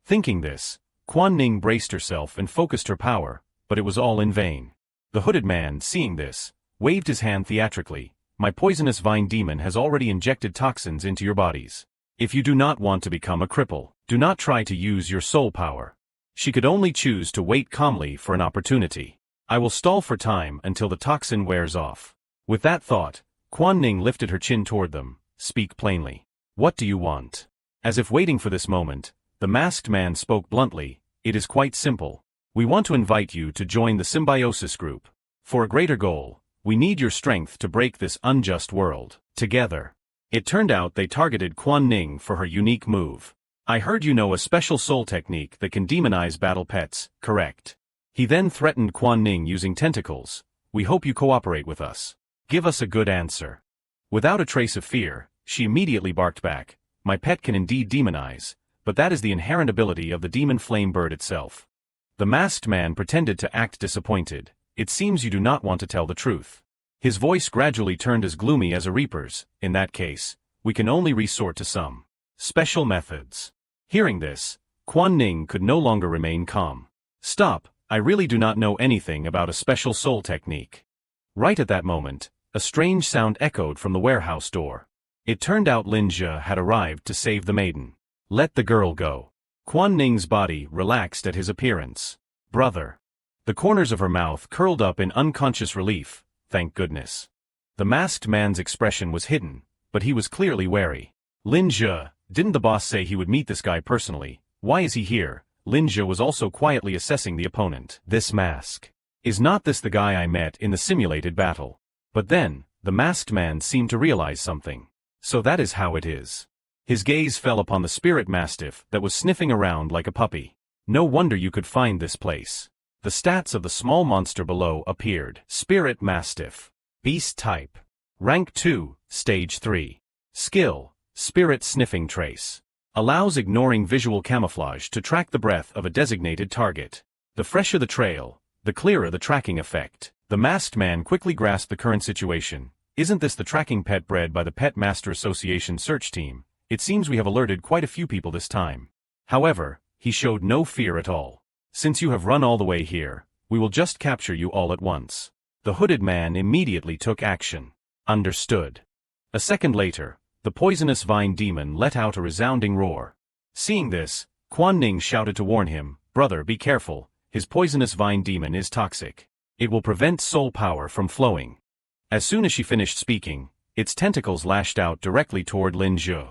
Thinking this, Quan Ning braced herself and focused her power, but it was all in vain. The hooded man, seeing this, waved his hand theatrically. My poisonous vine demon has already injected toxins into your bodies. If you do not want to become a cripple, do not try to use your soul power. She could only choose to wait calmly for an opportunity. I will stall for time until the toxin wears off. With that thought, Quan Ning lifted her chin toward them. Speak plainly. What do you want? As if waiting for this moment, the masked man spoke bluntly. It is quite simple. We want to invite you to join the Symbiosis Group. For a greater goal, we need your strength to break this unjust world. Together. It turned out they targeted Quan Ning for her unique move. I heard you know a special soul technique that can demonize battle pets, correct? He then threatened Quan Ning using tentacles. We hope you cooperate with us. Give us a good answer. Without a trace of fear, she immediately barked back. My pet can indeed demonize, but that is the inherent ability of the Demon Flame Bird itself. The masked man pretended to act disappointed. It seems you do not want to tell the truth. His voice gradually turned as gloomy as a reaper's. In that case, we can only resort to some special methods. Hearing this, Quan Ning could no longer remain calm. Stop, I really do not know anything about a special soul technique. Right at that moment, a strange sound echoed from the warehouse door. It turned out Lin Zhe had arrived to save the maiden. Let the girl go. Quan Ning's body relaxed at his appearance. Brother. The corners of her mouth curled up in unconscious relief, thank goodness. The masked man's expression was hidden, but he was clearly wary. Lin Zhe, didn't the boss say he would meet this guy personally? Why is he here? Lin Zhe was also quietly assessing the opponent. This mask. Is not this the guy I met in the simulated battle? But then, the masked man seemed to realize something. So that is how it is. His gaze fell upon the spirit mastiff that was sniffing around like a puppy. No wonder you could find this place. The stats of the small monster below appeared. Spirit mastiff. Beast type. Rank 2, Stage 3. Skill, Spirit Sniffing Trace. Allows ignoring visual camouflage to track the breath of a designated target. The fresher the trail, the clearer the tracking effect. The masked man quickly grasped the current situation. Isn't this the tracking pet bred by the Pet Master Association search team? It seems we have alerted quite a few people this time. However, he showed no fear at all. Since you have run all the way here, we will just capture you all at once. The hooded man immediately took action. Understood. A second later, the poisonous vine demon let out a resounding roar. Seeing this, Quan Ning shouted to warn him, "Brother, be careful, his poisonous vine demon is toxic. It will prevent soul power from flowing." As soon as she finished speaking, its tentacles lashed out directly toward Lin Zhe.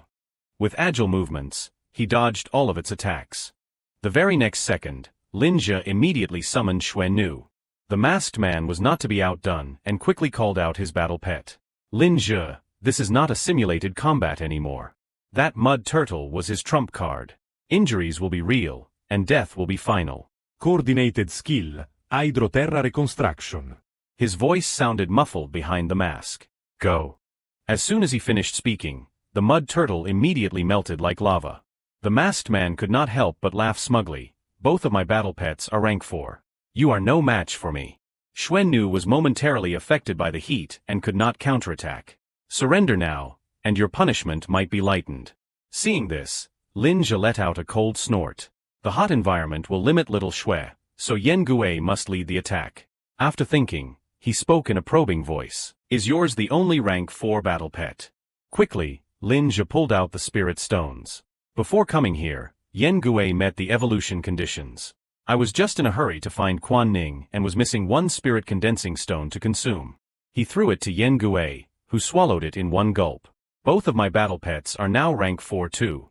With agile movements, he dodged all of its attacks. The very next second, Lin Zhe immediately summoned Xuan Nu. The masked man was not to be outdone and quickly called out his battle pet. Lin Zhe, this is not a simulated combat anymore. That mud turtle was his trump card. Injuries will be real, and death will be final. Coordinated skill, Hydroterra Reconstruction. His voice sounded muffled behind the mask. Go. As soon as he finished speaking, the mud turtle immediately melted like lava. The masked man could not help but laugh smugly. Both of my battle pets are rank 4. You are no match for me. Xuan Nu was momentarily affected by the heat and could not counterattack. Surrender now, and your punishment might be lightened. Seeing this, Lin Zhe let out a cold snort. The hot environment will limit little Xue, so Yen Gue must lead the attack. After thinking, he spoke in a probing voice. Is yours the only rank 4 battle pet? Quickly, Lin Zhe pulled out the spirit stones. Before coming here, Yen Gue met the evolution conditions. I was just in a hurry to find Quan Ning and was missing one spirit condensing stone to consume. He threw it to Yen Gue, who swallowed it in one gulp. Both of my battle pets are now rank 4 too.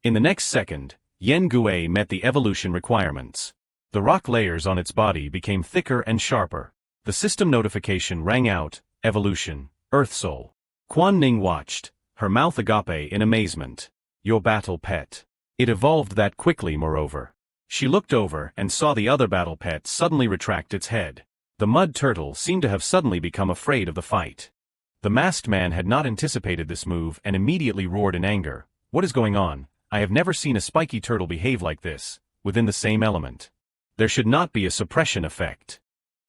In the next second, Yen Gue met the evolution requirements. The rock layers on its body became thicker and sharper. The system notification rang out, Evolution, Earth Soul. Quan Ning watched, her mouth agape in amazement. Your battle pet. It evolved that quickly moreover. She looked over and saw the other battle pet suddenly retract its head. The mud turtle seemed to have suddenly become afraid of the fight. The masked man had not anticipated this move and immediately roared in anger. What is going on? I have never seen a spiky turtle behave like this, within the same element. There should not be a suppression effect.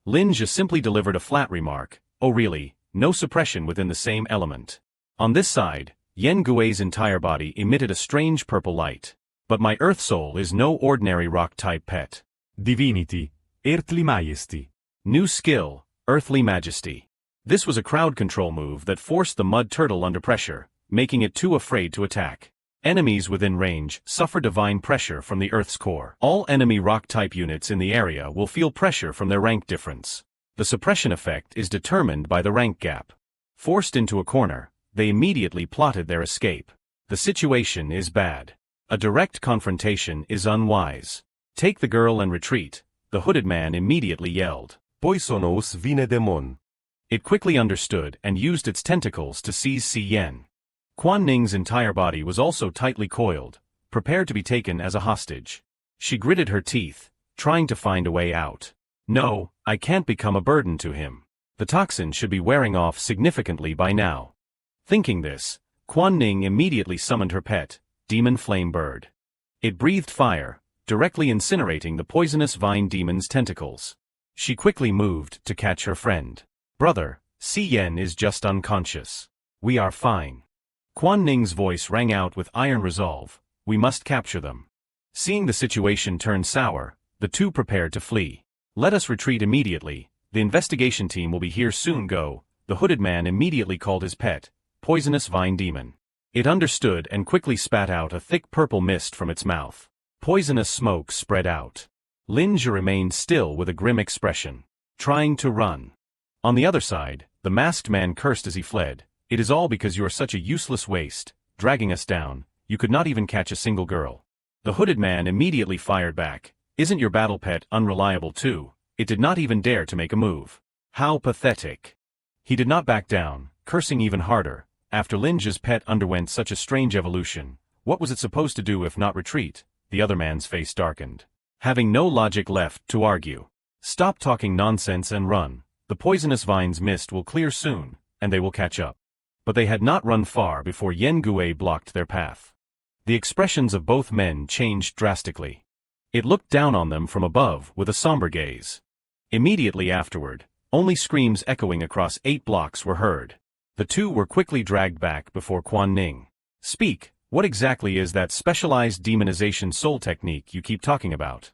Lin Zhe simply delivered a flat remark. Oh really, no suppression within the same element. On this side, Yen Gue's entire body emitted a strange purple light. But my Earth Soul is no ordinary rock-type pet. Divinity, Earthly Majesty. New skill, Earthly Majesty. This was a crowd control move that forced the mud turtle under pressure, making it too afraid to attack. Enemies within range suffer divine pressure from the Earth's core. All enemy rock-type units in the area will feel pressure from their rank difference. The suppression effect is determined by the rank gap. Forced into a corner, they immediately plotted their escape. The situation is bad. A direct confrontation is unwise. Take the girl and retreat, the hooded man immediately yelled. Poisonos vine demon. It quickly understood and used its tentacles to seize Si Yen. Quan Ning's entire body was also tightly coiled, prepared to be taken as a hostage. She gritted her teeth, trying to find a way out. No, I can't become a burden to him. The toxin should be wearing off significantly by now. Thinking this, Quan Ning immediately summoned her pet, Demon Flame Bird. It breathed fire, directly incinerating the poisonous vine demon's tentacles. She quickly moved to catch her friend. Brother, Si Yen is just unconscious. We are fine. Quan Ning's voice rang out with iron resolve. We must capture them. Seeing the situation turn sour, the two prepared to flee. Let us retreat immediately. The investigation team will be here soon. Go. The hooded man immediately called his pet, poisonous vine demon. It understood and quickly spat out a thick purple mist from its mouth. Poisonous smoke spread out. Ning remained still with a grim expression, trying to run. On the other side, the masked man cursed as he fled. It is all because you are such a useless waste, dragging us down. You could not even catch a single girl. The hooded man immediately fired back. Isn't your battle pet unreliable too? It did not even dare to make a move. How pathetic. He did not back down, cursing even harder. After Ning's pet underwent such a strange evolution, what was it supposed to do if not retreat? The other man's face darkened. Having no logic left to argue. Stop talking nonsense and run. The poisonous vine's mist will clear soon, and they will catch up. But they had not run far before Yen Gui blocked their path. The expressions of both men changed drastically. It looked down on them from above with a somber gaze. Immediately afterward, only screams echoing across 8 blocks were heard. The two were quickly dragged back before Quan Ning. Speak, what exactly is that specialized demonization soul technique you keep talking about?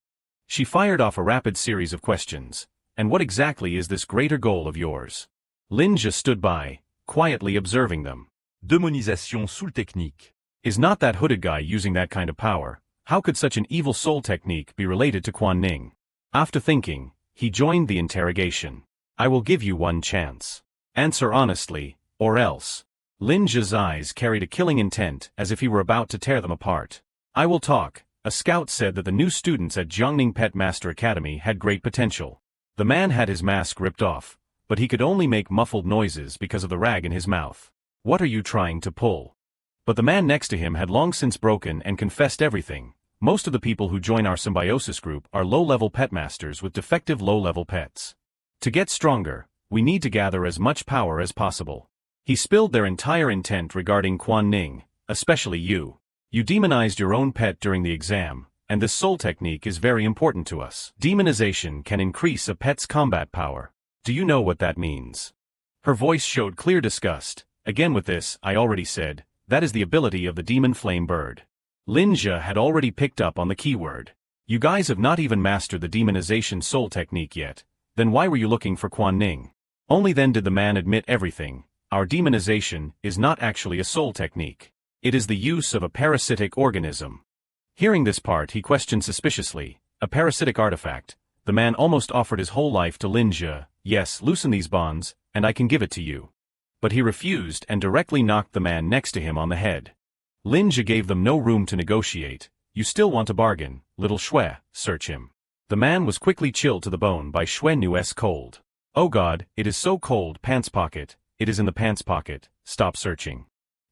She fired off a rapid series of questions. And what exactly is this greater goal of yours? Ning stood by, quietly observing them. Démonisation soul technique. Is not that hooded guy using that kind of power? How could such an evil soul technique be related to Quan Ning? After thinking, he joined the interrogation. I will give you one chance. Answer honestly, or else. Ning's eyes carried a killing intent as if he were about to tear them apart. I will talk. A scout said that the new students at Jiangning Pet Master Academy had great potential. The man had his mask ripped off, but he could only make muffled noises because of the rag in his mouth. What are you trying to pull? But the man next to him had long since broken and confessed everything. Most of the people who join our symbiosis group are low-level pet masters with defective low-level pets. To get stronger, we need to gather as much power as possible. He spilled their entire intent regarding Quan Ning, especially you. You demonized your own pet during the exam, and this soul technique is very important to us. Demonization can increase a pet's combat power. Do you know what that means? Her voice showed clear disgust. Again with this, I already said, that is the ability of the demon flame bird. Ning had already picked up on the keyword. You guys have not even mastered the demonization soul technique yet. Then why were you looking for Quan Ning? Only then did the man admit everything. Our demonization is not actually a soul technique. It is the use of a parasitic organism. Hearing this part, he questioned suspiciously. A parasitic artifact. The man almost offered his whole life to Ning. Yes, loosen these bonds, and I can give it to you. But he refused and directly knocked the man next to him on the head. Ning gave them no room to negotiate. You still want a bargain, little Shui, search him. The man was quickly chilled to the bone by Shui Nu's cold. Oh God, it is so cold. Pants pocket, it is in the pants pocket, stop searching.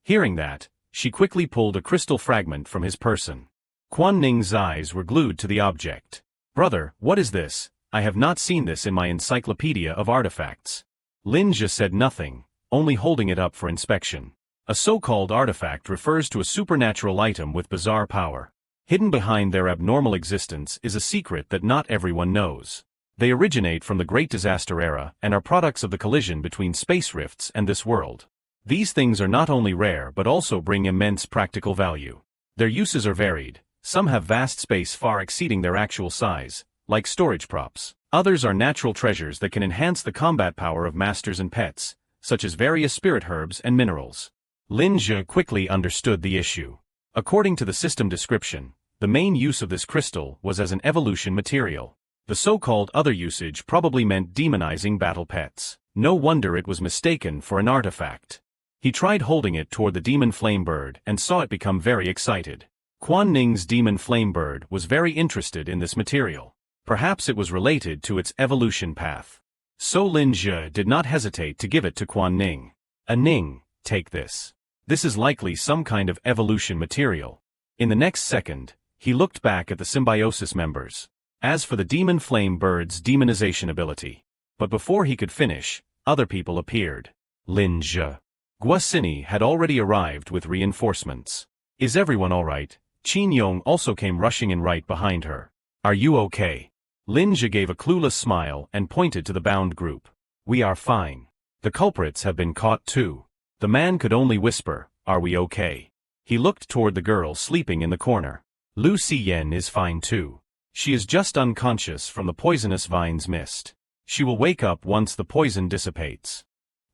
Hearing that, she quickly pulled a crystal fragment from his person. Quan Ning's eyes were glued to the object. Brother, what is this? I have not seen this in my encyclopedia of artifacts. Ning said nothing, only holding it up for inspection. A so-called artifact refers to a supernatural item with bizarre power. Hidden behind their abnormal existence is a secret that not everyone knows. They originate from the Great Disaster Era and are products of the collision between space rifts and this world. These things are not only rare but also bring immense practical value. Their uses are varied. Some have vast space far exceeding their actual size, like storage props. Others are natural treasures that can enhance the combat power of masters and pets, such as various spirit herbs and minerals. Ning quickly understood the issue. According to the system description, the main use of this crystal was as an evolution material. The so-called other usage probably meant demonizing battle pets. No wonder it was mistaken for an artifact. He tried holding it toward the demon flame bird and saw it become very excited. Quan Ning's demon flame bird was very interested in this material. Perhaps it was related to its evolution path. So Ning did not hesitate to give it to Quan Ning. Ning, take this. This is likely some kind of evolution material. In the next second, he looked back at the symbiosis members. As for the demon flame bird's demonization ability. But before he could finish, other people appeared. Ning. Guosini had already arrived with reinforcements. Is everyone alright? Qin Yong also came rushing in right behind her. Are you okay? Ning gave a clueless smile and pointed to the bound group. We are fine. The culprits have been caught too. The man could only whisper, "Are we okay?" He looked toward the girl sleeping in the corner. Lu Xiyen is fine too. She is just unconscious from the poisonous vine's mist. She will wake up once the poison dissipates.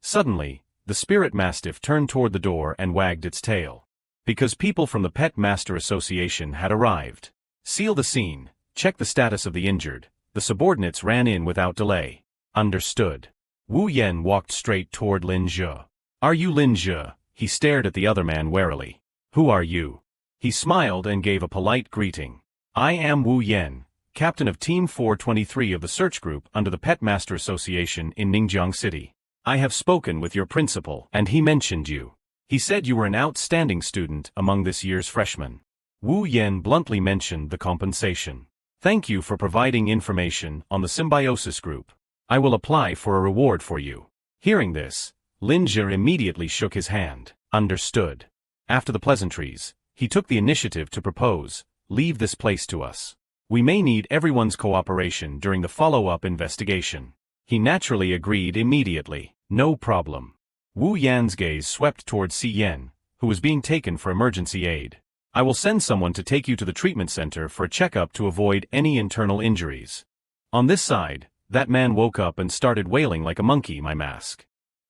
Suddenly, the spirit mastiff turned toward the door and wagged its tail. Because people from the Pet Master Association had arrived. Seal the scene, check the status of the injured. The subordinates ran in without delay. Understood. Wu Yen walked straight toward Lin Zhe. Are you Lin Zhe? He stared at the other man warily. Who are you? He smiled and gave a polite greeting. I am Wu Yen, captain of Team 423 of the search group under the Pet Master Association in Ningjiang City. I have spoken with your principal, and he mentioned you. He said you were an outstanding student among this year's freshmen. Wu Yen bluntly mentioned the compensation. Thank you for providing information on the symbiosis group. I will apply for a reward for you. Hearing this, Lin Zhe immediately shook his hand. Understood. After the pleasantries, he took the initiative to propose, leave this place to us. We may need everyone's cooperation during the follow-up investigation. He naturally agreed immediately. No problem. Wu Yan's gaze swept toward Si Yen, who was being taken for emergency aid. I will send someone to take you to the treatment center for a checkup to avoid any internal injuries. On this side, that man woke up and started wailing like a monkey, my mask.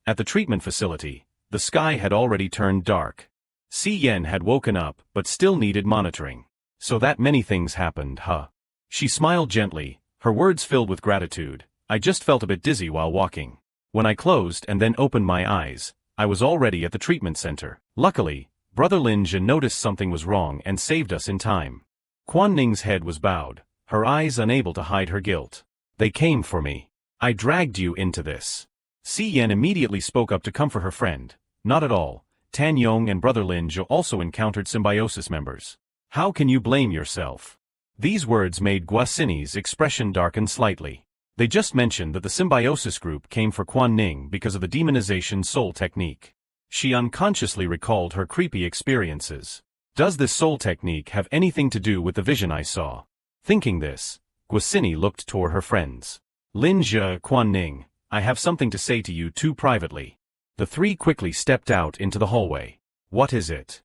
At the treatment facility, the sky had already turned dark. Si Yen had woken up but still needed monitoring. So that many things happened, huh? She smiled gently, her words filled with gratitude. I just felt a bit dizzy while walking. When I closed and then opened my eyes, I was already at the treatment center. Luckily, Brother Lin Zhe noticed something was wrong and saved us in time. Quan Ning's head was bowed, her eyes unable to hide her guilt. They came for me. I dragged you into this. Si Yen immediately spoke up to comfort her friend. Not at all. Tan Yong and Brother Lin Zhe also encountered symbiosis members. How can you blame yourself? These words made Guosini's expression darken slightly. They just mentioned that the symbiosis group came for Quan Ning because of the demonization soul technique. She unconsciously recalled her creepy experiences. Does this soul technique have anything to do with the vision I saw? Thinking this, Guosini looked toward her friends. Lin Zhe, Quan Ning, I have something to say to you two privately. The three quickly stepped out into the hallway. What is it?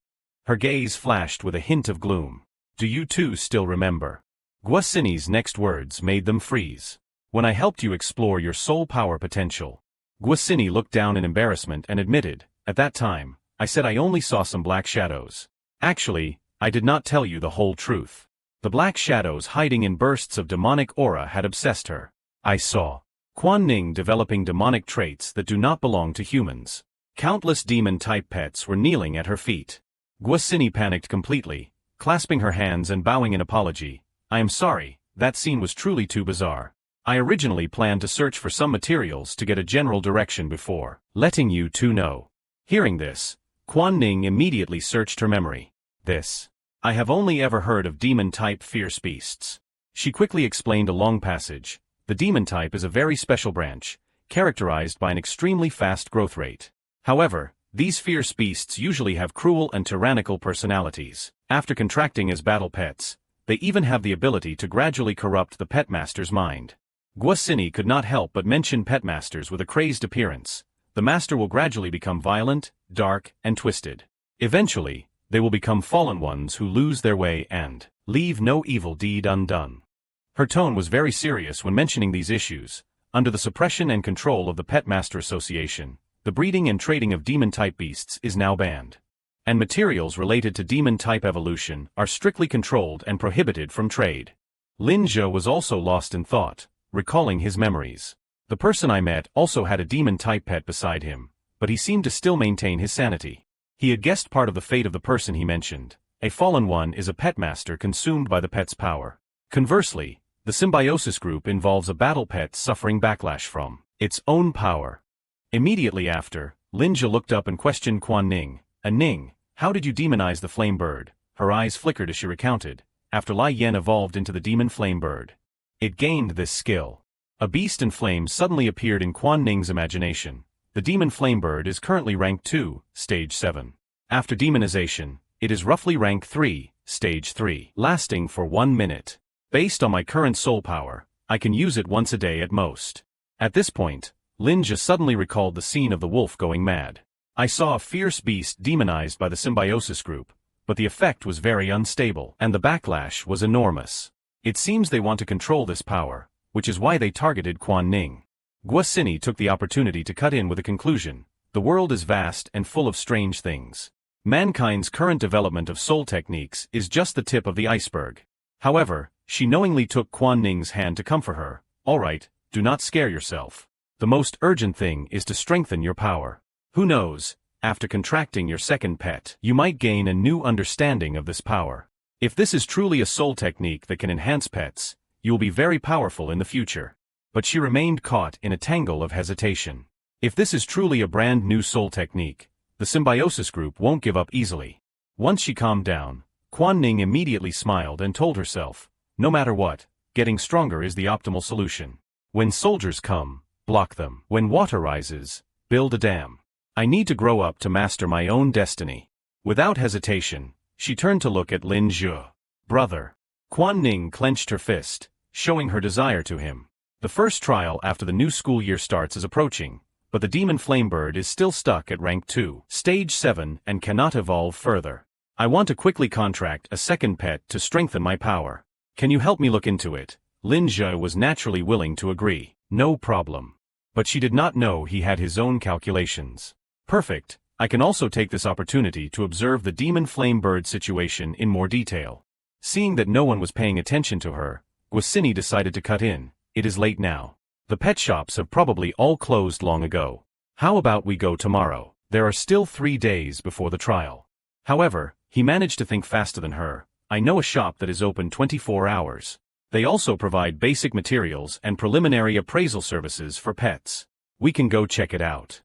Her gaze flashed with a hint of gloom. Do you two still remember? Guosini's next words made them freeze. When I helped you explore your soul power potential. Guosini looked down in embarrassment and admitted, at that time, I said I only saw some black shadows. Actually, I did not tell you the whole truth. The black shadows hiding in bursts of demonic aura had obsessed her. I saw Quan Ning developing demonic traits that do not belong to humans. Countless demon-type pets were kneeling at her feet. Guosini panicked completely, clasping her hands and bowing in apology. I am sorry, that scene was truly too bizarre. I originally planned to search for some materials to get a general direction before letting you two know. Hearing this, Quan Ning immediately searched her memory. I have only ever heard of demon-type fierce beasts. She quickly explained a long passage. The demon type is a very special branch, characterized by an extremely fast growth rate. However, these fierce beasts usually have cruel and tyrannical personalities. After contracting as battle pets, they even have the ability to gradually corrupt the pet master's mind. Guosini could not help but mention pet masters with a crazed appearance. The master will gradually become violent, dark, and twisted. Eventually, they will become fallen ones who lose their way and leave no evil deed undone. Her tone was very serious when mentioning these issues. Under the suppression and control of the Pet Master Association, the breeding and trading of demon-type beasts is now banned. And materials related to demon-type evolution are strictly controlled and prohibited from trade. Lin Zhe was also lost in thought, recalling his memories. The person I met also had a demon-type pet beside him, but he seemed to still maintain his sanity. He had guessed part of the fate of the person he mentioned. A fallen one is a pet master consumed by the pet's power. Conversely, the symbiosis group involves a battle pet suffering backlash from its own power. Immediately after, Lin Zhe looked up and questioned Quan Ning. Ning, how did you demonize the flame bird? Her eyes flickered as she recounted. After Lai Yen evolved into the demon flame bird, it gained this skill. A beast in flames suddenly appeared in Quan Ning's imagination. The demon flame bird is currently rank 2, stage 7. After demonization, it is roughly rank 3, stage 3, lasting for 1 minute. Based on my current soul power, I can use it once a day at most. At this point, Linja suddenly recalled the scene of the wolf going mad. I saw a fierce beast demonized by the symbiosis group, but the effect was very unstable, and the backlash was enormous. It seems they want to control this power, which is why they targeted Quan Ning. Guasini took the opportunity to cut in with a conclusion. The world is vast and full of strange things. Mankind's current development of soul techniques is just the tip of the iceberg. However, she knowingly took Quan Ning's hand to comfort her. All right, do not scare yourself. The most urgent thing is to strengthen your power. Who knows, after contracting your second pet, you might gain a new understanding of this power. If this is truly a soul technique that can enhance pets, you will be very powerful in the future. But she remained caught in a tangle of hesitation. If this is truly a brand new soul technique, the symbiosis group won't give up easily. Once she calmed down, Quan Ning immediately smiled and told herself, no matter what, getting stronger is the optimal solution. When soldiers come, block them. When water rises, build a dam. I need to grow up to master my own destiny. Without hesitation, she turned to look at Lin Zhe. Brother. Quan Ning clenched her fist, showing her desire to him. The first trial after the new school year starts is approaching, but the demon flamebird is still stuck at rank 2, stage 7 and cannot evolve further. I want to quickly contract a second pet to strengthen my power. Can you help me look into it? Lin Zhe was naturally willing to agree. No problem. But she did not know he had his own calculations. Perfect. I can also take this opportunity to observe the demon flamebird situation in more detail. Seeing that no one was paying attention to her, Guasini decided to cut in. It is late now. The pet shops have probably all closed long ago. How about we go tomorrow? There are still 3 days before the trial. However, he managed to think faster than her. I know a shop that is open 24 hours. They also provide basic materials and preliminary appraisal services for pets. We can go check it out.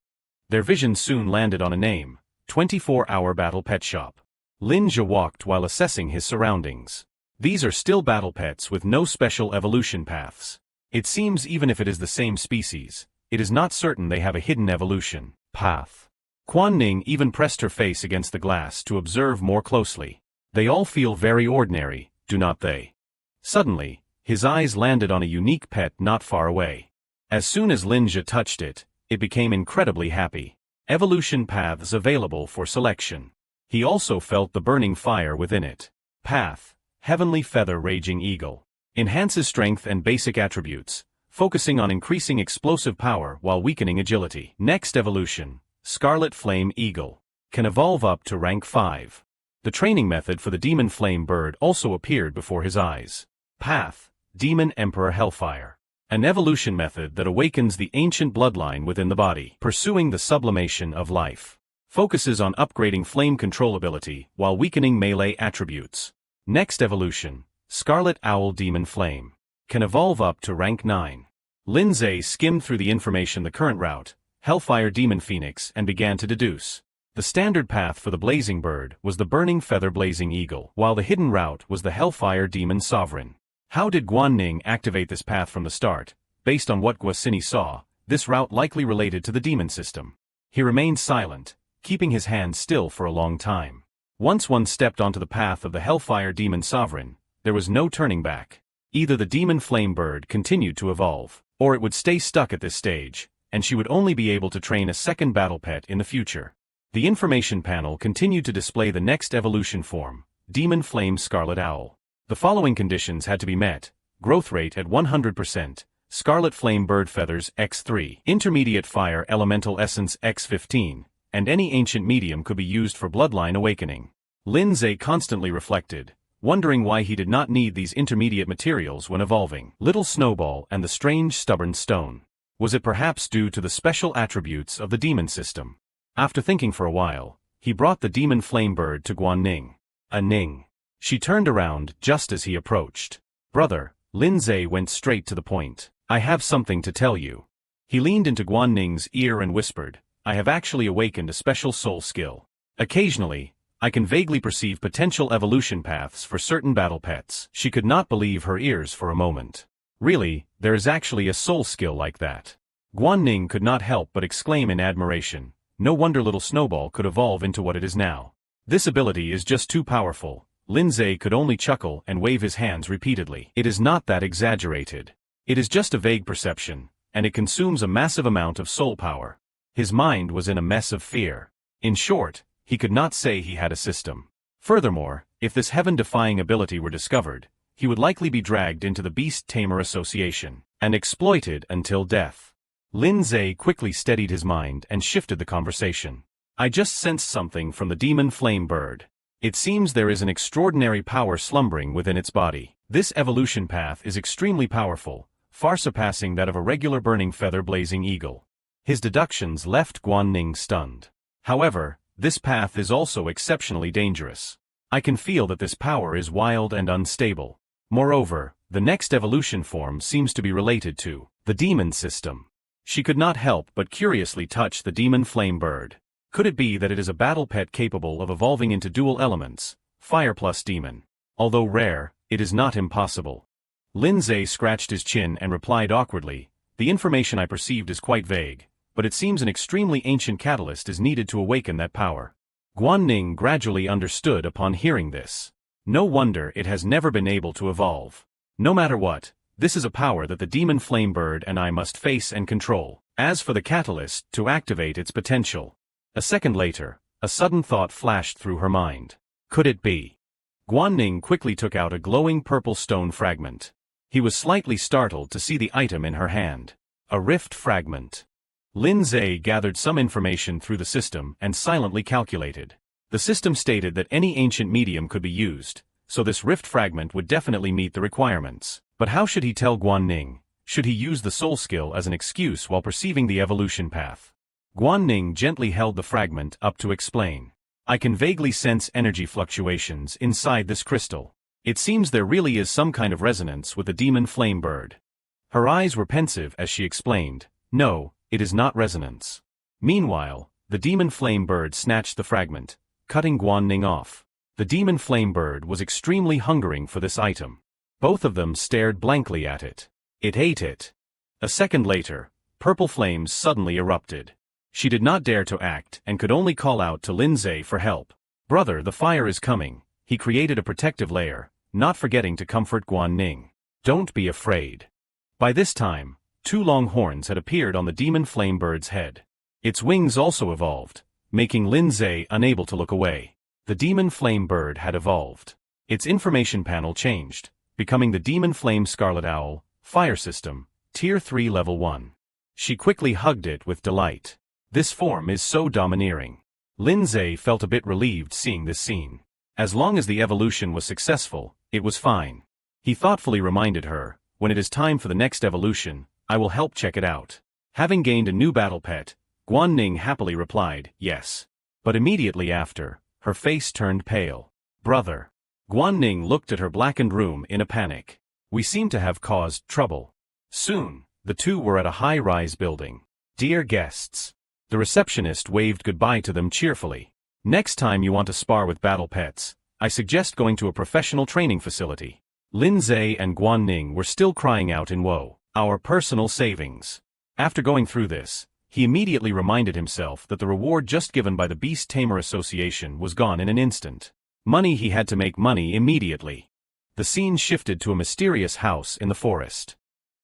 Their vision soon landed on a name, 24-Hour Battle Pet Shop. Lin Zhe walked while assessing his surroundings. These are still battle pets with no special evolution paths. It seems even if it is the same species, it is not certain they have a hidden evolution path. Quan Ning even pressed her face against the glass to observe more closely. They all feel very ordinary, do not they? Suddenly, his eyes landed on a unique pet not far away. As soon as Lin Zhe touched it, it became incredibly happy. Evolution paths available for selection. He also felt the burning fire within it. Path, Heavenly Feather Raging Eagle. Enhances strength and basic attributes, focusing on increasing explosive power while weakening agility. Next evolution, Scarlet Flame Eagle. Can evolve up to rank 5. The training method for the Demon Flame Bird also appeared before his eyes. Path, Demon Emperor Hellfire. An evolution method that awakens the ancient bloodline within the body, pursuing the sublimation of life. Focuses on upgrading flame controllability while weakening melee attributes. Next evolution, Scarlet Owl Demon Flame. Can evolve up to rank 9. Lin Zhe skimmed through the information the current route, Hellfire Demon Phoenix, and began to deduce. The standard path for the Blazing Bird was the Burning Feather Blazing Eagle, while the hidden route was the Hellfire Demon Sovereign. How did Quan Ning activate this path from the start? Based on what Guasini saw, this route likely related to the demon system. He remained silent, keeping his hands still for a long time. Once one stepped onto the path of the Hellfire Demon Sovereign, there was no turning back. Either the Demon Flame Bird continued to evolve, or it would stay stuck at this stage, and she would only be able to train a second battle pet in the future. The information panel continued to display the next evolution form, Demon Flame Scarlet Owl. The following conditions had to be met: growth rate at 100%, Scarlet Flame Bird Feathers x3, Intermediate Fire Elemental Essence x15, and any ancient medium could be used for bloodline awakening. Lin Zhe constantly reflected, wondering why he did not need these intermediate materials when evolving. Little Snowball and the strange stubborn stone. Was it perhaps due to the special attributes of the demon system? After thinking for a while, he brought the demon flame bird to Quan Ning. A Ning. She turned around just as he approached. Brother, Lin Zhe went straight to the point. I have something to tell you. He leaned into Quan Ning's ear and whispered, I have actually awakened a special soul skill. Occasionally, I can vaguely perceive potential evolution paths for certain battle pets. She could not believe her ears for a moment. Really, there is actually a soul skill like that. Quan Ning could not help but exclaim in admiration. No wonder little Snowball could evolve into what it is now. This ability is just too powerful. Lin Zhe could only chuckle and wave his hands repeatedly. It is not that exaggerated. It is just a vague perception. and it consumes a massive amount of soul power. His mind was in a mess of fear. In short, he could not say he had a system. Furthermore, if this heaven-defying ability were discovered, he would likely be dragged into the Beast Tamer Association and exploited until death. Lindsay quickly steadied his mind and shifted the conversation. I just sensed something from the demon flame bird. It seems there is an extraordinary power slumbering within its body. This evolution path is extremely powerful, far surpassing that of a regular burning feather blazing eagle. His deductions left Ning stunned. However, this path is also exceptionally dangerous. I can feel that this power is wild and unstable. Moreover, the next evolution form seems to be related to the demon system. She could not help but curiously touch the demon flame bird. Could it be that it is a battle pet capable of evolving into dual elements, fire plus demon? Although rare, it is not impossible. Lindsay scratched his chin and replied awkwardly, the information I perceived is quite vague, but it seems an extremely ancient catalyst is needed to awaken that power. Ning gradually understood upon hearing this. No wonder it has never been able to evolve. No matter what, this is a power that the demon flame bird and I must face and control. As for the catalyst to activate its potential. A second later, a sudden thought flashed through her mind. Could it be? Ning quickly took out a glowing purple stone fragment. He was slightly startled to see the item in her hand. A rift fragment. Lindsay gathered some information through the system and silently calculated. The system stated that any ancient medium could be used, so this rift fragment would definitely meet the requirements. But how should he tell Ning? Should he use the soul skill as an excuse while perceiving the evolution path? Ning gently held the fragment up to explain. I can vaguely sense energy fluctuations inside this crystal. It seems there really is some kind of resonance with the demon flame bird. Her eyes were pensive as she explained, no, it is not resonance. Meanwhile, the demon flame bird snatched the fragment, cutting Ning off. The demon flame bird was extremely hungering for this item. Both of them stared blankly at it. It ate it. A second later, purple flames suddenly erupted. She did not dare to act and could only call out to Lindsay for help. Brother, the fire is coming. He created a protective layer, not forgetting to comfort Ning. Don't be afraid. By this time, 2 long horns had appeared on the demon flame bird's head. Its wings also evolved, making Lindsay unable to look away. The demon flame bird had evolved. Its information panel changed, becoming the demon flame scarlet owl, fire system, tier 3 level 1. She quickly hugged it with delight. This form is so domineering. Lindsay felt a bit relieved seeing this scene. As long as the evolution was successful, it was fine. He thoughtfully reminded her, when it is time for the next evolution, I will help check it out. Having gained a new battle pet, Ning happily replied, yes. But immediately after, her face turned pale. Brother. Ning looked at her blackened room in a panic. We seem to have caused trouble. Soon, the two were at a high-rise building. Dear guests. The receptionist waved goodbye to them cheerfully. Next time you want to spar with battle pets, I suggest going to a professional training facility. Lindsay and Ning were still crying out in woe. Our personal savings. After going through this, he immediately reminded himself that the reward just given by the Beast Tamer Association was gone in an instant. Money he had to make money immediately. The scene shifted to a mysterious house in the forest.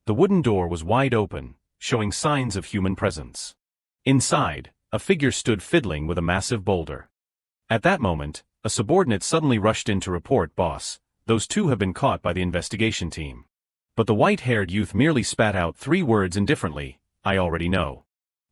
The wooden door was wide open, showing signs of human presence. Inside, a figure stood fiddling with a massive boulder. At that moment, a subordinate suddenly rushed in to report, Boss, those two have been caught by the investigation team. But the white-haired youth merely spat out 3 words indifferently, I already know.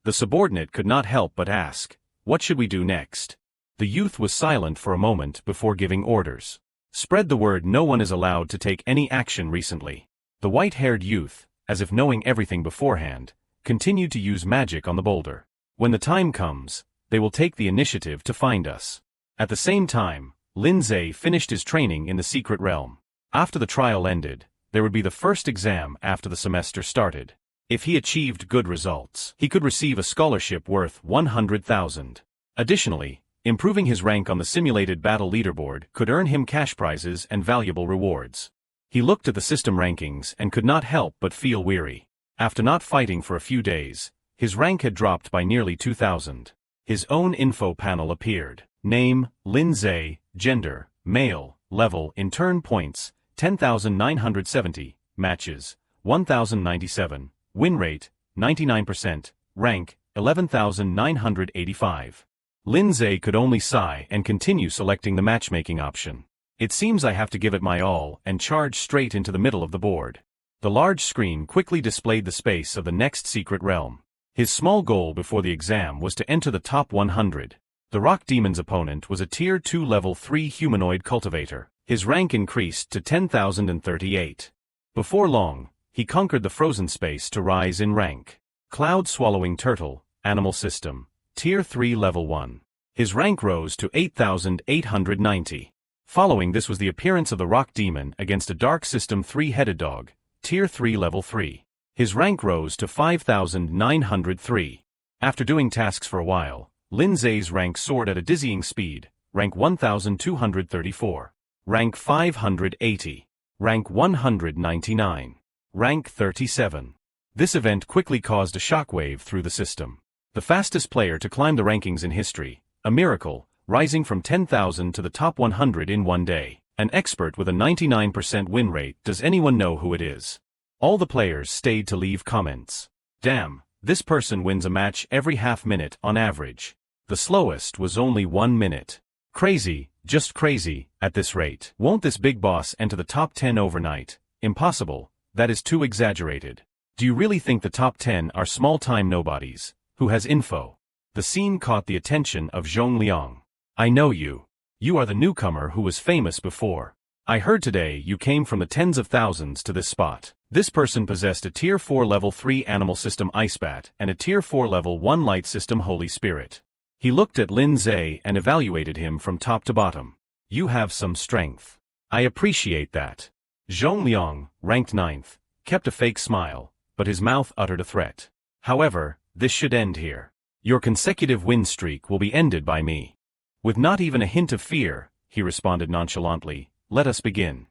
The subordinate could not help but ask, what should we do next? The youth was silent for a moment before giving orders. Spread the word no one is allowed to take any action recently. The white-haired youth, as if knowing everything beforehand, continued to use magic on the boulder. When the time comes, they will take the initiative to find us. At the same time, Lindsay finished his training in the secret realm. After the trial ended, there would be the first exam after the semester started. If he achieved good results, he could receive a scholarship worth 100,000. Additionally, improving his rank on the simulated battle leaderboard could earn him cash prizes and valuable rewards. He looked at the system rankings and could not help but feel weary. After not fighting for a few days, his rank had dropped by nearly 2,000. His own info panel appeared. Name, Lindsay, gender, male, level in turn points, 10,970, matches, 1,097, win rate, 99%, rank, 11,985. Lindsay could only sigh and continue selecting the matchmaking option. It seems I have to give it my all and charge straight into the middle of the board. The large screen quickly displayed the space of the next secret realm. His small goal before the exam was to enter the top 100. The Rock Demon's opponent was a Tier 2 Level 3 humanoid cultivator. His rank increased to 10,038. Before long, he conquered the frozen space to rise in rank. Cloud-swallowing turtle, animal system, Tier 3 Level 1. His rank rose to 8,890. Following this was the appearance of the Rock Demon against a Dark System 3-headed dog, Tier 3 Level 3. His rank rose to 5,903. After doing tasks for a while, Lindsay's rank soared at a dizzying speed, rank 1,234. Rank 580. Rank 199. Rank 37. This event quickly caused a shockwave through the system. The fastest player to climb the rankings in history, a miracle, rising from 10,000 to the top 100 in one day. An expert with a 99% win rate. Does anyone know who it is? All the players stayed to leave comments. Damn, this person wins a match every half minute on average. The slowest was only 1 minute. Crazy, just crazy, at this rate. Won't this big boss enter the top 10 overnight? Impossible, that is too exaggerated. Do you really think the top 10 are small-time nobodies? Who has info? The scene caught the attention of Zhong Liang. I know you. You are the newcomer who was famous before. I heard today you came from the tens of thousands to this spot. This person possessed a Tier 4 Level 3 Animal System Ice Bat and a Tier 4 Level 1 Light System Holy Spirit. He looked at Lin Zhe and evaluated him from top to bottom. You have some strength. I appreciate that. Zhong Liang, ranked 9th, kept a fake smile, but his mouth uttered a threat. However, this should end here. Your consecutive win streak will be ended by me. With not even a hint of fear, he responded nonchalantly, let us begin.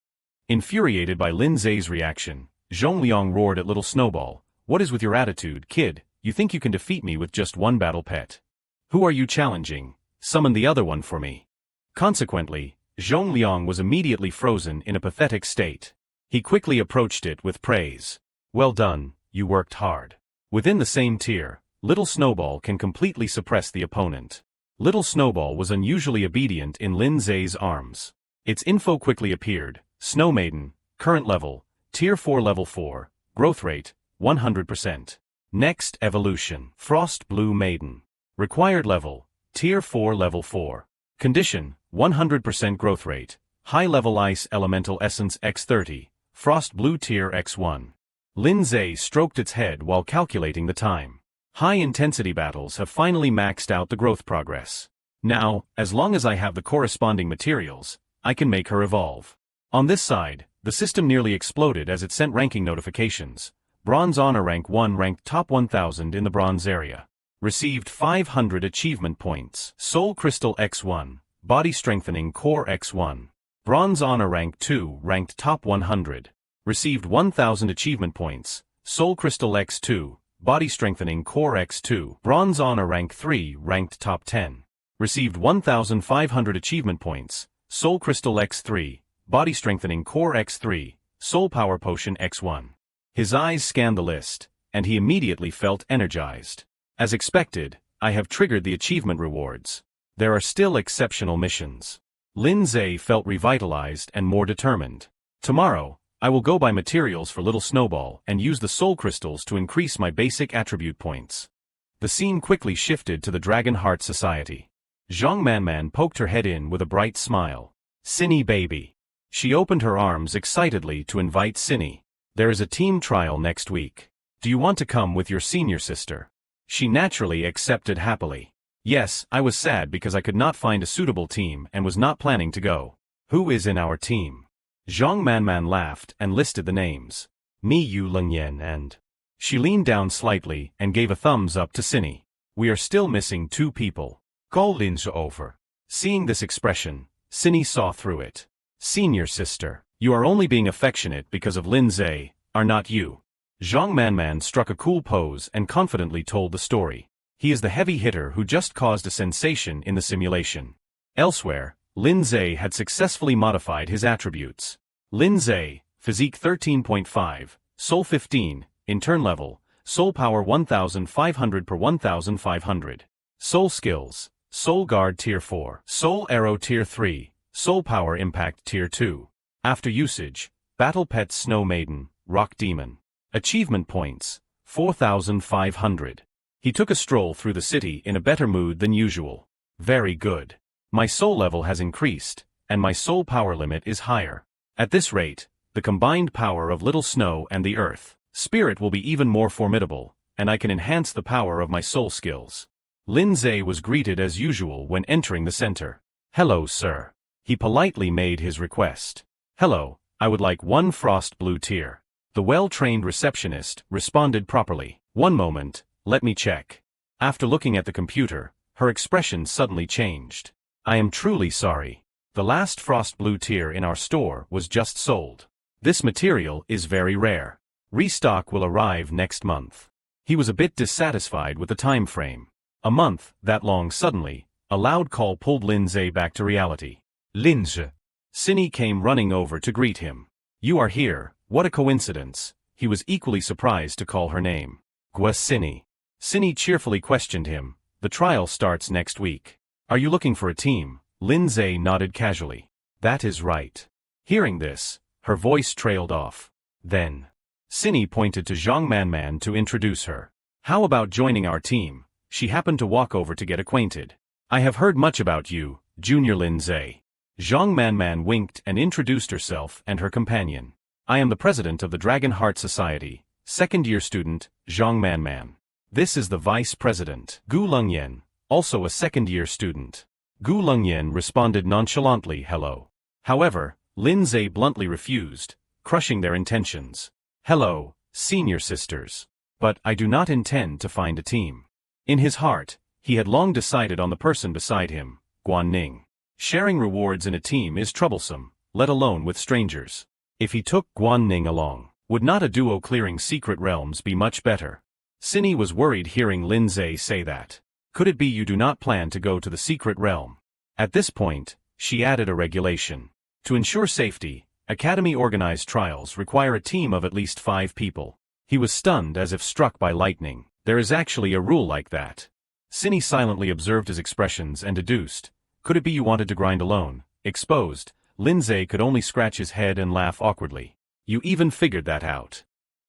Infuriated by Lin Zhe's reaction, Zhong Liang roared at little Snowball, what is with your attitude, kid? You think you can defeat me with just one battle pet? Who are you challenging? Summon the other one for me. Consequently, Zhong Liang was immediately frozen in a pathetic state. He quickly approached it with praise. Well done, you worked hard. Within the same tier, Little Snowball can completely suppress the opponent. Little Snowball was unusually obedient in Lin Zhe's arms. Its info quickly appeared, Snow Maiden, current level, Tier 4 Level 4, growth rate, 100%. Next evolution, Frost Blue Maiden. Required level, Tier 4 Level 4. Condition, 100% growth rate, High Level Ice Elemental Essence X30, Frost Blue Tier X1. Lin Zhe stroked its head while calculating the time. High-intensity battles have finally maxed out the growth progress. Now, as long as I have the corresponding materials, I can make her evolve. On this side, the system nearly exploded as it sent ranking notifications. Bronze Honor Rank 1 ranked top 1000 in the bronze area. Received 500 achievement points. Soul Crystal X1, Body Strengthening Core X1. Bronze Honor Rank 2 ranked top 100. Received 1000 achievement points. Soul Crystal X2, Body Strengthening Core X2. Bronze Honor Rank 3 ranked top 10. Received 1500 achievement points. Soul Crystal X3, Body Strengthening Core X3, Soul Power Potion X1. His eyes scanned the list, and he immediately felt energized. As expected, I have triggered the achievement rewards. There are still exceptional missions. Lin Zhe felt revitalized and more determined. Tomorrow, I will go buy materials for Little Snowball and use the soul crystals to increase my basic attribute points. The scene quickly shifted to the Dragon Heart Society. Zhang Manman poked her head in with a bright smile. Cinny baby. She opened her arms excitedly to invite Cinny. There is a team trial next week. Do you want to come with your senior sister? She naturally accepted happily. Yes, I was sad because I could not find a suitable team and was not planning to go. Who is in our team? Zhang Manman laughed and listed the names. Mi Yu Lengyan and... She leaned down slightly and gave a thumbs up to Cinny. We are still missing 2 people. Call Lin's over. Seeing this expression, Cinny saw through it. Senior sister, you are only being affectionate because of Lin Zhe, are not you? Zhang Manman struck a cool pose and confidently told the story. He is the heavy hitter who just caused a sensation in the simulation. Elsewhere, Lin Zhe had successfully modified his attributes. Lin Zhe, Physique 13.5, Soul 15, in turn level, Soul Power 1500 per 1500. Soul Skills, Soul Guard Tier 4, Soul Arrow Tier 3, Soul Power Impact Tier 2. After usage, Battle Pet Snow Maiden, Rock Demon. Achievement Points, 4500. He took a stroll through the city in a better mood than usual. Very good. My soul level has increased, and my soul power limit is higher. At this rate, the combined power of Little Snow and the Earth Spirit will be even more formidable, and I can enhance the power of my soul skills. Lindsay was greeted as usual when entering the center. Hello, sir. He politely made his request. Hello, I would like 1 frost blue tier. The well-trained receptionist responded properly. One moment, let me check. After looking at the computer, her expression suddenly changed. I am truly sorry. The last frost blue tier in our store was just sold. This material is very rare. Restock will arrive next month. He was a bit dissatisfied with the time frame. A month, that long suddenly, a loud call pulled Lindsay back to reality. Lindsay. Cindy came running over to greet him. You are here, what a coincidence. He was equally surprised to call her name. Gwa Cindy. Cindy cheerfully questioned him. The trial starts next week. Are you looking for a team? Lindsay nodded casually. That is right. Hearing this, her voice trailed off. Then, Cindy pointed to Zhang Manman to introduce her. How about joining our team? She happened to walk over to get acquainted. I have heard much about you, Junior Lindsay. Zhang Manman winked and introduced herself and her companion. I am the president of the Dragon Heart Society, second-year student, Zhang Manman. This is the vice president, Gu Lengyan, also a second-year student. Gu Lengyan responded nonchalantly hello. However, Lindsay bluntly refused, crushing their intentions. Hello, senior sisters. But I do not intend to find a team. In his heart, he had long decided on the person beside him, Ning. Sharing rewards in a team is troublesome, let alone with strangers. If he took Ning along, would not a duo clearing secret realms be much better? Cindy was worried hearing Lindsay say that. Could it be you do not plan to go to the secret realm? At this point, she added a regulation. To ensure safety, Academy-organized trials require a team of at least 5 people. He was stunned as if struck by lightning. There is actually a rule like that. Cindy silently observed his expressions and deduced. Could it be you wanted to grind alone? Exposed, Lindsay could only scratch his head and laugh awkwardly. You even figured that out.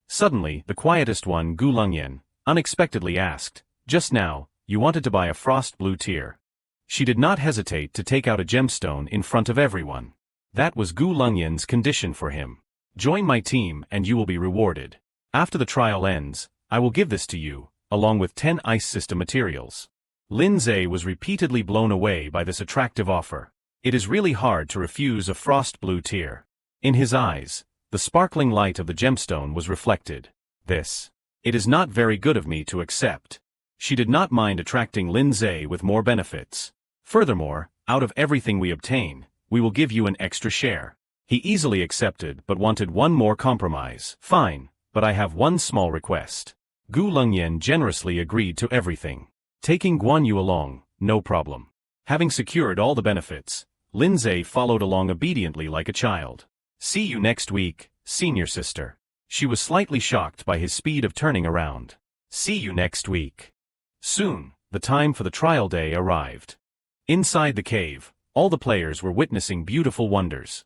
Suddenly, the quietest one, Gu Lengyan, unexpectedly asked, just now, you wanted to buy a frost blue tier. She did not hesitate to take out a gemstone in front of everyone. That was Gu Lengyan's condition for him. Join my team and you will be rewarded. After the trial ends, I will give this to you, along with 10 ice system materials. Lindsay was repeatedly blown away by this attractive offer. It is really hard to refuse a frost blue tier. In his eyes, the sparkling light of the gemstone was reflected. It is not very good of me to accept. She did not mind attracting Lindsay with more benefits. Furthermore, out of everything we obtain, we will give you an extra share. He easily accepted but wanted one more compromise. Fine, but I have one small request. Gu Lengyan generously agreed to everything. Taking Guan Yu along, no problem. Having secured all the benefits, Lindsay followed along obediently like a child. See you next week, senior sister. She was slightly shocked by his speed of turning around. See you next week. Soon, the time for the trial day arrived. Inside the cave, all the players were witnessing beautiful wonders.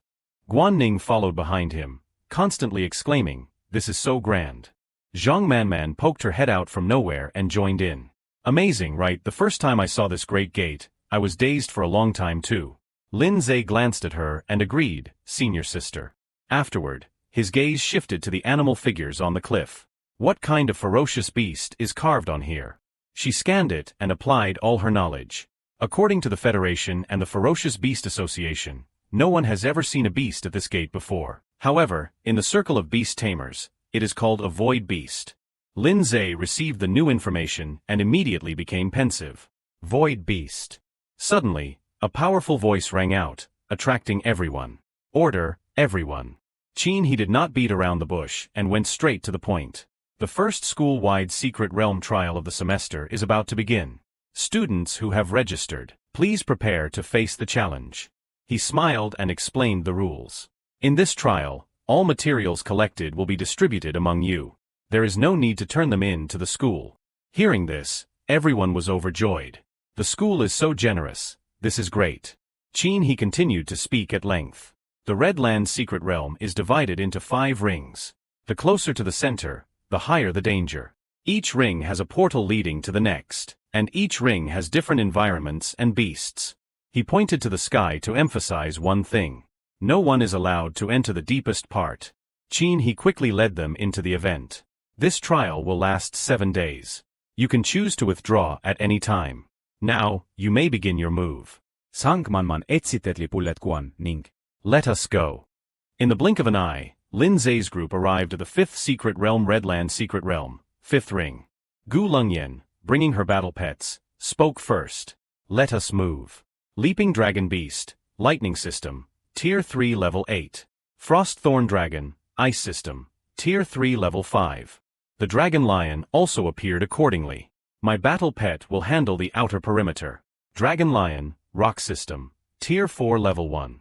Ning followed behind him, constantly exclaiming, this is so grand. Zhang Manman poked her head out from nowhere and joined in. Amazing, right? The first time I saw this great gate, I was dazed for a long time too. Lindsay glanced at her and agreed, senior sister. Afterward, his gaze shifted to the animal figures on the cliff. What kind of ferocious beast is carved on here? She scanned it and applied all her knowledge. According to the Federation and the Ferocious Beast Association, no one has ever seen a beast at this gate before. However, in the circle of beast tamers, it is called a void beast. Lindsay received the new information and immediately became pensive. Void beast. Suddenly, a powerful voice rang out, attracting everyone. Order, everyone. He did not beat around the bush and went straight to the point. The first school-wide secret realm trial of the semester is about to begin. Students who have registered, please prepare to face the challenge. He smiled and explained the rules. In this trial, all materials collected will be distributed among you. There is no need to turn them in to the school. Hearing this, everyone was overjoyed. The school is so generous. This is great. He continued to speak at length. The Red Land's secret realm is divided into 5 rings. The closer to the center, the higher the danger. Each ring has a portal leading to the next, and each ring has different environments and beasts. He pointed to the sky to emphasize one thing. No one is allowed to enter the deepest part. He quickly led them into the event. This trial will last 7 days. You can choose to withdraw at any time. Now, you may begin your move. Sangmanman etsiteli pullet Quan, Ning. Let us go. In the blink of an eye, Lin Zhe's group arrived at the 5th secret realm, Redland secret realm, 5th ring. Gu Lengyan, bringing her battle pets, spoke first. Let us move. Leaping Dragon Beast, Lightning System, Tier 3 Level 8. Frost Thorn Dragon, Ice System, Tier 3 Level 5. The Dragon Lion also appeared accordingly. My battle pet will handle the outer perimeter. Dragon Lion, Rock System, Tier 4 Level 1.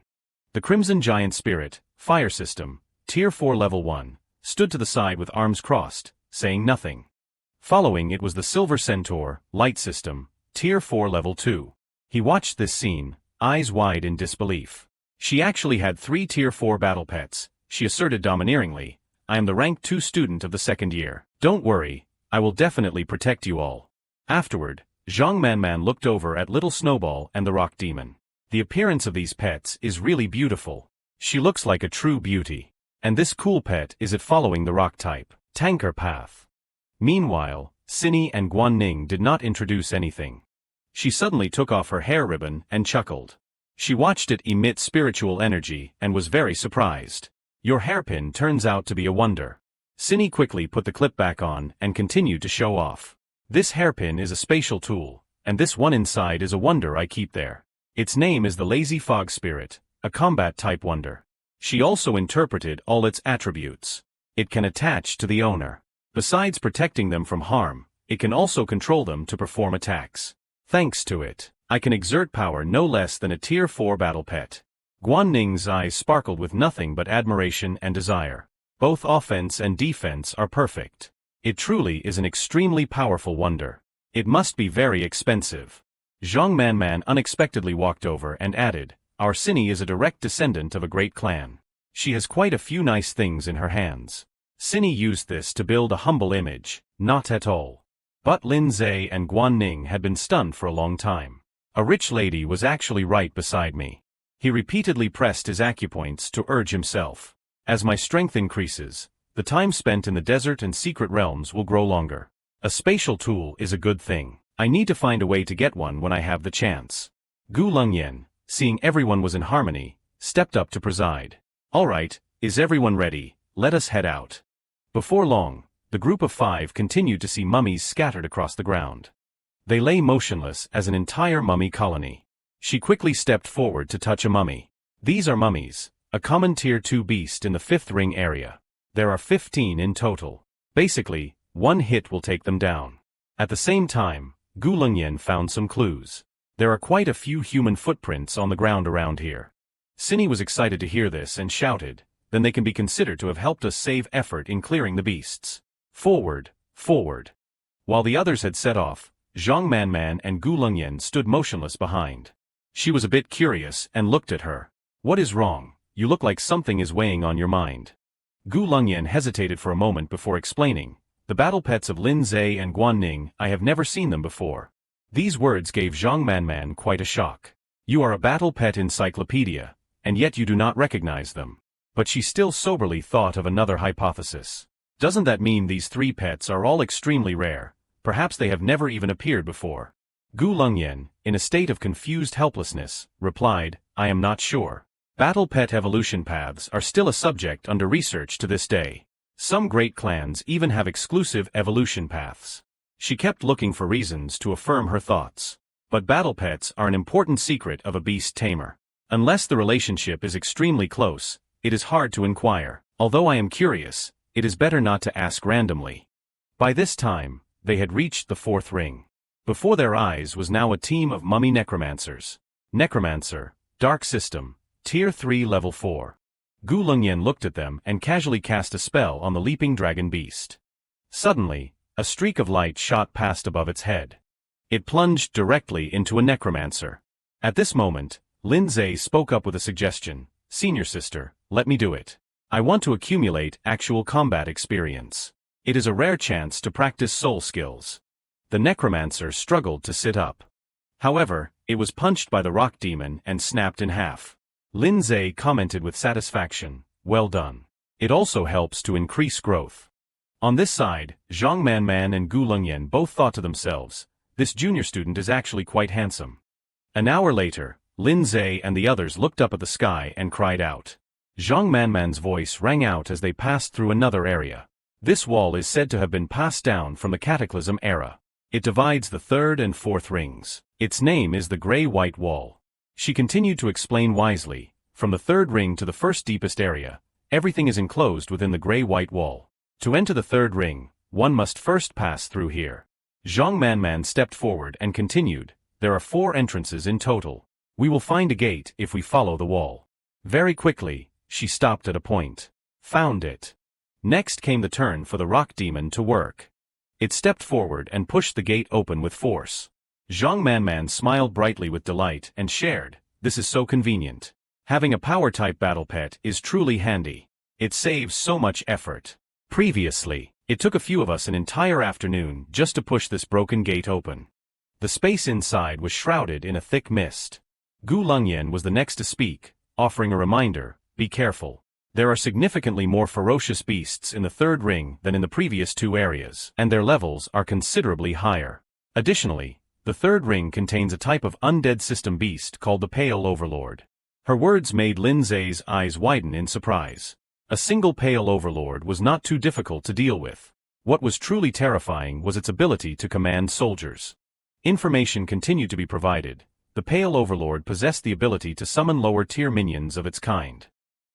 The Crimson Giant Spirit, Fire System, Tier 4 Level 1, stood to the side with arms crossed, saying nothing. Following it was the Silver Centaur, Light System, Tier 4 Level 2. He watched this scene, eyes wide in disbelief. She actually had 3 Tier 4 battle pets. She asserted domineeringly, I am the rank 2 student of the 2nd year. Don't worry, I will definitely protect you all. Afterward, Zhang Manman looked over at little Snowball and the Rock Demon. The appearance of these pets is really beautiful. She looks like a true beauty. And this cool pet is it following the rock type, tanker path. Meanwhile, Cindy and Guan Ning did not introduce anything. She suddenly took off her hair ribbon and chuckled. She watched it emit spiritual energy and was very surprised. Your hairpin turns out to be a wonder. Cindy quickly put the clip back on and continued to show off. This hairpin is a spatial tool, and this one inside is a wonder I keep there. Its name is the Lazy Fog Spirit, a combat-type wonder. She also interpreted all its attributes. It can attach to the owner. Besides protecting them from harm, it can also control them to perform attacks. Thanks to it, I can exert power no less than a Tier 4 battle pet. Guan Ning's eyes sparkled with nothing but admiration and desire. Both offense and defense are perfect. It truly is an extremely powerful wonder. It must be very expensive. Zhang Manman unexpectedly walked over and added, Our Cindy is a direct descendant of a great clan. She has quite a few nice things in her hands. Cindy used this to build a humble image, not at all. But Lin Zhe and Guan Ning had been stunned for a long time. A rich lady was actually right beside me. He repeatedly pressed his acupoints to urge himself. As my strength increases, the time spent in the desert and secret realms will grow longer. A spatial tool is a good thing. I need to find a way to get one when I have the chance. Gu Lengyan, seeing everyone was in harmony, stepped up to preside. All right, is everyone ready? Let us head out. Before long, the group of 5 continued to see mummies scattered across the ground. They lay motionless as an entire mummy colony. She quickly stepped forward to touch a mummy. These are mummies, a common Tier 2 beast in the 5th ring area. There are 15 in total. Basically, one hit will take them down. At the same time, Gu Lengyan found some clues. There are quite a few human footprints on the ground around here. Cindy was excited to hear this and shouted, then they can be considered to have helped us save effort in clearing the beasts. Forward, forward. While the others had set off, Zhang Manman and Gu Lengyan stood motionless behind. She was a bit curious and looked at her. What is wrong? You look like something is weighing on your mind. Gu Lengyan hesitated for a moment before explaining. The battle pets of Lin Zhe and Guan Ning, I have never seen them before. These words gave Zhang Manman quite a shock. You are a battle pet encyclopedia, and yet you do not recognize them. But she still soberly thought of another hypothesis. Doesn't that mean these 3 pets are all extremely rare? Perhaps they have never even appeared before. Gu Lengyan, in a state of confused helplessness, replied, I am not sure. Battle pet evolution paths are still a subject under research to this day. Some great clans even have exclusive evolution paths. She kept looking for reasons to affirm her thoughts. But battle pets are an important secret of a beast tamer. Unless the relationship is extremely close, it is hard to inquire. Although I am curious, it is better not to ask randomly. By this time, they had reached the 4th ring. Before their eyes was now a team of mummy necromancers. Necromancer, Dark System, Tier 3 Level 4. Gu Lengyan looked at them and casually cast a spell on the leaping dragon beast. Suddenly, a streak of light shot past above its head. It plunged directly into a necromancer. At this moment, Lindsay spoke up with a suggestion. Senior sister, let me do it. I want to accumulate actual combat experience. It is a rare chance to practice soul skills. The necromancer struggled to sit up. However, it was punched by the rock demon and snapped in half. Lindsay commented with satisfaction, well done. It also helps to increase growth. On this side, Zhang Manman and Gu Lengyan both thought to themselves, this junior student is actually quite handsome. An hour later, Lindsay and the others looked up at the sky and cried out. Zhang Manman's voice rang out as they passed through another area. This wall is said to have been passed down from the Cataclysm era. It divides the third and fourth rings. Its name is the Gray-White Wall. She continued to explain wisely, from the third ring to the first deepest area, everything is enclosed within the Gray-White Wall. To enter the third ring, one must first pass through here. Zhang Manman stepped forward and continued, there are 4 entrances in total. We will find a gate if we follow the wall. Very quickly, she stopped at a point. Found it. Next came the turn for the rock demon to work. It stepped forward and pushed the gate open with force. Zhang Manman smiled brightly with delight and shared, this is so convenient. Having a power-type battle pet is truly handy. It saves so much effort. Previously, it took a few of us an entire afternoon just to push this broken gate open. The space inside was shrouded in a thick mist. Gu Lengyan was the next to speak, offering a reminder, be careful. There are significantly more ferocious beasts in the third ring than in the previous 2 areas, and their levels are considerably higher. Additionally, the third ring contains a type of undead system beast called the Pale Overlord. Her words made Lindsay's eyes widen in surprise. A single Pale Overlord was not too difficult to deal with. What was truly terrifying was its ability to command soldiers. Information continued to be provided. The Pale Overlord possessed the ability to summon lower-tier minions of its kind.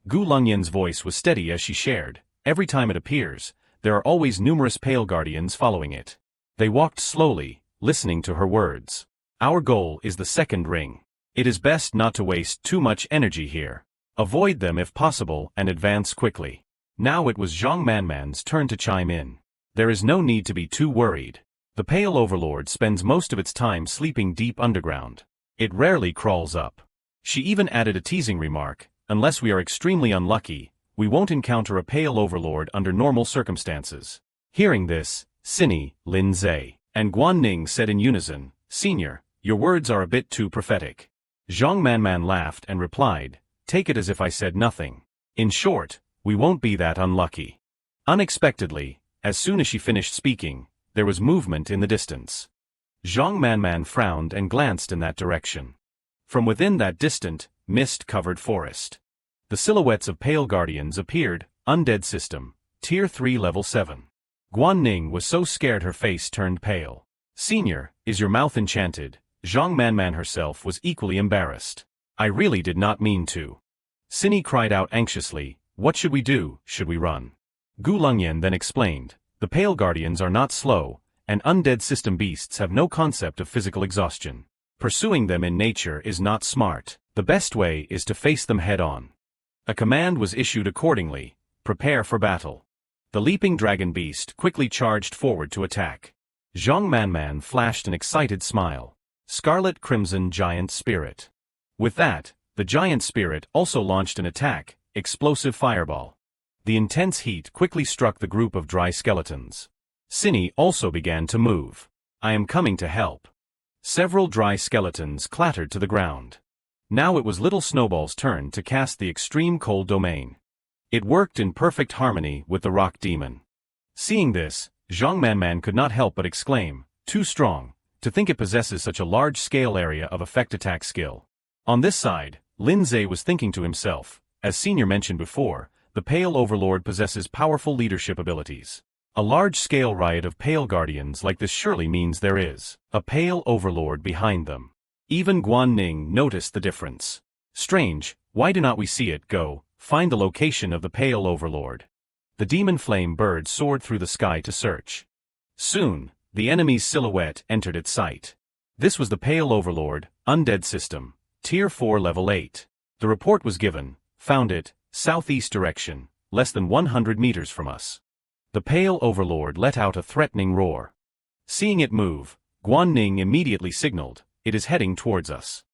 Gu Lengyan's voice was steady as she shared, every time it appears, there are always numerous Pale Guardians following it. They walked slowly, listening to her words. Our goal is the second ring. It is best not to waste too much energy here. Avoid them if possible and advance quickly. Now it was Zhang Manman's turn to chime in. There is no need to be too worried. The Pale Overlord spends most of its time sleeping deep underground. It rarely crawls up. She even added a teasing remark, unless we are extremely unlucky, we won't encounter a Pale Overlord under normal circumstances. Hearing this, Cindy, Lindsay, and Ning said in unison, Senior, your words are a bit too prophetic. Zhang Manman laughed and replied, take it as if I said nothing. In short, we won't be that unlucky. Unexpectedly, as soon as she finished speaking, there was movement in the distance. Zhang Manman frowned and glanced in that direction. From within that distant, mist-covered forest, the silhouettes of Pale Guardians appeared, undead system, Tier 3 Level 7. Ning was so scared her face turned pale. Senior, is your mouth enchanted? Zhang Manman herself was equally embarrassed. I really did not mean to. Cindy cried out anxiously, what should we do, should we run? Gu Lengyan then explained, the Pale Guardians are not slow, and undead system beasts have no concept of physical exhaustion. Pursuing them in nature is not smart. The best way is to face them head-on. A command was issued accordingly, prepare for battle. The leaping dragon beast quickly charged forward to attack. Zhang Manman flashed an excited smile. Scarlet Crimson Giant Spirit. With that, the giant spirit also launched an attack, explosive fireball. The intense heat quickly struck the group of dry skeletons. Cindy also began to move. I am coming to help. Several dry skeletons clattered to the ground. Now it was little Snowball's turn to cast the extreme cold domain. It worked in perfect harmony with the rock demon. Seeing this, Zhang Manman could not help but exclaim, too strong, to think it possesses such a large-scale area of effect attack skill. On this side, Lindsay was thinking to himself, as Senior mentioned before, the Pale Overlord possesses powerful leadership abilities. A large-scale riot of Pale Guardians like this surely means there is a Pale Overlord behind them. Even Ning noticed the difference. Strange, why do not we see it go, find the location of the Pale Overlord? The demon flame bird soared through the sky to search. Soon, the enemy's silhouette entered its sight. This was the Pale Overlord, undead system, Tier 4 Level 8. The report was given, found it, southeast direction, less than 100 meters from us. The pale overlord let out a threatening roar. Seeing it move, Ning immediately signaled, "It is heading towards us."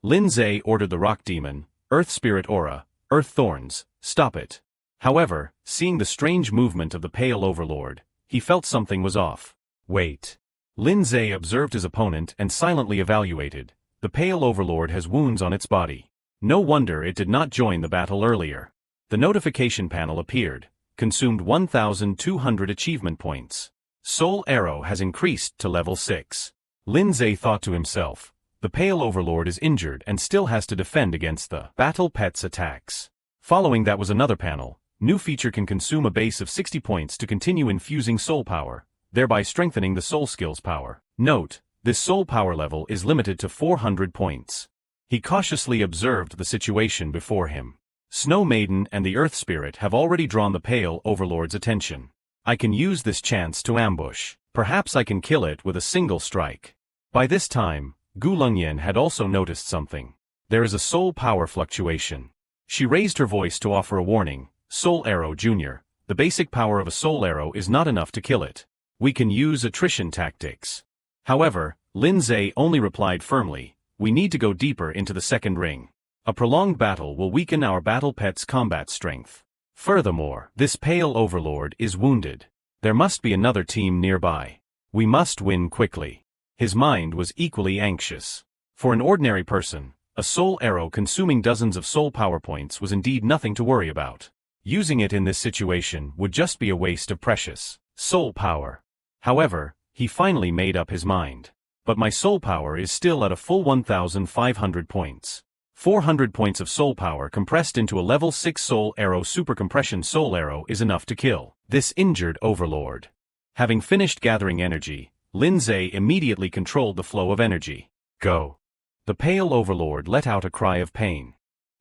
Lin Zhe ordered the rock demon, Earth Spirit Aura, Earth Thorns, stop it. However, seeing the strange movement of the pale overlord, he felt something was off. Wait. Lin Zhe observed his opponent and silently evaluated. The pale overlord has wounds on its body. No wonder it did not join the battle earlier. The notification panel appeared. Consumed 1,200 achievement points. Soul Arrow has increased to level 6. Lin Zhe thought to himself, the pale overlord is injured and still has to defend against the battle pet's attacks. Following that was another panel. New feature can consume a base of 60 points to continue infusing soul power, thereby strengthening the soul skill's power. Note, this soul power level is limited to 400 points. He cautiously observed the situation before him. Snow Maiden and the Earth Spirit have already drawn the pale overlord's attention. I can use this chance to ambush. Perhaps I can kill it with a single strike. By this time, Gu Longyan had also noticed something. There is a soul power fluctuation. She raised her voice to offer a warning. Soul Arrow Jr., the basic power of a soul arrow is not enough to kill it. We can use attrition tactics. However, Lin Zhe only replied firmly, we need to go deeper into the second ring. A prolonged battle will weaken our battle pet's combat strength. Furthermore, this pale overlord is wounded. There must be another team nearby. We must win quickly. His mind was equally anxious. For an ordinary person, a soul arrow consuming dozens of soul power points was indeed nothing to worry about. Using it in this situation would just be a waste of precious soul power. However, he finally made up his mind. But my soul power is still at a full 1,500 points. 400 points of soul power compressed into a level 6 soul arrow super compression soul arrow is enough to kill this injured overlord. Having finished gathering energy, Lin Zhe immediately controlled the flow of energy. Go. The pale overlord let out a cry of pain.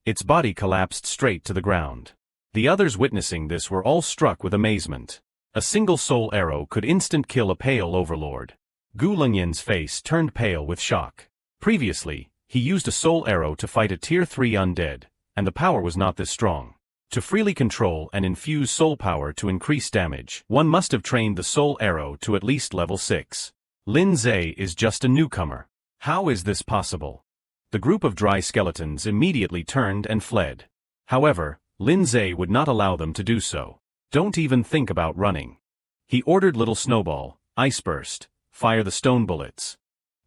Its body collapsed straight to the ground. The others witnessing this were all struck with amazement. A single soul arrow could instant kill a pale overlord. Gu Longyan's face turned pale with shock. Previously, he used a soul arrow to fight a tier 3 undead, and the power was not this strong. To freely control and infuse soul power to increase damage, one must have trained the soul arrow to at least level 6. Lin Zhe is just a newcomer. How is this possible? The group of dry skeletons immediately turned and fled. However, Lin Zhe would not allow them to do so. Don't even think about running. He ordered little Snowball, Ice Burst, fire the stone bullets.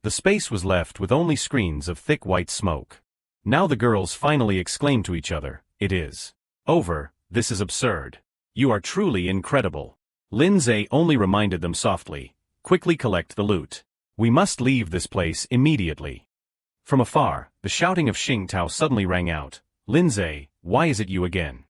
The space was left with only screens of thick white smoke. Now the girls finally exclaimed to each other, it is over, this is absurd. You are truly incredible. Lin Zhe only reminded them softly, quickly collect the loot. We must leave this place immediately. From afar, the shouting of Xing Tao suddenly rang out, Lin Zhe, why is it you again?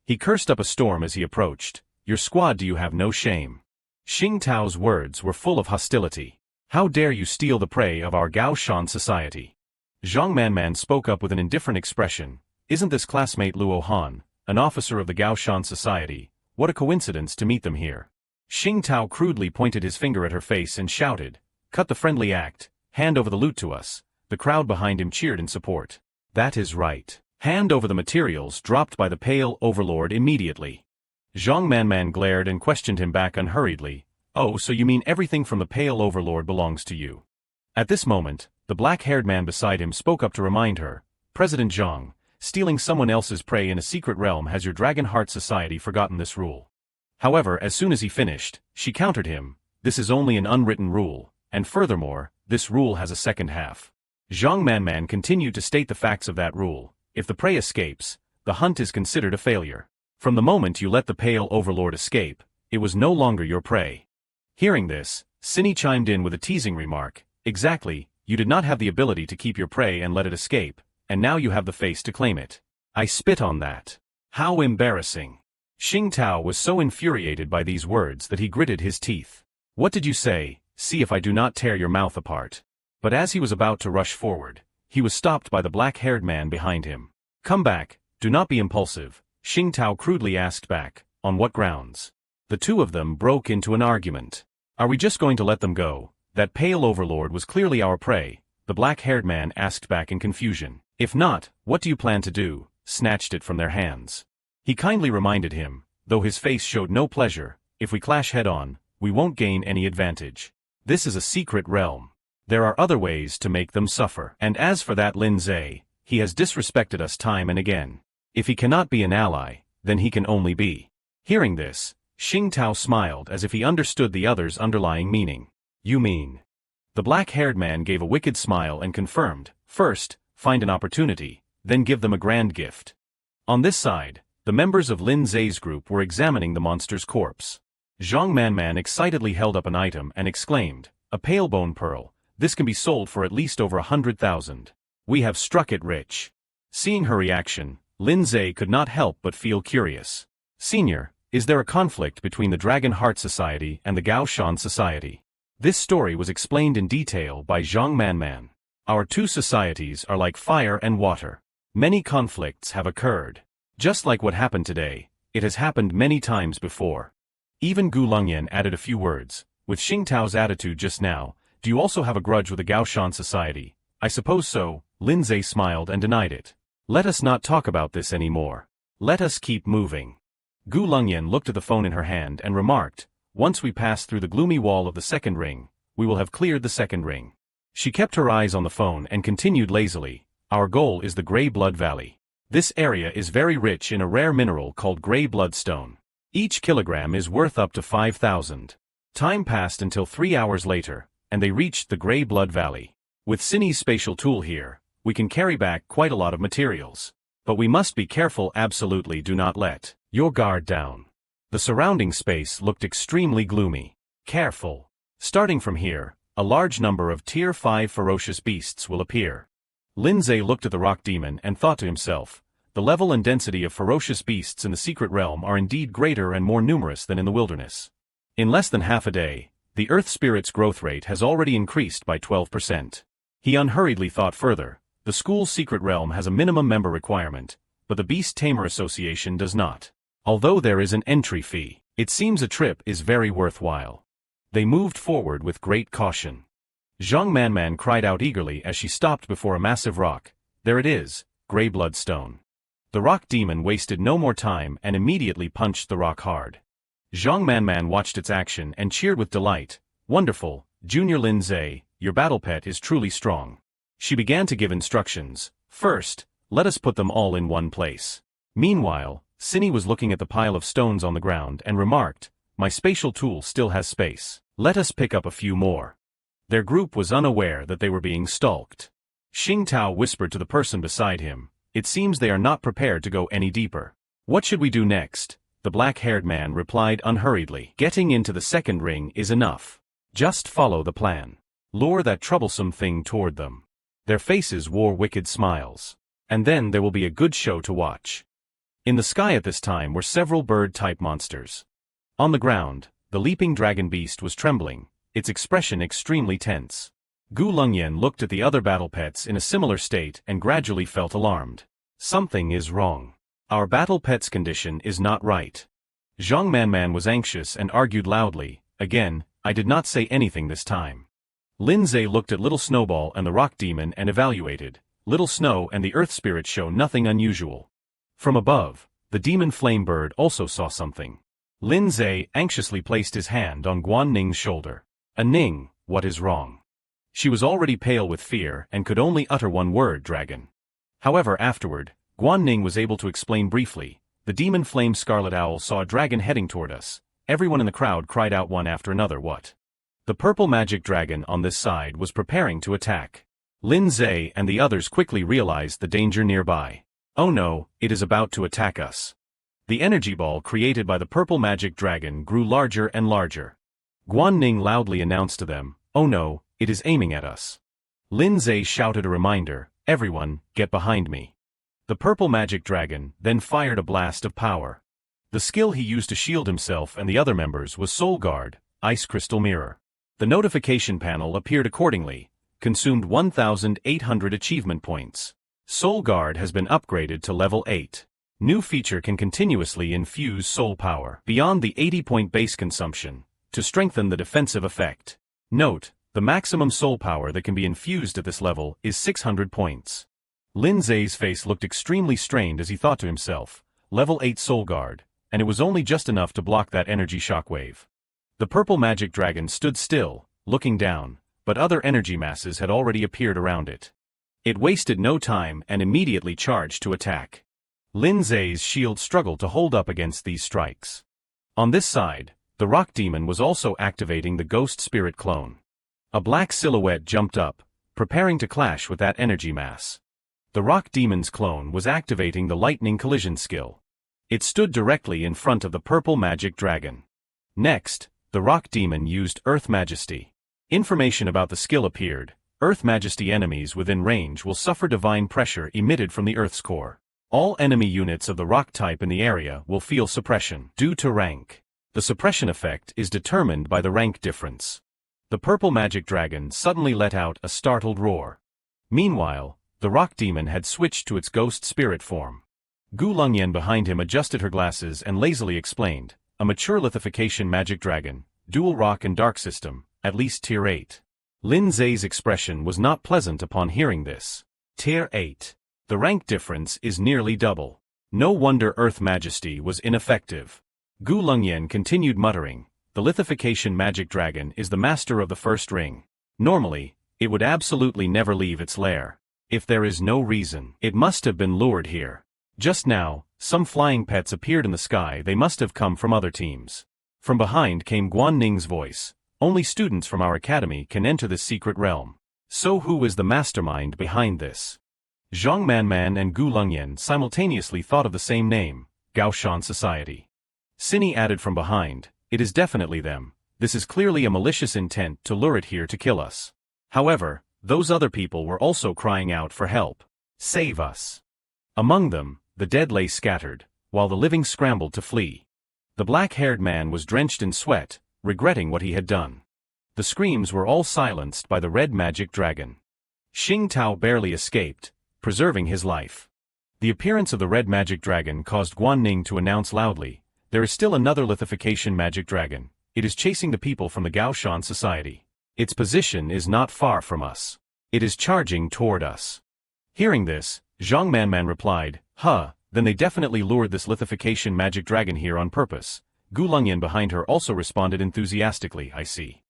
He cursed up a storm as he approached, your squad do you have no shame? Xing Tao's words were full of hostility. How dare you steal the prey of our Gao Shan society? Zhang Manman spoke up with an indifferent expression, isn't this classmate Luo Han, an officer of the Gao Shan society? What a coincidence to meet them here. Xing Tao crudely pointed his finger at her face and shouted, cut the friendly act, hand over the loot to us. The crowd behind him cheered in support. That is right. Hand over the materials dropped by the pale overlord immediately. Zhang Manman glared and questioned him back unhurriedly. Oh, so you mean everything from the pale overlord belongs to you? At this moment, the black-haired man beside him spoke up to remind her, President Zhang, stealing someone else's prey in a secret realm has your Dragon Heart Society forgotten this rule. However, as soon as he finished, she countered him, this is only an unwritten rule, and furthermore, this rule has a second half. Zhang Manman continued to state the facts of that rule. If the prey escapes, the hunt is considered a failure. From the moment you let the pale overlord escape, it was no longer your prey. Hearing this, Cinny chimed in with a teasing remark, exactly, you did not have the ability to keep your prey and let it escape, and now you have the face to claim it. I spit on that. How embarrassing. Xing Tao was so infuriated by these words that he gritted his teeth. What did you say? See if I do not tear your mouth apart. But as he was about to rush forward, he was stopped by the black-haired man behind him. Come back, do not be impulsive, Xing Tao crudely asked back, on what grounds? The two of them broke into an argument. Are we just going to let them go? That pale overlord was clearly our prey, the black-haired man asked back in confusion. If not, what do you plan to do? Snatched it from their hands. He kindly reminded him, though his face showed no pleasure, If we clash head-on, we won't gain any advantage. This is a secret realm. There are other ways to make them suffer. And as for that Lindsay, he has disrespected us time and again. If he cannot be an ally, then he can only be. Hearing this, Xing Tao smiled as if he understood the other's underlying meaning. You mean? The black-haired man gave a wicked smile and confirmed, first, find an opportunity, then give them a grand gift. On this side, the members of Lin Zhe's group were examining the monster's corpse. Zhang Manman excitedly held up an item and exclaimed, a pale bone pearl, this can be sold for at least over 100,000. We have struck it rich. Seeing her reaction, Lin Zhe could not help but feel curious. Senior, is there a conflict between the Dragon Heart Society and the Gao Shan Society? This story was explained in detail by Zhang Manman. Our two societies are like fire and water. Many conflicts have occurred. Just like what happened today, it has happened many times before. Even Gu Longyan added a few words. With Xing Tao's attitude just now, do you also have a grudge with the Gao Shan Society? I suppose so. Lin Zhe smiled and denied it. Let us not talk about this anymore. Let us keep moving. Gu Longyan looked at the phone in her hand and remarked, once we pass through the gloomy wall of the second ring, we will have cleared the second ring. She kept her eyes on the phone and continued lazily, our goal is the Grey Blood Valley. This area is very rich in a rare mineral called Grey Bloodstone. Each kilogram is worth up to 5,000. Time passed until 3 hours later, and they reached the Grey Blood Valley. With Cinny's spatial tool here, we can carry back quite a lot of materials. But we must be careful, absolutely do not let your guard down. The surrounding space looked extremely gloomy. Careful. Starting from here, a large number of Tier 5 ferocious beasts will appear. Lin Zhe looked at the rock demon and thought to himself, the level and density of ferocious beasts in the secret realm are indeed greater and more numerous than in the wilderness. In less than half a day, the earth spirit's growth rate has already increased by 12%. He unhurriedly thought further, the school's secret realm has a minimum member requirement, but the Beast Tamer Association does not. Although there is an entry fee, it seems a trip is very worthwhile. They moved forward with great caution. Zhang Manman cried out eagerly as she stopped before a massive rock. There it is, Grey Bloodstone. The rock demon wasted no more time and immediately punched the rock hard. Zhang Manman watched its action and cheered with delight. Wonderful, Junior Lin Zhe, your battle pet is truly strong. She began to give instructions. First, let us put them all in one place. Meanwhile, Cinny was looking at the pile of stones on the ground and remarked, my spatial tool still has space. Let us pick up a few more. Their group was unaware that they were being stalked. Xing Tao whispered to the person beside him, it seems they are not prepared to go any deeper. What should we do next? The black-haired man replied unhurriedly. Getting into the second ring is enough. Just follow the plan. Lure that troublesome thing toward them. Their faces wore wicked smiles. And then there will be a good show to watch. In the sky at this time were several bird-type monsters. On the ground, the leaping dragon beast was trembling, its expression extremely tense. Gu Longyan looked at the other battle pets in a similar state and gradually felt alarmed. Something is wrong. Our battle pet's condition is not right. Zhang Manman was anxious and argued loudly, again, I did not say anything this time. Lin Zhe looked at Little Snowball and the rock demon and evaluated. Little Snow and the earth spirit show nothing unusual. From above, the demon flame bird also saw something. Lin Zhe anxiously placed his hand on Guan Ning's shoulder. Ning, what is wrong? She was already pale with fear and could only utter one word, dragon. However, afterward, Guan Ning was able to explain briefly. The demon flame scarlet owl saw a dragon heading toward us. Everyone in the crowd cried out one after another, what? The purple magic dragon on this side was preparing to attack. Lin Zhe and the others quickly realized the danger nearby. Oh no, it is about to attack us. The energy ball created by the purple magic dragon grew larger and larger. Guan Ning loudly announced to them, oh no, it is aiming at us. Lin Zhe shouted a reminder, everyone, get behind me. The purple magic dragon then fired a blast of power. The skill he used to shield himself and the other members was Soul Guard, Ice Crystal Mirror. The notification panel appeared accordingly, consumed 1,800 achievement points. Soul Guard has been upgraded to level 8. New feature can continuously infuse soul power beyond the 80-point base consumption to strengthen the defensive effect. Note, the maximum soul power that can be infused at this level is 600 points. Lin Zhe's face looked extremely strained as he thought to himself, level 8 Soul Guard, and it was only just enough to block that energy shockwave. The purple magic dragon stood still, looking down, but other energy masses had already appeared around it. It wasted no time and immediately charged to attack. Lin Zhe's shield struggled to hold up against these strikes. On this side, the rock demon was also activating the ghost spirit clone. A black silhouette jumped up, preparing to clash with that energy mass. The rock demon's clone was activating the lightning collision skill. It stood directly in front of the purple magic dragon. Next, the rock demon used Earth Majesty. Information about the skill appeared. Earth Majesty enemies within range will suffer divine pressure emitted from the Earth's core. All enemy units of the rock type in the area will feel suppression due to rank. The suppression effect is determined by the rank difference. The purple magic dragon suddenly let out a startled roar. Meanwhile, the rock demon had switched to its ghost spirit form. Gu Longyan behind him adjusted her glasses and lazily explained, a mature lithification magic dragon, dual rock and dark system, at least tier 8. Lin Zhe's expression was not pleasant upon hearing this. Tier 8. The rank difference is nearly double. No wonder Earth Majesty was ineffective. Gu Longyan continued muttering, the lithification magic dragon is the master of the first ring. Normally, it would absolutely never leave its lair. If there is no reason, it must have been lured here. Just now, some flying pets appeared in the sky. They must have come from other teams. From behind came Guan Ning's voice. Only students from our academy can enter this secret realm. So who is the mastermind behind this? Zhang Manman and Gu Longyan simultaneously thought of the same name, Gaoshan Society. Cine added from behind, it is definitely them. This is clearly a malicious intent to lure it here to kill us. However, those other people were also crying out for help. Save us. Among them, the dead lay scattered, while the living scrambled to flee. The black-haired man was drenched in sweat, regretting what he had done. The screams were all silenced by the red magic dragon. Xing Tao barely escaped, preserving his life. The appearance of the red magic dragon caused Guan Ning to announce loudly, there is still another lithification magic dragon. It is chasing the people from the Gaoshan Society. Its position is not far from us. It is charging toward us. Hearing this, Zhang Manman replied, then they definitely lured this lithification magic dragon here on purpose. Gu Longyan behind her also responded enthusiastically, I see.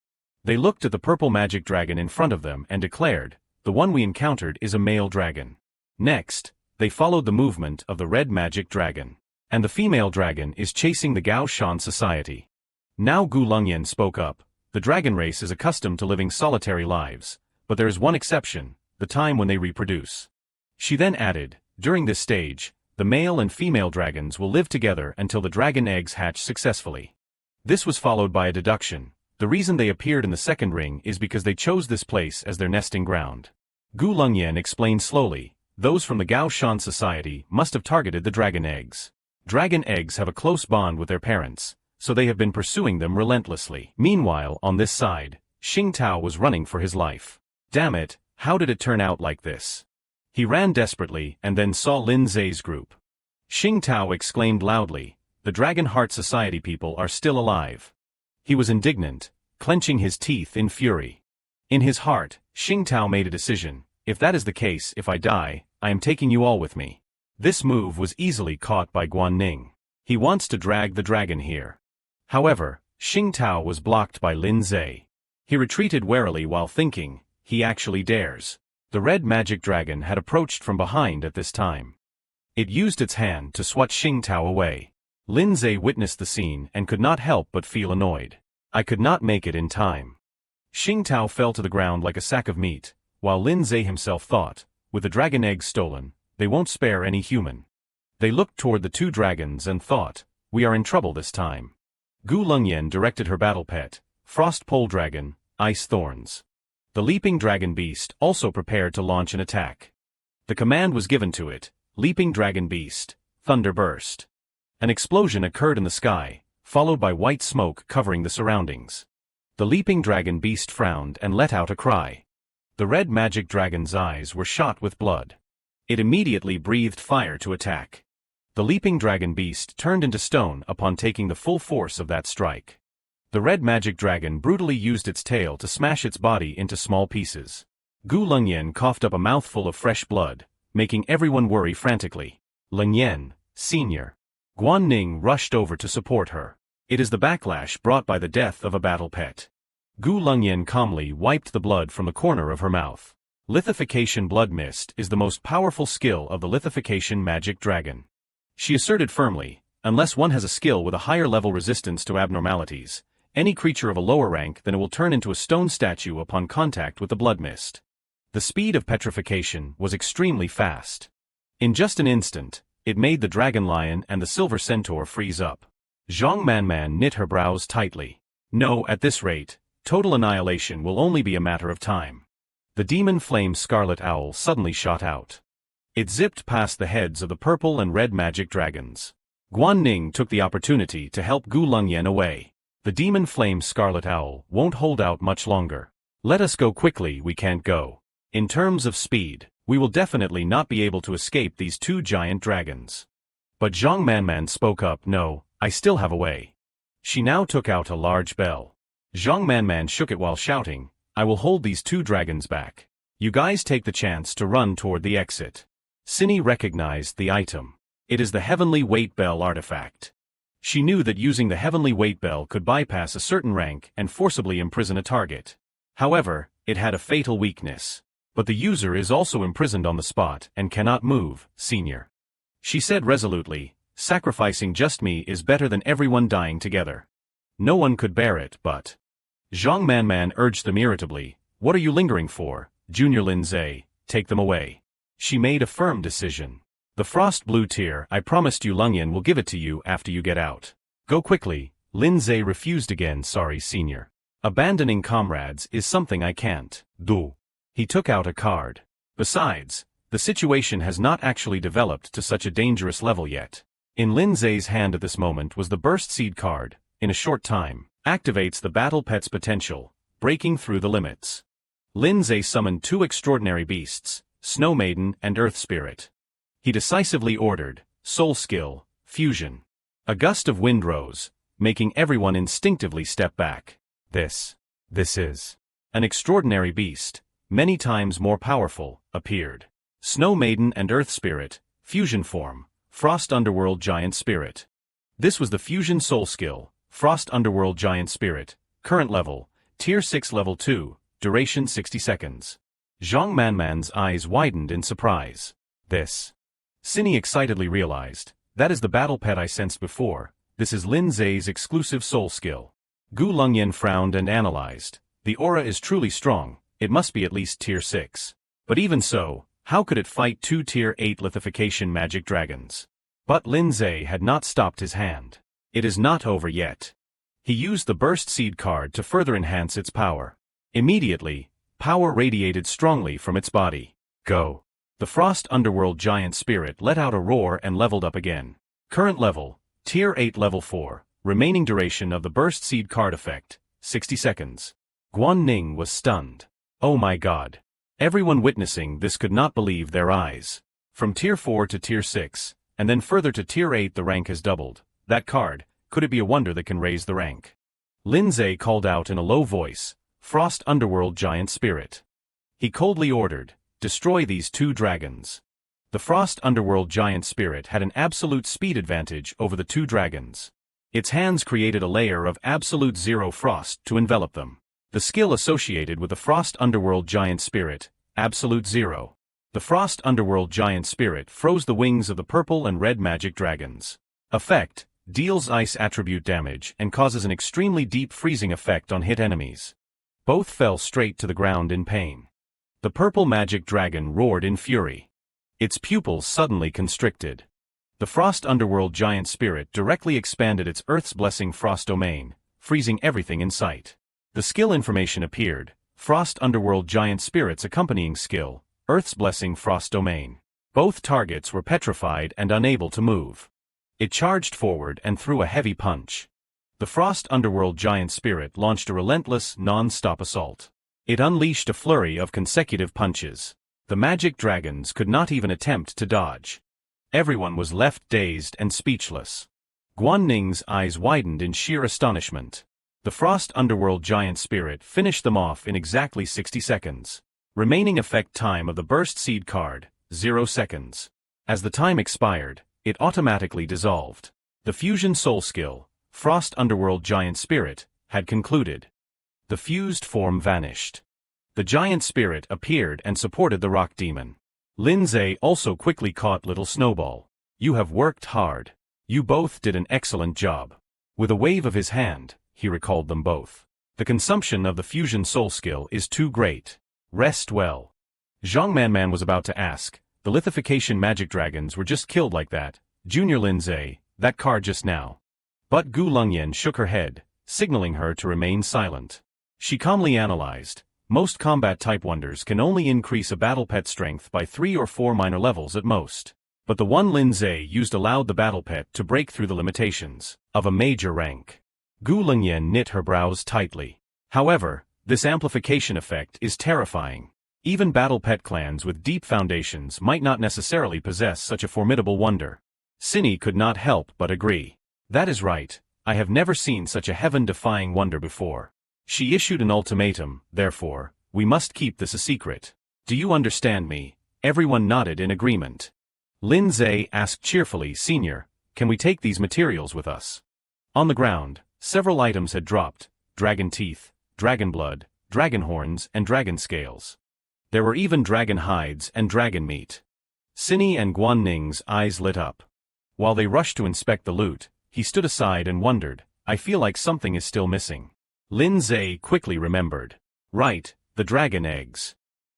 They looked at the purple magic dragon in front of them and declared, the one we encountered is a male dragon. Next, they followed the movement of the red magic dragon. And the female dragon is chasing the Gaoshan Society. Now Gu Longyan spoke up, the dragon race is accustomed to living solitary lives, but there is one exception, the time when they reproduce. She then added, during this stage, the male and female dragons will live together until the dragon eggs hatch successfully. This was followed by a deduction. The reason they appeared in the second ring is because they chose this place as their nesting ground. Gu Longyan explained slowly, those from the Gaoshan Society must have targeted the dragon eggs. Dragon eggs have a close bond with their parents, so they have been pursuing them relentlessly. Meanwhile, on this side, Xing Tao was running for his life. Damn it, how did it turn out like this? He ran desperately and then saw Lin Zhe's group. Xing Tao exclaimed loudly, the Dragon Heart Society people are still alive. He was indignant, clenching his teeth in fury. In his heart, Xing Tao made a decision, if that is the case, if I die, I am taking you all with me. This move was easily caught by Guan Ning. He wants to drag the dragon here. However, Xing Tao was blocked by Lin Zhe. He retreated warily while thinking, he actually dares. The red magic dragon had approached from behind at this time. It used its hand to swat Xing Tao away. Lin Zhe witnessed the scene and could not help but feel annoyed. I could not make it in time. Xing Tao fell to the ground like a sack of meat, while Lin Zhe himself thought, with the dragon eggs stolen, they won't spare any human. They looked toward the two dragons and thought, we are in trouble this time. Gu Longyan directed her battle pet, Frost Pole Dragon, Ice Thorns. The leaping dragon beast also prepared to launch an attack. The command was given to it, Leaping Dragon Beast, Thunder Burst. An explosion occurred in the sky, followed by white smoke covering the surroundings. The leaping dragon beast frowned and let out a cry. The red magic dragon's eyes were shot with blood. It immediately breathed fire to attack. The leaping dragon beast turned into stone upon taking the full force of that strike. The red magic dragon brutally used its tail to smash its body into small pieces. Gu Longyan coughed up a mouthful of fresh blood, making everyone worry frantically. Longyan, Senior. Ning rushed over to support her. It is the backlash brought by the death of a battle pet. Gu Longyan calmly wiped the blood from the corner of her mouth. Lithification blood mist is the most powerful skill of the lithification magic dragon. She asserted firmly, unless one has a skill with a higher level resistance to abnormalities, any creature of a lower rank then it will turn into a stone statue upon contact with the blood mist. The speed of petrification was extremely fast. In just an instant, it made the dragon lion and the silver centaur freeze up. Zhang Manman knit her brows tightly. No, at this rate, total annihilation will only be a matter of time. The demon flame scarlet owl suddenly shot out. It zipped past the heads of the purple and red magic dragons. Ning took the opportunity to help Gu Longyan away. The demon flame scarlet owl won't hold out much longer. Let us go quickly, we can't go. In terms of speed, we will definitely not be able to escape these two giant dragons. But Zhang Manman spoke up, no, I still have a way. She now took out a large bell. Zhang Manman shook it while shouting, I will hold these two dragons back. You guys take the chance to run toward the exit. Cindy recognized the item. It is the Heavenly Weight Bell artifact. She knew that using the Heavenly Weight Bell could bypass a certain rank and forcibly imprison a target. However, it had a fatal weakness. But the user is also imprisoned on the spot and cannot move, senior. She said resolutely, sacrificing just me is better than everyone dying together. No one could bear it, but... Zhang Manman urged them irritably, what are you lingering for, Junior Lindsay, take them away. She made a firm decision. The frost blue tear I promised you Longyan will give it to you after you get out. Go quickly, Lindsay refused again, sorry senior. Abandoning comrades is something I can't do. He took out a card. Besides, the situation has not actually developed to such a dangerous level yet. In Lindsay's hand at this moment was the Burst Seed card. In a short time, activates the Battle Pet's potential, breaking through the limits. Lindsay summoned two extraordinary beasts, Snow Maiden and Earth Spirit. He decisively ordered, Soul Skill, Fusion. A gust of wind rose, making everyone instinctively step back. This is an extraordinary beast, many times more powerful, appeared. Snow Maiden and Earth Spirit, Fusion Form, Frost Underworld Giant Spirit. This was the Fusion Soul Skill, Frost Underworld Giant Spirit, current level, Tier 6 Level 2, duration 60 seconds. Zhang Manman's eyes widened in surprise. This. Cindy excitedly realized, that is the battle pet I sensed before, this is Lindsay's exclusive soul skill. Gu Longyan frowned and analyzed, the aura is truly strong, it must be at least Tier 6. But even so, how could it fight two Tier 8 lithification magic dragons? But Lindsay had not stopped his hand. It is not over yet. He used the Burst Seed card to further enhance its power. Immediately, power radiated strongly from its body. Go. The Frost Underworld Giant Spirit let out a roar and leveled up again. Current level, Tier 8 Level 4, remaining duration of the Burst Seed card effect, 60 seconds. Ning was stunned. Oh my god. Everyone witnessing this could not believe their eyes. From Tier 4 to Tier 6, and then further to Tier 8 the rank has doubled. That card, could it be a wonder that can raise the rank? Lindsay called out in a low voice, Frost Underworld Giant Spirit. He coldly ordered, destroy these two dragons. The Frost Underworld Giant Spirit had an absolute speed advantage over the two dragons. Its hands created a layer of absolute zero frost to envelop them. The skill associated with the Frost Underworld Giant Spirit, Absolute Zero. The Frost Underworld Giant Spirit froze the wings of the purple and red magic dragons. Effect, deals ice attribute damage and causes an extremely deep freezing effect on hit enemies. Both fell straight to the ground in pain. The purple magic dragon roared in fury. Its pupils suddenly constricted. The Frost Underworld Giant Spirit directly expanded its Earth's Blessing Frost domain, freezing everything in sight. The skill information appeared, Frost Underworld Giant Spirit's accompanying skill, Earth's Blessing Frost domain. Both targets were petrified and unable to move. It charged forward and threw a heavy punch. The Frost Underworld Giant Spirit launched a relentless, non-stop assault. It unleashed a flurry of consecutive punches. The magic dragons could not even attempt to dodge. Everyone was left dazed and speechless. Ning's eyes widened in sheer astonishment. The Frost Underworld Giant Spirit finished them off in exactly 60 seconds. Remaining effect time of the Burst Seed card, 0 seconds. As the time expired, it automatically dissolved. The fusion soul skill, Frost Underworld Giant Spirit, had concluded. The fused form vanished. The giant spirit appeared and supported the rock demon. Lindsay also quickly caught little Snowball. You have worked hard. You both did an excellent job. With a wave of his hand, he recalled them both. The consumption of the fusion soul skill is too great. Rest well. Zhang Manman was about to ask, the lithification magic dragons were just killed like that, Junior Lindsay, that card just now. But Gu Longyan shook her head, signaling her to remain silent. She calmly analyzed, most combat-type wonders can only increase a battle pet strength by 3 or 4 minor levels at most. But the one Lindsay used allowed the battle pet to break through the limitations of a major rank. Gu Longyan knit her brows tightly. However, this amplification effect is terrifying. Even battle pet clans with deep foundations might not necessarily possess such a formidable wonder. Cinny could not help but agree. That is right, I have never seen such a heaven-defying wonder before. She issued an ultimatum, therefore, we must keep this a secret. Do you understand me? Everyone nodded in agreement. Lindsay asked cheerfully, Senior, can we take these materials with us? On the ground, several items had dropped, dragon teeth, dragon blood, dragon horns and dragon scales. There were even dragon hides and dragon meat. Cinny and Guan Ning's eyes lit up. While they rushed to inspect the loot, he stood aside and wondered, I feel like something is still missing. Lindsay quickly remembered. Right, the dragon eggs.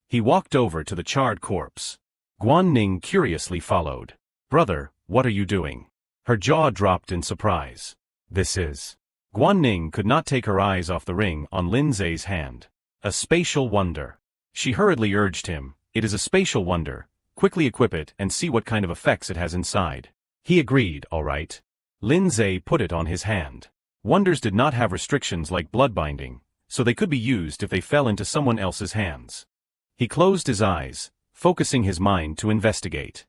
He walked over to the charred corpse. Guan Ning curiously followed. Brother, what are you doing? Her jaw dropped in surprise. This is. Guan Ning could not take her eyes off the ring on Lindsay's hand. A spatial wonder. She hurriedly urged him, it is a spatial wonder, quickly equip it and see what kind of effects it has inside. He agreed, all right. Lindsay put it on his hand. Wonders did not have restrictions like blood binding, so they could be used if they fell into someone else's hands. He closed his eyes, focusing his mind to investigate.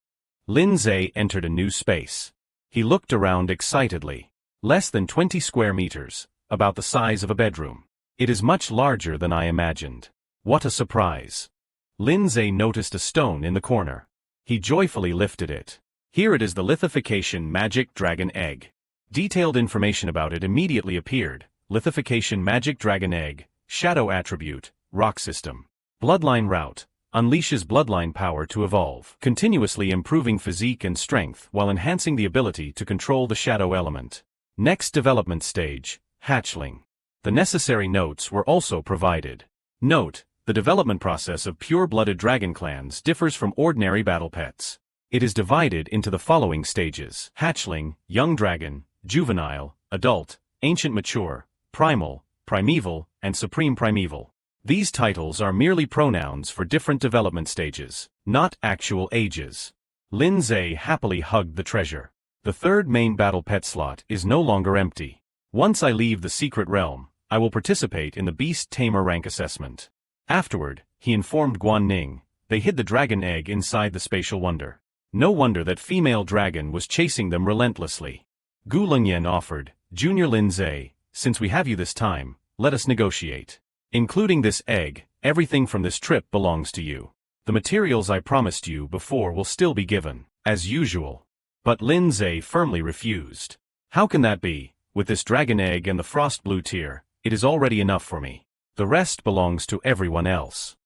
Lindsay entered a new space. He looked around excitedly. Less than 20 square meters, about the size of a bedroom. It is much larger than I imagined. What a surprise. Lindsay noticed a stone in the corner. He joyfully lifted it. Here it is, the lithification magic dragon egg. Detailed information about it immediately appeared. Lithification magic dragon egg, shadow attribute, rock system. Bloodline route, unleashes bloodline power to evolve, continuously improving physique and strength while enhancing the ability to control the shadow element. Next development stage, hatchling. The necessary notes were also provided. Note, the development process of pure-blooded dragon clans differs from ordinary battle pets. It is divided into the following stages: hatchling, young dragon, juvenile, adult, ancient mature, primal, primeval, and supreme primeval. These titles are merely pronouns for different development stages, not actual ages. Lindsay happily hugged the treasure. The third main battle pet slot is no longer empty. Once I leave the secret realm, I will participate in the Beast Tamer rank assessment. Afterward, he informed Guan Ning, they hid the dragon egg inside the spatial wonder. No wonder that female dragon was chasing them relentlessly. Gu Longyan offered, Junior Lindsay, since we have you this time, let us negotiate. Including this egg, everything from this trip belongs to you. The materials I promised you before will still be given, as usual. But Lindsay firmly refused. How can that be? With this dragon egg and the frost blue tear, it is already enough for me. The rest belongs to everyone else.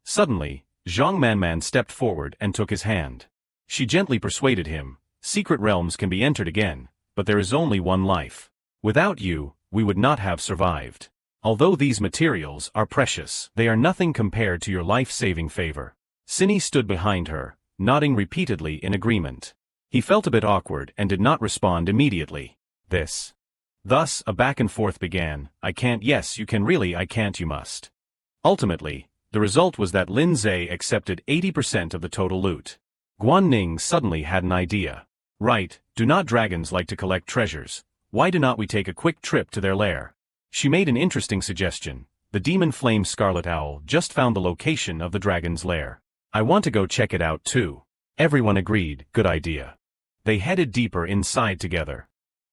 Suddenly, Zhang Manman stepped forward and took his hand. She gently persuaded him, secret realms can be entered again, but there is only one life. Without you, we would not have survived. Although these materials are precious, they are nothing compared to your life-saving favor. Cinny stood behind her, nodding repeatedly in agreement. He felt a bit awkward and did not respond immediately. Thus, a back and forth began, I can't, yes you can, really I can't, you must. Ultimately, the result was that Lindsay accepted 80% of the total loot. Guan Ning suddenly had an idea. Right, do not dragons like to collect treasures? Why do not we take a quick trip to their lair? She made an interesting suggestion. The demon flame scarlet owl just found the location of the dragon's lair. I want to go check it out too. Everyone agreed, good idea. They headed deeper inside together.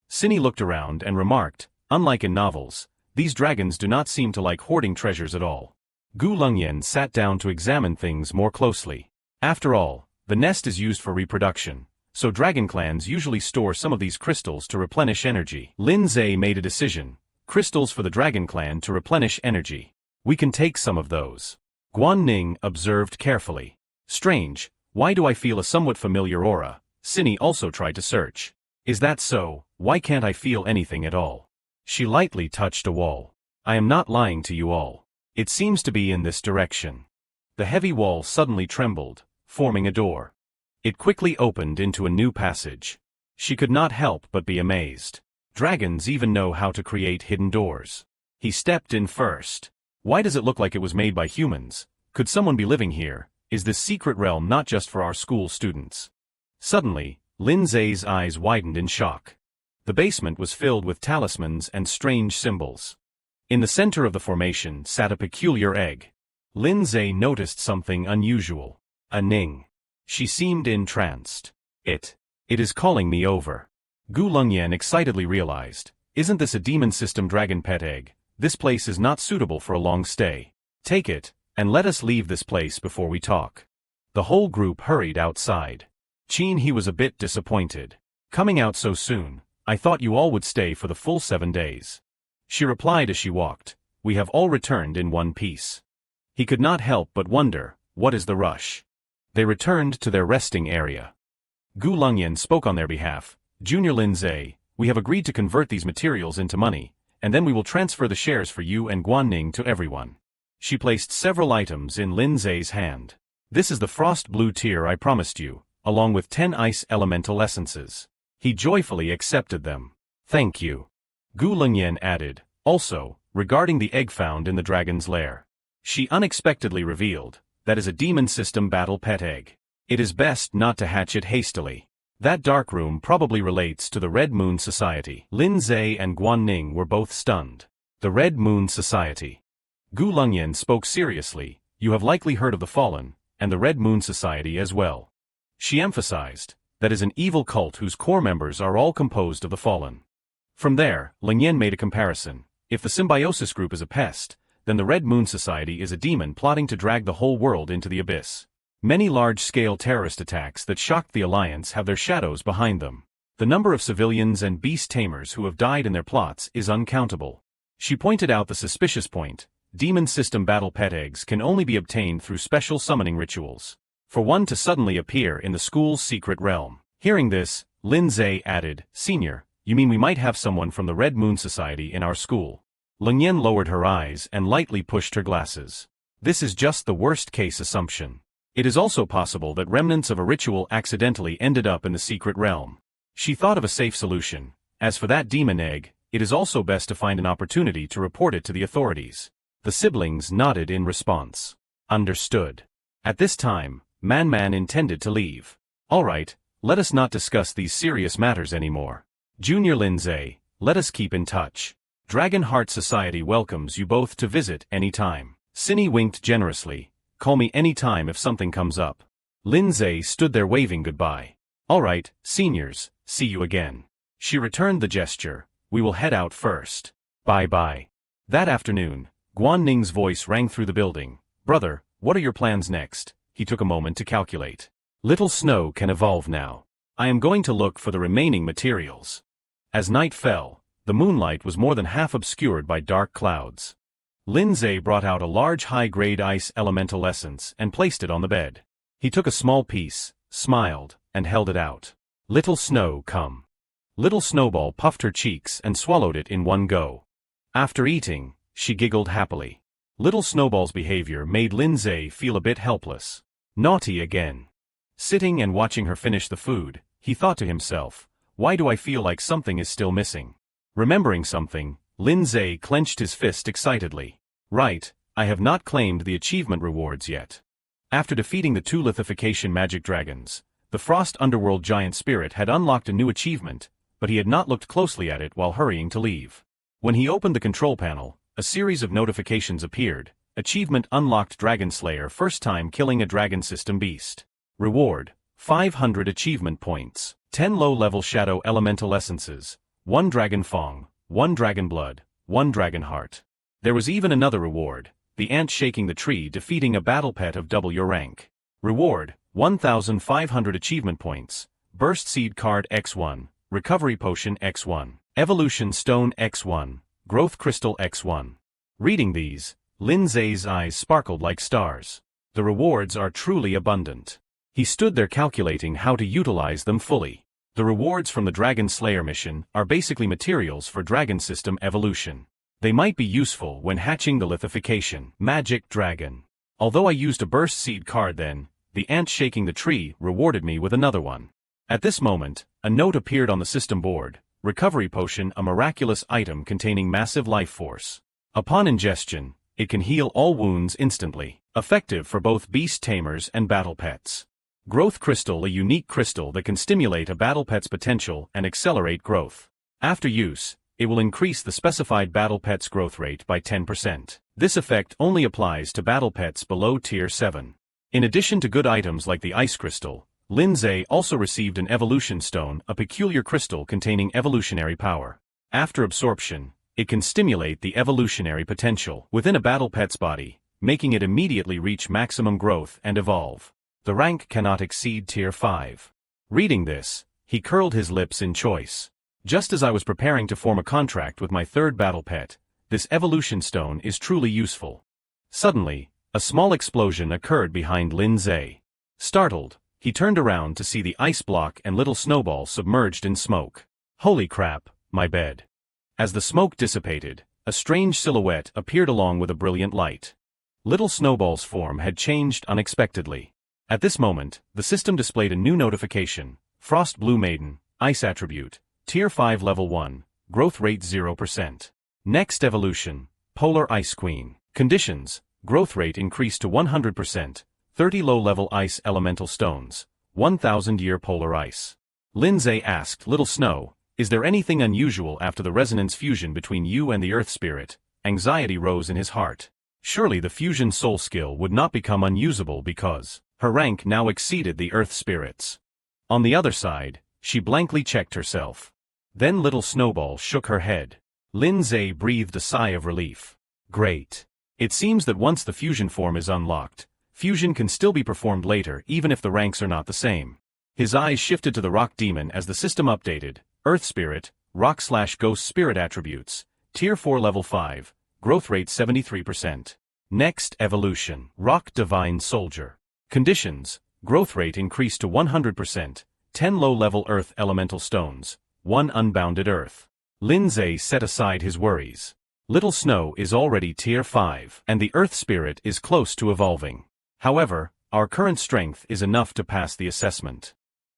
Cinny looked around and remarked, unlike in novels, these dragons do not seem to like hoarding treasures at all. Gu Longyan sat down to examine things more closely. After all, the nest is used for reproduction, so dragon clans usually store some of these crystals to replenish energy. Lindsay made a decision. Crystals for the dragon clan to replenish energy. We can take some of those. Ning observed carefully. Strange, why do I feel a somewhat familiar aura? Cinny also tried to search. Is that so? Why can't I feel anything at all? She lightly touched a wall. I am not lying to you all. It seems to be in this direction. The heavy wall suddenly trembled, forming a door. It quickly opened into a new passage. She could not help but be amazed. Dragons even know how to create hidden doors. He stepped in first. Why does it look like it was made by humans? Could someone be living here? Is this secret realm not just for our school students? Suddenly, Lindsay's eyes widened in shock. The basement was filled with talismans and strange symbols. In the center of the formation sat a peculiar egg. Lindsay noticed something unusual. A Ning. She seemed entranced. It is calling me over. Gu Lengyan excitedly realized, isn't this a demon system dragon pet egg? This place is not suitable for a long stay. Take it, and let us leave this place before we talk. The whole group hurried outside. He was a bit disappointed. Coming out so soon, I thought you all would stay for the full 7 days. She replied as she walked, we have all returned in one piece. He could not help but wonder, what is the rush? They returned to their resting area. Gu Lengyan spoke on their behalf. Junior Lindsay, we have agreed to convert these materials into money, and then we will transfer the shares for you and Ning to everyone. She placed several items in Lindsay's hand. This is the frost blue tier I promised you, along with 10 ice elemental essences. He joyfully accepted them. Thank you. Gu Lengyan added, also, regarding the egg found in the dragon's lair. She unexpectedly revealed, that is a demon system battle pet egg. It is best not to hatch it hastily. That dark room probably relates to the Red Moon Society. Lindsay and Ning were both stunned. The Red Moon Society. Gu Lengyan spoke seriously, you have likely heard of the Fallen, and the Red Moon Society as well. She emphasized, that is an evil cult whose core members are all composed of the Fallen. From there, Lengyan made a comparison. If the symbiosis group is a pest, then the Red Moon Society is a demon plotting to drag the whole world into the abyss. Many large-scale terrorist attacks that shocked the Alliance have their shadows behind them. The number of civilians and beast tamers who have died in their plots is uncountable. She pointed out the suspicious point. Demon system battle pet eggs can only be obtained through special summoning rituals. For one to suddenly appear in the school's secret realm. Hearing this, Lindsay added, Senior, you mean we might have someone from the Red Moon Society in our school? Lengyan lowered her eyes and lightly pushed her glasses. This is just the worst-case assumption. It is also possible that remnants of a ritual accidentally ended up in the secret realm. She thought of a safe solution. As for that demon egg, it is also best to find an opportunity to report it to the authorities. The siblings nodded in response. Understood. At this time, Man intended to leave. All right, let us not discuss these serious matters anymore. Junior Lindsay, let us keep in touch. Dragon Heart Society welcomes you both to visit any time. Cinny winked generously. Call me any time if something comes up. Lindsay stood there waving goodbye. All right, seniors, see you again. She returned the gesture. We will head out first. Bye-bye. That afternoon, Ning's voice rang through the building. Brother, what are your plans next? He took a moment to calculate. Little Snow can evolve now. I am going to look for the remaining materials. As night fell, the moonlight was more than half obscured by dark clouds. Lindsay brought out a large high-grade ice elemental essence and placed it on the bed. He took a small piece, smiled, and held it out. Little Snow, come. Little Snowball puffed her cheeks and swallowed it in one go. After eating, she giggled happily. Little Snowball's behavior made Lindsay feel a bit helpless. Naughty again. Sitting and watching her finish the food, he thought to himself, why do I feel like something is still missing? Remembering something, Lindsay clenched his fist excitedly. Right, I have not claimed the achievement rewards yet. After defeating the 2 lithification magic dragons, the Frost Underworld Giant Spirit had unlocked a new achievement, but he had not looked closely at it while hurrying to leave. When he opened the control panel, a series of notifications appeared. Achievement unlocked Dragon Slayer, first time killing a dragon system beast. Reward, 500 achievement points, 10 low-level shadow elemental essences, 1 dragon fong, 1 dragon blood, 1 dragon heart. There was even another reward, the ant shaking the tree defeating a battle pet of double your rank. Reward, 1,500 achievement points, Burst Seed Card X1, Recovery Potion X1, Evolution Stone X1, Growth Crystal X1. Reading these, Lin Zhe's eyes sparkled like stars. The rewards are truly abundant. He stood there calculating how to utilize them fully. The rewards from the Dragon Slayer mission are basically materials for Dragon System evolution. They might be useful when hatching the lithification magic dragon. Although I used a Burst Seed card then, the ant shaking the tree rewarded me with another one. At this moment, a note appeared on the system board. Recovery Potion, a miraculous item containing massive life force. Upon ingestion, it can heal all wounds instantly, effective for both beast tamers and battle pets. Growth Crystal, a unique crystal that can stimulate a battle pet's potential and accelerate growth. After use, it will increase the specified battle pet's growth rate by 10%. This effect only applies to battle pets below Tier 7. In addition to good items like the Ice Crystal, Lin Zhe also received an Evolution Stone, a peculiar crystal containing evolutionary power. After absorption, it can stimulate the evolutionary potential within a battle pet's body, making it immediately reach maximum growth and evolve. The rank cannot exceed Tier 5. Reading this, he curled his lips in choice. Just as I was preparing to form a contract with my third battle pet, this Evolution Stone is truly useful. Suddenly, a small explosion occurred behind Lin Zhe. Startled, he turned around to see the ice block and little Snowball submerged in smoke. Holy crap, my bed. As the smoke dissipated, a strange silhouette appeared along with a brilliant light. Little Snowball's form had changed unexpectedly. At this moment, the system displayed a new notification. Frost Blue Maiden, Ice Attribute, Tier 5 Level 1, Growth Rate 0%. Next evolution, Polar Ice Queen. Conditions, growth rate increased to 100%, 30 low-level ice elemental stones, 1,000-year polar ice. Lin Zhe asked Little Snow, "Is there anything unusual after the resonance fusion between you and the Earth Spirit?" Anxiety rose in his heart. Surely the fusion soul skill would not become unusable because her rank now exceeded the Earth Spirit's. On the other side, she blankly checked herself. Then Little Snowball shook her head. Lin Zhe breathed a sigh of relief. Great. It seems that once the fusion form is unlocked, fusion can still be performed later even if the ranks are not the same. His eyes shifted to the Rock Demon as the system updated. Earth Spirit, Rock/Ghost Spirit Attributes, Tier 4 Level 5, Growth Rate 73%. Next evolution, Rock Divine Soldier. Conditions, growth rate increased to 100%, 10 low-level Earth Elemental Stones, 1 Unbounded Earth. Lin Zhe set aside his worries. Little Snow is already Tier 5, and the Earth Spirit is close to evolving. However, our current strength is enough to pass the assessment.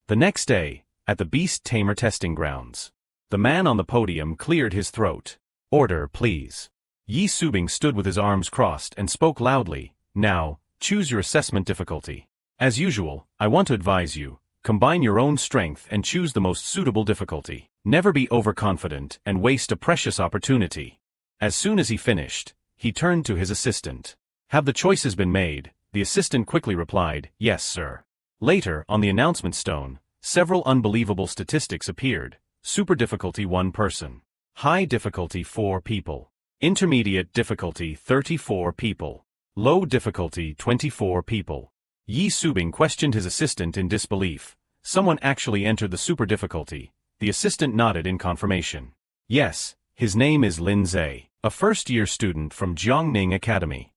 The next day, at the Beast Tamer testing grounds, the man on the podium cleared his throat. Order, please. Yi Subing stood with his arms crossed and spoke loudly. Now, choose your assessment difficulty. As usual, I want to advise you, combine your own strength and choose the most suitable difficulty. Never be overconfident and waste a precious opportunity. As soon as he finished, he turned to his assistant. Have the choices been made? The assistant quickly replied, yes, sir. Later, on the announcement stone, several unbelievable statistics appeared. Super difficulty 1 person. High difficulty 4 people. Intermediate difficulty 34 people. Low difficulty 24 people. Yi Subing questioned his assistant in disbelief. Someone actually entered the super difficulty. The assistant nodded in confirmation. Yes, his name is Lin Zhe, a first-year student from Ning Academy.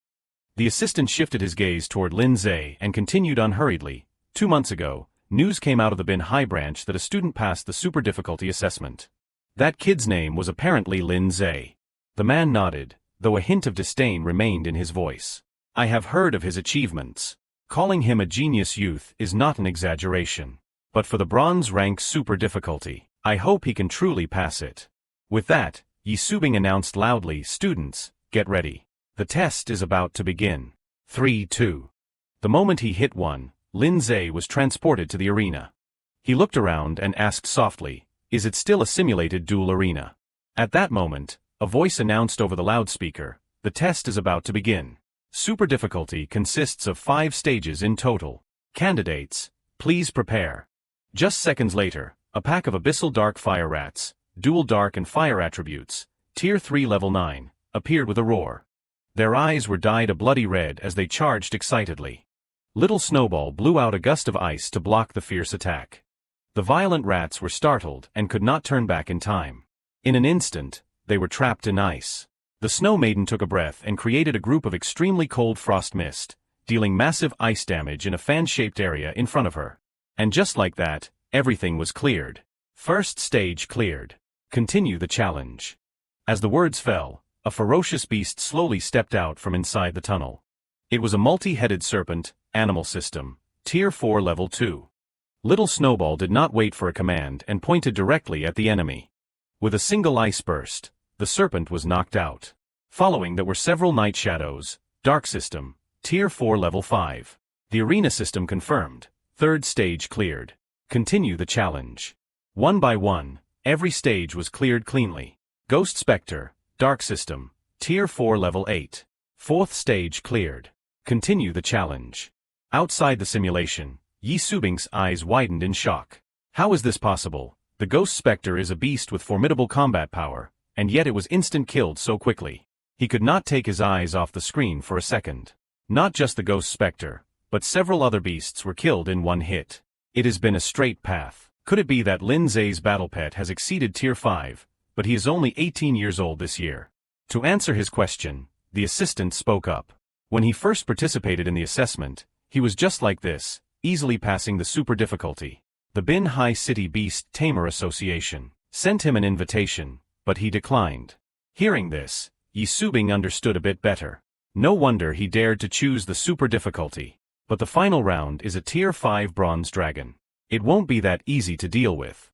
The assistant shifted his gaze toward Lin Zhe and continued unhurriedly. 2 months ago, news came out of the Bin High branch that a student passed the super difficulty assessment. That kid's name was apparently Lin Zhe. The man nodded, though a hint of disdain remained in his voice. I have heard of his achievements. Calling him a genius youth is not an exaggeration. But for the bronze rank super difficulty, I hope he can truly pass it. With that, Yi Subing announced loudly, students, get ready. The test is about to begin. 3-2. The moment he hit 1, Lin Zhe was transported to the arena. He looked around and asked softly, is it still a simulated duel arena? At that moment, a voice announced over the loudspeaker, the test is about to begin. Super difficulty consists of 5 stages in total. Candidates, please prepare. Just seconds later, a pack of abyssal dark fire rats, dual dark and fire attributes, Tier 3 Level 9, appeared with a roar. Their eyes were dyed a bloody red as they charged excitedly. Little Snowball blew out a gust of ice to block the fierce attack. The violent rats were startled and could not turn back in time. In an instant, they were trapped in ice. The Snow Maiden took a breath and created a group of extremely cold frost mist, dealing massive ice damage in a fan-shaped area in front of her. And just like that, everything was cleared. First stage cleared. Continue the challenge. As the words fell, a ferocious beast slowly stepped out from inside the tunnel. It was a multi-headed serpent, animal system, Tier 4 Level 2. Little Snowball did not wait for a command and pointed directly at the enemy. With a single ice burst, the serpent was knocked out. Following that were several night shadows, dark system, Tier 4 Level 5. The arena system confirmed. Third stage cleared. Continue the challenge. One by one, every stage was cleared cleanly. Ghost Spectre, dark system, Tier 4 Level 8. Fourth stage cleared. Continue the challenge. Outside the simulation, Yi Subing's eyes widened in shock. How is this possible? The Ghost Spectre is a beast with formidable combat power, and yet it was instant killed so quickly. He could not take his eyes off the screen for a second. Not just the Ghost Spectre, but several other beasts were killed in one hit. It has been a straight path. Could it be that Lin Zhe's battle pet has exceeded Tier 5, but he is only 18 years old this year? To answer his question, the assistant spoke up. When he first participated in the assessment, he was just like this, easily passing the super difficulty. The Bin Hai City Beast Tamer Association sent him an invitation, but he declined. Hearing this, Yi Subing understood a bit better. No wonder he dared to choose the super difficulty. But the final round is a Tier 5 Bronze Dragon. It won't be that easy to deal with.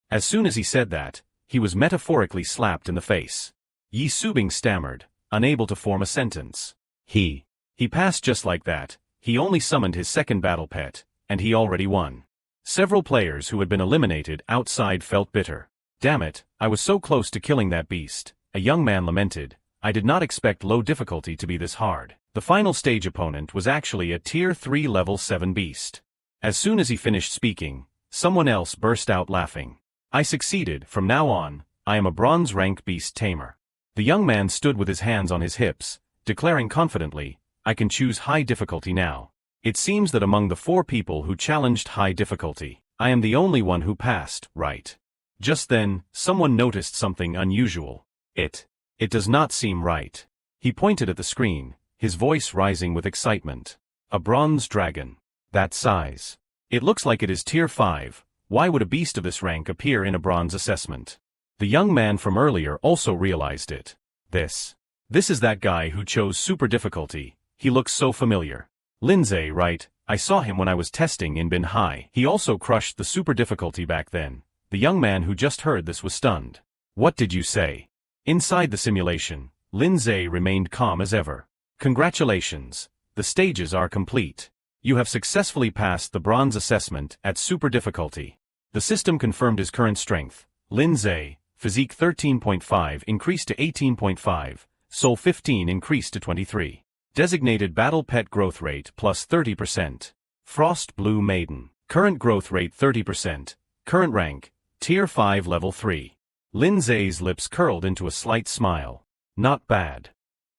As soon as he said that, he was metaphorically slapped in the face. Yi Subing stammered, unable to form a sentence. He passed just like that. He only summoned his second battle pet, and he already won. Several players who had been eliminated outside felt bitter. Damn it, I was so close to killing that beast, a young man lamented. I did not expect low difficulty to be this hard. The final stage opponent was actually a Tier 3 Level 7 beast. As soon as he finished speaking, someone else burst out laughing. I succeeded. From now on, I am a bronze rank beast tamer. The young man stood with his hands on his hips, declaring confidently, I can choose high difficulty now. It seems that among the 4 people who challenged high difficulty, I am the only one who passed, right? Just then, someone noticed something unusual. It does not seem right. He pointed at the screen, his voice rising with excitement. A bronze dragon. That size. It looks like it is Tier 5. Why would a beast of this rank appear in a bronze assessment? The young man from earlier also realized it. This is that guy who chose super difficulty. He looks so familiar. Lin Zhe, right? I saw him when I was testing in Bin Hai. He also crushed the super difficulty back then. The young man who just heard this was stunned. What did you say? Inside the simulation, Lin Zhe remained calm as ever. Congratulations. The stages are complete. You have successfully passed the bronze assessment at super difficulty. The system confirmed his current strength. Lin Zhe, physique 13.5 increased to 18.5, soul 15 increased to 23. Designated battle pet growth rate plus 30%. Frost Blue Maiden. Current growth rate 30%. Current rank, Tier 5 Level 3. Lin Zhe's lips curled into a slight smile. Not bad.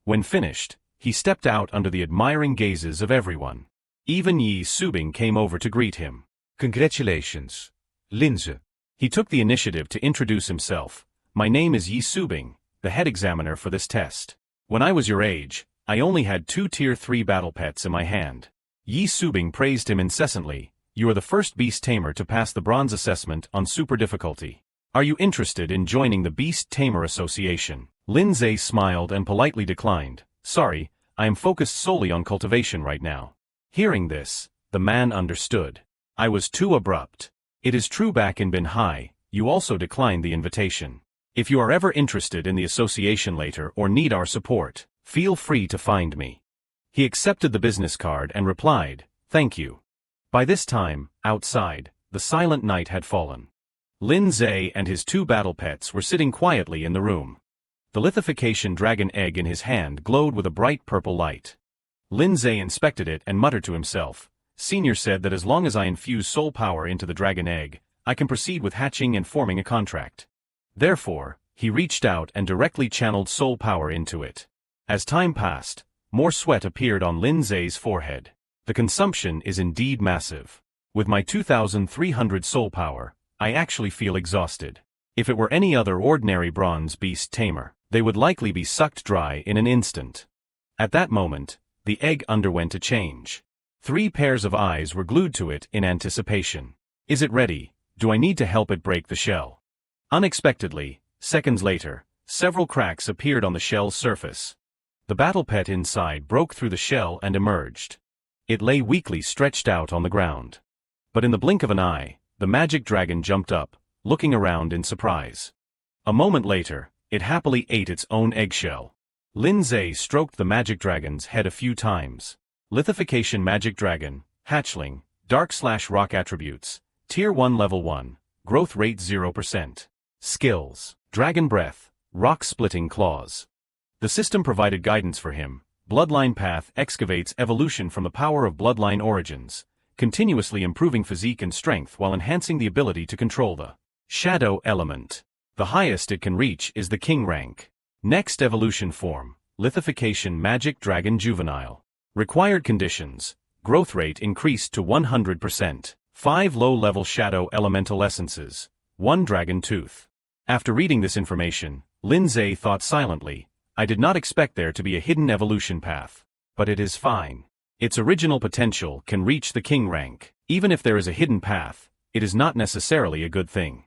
When finished, he stepped out under the admiring gazes of everyone. Even Yi Subing came over to greet him. Congratulations, Lin Zhe. He took the initiative to introduce himself. My name is Yi Subing, the head examiner for this test. When I was your age, I only had 2 Tier 3 battle pets in my hand. Yi Subing praised him incessantly. You are the first beast tamer to pass the bronze assessment on super difficulty. Are you interested in joining the Beast Tamer Association? Lin Zhe smiled and politely declined. Sorry, I am focused solely on cultivation right now. Hearing this, the man understood. I was too abrupt. It is true back in Bin Hai, you also declined the invitation. If you are ever interested in the association later or need our support, feel free to find me. He accepted the business card and replied, thank you. By this time, outside, the silent night had fallen. Lin Zhe and his 2 battle pets were sitting quietly in the room. The lithification dragon egg in his hand glowed with a bright purple light. Lin Zhe inspected it and muttered to himself. Senior said that as long as I infuse soul power into the dragon egg, I can proceed with hatching and forming a contract. Therefore, he reached out and directly channeled soul power into it. As time passed, more sweat appeared on Lin Zhe's forehead. The consumption is indeed massive. With my 2,300 soul power, I actually feel exhausted. If it were any other ordinary bronze beast tamer, they would likely be sucked dry in an instant. At that moment, the egg underwent a change. 3 pairs of eyes were glued to it in anticipation. Is it ready? Do I need to help it break the shell? Unexpectedly, seconds later, several cracks appeared on the shell's surface. The battle pet inside broke through the shell and emerged. It lay weakly stretched out on the ground. But in the blink of an eye, the magic dragon jumped up, looking around in surprise. A moment later, it happily ate its own eggshell. Lindsay stroked the magic dragon's head a few times. Lithification magic dragon, hatchling, dark/rock attributes, tier 1 level 1, growth rate 0%. Skills, dragon breath, rock splitting claws. The system provided guidance for him. Bloodline path excavates evolution from the power of bloodline origins, continuously improving physique and strength while enhancing the ability to control the shadow element. The highest it can reach is the king rank. Next evolution form, lithification magic dragon juvenile. Required conditions, growth rate increased to 100%. 5 low-level shadow elemental essences, 1 dragon tooth. After reading this information, Lindsay thought silently, I did not expect there to be a hidden evolution path. But it is fine. Its original potential can reach the king rank. Even if there is a hidden path, it is not necessarily a good thing.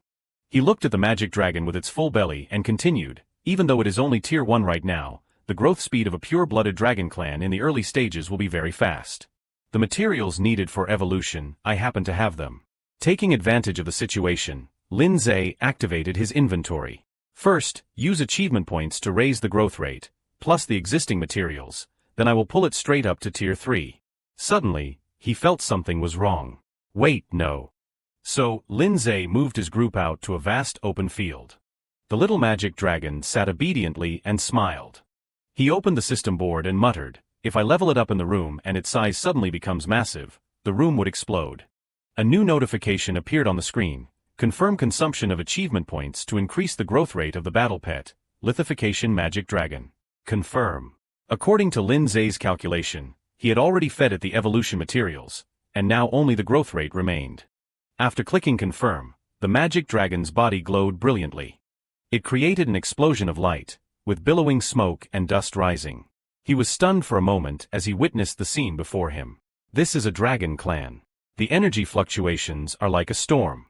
He looked at the magic dragon with its full belly and continued, even though it is only tier 1 right now, the growth speed of a pure-blooded dragon clan in the early stages will be very fast. The materials needed for evolution, I happen to have them. Taking advantage of the situation, Lindsay activated his inventory. First, use achievement points to raise the growth rate, plus the existing materials, then I will pull it straight up to tier 3. Suddenly, he felt something was wrong. Wait, no. So, Lindsay moved his group out to a vast open field. The little magic dragon sat obediently and smiled. He opened the system board and muttered, if I level it up in the room and its size suddenly becomes massive, the room would explode. A new notification appeared on the screen. Confirm consumption of achievement points to increase the growth rate of the battle pet, Lithification Magic Dragon. Confirm. According to Lindsay's calculation, he had already fed it the evolution materials, and now only the growth rate remained. After clicking confirm, the magic dragon's body glowed brilliantly. It created an explosion of light, with billowing smoke and dust rising. He was stunned for a moment as he witnessed the scene before him. This is a dragon clan. The energy fluctuations are like a storm.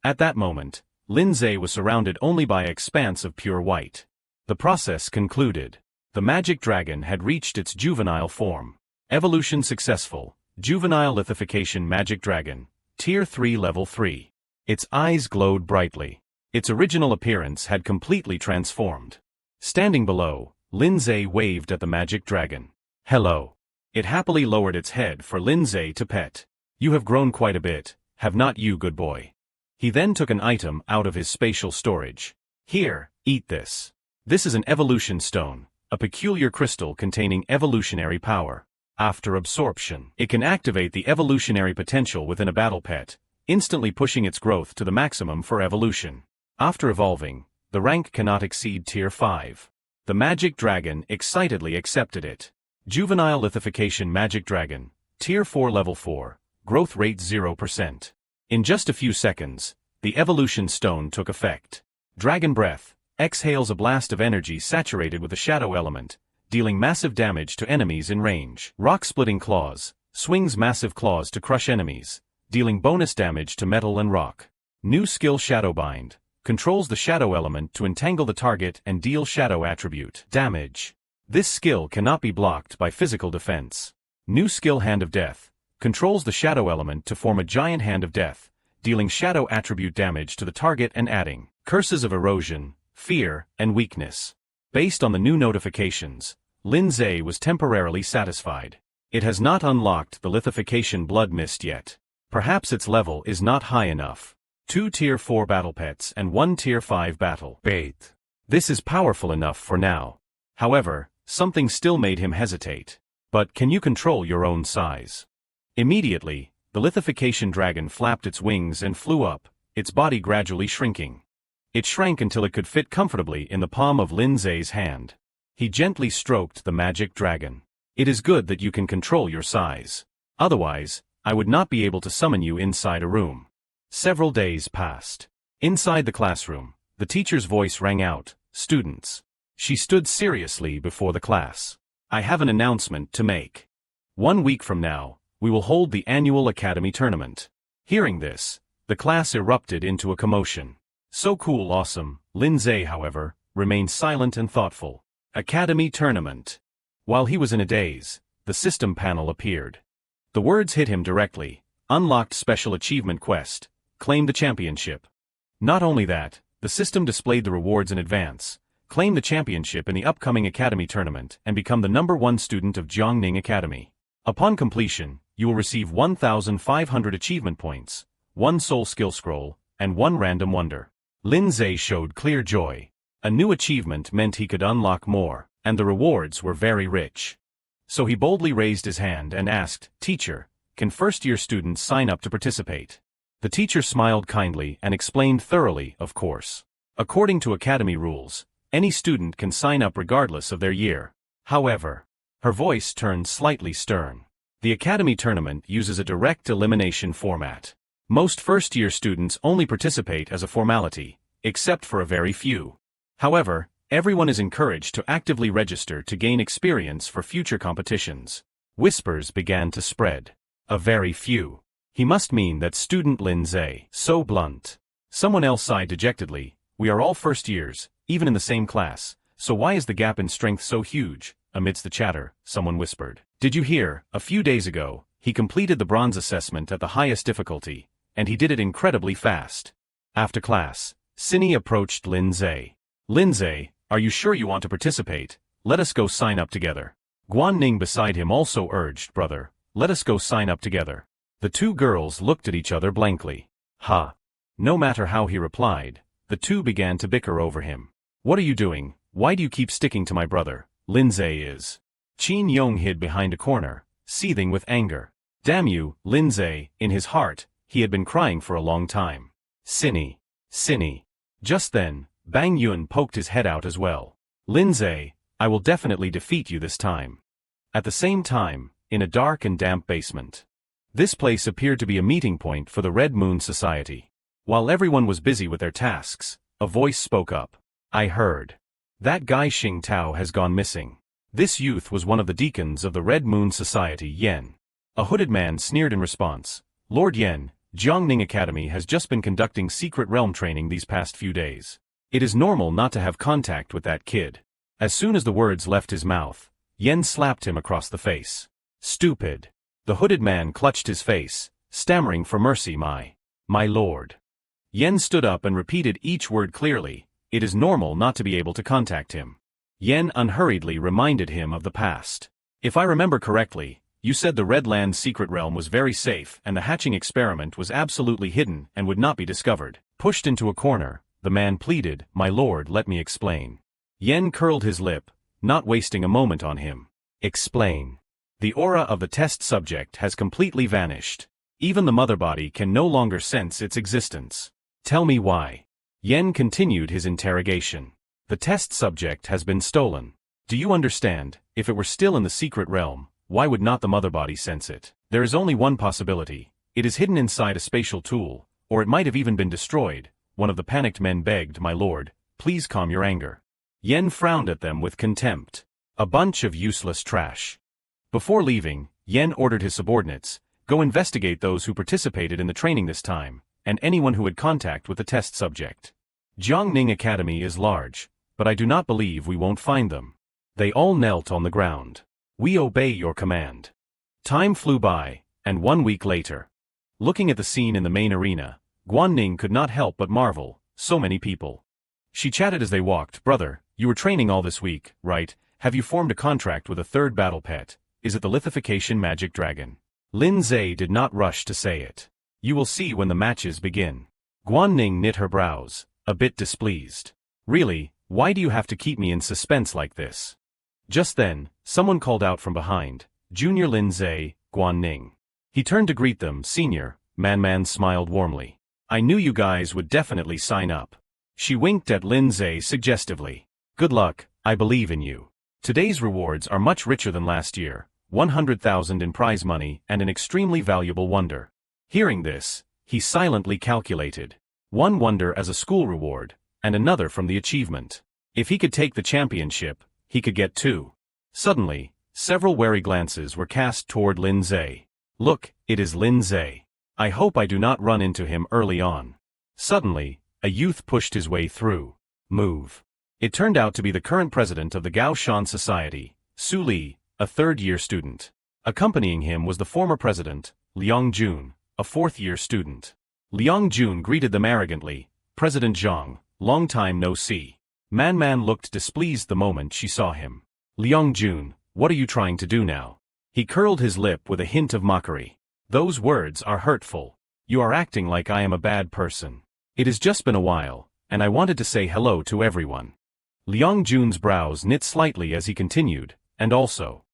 At that moment, Lindsay was surrounded only by an expanse of pure white. The process concluded. The magic dragon had reached its juvenile form. Evolution successful. Juvenile Lithification Magic Dragon. Tier 3 Level 3. Its eyes glowed brightly. Its original appearance had completely transformed. Standing below, Lindsay waved at the magic dragon. Hello. It happily lowered its head for Lindsay to pet. You have grown quite a bit, have not you, good boy? He then took an item out of his spatial storage. Here, eat this. This is an evolution stone, a peculiar crystal containing evolutionary power. After absorption, it can activate the evolutionary potential within a battle pet, instantly pushing its growth to the maximum for evolution. After evolving, the rank cannot exceed tier 5. The magic dragon excitedly accepted it. Juvenile Lithification Magic Dragon, tier 4 level 4, growth rate 0%. In just a few seconds, the evolution stone took effect. Dragon Breath exhales a blast of energy saturated with the shadow element, dealing massive damage to enemies in range. Rock-splitting claws swings massive claws to crush enemies, dealing bonus damage to metal and rock. New skill Shadowbind controls the shadow element to entangle the target and deal shadow attribute damage. This skill cannot be blocked by physical defense. New skill Hand of Death controls the shadow element to form a giant hand of death, dealing shadow attribute damage to the target and adding curses of erosion, fear, and weakness. Based on the new notifications, Lindsay was temporarily satisfied. It has not unlocked the lithification blood mist yet. Perhaps its level is not high enough. 2 tier 4 battle pets and 1 tier 5 battle bait. This is powerful enough for now. However, something still made him hesitate. But can you control your own size? Immediately, the lithification dragon flapped its wings and flew up, its body gradually shrinking. It shrank until it could fit comfortably in the palm of Lindsay's hand. He gently stroked the magic dragon. It is good that you can control your size. Otherwise, I would not be able to summon you inside a room. Several days passed. Inside the classroom, the teacher's voice rang out, "Students." She stood seriously before the class. "I have an announcement to make. 1 week from now, we will hold the annual academy tournament." Hearing this, the class erupted into a commotion. So cool, awesome. Lindsay, however, remained silent and thoughtful. Academy tournament. While he was in a daze, the system panel appeared. The words hit him directly. Unlocked special achievement quest. Claim the championship. Not only that, the system displayed the rewards in advance. Claim the championship in the upcoming academy tournament and become the #1 student of Ning Academy. Upon completion, you will receive 1,500 achievement points, 1 soul skill scroll, and 1 random wonder. Lindsay showed clear joy. A new achievement meant he could unlock more, and the rewards were very rich. So he boldly raised his hand and asked, "Teacher, can first-year students sign up to participate?" The teacher smiled kindly and explained thoroughly, "Of course. According to academy rules, any student can sign up regardless of their year." However, her voice turned slightly stern. The academy tournament uses a direct elimination format. Most first-year students only participate as a formality, except for a very few. However, everyone is encouraged to actively register to gain experience for future competitions. Whispers began to spread. A very few. He must mean that student Lindsay. So blunt. Someone else sighed dejectedly. "We are all first years, even in the same class, so why is the gap in strength so huge?" Amidst the chatter, someone whispered, "Did you hear, a few days ago, he completed the bronze assessment at the highest difficulty, and he did it incredibly fast." After class, Cindy approached Lindsay. "Lindsay, are you sure you want to participate? Let us go sign up together." Ning beside him also urged, "Brother, let us go sign up together." The two girls looked at each other blankly. "Ha." No matter how he replied, the two began to bicker over him. "What are you doing? Why do you keep sticking to my brother? Lindsay is." Chin Yong hid behind a corner, seething with anger. "Damn you, Lindsay." In his heart, he had been crying for a long time. "Cindy. Cindy." Just then, Bang Yun poked his head out as well. "Lindsay, I will definitely defeat you this time." At the same time, in a dark and damp basement. This place appeared to be a meeting point for the Red Moon Society. While everyone was busy with their tasks, a voice spoke up. "I heard. That guy Xing Tao has gone missing." This youth was one of the deacons of the Red Moon Society, Yen. A hooded man sneered in response. "Lord Yen, Ning Academy has just been conducting secret realm training these past few days. It is normal not to have contact with that kid." As soon as the words left his mouth, Yen slapped him across the face. "Stupid." The hooded man clutched his face, stammering for mercy. My lord." Yen stood up and repeated each word clearly. "It is normal not to be able to contact him." Yen unhurriedly reminded him of the past. "If I remember correctly, you said the Red Land's secret realm was very safe and the hatching experiment was absolutely hidden and would not be discovered." Pushed into a corner, the man pleaded, "My lord, let me explain." Yen curled his lip, not wasting a moment on him. "Explain." "The aura of the test subject has completely vanished. Even the mother body can no longer sense its existence." "Tell me why." Yen continued his interrogation. "The test subject has been stolen. Do you understand? If it were still in the secret realm, why would not the mother body sense it? There is only one possibility. It is hidden inside a spatial tool, or it might have even been destroyed." One of the panicked men begged, "My lord, please calm your anger." Yen frowned at them with contempt. A bunch of useless trash. Before leaving, Yen ordered his subordinates, "Go investigate those who participated in the training this time, and anyone who had contact with the test subject. Ning Academy is large, but I do not believe we won't find them." They all knelt on the ground. "We obey your command." Time flew by, and 1 week later. Looking at the scene in the main arena, Ning could not help but marvel, so many people. She chatted as they walked. "Brother, you were training all this week, right? Have you formed a contract with a third battle pet? Is it the Lithification magic dragon?" Lindsay did not rush to say it. "You will see when the matches begin." Ning knit her brows, a bit displeased. "Really, why do you have to keep me in suspense like this?" Just then, someone called out from behind, "Junior Lindsay, Ning." He turned to greet them. "Senior." Man smiled warmly. "I knew you guys would definitely sign up." She winked at Lindsay suggestively. "Good luck, I believe in you. Today's rewards are much richer than last year. 100,000 in prize money and an extremely valuable wonder. Hearing this, he silently calculated. One wonder as a school reward, and another from the achievement. If he could take the championship, he could get 2. Suddenly, several wary glances were cast toward Lin Zhe. Look, it is Lin Zhe. I hope I do not run into him early on. Suddenly, a youth pushed his way through. Move. It turned out to be the current president of the Gao Shan Society, Su Li, a third-year student. Accompanying him was the former president, Liang Jun, a fourth-year student. Liang Jun greeted them arrogantly. President Zhang, long time no see. Man looked displeased the moment she saw him. Liang Jun, what are you trying to do now? He curled his lip with a hint of mockery. Those words are hurtful. You are acting like I am a bad person. It has just been a while, and I wanted to say hello to everyone. Liang Jun's brows knit slightly as he continued, and also,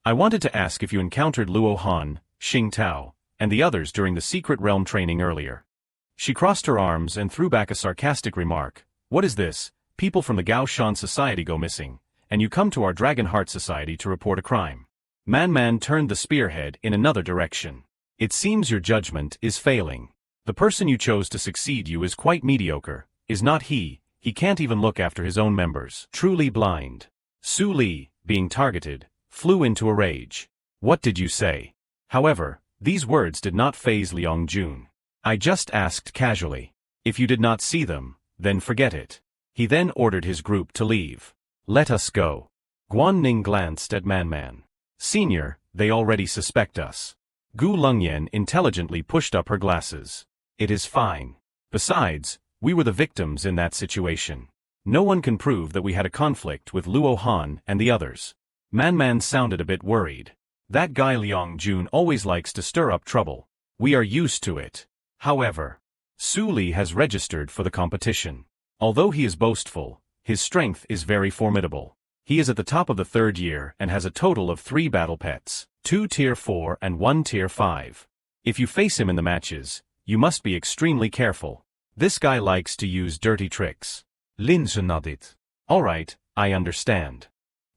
I wanted to ask if you encountered Luo Han, Xing Tao, and the others during the secret realm training earlier. She crossed her arms and threw back a sarcastic remark. What is this? People from the Gao Shan Society go missing, and you come to our Dragon Heart Society to report a crime. Man turned the spearhead in another direction. It seems your judgment is failing. The person you chose to succeed you is quite mediocre, is not he? He can't even look after his own members. Truly blind. Su Li, being targeted, flew into a rage. What did you say? However, these words did not faze Liang Jun. I just asked casually. If you did not see them, then forget it. He then ordered his group to leave. Let us go. Ning glanced at Man. Senior, they already suspect us. Gu Lengyan intelligently pushed up her glasses. It is fine. Besides, we were the victims in that situation. No one can prove that we had a conflict with Luo Han and the others. Man sounded a bit worried. That guy Liang Jun always likes to stir up trouble. We are used to it. However, Su Li has registered for the competition. Although he is boastful, his strength is very formidable. He is at the top of the third year and has a total of 3 battle pets, 2 tier 4 and 1 tier 5. If you face him in the matches, you must be extremely careful. This guy likes to use dirty tricks. Lin Zhe nodded. Alright, I understand.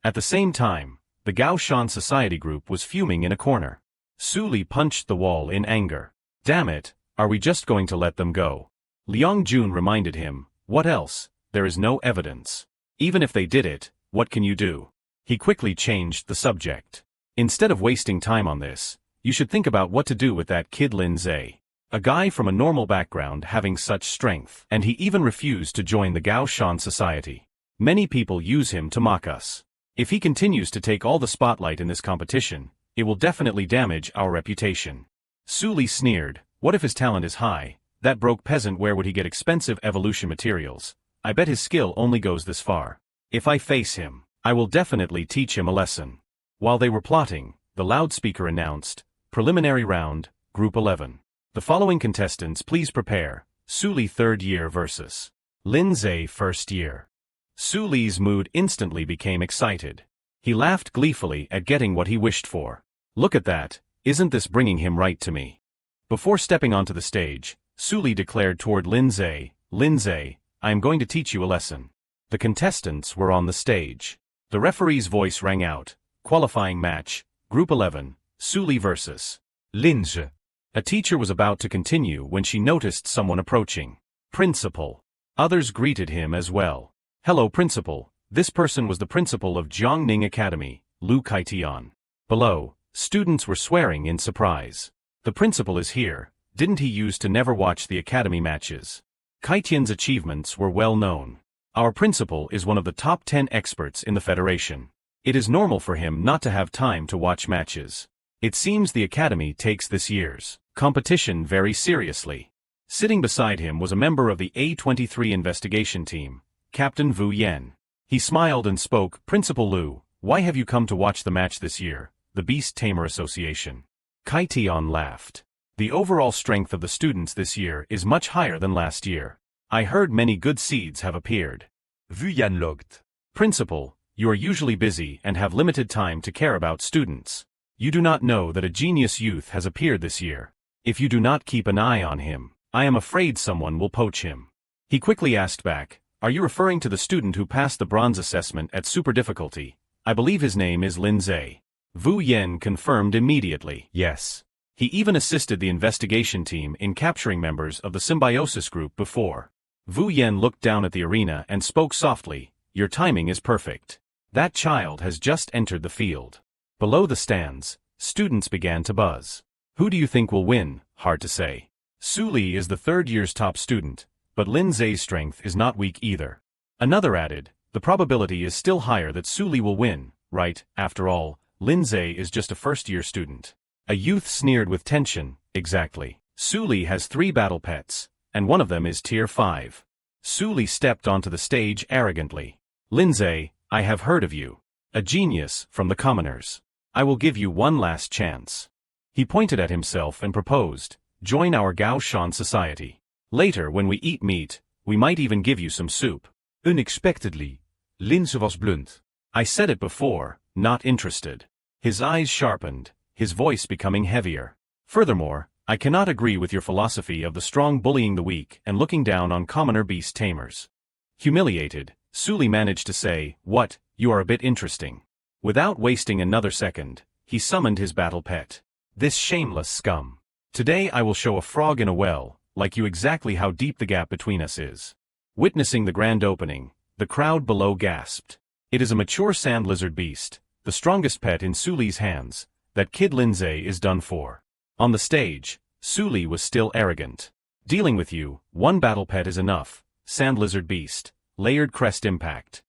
At the same time, the Gao Shan Society group was fuming in a corner. Su Li punched the wall in anger. Damn it, are we just going to let them go? Liang Jun reminded him, what else? There is no evidence. Even if they did it, what can you do? He quickly changed the subject. Instead of wasting time on this, you should think about what to do with that kid Lin Zhe. A guy from a normal background having such strength, and he even refused to join the Gao Shan Society. Many people use him to mock us. If he continues to take all the spotlight in this competition, it will definitely damage our reputation. Su Li sneered, what if his talent is high? That broke peasant, where would he get expensive evolution materials? I bet his skill only goes this far. If I face him, I will definitely teach him a lesson. While they were plotting, the loudspeaker announced, Preliminary Round, Group 11. The following contestants please prepare, Su Li 3rd year versus Lin Zhe 1st year. Su Li's mood instantly became excited. He laughed gleefully at getting what he wished for. Look at that, isn't this bringing him right to me? Before stepping onto the stage, Su Li declared toward Lin Zhe, I am going to teach you a lesson. The contestants were on the stage. The referee's voice rang out, qualifying match, Group 11, Su Li versus Lin Zhe. A teacher was about to continue when she noticed someone approaching. Principal. Others greeted him as well. Hello Principal, this person was the principal of Jiangning Academy, Lu Kaitian. Below, students were swearing in surprise. The principal is here, didn't he used to never watch the academy matches? Kaitian's achievements were well known. Our principal is one of the top 10 experts in the Federation. It is normal for him not to have time to watch matches. It seems the academy takes this year's competition very seriously. Sitting beside him was a member of the A23 investigation team, Captain Vu Yen. He smiled and spoke, Principal Lu, why have you come to watch the match this year, the Beast Tamer Association? Kaitian laughed. The overall strength of the students this year is much higher than last year. I heard many good seeds have appeared. Vu Yan looked. Principal, you are usually busy and have limited time to care about students. You do not know that a genius youth has appeared this year. If you do not keep an eye on him, I am afraid someone will poach him. He quickly asked back, are you referring to the student who passed the bronze assessment at super difficulty? I believe his name is Lin Zhe. Wu Yen confirmed immediately. Yes. He even assisted the investigation team in capturing members of the symbiosis group before. Wu Yen looked down at the arena and spoke softly, "Your timing is perfect. That child has just entered the field." Below the stands, students began to buzz. Who do you think will win? Hard to say. Su Li is the third year's top student, but Lin Zhe's strength is not weak either. Another added, the probability is still higher that Su Li will win, right? After all, Lin Zhe is just a first-year student. A youth sneered with tension, exactly. Su Li has 3 battle pets, and one of them is tier 5. Su Li stepped onto the stage arrogantly. Lin Zhe, I have heard of you. A genius from the commoners. I will give you one last chance. He pointed at himself and proposed, join our Gao Shan society. Later when we eat meat, we might even give you some soup. Unexpectedly, Lin Zhe was blunt. I said it before, not interested. His eyes sharpened, his voice becoming heavier. Furthermore, I cannot agree with your philosophy of the strong bullying the weak and looking down on commoner beast tamers. Humiliated, Su Li managed to say, what, you are a bit interesting. Without wasting another second, he summoned his battle pet. This shameless scum. Today I will show a frog in a well, like you exactly how deep the gap between us is. Witnessing the grand opening, the crowd below gasped. It is a mature sand lizard beast, the strongest pet in Su Li's hands. That kid Lin Zhe is done for. On the stage, Su Li was still arrogant. Dealing with you, one battle pet is enough, sand lizard beast, layered crest impact.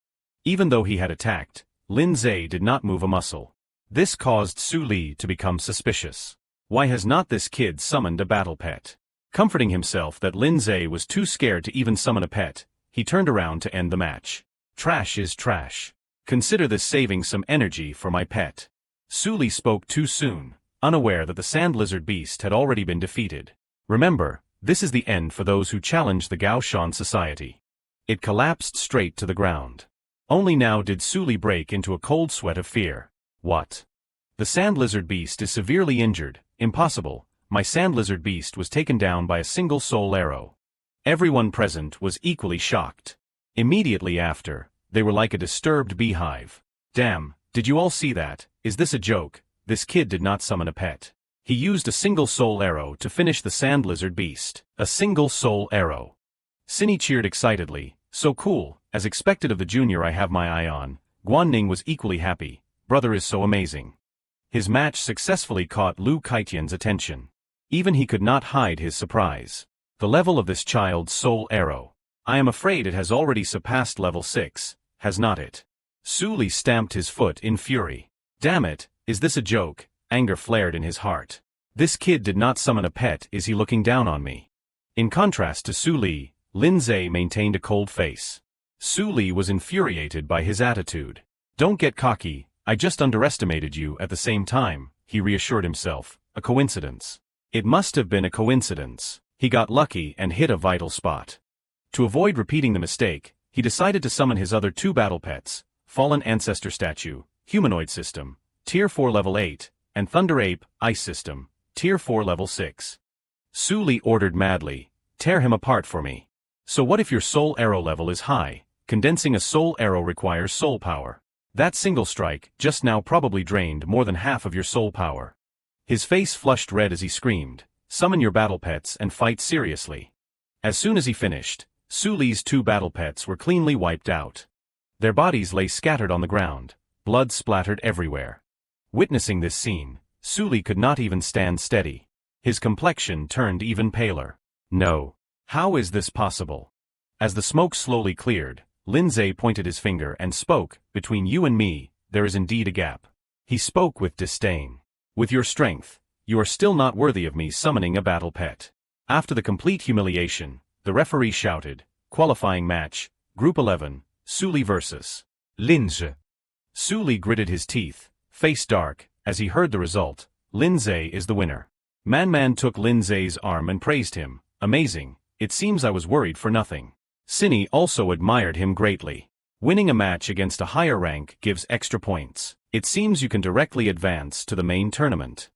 Even though he had attacked, Lin Zhe did not move a muscle. This caused Su Li to become suspicious. Why has not this kid summoned a battle pet? Comforting himself that Lin Zhe was too scared to even summon a pet, he turned around to end the match. Trash is trash. Consider this saving some energy for my pet. Su Li spoke too soon, unaware that the sand lizard beast had already been defeated. Remember, this is the end for those who challenge the Gao Shan society. It collapsed straight to the ground. Only now did Su Li break into a cold sweat of fear. What? The sand lizard beast is severely injured. Impossible. My sand lizard beast was taken down by a single soul arrow. Everyone present was equally shocked. Immediately after, they were like a disturbed beehive. Damn, did you all see that? Is this a joke? This kid did not summon a pet. He used a single soul arrow to finish the sand lizard beast. A single soul arrow. Cindy cheered excitedly. So cool, as expected of the junior I have my eye on. Ning was equally happy. Brother is so amazing. His match successfully caught Lu Kaitian's attention. Even he could not hide his surprise. The level of this child's soul arrow. I am afraid it has already surpassed level 6, has not it? Su Li stamped his foot in fury. Damn it, is this a joke? Anger flared in his heart. This kid did not summon a pet. Is he looking down on me? In contrast to Su Li, Lin Zhe maintained a cold face. Su Li was infuriated by his attitude. Don't get cocky, I just underestimated you at the same time, he reassured himself. A coincidence. It must have been a coincidence. He got lucky and hit a vital spot. To avoid repeating the mistake, he decided to summon his other 2 battle pets, Fallen Ancestor Statue, Humanoid System, Tier 4 Level 8, and Thunder Ape, Ice System, Tier 4 Level 6. Su Li ordered madly, tear him apart for me. So what if your soul arrow level is high? Condensing a soul arrow requires soul power. That single strike just now probably drained more than half of your soul power. His face flushed red as he screamed, summon your battle pets and fight seriously. As soon as he finished, Su Li's 2 battle pets were cleanly wiped out. Their bodies lay scattered on the ground, blood splattered everywhere. Witnessing this scene, Su Li could not even stand steady. His complexion turned even paler. No. How is this possible? As the smoke slowly cleared, Lin Zhe pointed his finger and spoke, between you and me, there is indeed a gap. He spoke with disdain. With your strength, you are still not worthy of me summoning a battle pet. After the complete humiliation, the referee shouted, qualifying match, Group 11, Su Li vs. Lin Zhe. Su Li gritted his teeth, face dark, as he heard the result. Lin Zhe is the winner. Man took Lin Zhe's arm and praised him. Amazing, it seems I was worried for nothing. Cindy also admired him greatly. Winning a match against a higher rank gives extra points. It seems you can directly advance to the main tournament.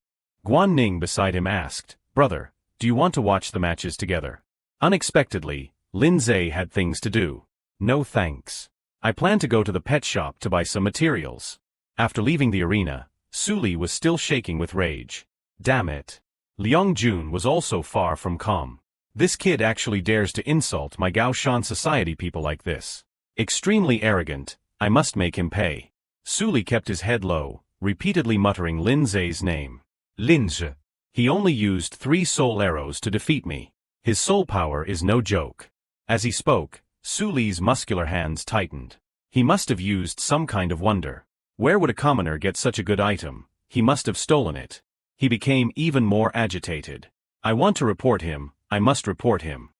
Ning beside him asked, brother, do you want to watch the matches together? Unexpectedly, Lin Zhe had things to do. No thanks. I plan to go to the pet shop to buy some materials. After leaving the arena, Suli was still shaking with rage. Damn it. Liang Jun was also far from calm. This kid actually dares to insult my Gaoshan society people like this. Extremely arrogant, I must make him pay. Suli kept his head low, repeatedly muttering Lin Zhe's name. Linze. He only used 3 soul arrows to defeat me. His soul power is no joke. As he spoke, Suli's muscular hands tightened. He must have used some kind of wonder. Where would a commoner get such a good item? He must have stolen it. He became even more agitated. I want to report him, I must report him.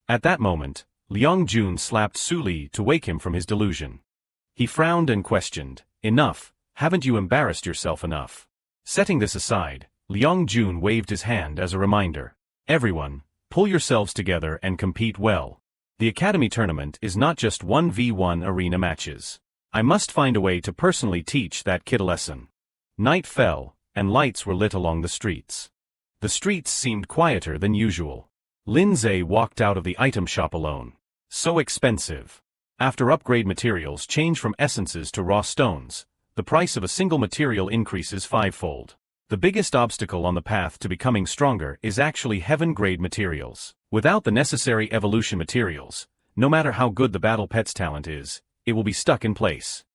At that moment, Liang Jun slapped Suli to wake him from his delusion. He frowned and questioned, enough, haven't you embarrassed yourself enough? Setting this aside, Liang Jun waved his hand as a reminder. Everyone, pull yourselves together and compete well. The Academy tournament is not just 1v1 arena matches. I must find a way to personally teach that kid a lesson. Night fell, and lights were lit along the streets. The streets seemed quieter than usual. Lin Zhe walked out of the item shop alone. So expensive. After upgrade materials change from essences to raw stones, the price of a single material increases 5-fold. The biggest obstacle on the path to becoming stronger is actually heaven-grade materials. Without the necessary evolution materials, no matter how good the battle pet's talent is, it will be stuck in place.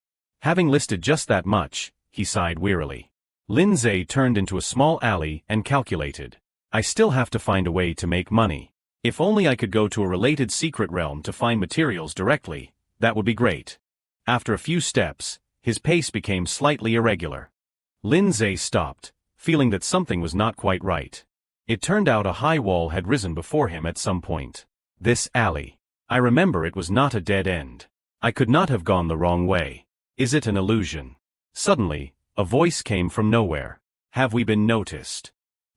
Having listed just that much, he sighed wearily. Lin Zhe turned into a small alley and calculated. I still have to find a way to make money. If only I could go to a related secret realm to find materials directly, that would be great. After a few steps, his pace became slightly irregular. Lin Zhe stopped, feeling that something was not quite right. It turned out a high wall had risen before him at some point. This alley. I remember it was not a dead end. I could not have gone the wrong way. Is it an illusion? Suddenly, a voice came from nowhere. Have we been noticed?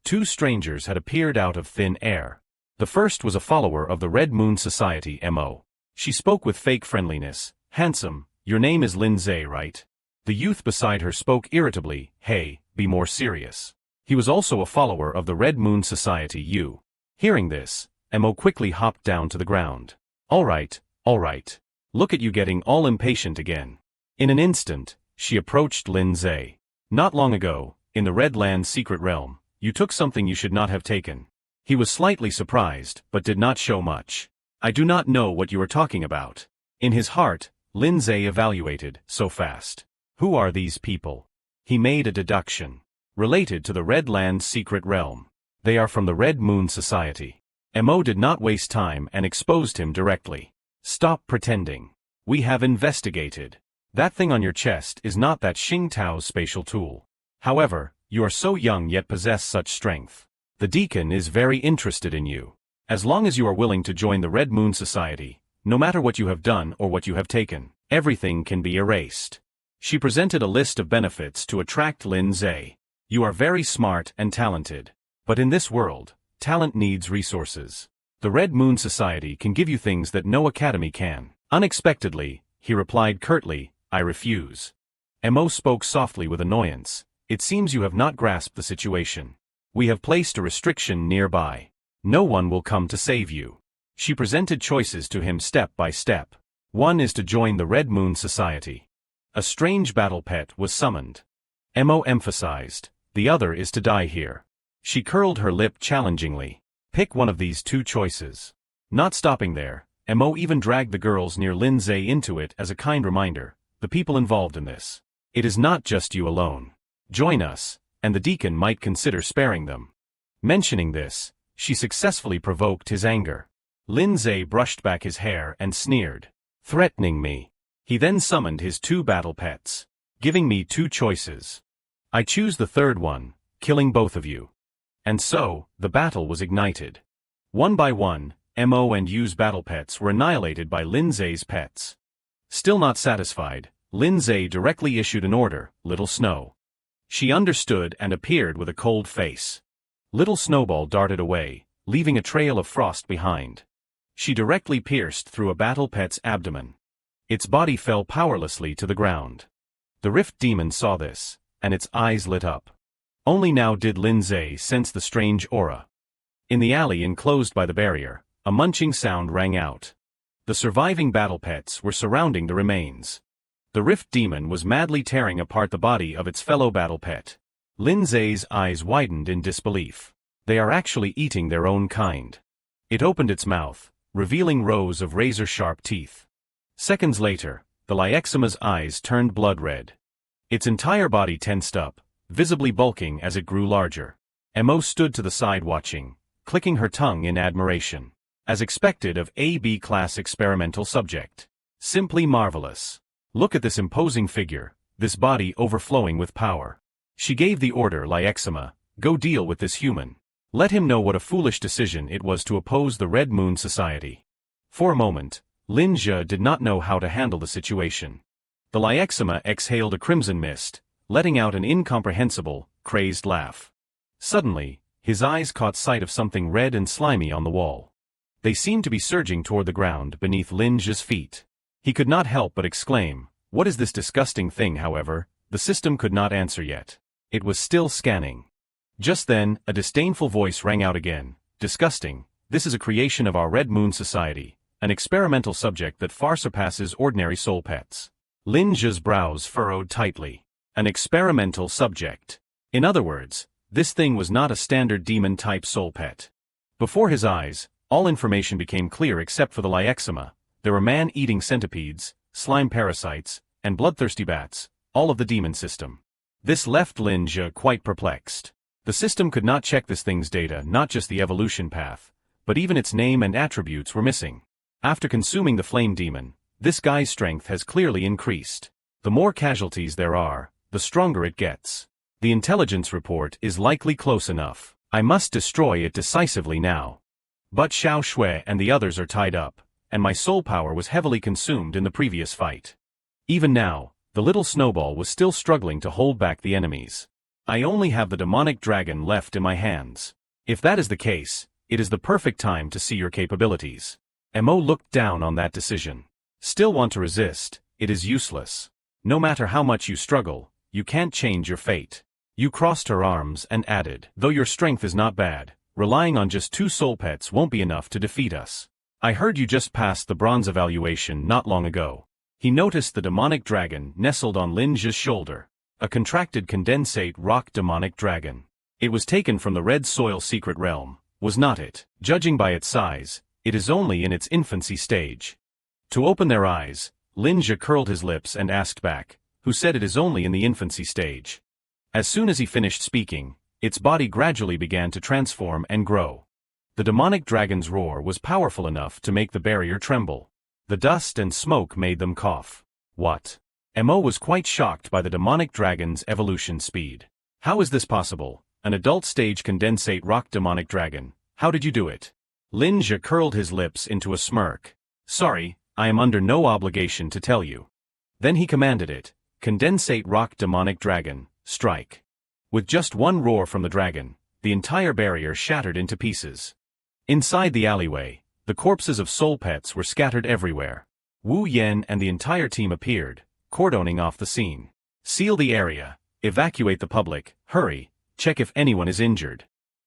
2 strangers had appeared out of thin air. The first was a follower of the Red Moon Society MO. She spoke with fake friendliness. Handsome, your name is Lin Zhe, right? The youth beside her spoke irritably. Hey, be more serious. He was also a follower of the Red Moon Society U. Hearing this, MO quickly hopped down to the ground. All right. Look at you getting all impatient again. In an instant, she approached Lin Zhe. Not long ago, in the Red Land secret realm, you took something you should not have taken. He was slightly surprised, but did not show much. I do not know what you are talking about. In his heart, Lin Zhe evaluated, so fast. Who are these people? He made a deduction. Related to the Red Land secret realm. They are from the Red Moon Society. MO did not waste time and exposed him directly. Stop pretending. We have investigated. That thing on your chest is not that Xing Tao's spatial tool. However, you are so young yet possess such strength. The deacon is very interested in you. As long as you are willing to join the Red Moon Society, no matter what you have done or what you have taken, everything can be erased. She presented a list of benefits to attract Lin Zhe. You are very smart and talented. But in this world, talent needs resources. The Red Moon Society can give you things that no academy can. Unexpectedly, he replied curtly, I refuse. MO spoke softly with annoyance. It seems you have not grasped the situation. We have placed a restriction nearby. No one will come to save you. She presented choices to him step by step. One is to join the Red Moon Society. A strange battle pet was summoned. MO emphasized. The other is to die here. She curled her lip challengingly. Pick one of these 2 choices. Not stopping there, MO even dragged the girls near Lin Zhe into it as a kind reminder. The people involved in this. It is not just you alone. Join us, and the deacon might consider sparing them. Mentioning this, she successfully provoked his anger. Lin Zhe brushed back his hair and sneered. Threatening me. He then summoned his 2 battle pets. Giving me 2 choices. I choose the third one, killing both of you. And so, the battle was ignited. One by one, MO and U's battle pets were annihilated by Lin Zhe's pets. Still not satisfied, Lin Zhe directly issued an order, Little Snow. She understood and appeared with a cold face. Little Snowball darted away, leaving a trail of frost behind. She directly pierced through a battle pet's abdomen. Its body fell powerlessly to the ground. The Rift Demon saw this, and its eyes lit up. Only now did Lin Zhe sense the strange aura. In the alley enclosed by the barrier, a munching sound rang out. The surviving battle pets were surrounding the remains. The rift demon was madly tearing apart the body of its fellow battle pet. Lin Zhe's eyes widened in disbelief. They are actually eating their own kind. It opened its mouth, revealing rows of razor-sharp teeth. Seconds later, the Lyexama's eyes turned blood red. Its entire body tensed up, visibly bulking as it grew larger. Mo stood to the side watching, clicking her tongue in admiration. As expected of a B-class experimental subject. Simply marvelous. Look at this imposing figure, this body overflowing with power. She gave the order, Lyexama, go deal with this human. Let him know what a foolish decision it was to oppose the Red Moon Society. For a moment, Lin Zhe did not know how to handle the situation. The Lyexama exhaled a crimson mist, letting out an incomprehensible, crazed laugh. Suddenly, his eyes caught sight of something red and slimy on the wall. They seemed to be surging toward the ground beneath Lin Zhe's feet. He could not help but exclaim, "What is this disgusting thing?" However, the system could not answer yet. It was still scanning. Just then, a disdainful voice rang out again. "Disgusting. This is a creation of our Red Moon Society, an experimental subject that far surpasses ordinary soul pets." Lin Zhe's brows furrowed tightly. An experimental subject. In other words, this thing was not a standard demon-type soul pet. Before his eyes, all information became clear except for the Lyexama. There were man-eating centipedes, slime parasites, and bloodthirsty bats, all of the demon system. This left Lin Zhe quite perplexed. The system could not check this thing's data, not just the evolution path, but even its name and attributes were missing. After consuming the flame demon, this guy's strength has clearly increased. The more casualties there are, the stronger it gets. The intelligence report is likely close enough. I must destroy it decisively now. But Xiao Shui and the others are tied up, and my soul power was heavily consumed in the previous fight. Even now, the little Snowball was still struggling to hold back the enemies. I only have the demonic dragon left in my hands. If that is the case, it is the perfect time to see your capabilities. Mo looked down on that decision. Still want to resist? It is useless. No matter how much you struggle, you can't change your fate. You crossed her arms and added, though your strength is not bad, relying on just 2 soul pets won't be enough to defeat us. I heard you just passed the bronze evaluation not long ago. He noticed the demonic dragon nestled on Lin Zhe's shoulder. A contracted condensate rock demonic dragon. It was taken from the red soil secret realm, was not it? Judging by its size, it is only in its infancy stage. To open their eyes, Lin Zhe curled his lips and asked back, who said it is only in the infancy stage? As soon as he finished speaking, its body gradually began to transform and grow. The demonic dragon's roar was powerful enough to make the barrier tremble. The dust and smoke made them cough. What? Mo was quite shocked by the demonic dragon's evolution speed. How is this possible? An adult stage condensate rock demonic dragon. How did you do it? Lin Zhe curled his lips into a smirk. Sorry, I am under no obligation to tell you. Then he commanded it. Condensate rock demonic dragon, strike. With just one roar from the dragon, the entire barrier shattered into pieces. Inside the alleyway, the corpses of soul pets were scattered everywhere. Wu Yan and the entire team appeared, cordoning off the scene. Seal the area, evacuate the public, hurry, check if anyone is injured.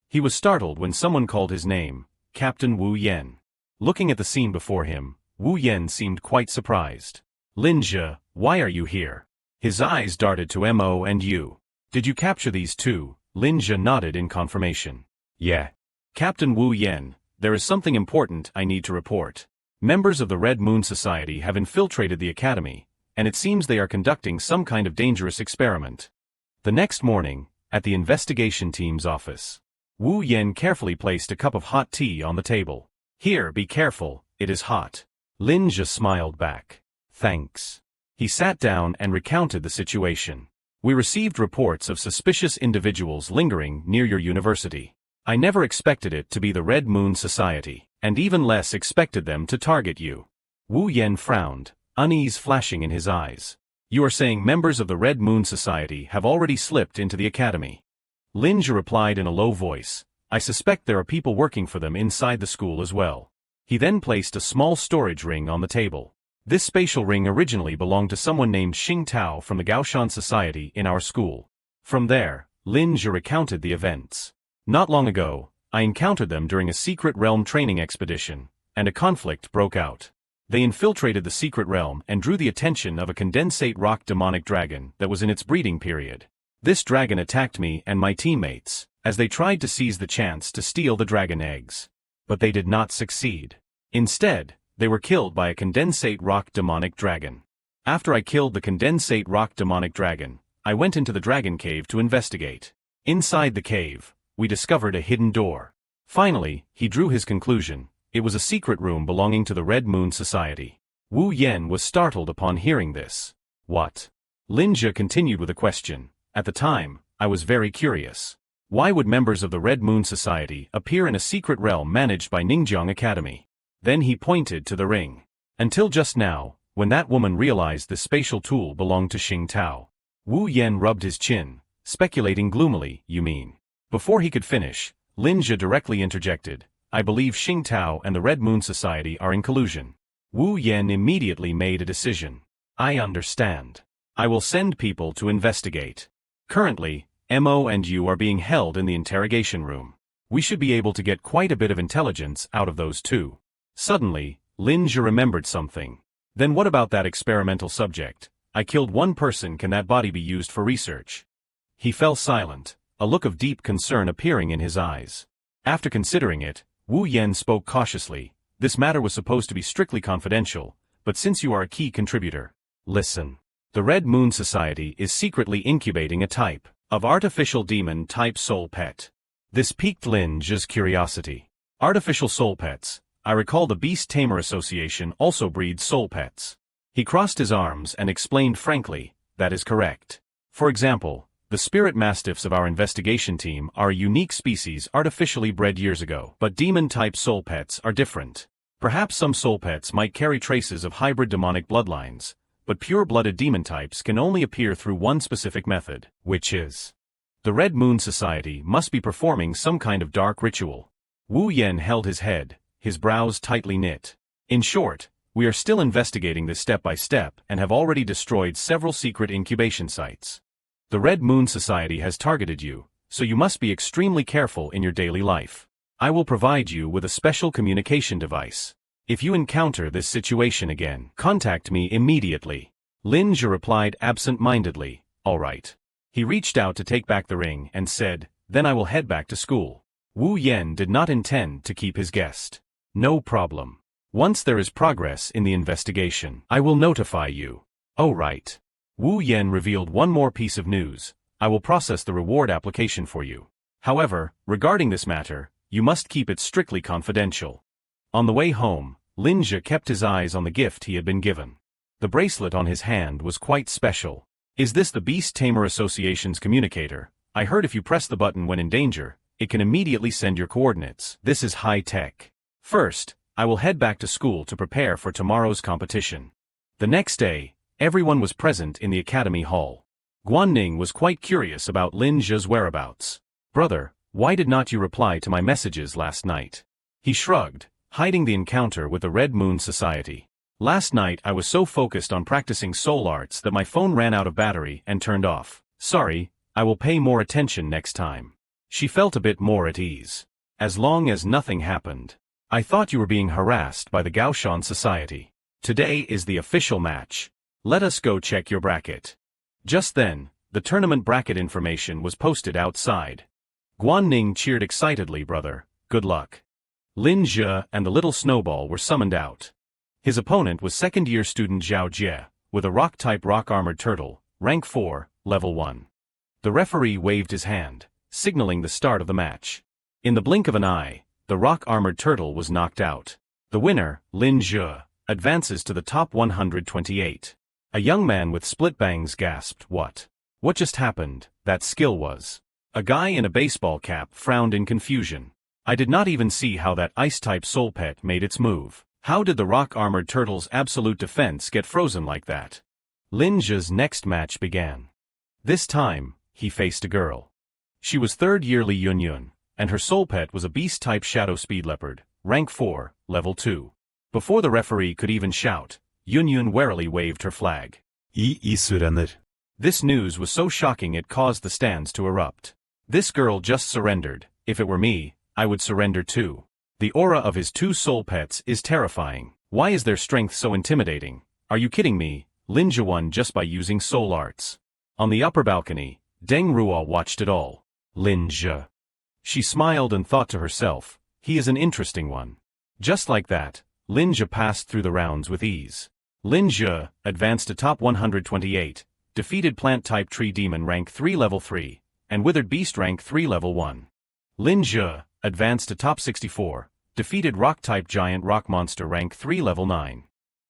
He was startled when someone called his name, Captain Wu Yan. Looking at the scene before him, Wu Yan seemed quite surprised. Lin Zhe, why are you here? His eyes darted to Mo and you. Did you capture these 2? Lin Zhe nodded in confirmation. Yeah. Captain Wu Yan, there is something important I need to report. Members of the Red Moon Society have infiltrated the academy, and it seems they are conducting some kind of dangerous experiment. The next morning, at the investigation team's office, Wu Yan carefully placed a cup of hot tea on the table. Here, be careful, it is hot. Lin Zhe smiled back. Thanks. He sat down and recounted the situation. We received reports of suspicious individuals lingering near your university. I never expected it to be the Red Moon Society, and even less expected them to target you. Wu Yan frowned, unease flashing in his eyes. You are saying members of the Red Moon Society have already slipped into the academy? Lin Zhe replied in a low voice. I suspect there are people working for them inside the school as well. He then placed a small storage ring on the table. This spatial ring originally belonged to someone named Xing Tao from the Gaoshan Society in our school. From there, Lin Zhe recounted the events. Not long ago, I encountered them during a secret realm training expedition, and a conflict broke out. They infiltrated the secret realm and drew the attention of a condensate rock demonic dragon that was in its breeding period. This dragon attacked me and my teammates, as they tried to seize the chance to steal the dragon eggs. But they did not succeed. Instead, they were killed by a condensate rock demonic dragon. After I killed the condensate rock demonic dragon, I went into the dragon cave to investigate. Inside the cave, we discovered a hidden door. Finally, he drew his conclusion. It was a secret room belonging to the Red Moon Society. Wu Yen was startled upon hearing this. What? Lin Zhe continued with a question. At the time, I was very curious. Why would members of the Red Moon Society appear in a secret realm managed by Ningjiang Academy? Then he pointed to the ring. Until just now, when that woman realized this spatial tool belonged to Xing Tao. Wu Yen rubbed his chin, speculating gloomily, you mean? Before he could finish, Lin Zhe directly interjected, I believe Xing Tao and the Red Moon Society are in collusion. Wu Yen immediately made a decision. I understand. I will send people to investigate. Currently, Mo and you are being held in the interrogation room. We should be able to get quite a bit of intelligence out of those two. Suddenly, Lin Zhe remembered something. Then what about that experimental subject? I killed one person, can that body be used for research? He fell silent, a look of deep concern appearing in his eyes. After considering it, Wu Yen spoke cautiously. This matter was supposed to be strictly confidential, but since you are a key contributor, listen. The Red Moon Society is secretly incubating a type of artificial demon-type soul pet. This piqued Lin Zhe's curiosity. Artificial soul pets. I recall the Beast Tamer Association also breeds soul pets. He crossed his arms and explained frankly, that is correct. For example, the spirit mastiffs of our investigation team are a unique species artificially bred years ago, but demon-type soul pets are different. Perhaps some soul pets might carry traces of hybrid demonic bloodlines, but pure-blooded demon types can only appear through one specific method, which is the Red Moon Society must be performing some kind of dark ritual. Wu Yen held his head, his brows tightly knit. In short, we are still investigating this step by step and have already destroyed several secret incubation sites. The Red Moon Society has targeted you, so you must be extremely careful in your daily life. I will provide you with a special communication device. If you encounter this situation again, contact me immediately. Lin Zhe replied absent-mindedly, all right. He reached out to take back the ring and said, then I will head back to school. Wu Yen did not intend to keep his guest. No problem. Once there is progress in the investigation, I will notify you. Oh right. Wu Yen revealed one more piece of news. I will process the reward application for you. However, regarding this matter, you must keep it strictly confidential. On the way home, Lin Zhe kept his eyes on the gift he had been given. The bracelet on his hand was quite special. Is this the Beast Tamer Association's communicator? I heard if you press the button when in danger, it can immediately send your coordinates. This is high-tech. First, I will head back to school to prepare for tomorrow's competition. The next day, everyone was present in the academy hall. Ning was quite curious about Lin Zhe's whereabouts. Brother, why did not you reply to my messages last night? He shrugged, hiding the encounter with the Red Moon Society. Last night I was so focused on practicing soul arts that my phone ran out of battery and turned off. Sorry, I will pay more attention next time. She felt a bit more at ease. As long as nothing happened. I thought you were being harassed by the Gaoshan Society. Today is the official match. Let us go check your bracket. Just then, the tournament bracket information was posted outside. Ning cheered excitedly, brother, good luck. Lin Zhe and the little Snowball were summoned out. His opponent was second-year student Zhao Jie, with a rock-type rock-armored turtle, rank 4, level 1. The referee waved his hand, signaling the start of the match. In the blink of an eye, the rock-armored turtle was knocked out. The winner, Lin Zhe, advances to the top 128. A young man with split bangs gasped, what? What just happened? That skill was. A guy in a baseball cap frowned in confusion. I did not even see how that ice-type soul pet made its move. How did the rock-armored turtle's absolute defense get frozen like that? Lin Zhe's next match began. This time, he faced a girl. She was third-year Li Yunyun, and her soul pet was a beast-type shadow speed leopard, rank 4, level 2. Before the referee could even shout, Yunyun warily waved her flag. This news was so shocking it caused the stands to erupt. This girl just surrendered. If it were me, I would surrender too. The aura of his two soul pets is terrifying. Why is their strength so intimidating? Are you kidding me? Lin Zhe won just by using soul arts. On the upper balcony, Deng Ruo watched it all. Lin Zhe. She smiled and thought to herself, he is an interesting one. Just like that, Lin Zhe passed through the rounds with ease. Lin Zhe advanced to top 128, defeated plant-type tree demon rank 3 level 3, and withered beast rank 3 level 1. Lin Zhe advanced to top 64, defeated rock-type giant rock monster rank 3 level 9.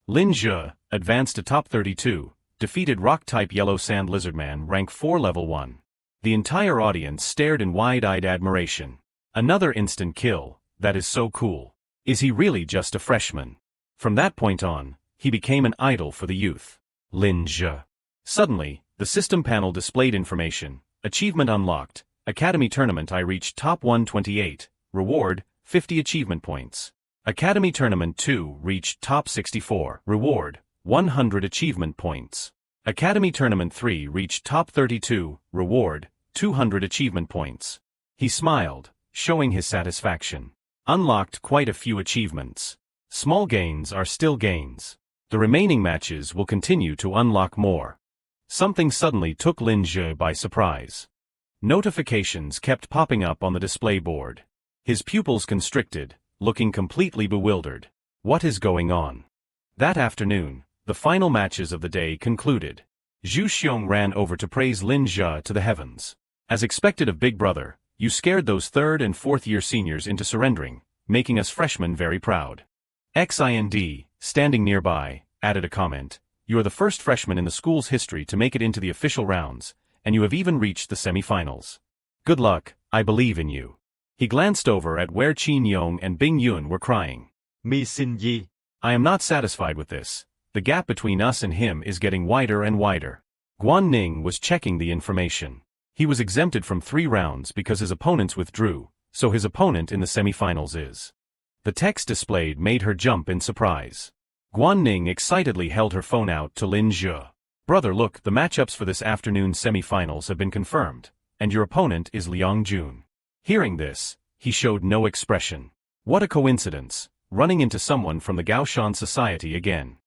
Lin Zhe advanced to top 32, defeated rock-type yellow sand lizardman rank 4 level 1. The entire audience stared in wide-eyed admiration. Another instant kill, that is so cool. Is he really just a freshman? From that point on, he became an idol for the youth. Lin Zhe. Suddenly, the system panel displayed information. Achievement unlocked. Academy tournament I reached top 128. Reward, 50 achievement points. Academy tournament 2 reached top 64. Reward, 100 achievement points. Academy tournament 3 reached top 32. Reward, 200 achievement points. He smiled, showing his satisfaction. Unlocked quite a few achievements. Small gains are still gains. The remaining matches will continue to unlock more. Something suddenly took Lin Zhe by surprise. Notifications kept popping up on the display board. His pupils constricted, looking completely bewildered. What is going on? That afternoon, the final matches of the day concluded. Zhu Xiong ran over to praise Lin Zhe to the heavens. As expected of Big Brother, you scared those 3rd and 4th year seniors into surrendering, making us freshmen very proud. Xind, standing nearby, added a comment. You are the first freshman in the school's history to make it into the official rounds, and you have even reached the semi-finals. Good luck, I believe in you. He glanced over at where Qin Yong and Bing Yun were crying. Mi Xin Yi. I am not satisfied with this. The gap between us and him is getting wider and wider. Guan Ning was checking the information. He was exempted from 3 rounds because his opponents withdrew, so his opponent in the semi-finals is. The text displayed made her jump in surprise. Guan Ning excitedly held her phone out to Lin Zhe. Brother, look, the matchups for this afternoon's semi-finals have been confirmed, and your opponent is Liang Jun. Hearing this, he showed no expression. What a coincidence, running into someone from the Gaoshan Society again.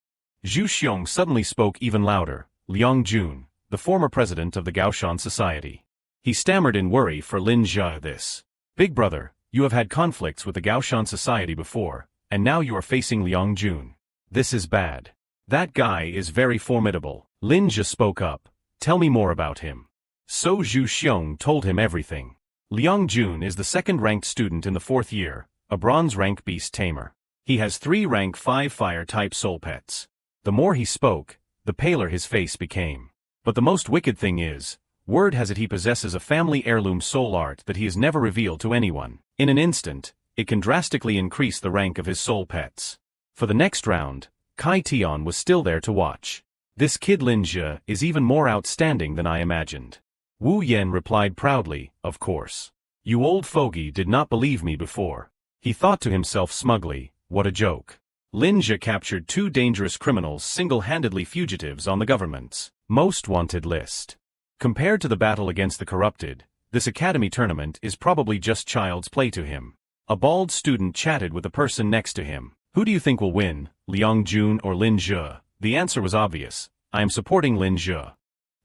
Zhu Xiong suddenly spoke even louder. Liang Jun, the former president of the Gaoshan Society. He stammered in worry for Lin Zhe this. Big brother, you have had conflicts with the Gaoshan Society before, and now you are facing Liang Jun. This is bad. That guy is very formidable. Lin Zhe spoke up. Tell me more about him. So Zhu Xiong told him everything. Liang Jun is the 2nd-ranked student in the 4th year, a bronze-rank beast tamer. He has 3 rank 5 fire-type soul pets. The more he spoke, the paler his face became. But the most wicked thing is, word has it he possesses a family heirloom soul art that he has never revealed to anyone. In an instant, it can drastically increase the rank of his soul pets. For the next round, Kai Tian was still there to watch. This kid Lin Zhe is even more outstanding than I imagined. Wu Yan replied proudly, of course. You old fogey did not believe me before. He thought to himself smugly, what a joke. Lin Zhe captured 2 dangerous criminals single-handedly fugitives on the government's most wanted list. Compared to the battle against the corrupted, this academy tournament is probably just child's play to him. A bald student chatted with the person next to him. Who do you think will win, Liang Jun or Lin Zhe? The answer was obvious. I am supporting Lin Zhe.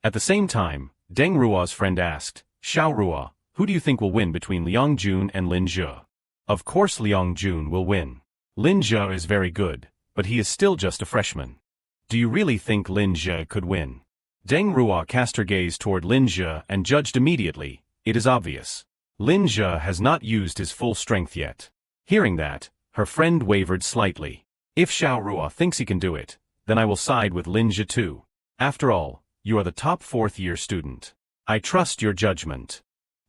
At the same time, Deng Ruo's friend asked, Xiao Ruo, who do you think will win between Liang Jun and Lin Zhe? Of course Liang Jun will win. Lin Zhe is very good, but he is still just a freshman. Do you really think Lin Zhe could win? Deng Ruo cast her gaze toward Lin Zhe and judged immediately. It is obvious. Lin Zhe has not used his full strength yet. Hearing that, her friend wavered slightly. If Xiao Ruo thinks he can do it, then I will side with Lin Zhe too. After all, you are the top 4th year student. I trust your judgment.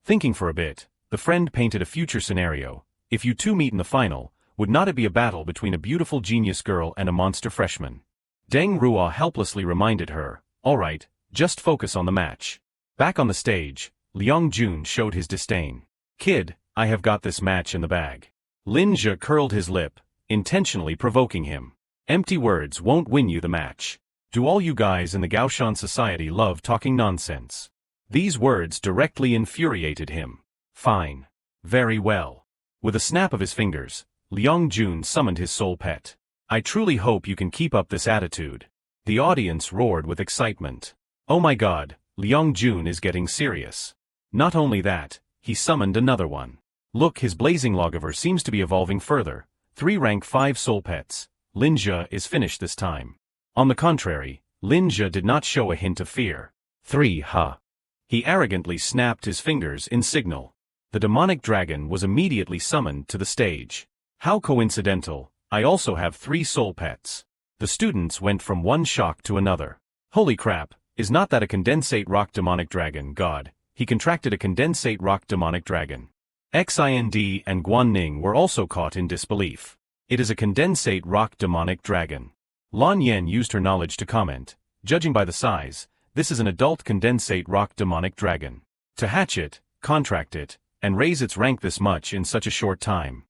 Thinking for a bit, the friend painted a future scenario. If you two meet in the final, would not it be a battle between a beautiful genius girl and a monster freshman? Deng Ruo helplessly reminded her, all right, just focus on the match. Back on the stage, Liang Jun showed his disdain. Kid, I have got this match in the bag. Lin Zhe curled his lip, intentionally provoking him. Empty words won't win you the match. Do all you guys in the Gaoshan Society love talking nonsense? These words directly infuriated him. Fine. Very well. With a snap of his fingers, Liang Jun summoned his soul pet. I truly hope you can keep up this attitude. The audience roared with excitement. Oh my god, Jun is getting serious. Not only that, he summoned another one. Look, his blazing lawgiver seems to be evolving further. 3 rank 5 soul pets. Linja is finished this time. On the contrary, Linja did not show a hint of fear. 3 ha. He arrogantly snapped his fingers in signal. The demonic dragon was immediately summoned to the stage. How coincidental, I also have 3 soul pets. The students went from one shock to another. Holy crap, is not that a condensate rock demonic dragon? God, he contracted a condensate rock demonic dragon. Xind and Ning were also caught in disbelief. It is a condensate rock demonic dragon. Lan Yen used her knowledge to comment, judging by the size, this is an adult condensate rock demonic dragon. To hatch it, contract it, and raise its rank this much in such a short time.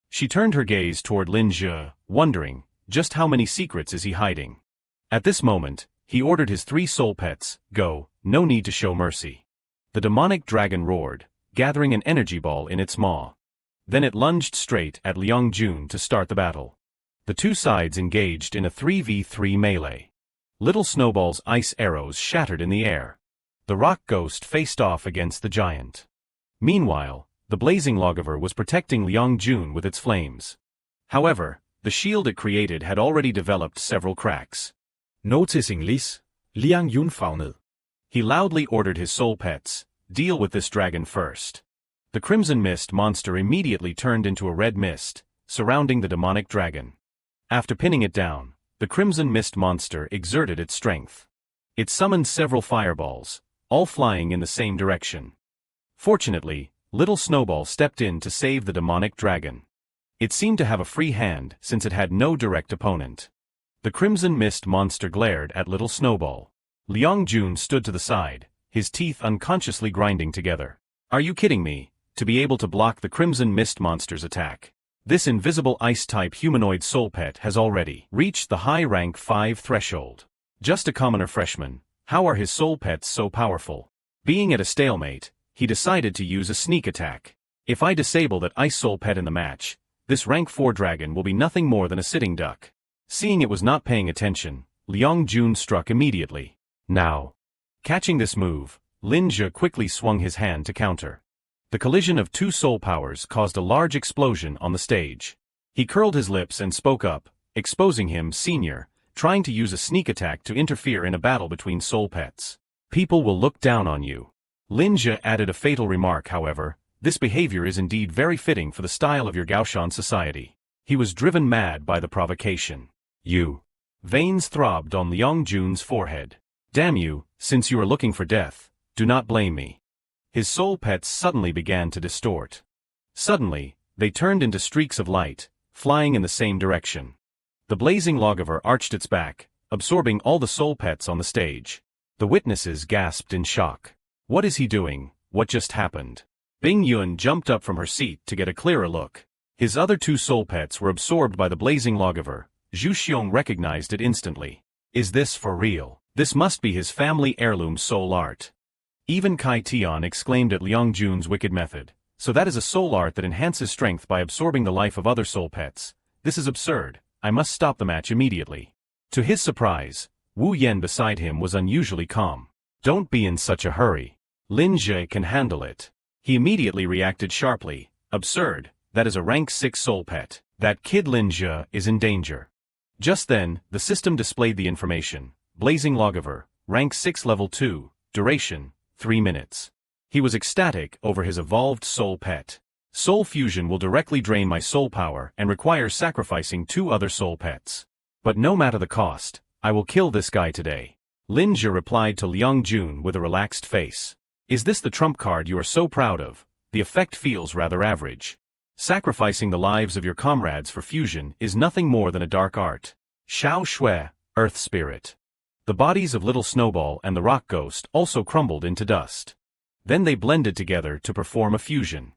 She turned her gaze toward Linja, wondering, just how many secrets is he hiding? At this moment, he ordered his 3 soul pets, go, no need to show mercy. The demonic dragon roared, gathering an energy ball in its maw. Then it lunged straight at Jun to start the battle. The 2 sides engaged in a 3v3 melee. Little Snowball's ice arrows shattered in the air. The rock ghost faced off against the giant. Meanwhile, the blazing lawgiver was protecting Jun with its flames. However, the shield it created had already developed several cracks. Noticing this, Jun frowned. He loudly ordered his soul pets, deal with this dragon first. The crimson mist monster immediately turned into a red mist, surrounding the demonic dragon. After pinning it down, the crimson mist monster exerted its strength. It summoned several fireballs, all flying in the same direction. Fortunately, little Snowball stepped in to save the demonic dragon. It seemed to have a free hand since it had no direct opponent. The crimson mist monster glared at little Snowball. Jun stood to the side, his teeth unconsciously grinding together. Are you kidding me? To be able to block the crimson mist monster's attack. This invisible ice-type humanoid soul pet has already reached the high rank 5 threshold. Just a commoner freshman, how are his soul pets so powerful? Being at a stalemate, he decided to use a sneak attack. If I disable that ice soul pet in the match, this rank 4 dragon will be nothing more than a sitting duck. Seeing it was not paying attention, Jun struck immediately. Now. Catching this move, Linja quickly swung his hand to counter. The collision of 2 soul powers caused a large explosion on the stage. He curled his lips and spoke up, exposing him, senior, trying to use a sneak attack to interfere in a battle between soul pets. People will look down on you. Linja added a fatal remark, however, this behavior is indeed very fitting for the style of your Gaoshan society. He was driven mad by the provocation. You. Veins throbbed on Jun's forehead. Damn you, since you are looking for death, do not blame me. His soul pets suddenly began to distort. Suddenly, they turned into streaks of light, flying in the same direction. The blazing lawgiver arched its back, absorbing all the soul pets on the stage. The witnesses gasped in shock. What is he doing? What just happened? Bing Yun jumped up from her seat to get a clearer look. His other 2 soul pets were absorbed by the blazing lawgiver. Zhu Xiong recognized it instantly. Is this for real? This must be his family heirloom soul art. Even Kai Tian exclaimed at Jun's wicked method. So that is a soul art that enhances strength by absorbing the life of other soul pets. This is absurd. I must stop the match immediately. To his surprise, Wu Yen beside him was unusually calm. Don't be in such a hurry. Lin Jie can handle it. He immediately reacted sharply. Absurd, that is a rank 6 soul pet. That kid Lin Jie is in danger. Just then, the system displayed the information. Blazing lawgiver, rank 6 level 2, duration, 3 minutes. He was ecstatic over his evolved soul pet. Soul fusion will directly drain my soul power and requires sacrificing 2 other soul pets. But no matter the cost, I will kill this guy today. Lin Jie replied to Jun with a relaxed face. Is this the trump card you are so proud of? The effect feels rather average. Sacrificing the lives of your comrades for fusion is nothing more than a dark art. Xiao Shui, Earth Spirit. The bodies of little Snowball and the rock ghost also crumbled into dust. Then they blended together to perform a fusion.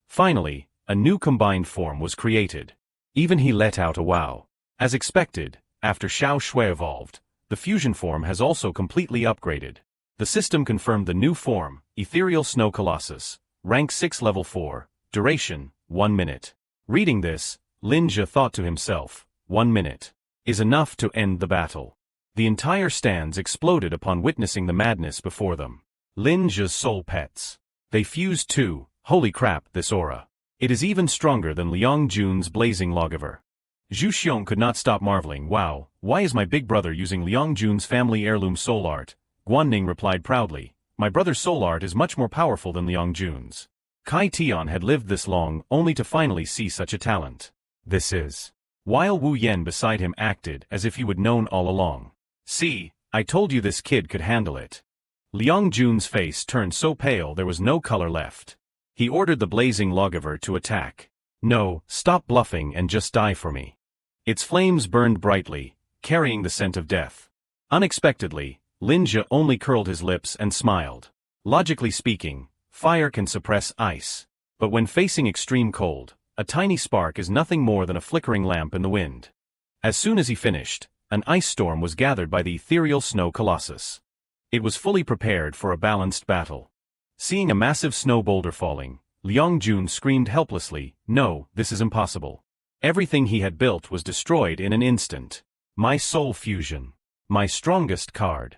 Finally, a new combined form was created. Even he let out a wow. As expected, after Xiao Shui evolved, the fusion form has also completely upgraded. The system confirmed the new form, Ethereal Snow Colossus, rank 6 level 4, duration, 1 minute. Reading this, Lin Jie thought to himself, 1 minute, is enough to end the battle. The entire stands exploded upon witnessing the madness before them. Lin Zhe's soul pets. They fused too. Holy crap, this aura. It is even stronger than Liang Jun's blazing lawgiver. Zhu Xiong could not stop marveling. Wow, why is my big brother using Liang Jun's family heirloom soul art? Ning replied proudly, my brother's soul art is much more powerful than Liang Jun's. Kai Tian had lived this long only to finally see such a talent. This is. While Wu Yen beside him acted as if he would known all along. See, I told you this kid could handle it. Liang Jun's face turned so pale there was no color left. He ordered the blazing lawgiver to attack. No, stop bluffing and just die for me. Its flames burned brightly, carrying the scent of death. Unexpectedly, Lin Zhe only curled his lips and smiled. Logically speaking, fire can suppress ice. But when facing extreme cold, a tiny spark is nothing more than a flickering lamp in the wind. As soon as he finished, an ice storm was gathered by the ethereal snow colossus. It was fully prepared for a balanced battle. Seeing a massive snow boulder falling, Liang Jun screamed helplessly, no, this is impossible. Everything he had built was destroyed in an instant. My soul fusion. My strongest card.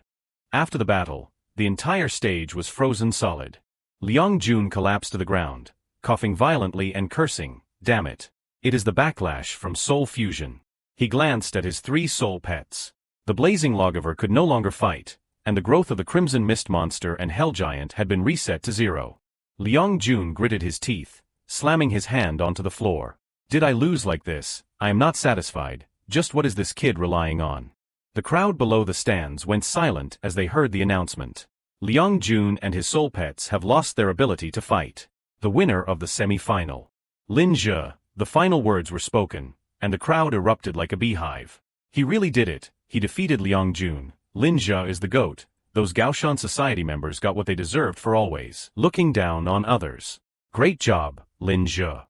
After the battle, the entire stage was frozen solid. Liang Jun collapsed to the ground, coughing violently and cursing, damn it. It is the backlash from soul fusion. He glanced at his 3 soul pets. The blazing lawgiver could no longer fight, and the growth of the crimson mist monster and hell giant had been reset to 0. Liang Jun gritted his teeth, slamming his hand onto the floor. Did I lose like this? I am not satisfied. Just what is this kid relying on? The crowd below the stands went silent as they heard the announcement. Liang Jun and his soul pets have lost their ability to fight. The winner of the semi-final. Lin Zhe. The final words were spoken, and the crowd erupted like a beehive. He really did it. He defeated Liang Jun. Lin Zhe is the GOAT. Those Gaoshan Society members got what they deserved for always looking down on others. Great job, Lin Zhe.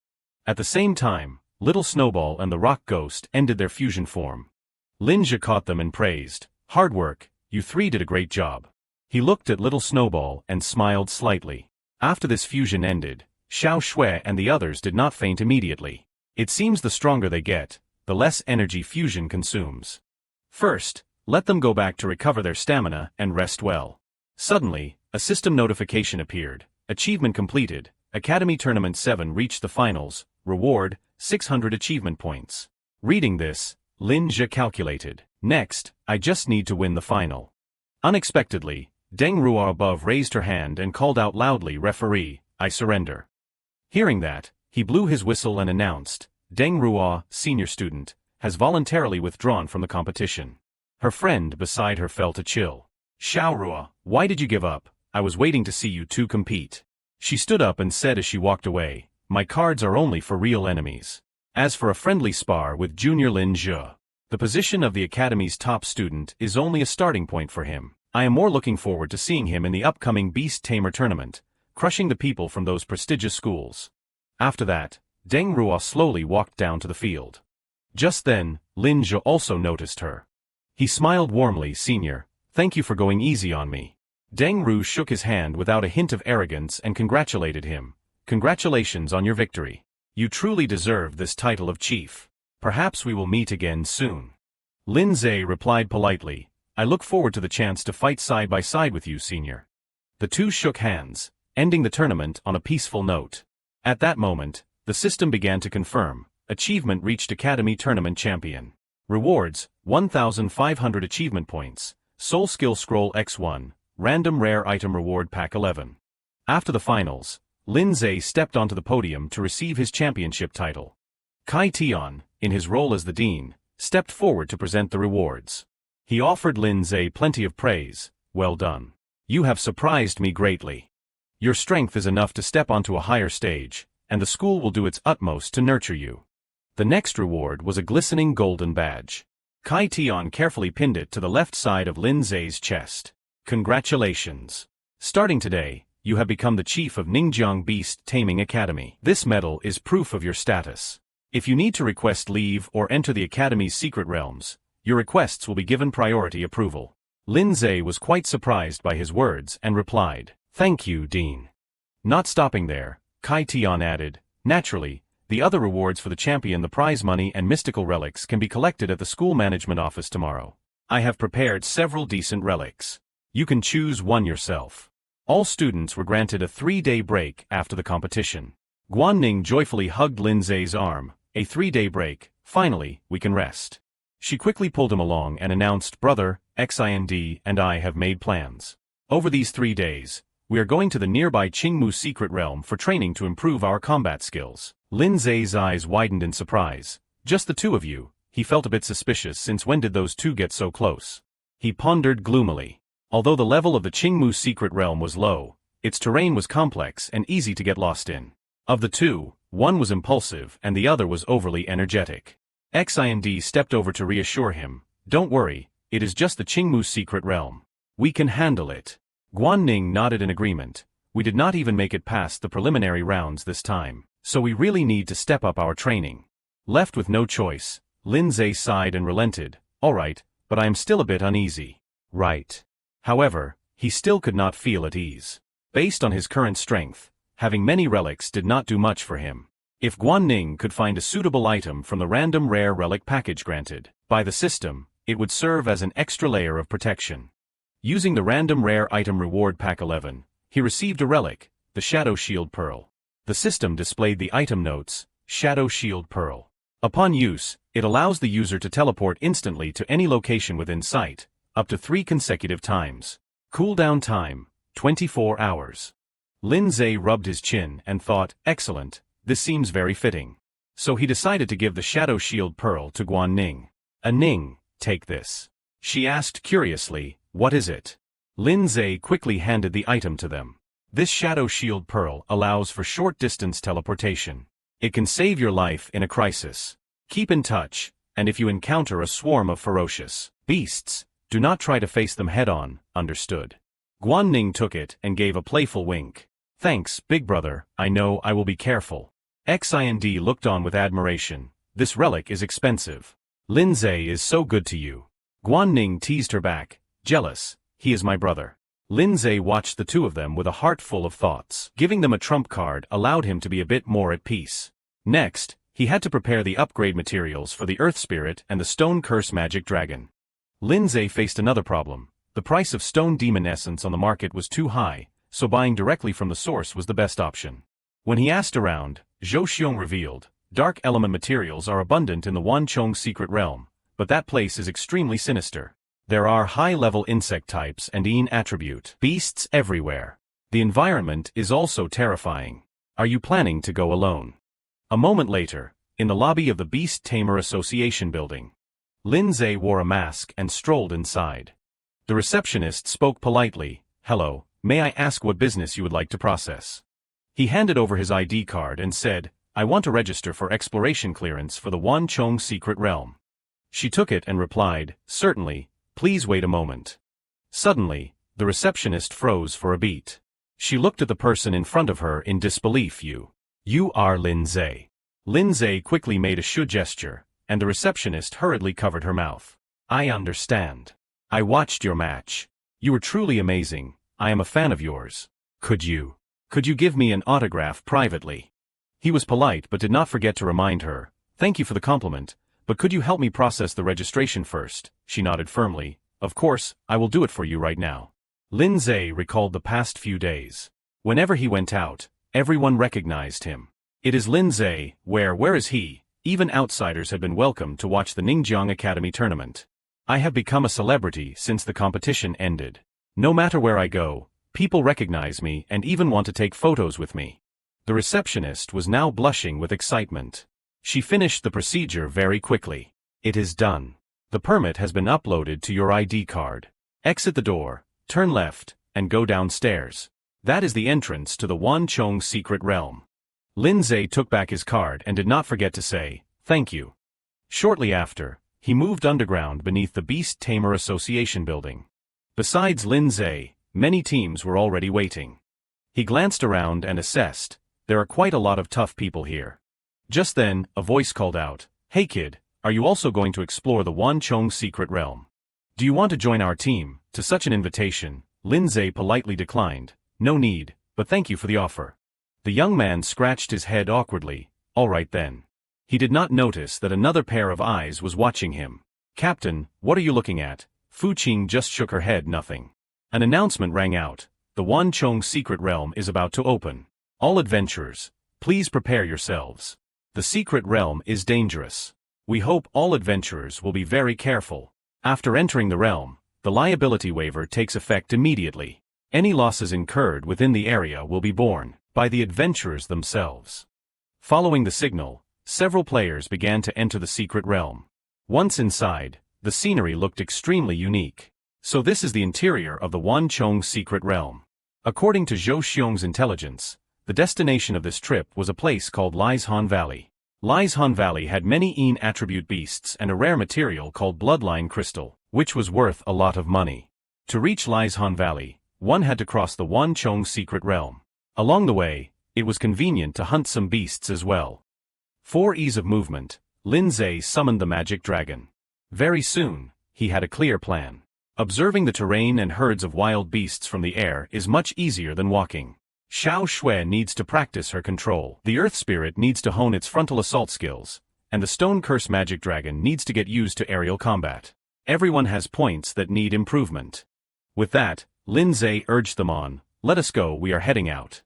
At the same time, Little Snowball and the Rock Ghost ended their fusion form. Lin Zhe caught them and praised. Hard work, you 3 did a great job. He looked at Little Snowball and smiled slightly. After this fusion ended, Xiao Shui and the others did not faint immediately. It seems the stronger they get, the less energy fusion consumes. First, let them go back to recover their stamina and rest well. Suddenly, a system notification appeared. Achievement completed. Academy Tournament 7 reached the finals. Reward, 600 achievement points. Reading this, Lin Zhe calculated. Next, I just need to win the final. Unexpectedly, Deng Ruo above raised her hand and called out loudly, referee, I surrender. Hearing that, he blew his whistle and announced, Deng Ruo, senior student, has voluntarily withdrawn from the competition. Her friend beside her felt a chill. Xiao Ruo, why did you give up? I was waiting to see you 2 compete. She stood up and said as she walked away, my cards are only for real enemies. As for a friendly spar with Junior Lin Zhe, the position of the Academy's top student is only a starting point for him. I am more looking forward to seeing him in the upcoming Beast Tamer tournament, crushing the people from those prestigious schools. After that, Deng Ruo slowly walked down to the field. Just then, Lin Zhe also noticed her. He smiled warmly, Senior, thank you for going easy on me. Deng Ru shook his hand without a hint of arrogance and congratulated him. Congratulations on your victory. You truly deserve this title of chief. Perhaps we will meet again soon. Lin Zhe replied politely, I look forward to the chance to fight side by side with you, Senior. The 2 shook hands, ending the tournament on a peaceful note. At that moment, the system began to confirm. Achievement reached Academy Tournament Champion. Rewards, 1,500 achievement points. Soul Skill Scroll X1, Random Rare Item Reward Pack 11. After the finals, Lin Zhe stepped onto the podium to receive his championship title. Kai Tian, in his role as the dean, stepped forward to present the rewards. He offered Lin Zhe plenty of praise. Well done. You have surprised me greatly. Your strength is enough to step onto a higher stage, and the school will do its utmost to nurture you. The next reward was a glistening golden badge. Kai Tian carefully pinned it to the left side of Lin Zhe's chest. Congratulations. Starting today, you have become the chief of Ningjiang Beast Taming Academy. This medal is proof of your status. If you need to request leave or enter the Academy's secret realms, your requests will be given priority approval. Lin Zhe was quite surprised by his words and replied, Thank you, Dean. Not stopping there, Kai Tian added, Naturally, The other rewards for the champion, the prize money and mystical relics, can be collected at the school management office tomorrow. I have prepared several decent relics. You can choose one yourself. All students were granted a 3-day break after the competition. Ning joyfully hugged Lindsay's arm. A 3-day break, finally, we can rest. She quickly pulled him along and announced, Brother, Xind and I have made plans. Over these 3 days, we are going to the nearby Qingmu secret realm for training to improve our combat skills. Lindsay's eyes widened in surprise. Just the two of you? He felt a bit suspicious, since when did those two get so close? He pondered gloomily. Although the level of the Qingmu secret realm was low, its terrain was complex and easy to get lost in. Of the two, one was impulsive and the other was overly energetic. Xind stepped over to reassure him. Don't worry, it is just the Qingmu secret realm. We can handle it. Ning nodded in agreement. We did not even make it past the preliminary rounds this time, so we really need to step up our training. Left with no choice, Lindsay sighed and relented. All right, but I am still a bit uneasy. Right. However, he still could not feel at ease. Based on his current strength, having many relics did not do much for him. If Ning could find a suitable item from the random rare relic package granted by the system, it would serve as an extra layer of protection. Using the random rare item reward pack 11, he received a relic, the Shadow Shield Pearl. The system displayed the item notes, Shadow Shield Pearl. Upon use, it allows the user to teleport instantly to any location within sight, up to 3 consecutive times. Cooldown time, 24 hours. Lindsay rubbed his chin and thought, excellent, this seems very fitting. So he decided to give the Shadow Shield Pearl to Ning. Ning, take this. She asked curiously, what is it? Lindsay quickly handed the item to them. This Shadow Shield Pearl allows for short-distance teleportation. It can save your life in a crisis. Keep in touch, and if you encounter a swarm of ferocious beasts, do not try to face them head-on, understood? Ning took it and gave a playful wink. Thanks, big brother, I know I will be careful. Xind looked on with admiration. This relic is expensive. Lindsay is so good to you. Ning teased her back. Jealous, he is my brother. Lindsay watched the two of them with a heart full of thoughts. Giving them a trump card allowed him to be a bit more at peace. Next, he had to prepare the upgrade materials for the Earth Spirit and the Stone Curse Magic Dragon. Lindsay faced another problem. The price of Stone Demon Essence on the market was too high, so buying directly from the source was the best option. When he asked around, Zhou Xiong revealed, dark element materials are abundant in the Wanchong secret realm, but that place is extremely sinister. There are high-level insect types and Yin attribute beasts everywhere. The environment is also terrifying. Are you planning to go alone? A moment later, in the lobby of the Beast Tamer Association building, Lindsay wore a mask and strolled inside. The receptionist spoke politely. Hello, may I ask what business you would like to process? He handed over his ID card and said, I want to register for exploration clearance for the Wanchong secret realm. She took it and replied, certainly, please wait a moment. Suddenly, the receptionist froze for a beat. She looked at the person in front of her in disbelief. You are Lindsay. Lindsay quickly made a shu gesture, and the receptionist hurriedly covered her mouth. I understand. I watched your match. You were truly amazing. I am a fan of yours. Could you give me an autograph privately? He was polite but did not forget to remind her. Thank you for the compliment, but could you help me process the registration first? She nodded firmly. Of course, I will do it for you right now. Lindsay recalled the past few days. Whenever he went out, everyone recognized him. It is Lindsay, where is he? Even outsiders had been welcome to watch the Ningjiang Academy tournament. I have become a celebrity since the competition ended. No matter where I go, people recognize me and even want to take photos with me. The receptionist was now blushing with excitement. She finished the procedure very quickly. It is done. The permit has been uploaded to your ID card. Exit the door, turn left, and go downstairs. That is the entrance to the Wanchong secret realm. Lindsay took back his card and did not forget to say, thank you. Shortly after, he moved underground beneath the Beast Tamer Association building. Besides Lindsay, many teams were already waiting. He glanced around and assessed, there are quite a lot of tough people here. Just then, a voice called out, hey kid, are you also going to explore the Wanchong secret realm? Do you want to join our team? To such an invitation, Lindsay politely declined. No need, but thank you for the offer. The young man scratched his head awkwardly. All right then. He did not notice that another pair of eyes was watching him. Captain, what are you looking at? Fu Qing just shook her head. Nothing. An announcement rang out. The Wanchong secret realm is about to open. All adventurers, please prepare yourselves. The secret realm is dangerous. We hope all adventurers will be very careful. After entering the realm, the liability waiver takes effect immediately. Any losses incurred within the area will be borne by the adventurers themselves. Following the signal, several players began to enter the secret realm. Once inside, the scenery looked extremely unique. So this is the interior of the Wanchong secret realm. According to Zhou Xiong's intelligence, the destination of this trip was a place called Lieshan Valley. Lieshan Valley had many Een attribute beasts and a rare material called bloodline crystal, which was worth a lot of money. To reach Lieshan Valley, one had to cross the Wanchong secret realm. Along the way, it was convenient to hunt some beasts as well. For ease of movement, Lin Zhe summoned the magic dragon. Very soon, he had a clear plan. Observing the terrain and herds of wild beasts from the air is much easier than walking. Xiao Shui needs to practice her control. The Earth Spirit needs to hone its frontal assault skills, and the Stone Curse Magic Dragon needs to get used to aerial combat. Everyone has points that need improvement. With that, Lin Zhe urged them on. Let us go, we are heading out.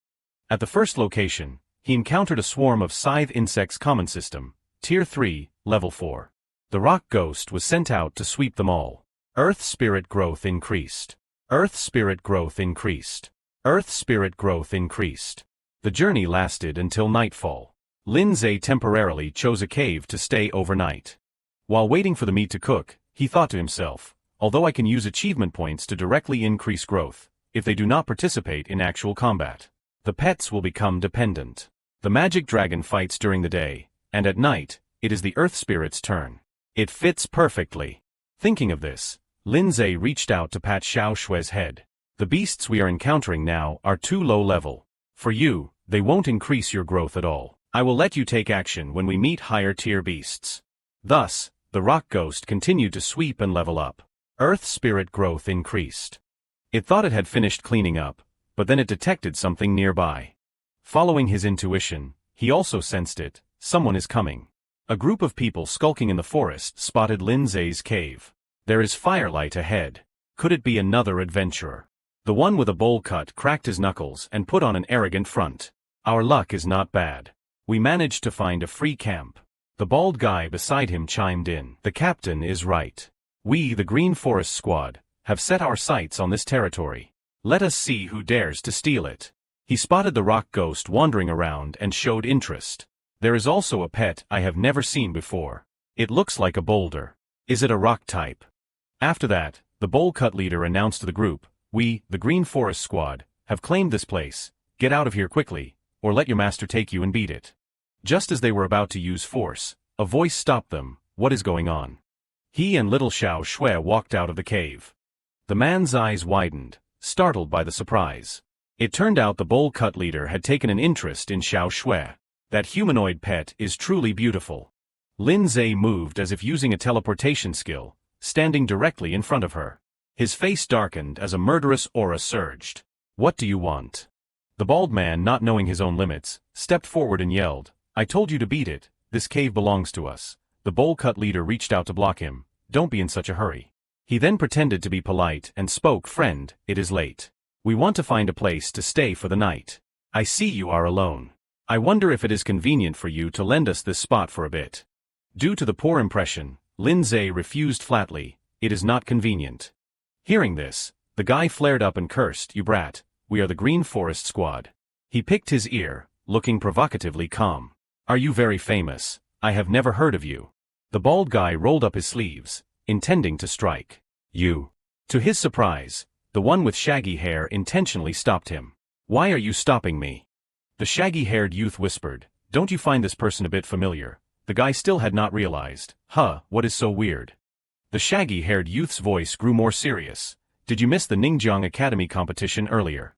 At the first location, he encountered a swarm of scythe insects common system, Tier 3, Level 4. The Rock Ghost was sent out to sweep them all. Earth Spirit growth increased. Earth Spirit growth increased. Earth Spirit growth increased. The journey lasted until nightfall. Lin Zhe temporarily chose a cave to stay overnight. While waiting for the meat to cook, he thought to himself, although I can use achievement points to directly increase growth, if they do not participate in actual combat, the pets will become dependent. The magic dragon fights during the day, and at night, it is the Earth Spirit's turn. It fits perfectly. Thinking of this, Lin Zhe reached out to pat Xiao Shui's head. The beasts we are encountering now are too low level. For you, they won't increase your growth at all. I will let you take action when we meet higher tier beasts. Thus, the Rock Ghost continued to sweep and level up. Earth Spirit growth increased. It thought it had finished cleaning up, but then it detected something nearby. Following his intuition, he also sensed it. Someone is coming. A group of people skulking in the forest spotted Lin Zhe's cave. There is firelight ahead. Could it be another adventurer? The one with a bowl cut cracked his knuckles and put on an arrogant front. Our luck is not bad. We managed to find a free camp. The bald guy beside him chimed in. The captain is right. We, the Green Forest Squad, have set our sights on this territory. Let us see who dares to steal it. He spotted the Rock Ghost wandering around and showed interest. There is also a pet I have never seen before. It looks like a boulder. Is it a rock type? After that, the bowl cut leader announced to the group, we, the Green Forest Squad, have claimed this place. Get out of here quickly, or let your master take you and beat it. Just as they were about to use force, a voice stopped them. What is going on? He and little Xiao Shui walked out of the cave. The man's eyes widened, startled by the surprise. It turned out the bowl cut leader had taken an interest in Xiao Shui. That humanoid pet is truly beautiful. Lin Zhe moved as if using a teleportation skill, standing directly in front of her. His face darkened as a murderous aura surged. What do you want? The bald man, not knowing his own limits, stepped forward and yelled, I told you to beat it, this cave belongs to us. The bowl cut leader reached out to block him. Don't be in such a hurry. He then pretended to be polite and spoke, friend, it is late. We want to find a place to stay for the night. I see you are alone. I wonder if it is convenient for you to lend us this spot for a bit. Due to the poor impression, Lin Zhe refused flatly. It is not convenient. Hearing this, the guy flared up and cursed, you brat, we are the Green Forest Squad. He picked his ear, looking provocatively calm. Are you very famous? I have never heard of you. The bald guy rolled up his sleeves, intending to strike. You. To his surprise, the one with shaggy hair intentionally stopped him. Why are you stopping me? The shaggy-haired youth whispered, don't you find this person a bit familiar? The guy still had not realized. What is so weird? The shaggy-haired youth's voice grew more serious. Did you miss the Ningjiang Academy competition earlier?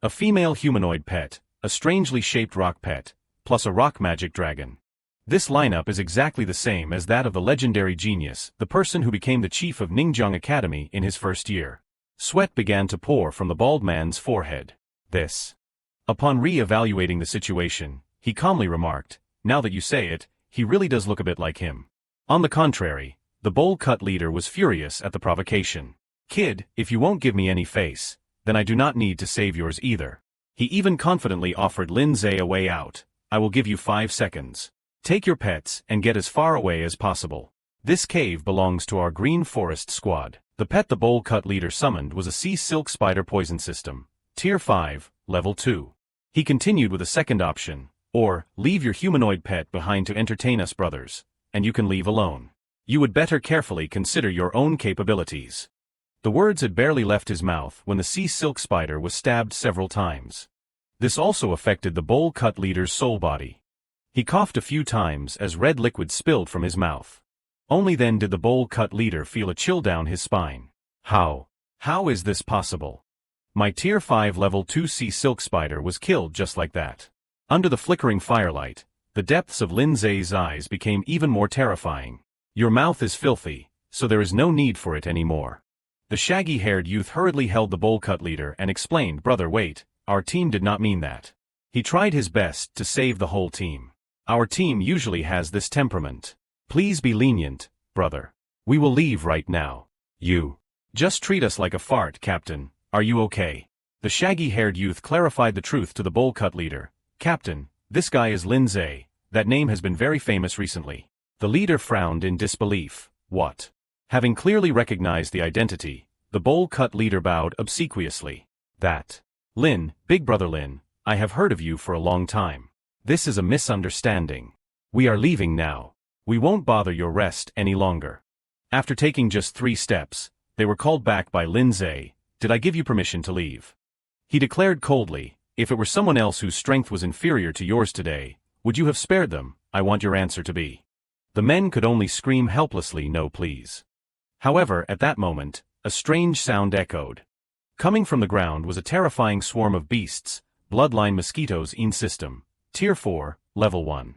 A female humanoid pet, a strangely shaped rock pet, plus a rock magic dragon. This lineup is exactly the same as that of the legendary genius, the person who became the chief of Ningjiang Academy in his first year. Sweat began to pour from the bald man's forehead. This. Upon re-evaluating the situation, he calmly remarked, now that you say it, he really does look a bit like him. On the contrary, the bowl cut leader was furious at the provocation. Kid, if you won't give me any face, then I do not need to save yours either. He even confidently offered Lindsay a way out. I will give you 5 seconds. Take your pets and get as far away as possible. This cave belongs to our Green Forest squad. The pet the bowl cut leader summoned was a sea silk spider poison system, Tier 5, Level 2. He continued with a second option, or, leave your humanoid pet behind to entertain us brothers, and you can leave alone. You would better carefully consider your own capabilities. The words had barely left his mouth when the sea silk spider was stabbed several times. This also affected the bowl cut leader's soul body. He coughed a few times as red liquid spilled from his mouth. Only then did the bowl cut leader feel a chill down his spine. How is this possible? My Tier 5 Level 2 sea silk spider was killed just like that. Under the flickering firelight, the depths of Lindsay's eyes became even more terrifying. Your mouth is filthy, so there is no need for it anymore. The shaggy-haired youth hurriedly held the bowl cut leader and explained, brother wait, our team did not mean that. He tried his best to save the whole team. Our team usually has this temperament. Please be lenient, brother. We will leave right now. You. Just treat us like a fart, Captain. Are you okay? The shaggy-haired youth clarified the truth to the bowl cut leader. Captain, this guy is Lindsay. That name has been very famous recently. The leader frowned in disbelief. What? Having clearly recognized the identity, the bowl cut leader bowed obsequiously. That. Lin, Big Brother Lin, I have heard of you for a long time. This is a misunderstanding. We are leaving now. We won't bother your rest any longer. After taking just 3 steps, they were called back by Lindsay. Did I give you permission to leave? He declared coldly, if it were someone else whose strength was inferior to yours today, would you have spared them? I want your answer to be. The men could only scream helplessly no please. However, at that moment, a strange sound echoed. Coming from the ground was a terrifying swarm of beasts, bloodline mosquitoes in system, Tier 4, Level 1.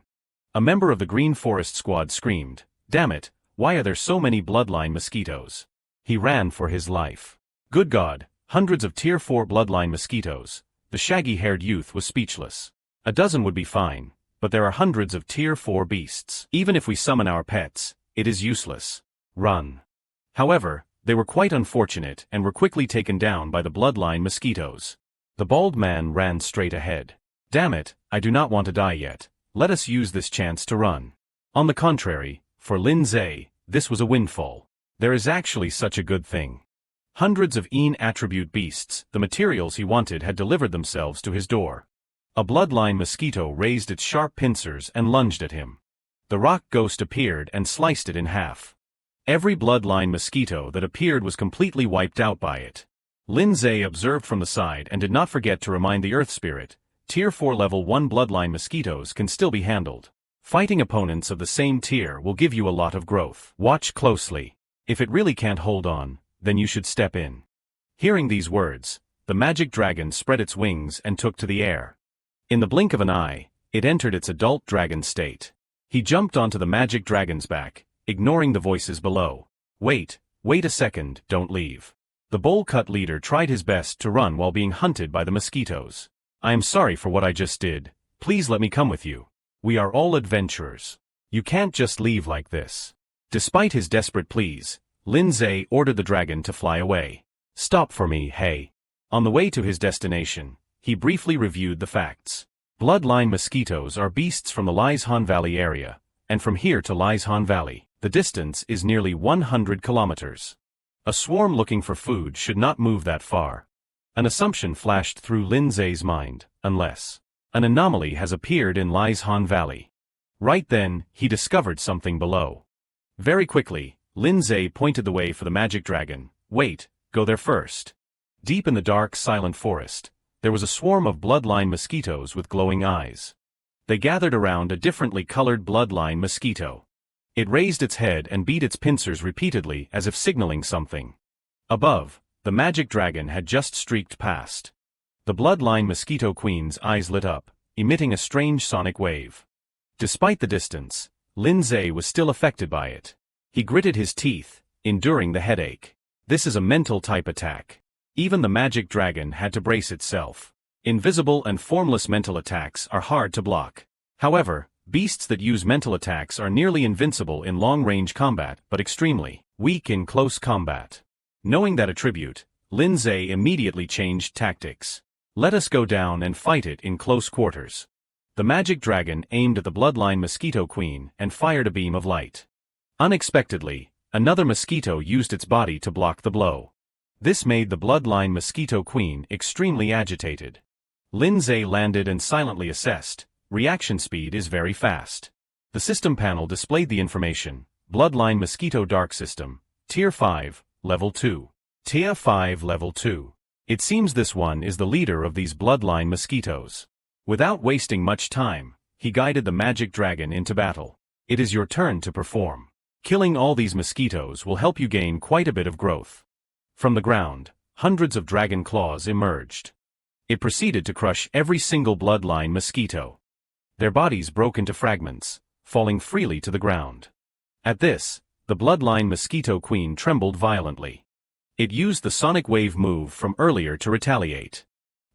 A member of the Green Forest squad screamed, damn it, why are there so many bloodline mosquitoes? He ran for his life. Good God, hundreds of Tier 4 bloodline mosquitoes. The shaggy-haired youth was speechless. A dozen would be fine, but there are hundreds of Tier 4 beasts. Even if we summon our pets, it is useless. Run. However, they were quite unfortunate and were quickly taken down by the bloodline mosquitoes. The bald man ran straight ahead. Damn it, I do not want to die yet. Let us use this chance to run. On the contrary, for Lindsay, this was a windfall. There is actually such a good thing. Hundreds of attribute beasts, the materials he wanted had delivered themselves to his door. A bloodline mosquito raised its sharp pincers and lunged at him. The rock ghost appeared and sliced it in half. Every bloodline mosquito that appeared was completely wiped out by it. Lindsay observed from the side and did not forget to remind the Earth Spirit, Tier 4 Level 1 bloodline mosquitoes can still be handled. Fighting opponents of the same tier will give you a lot of growth. Watch closely. If it really can't hold on, then you should step in. Hearing these words, the magic dragon spread its wings and took to the air. In the blink of an eye, it entered its adult dragon state. He jumped onto the magic dragon's back, ignoring the voices below. Wait a second, don't leave. The bowl cut leader tried his best to run while being hunted by the mosquitoes. I am sorry for what I just did. Please let me come with you. We are all adventurers. You can't just leave like this. Despite his desperate pleas, Lindsay ordered the dragon to fly away. Stop for me, hey. On the way to his destination, he briefly reviewed the facts. Bloodline mosquitoes are beasts from the Lieshan Valley area, and from here to Lieshan Valley, the distance is nearly 100 kilometers. A swarm looking for food should not move that far. An assumption flashed through Lindsay's mind, unless an anomaly has appeared in Lieshan Valley. Right then, he discovered something below. Very quickly, Lindsay pointed the way for the magic dragon. Wait, go there first. Deep in the dark, silent forest, there was a swarm of bloodline mosquitoes with glowing eyes. They gathered around a differently colored bloodline mosquito. It raised its head and beat its pincers repeatedly as if signaling something. Above, the magic dragon had just streaked past. The bloodline mosquito queen's eyes lit up, emitting a strange sonic wave. Despite the distance, Lindsay was still affected by it. He gritted his teeth, enduring the headache. This is a mental type attack. Even the magic dragon had to brace itself. Invisible and formless mental attacks are hard to block. However, Beasts that use mental attacks are nearly invincible in long-range combat but extremely weak in close combat. Knowing that attribute, Lindsay immediately changed tactics. Let us go down and fight it in close quarters. The magic dragon aimed at the bloodline mosquito queen and fired a beam of light. Unexpectedly, another mosquito used its body to block the blow. This made the bloodline mosquito queen extremely agitated. Lindsay landed and silently assessed. Reaction speed is very fast. The system panel displayed the information. Bloodline Mosquito Dark System, Tier 5, Level 2. Tier 5 Level 2. It seems this one is the leader of these bloodline mosquitoes. Without wasting much time, he guided the magic dragon into battle. It is your turn to perform. Killing all these mosquitoes will help you gain quite a bit of growth. From the ground, hundreds of dragon claws emerged. It proceeded to crush every single bloodline mosquito. Their bodies broke into fragments, falling freely to the ground. At this, the bloodline mosquito queen trembled violently. It used the sonic wave move from earlier to retaliate.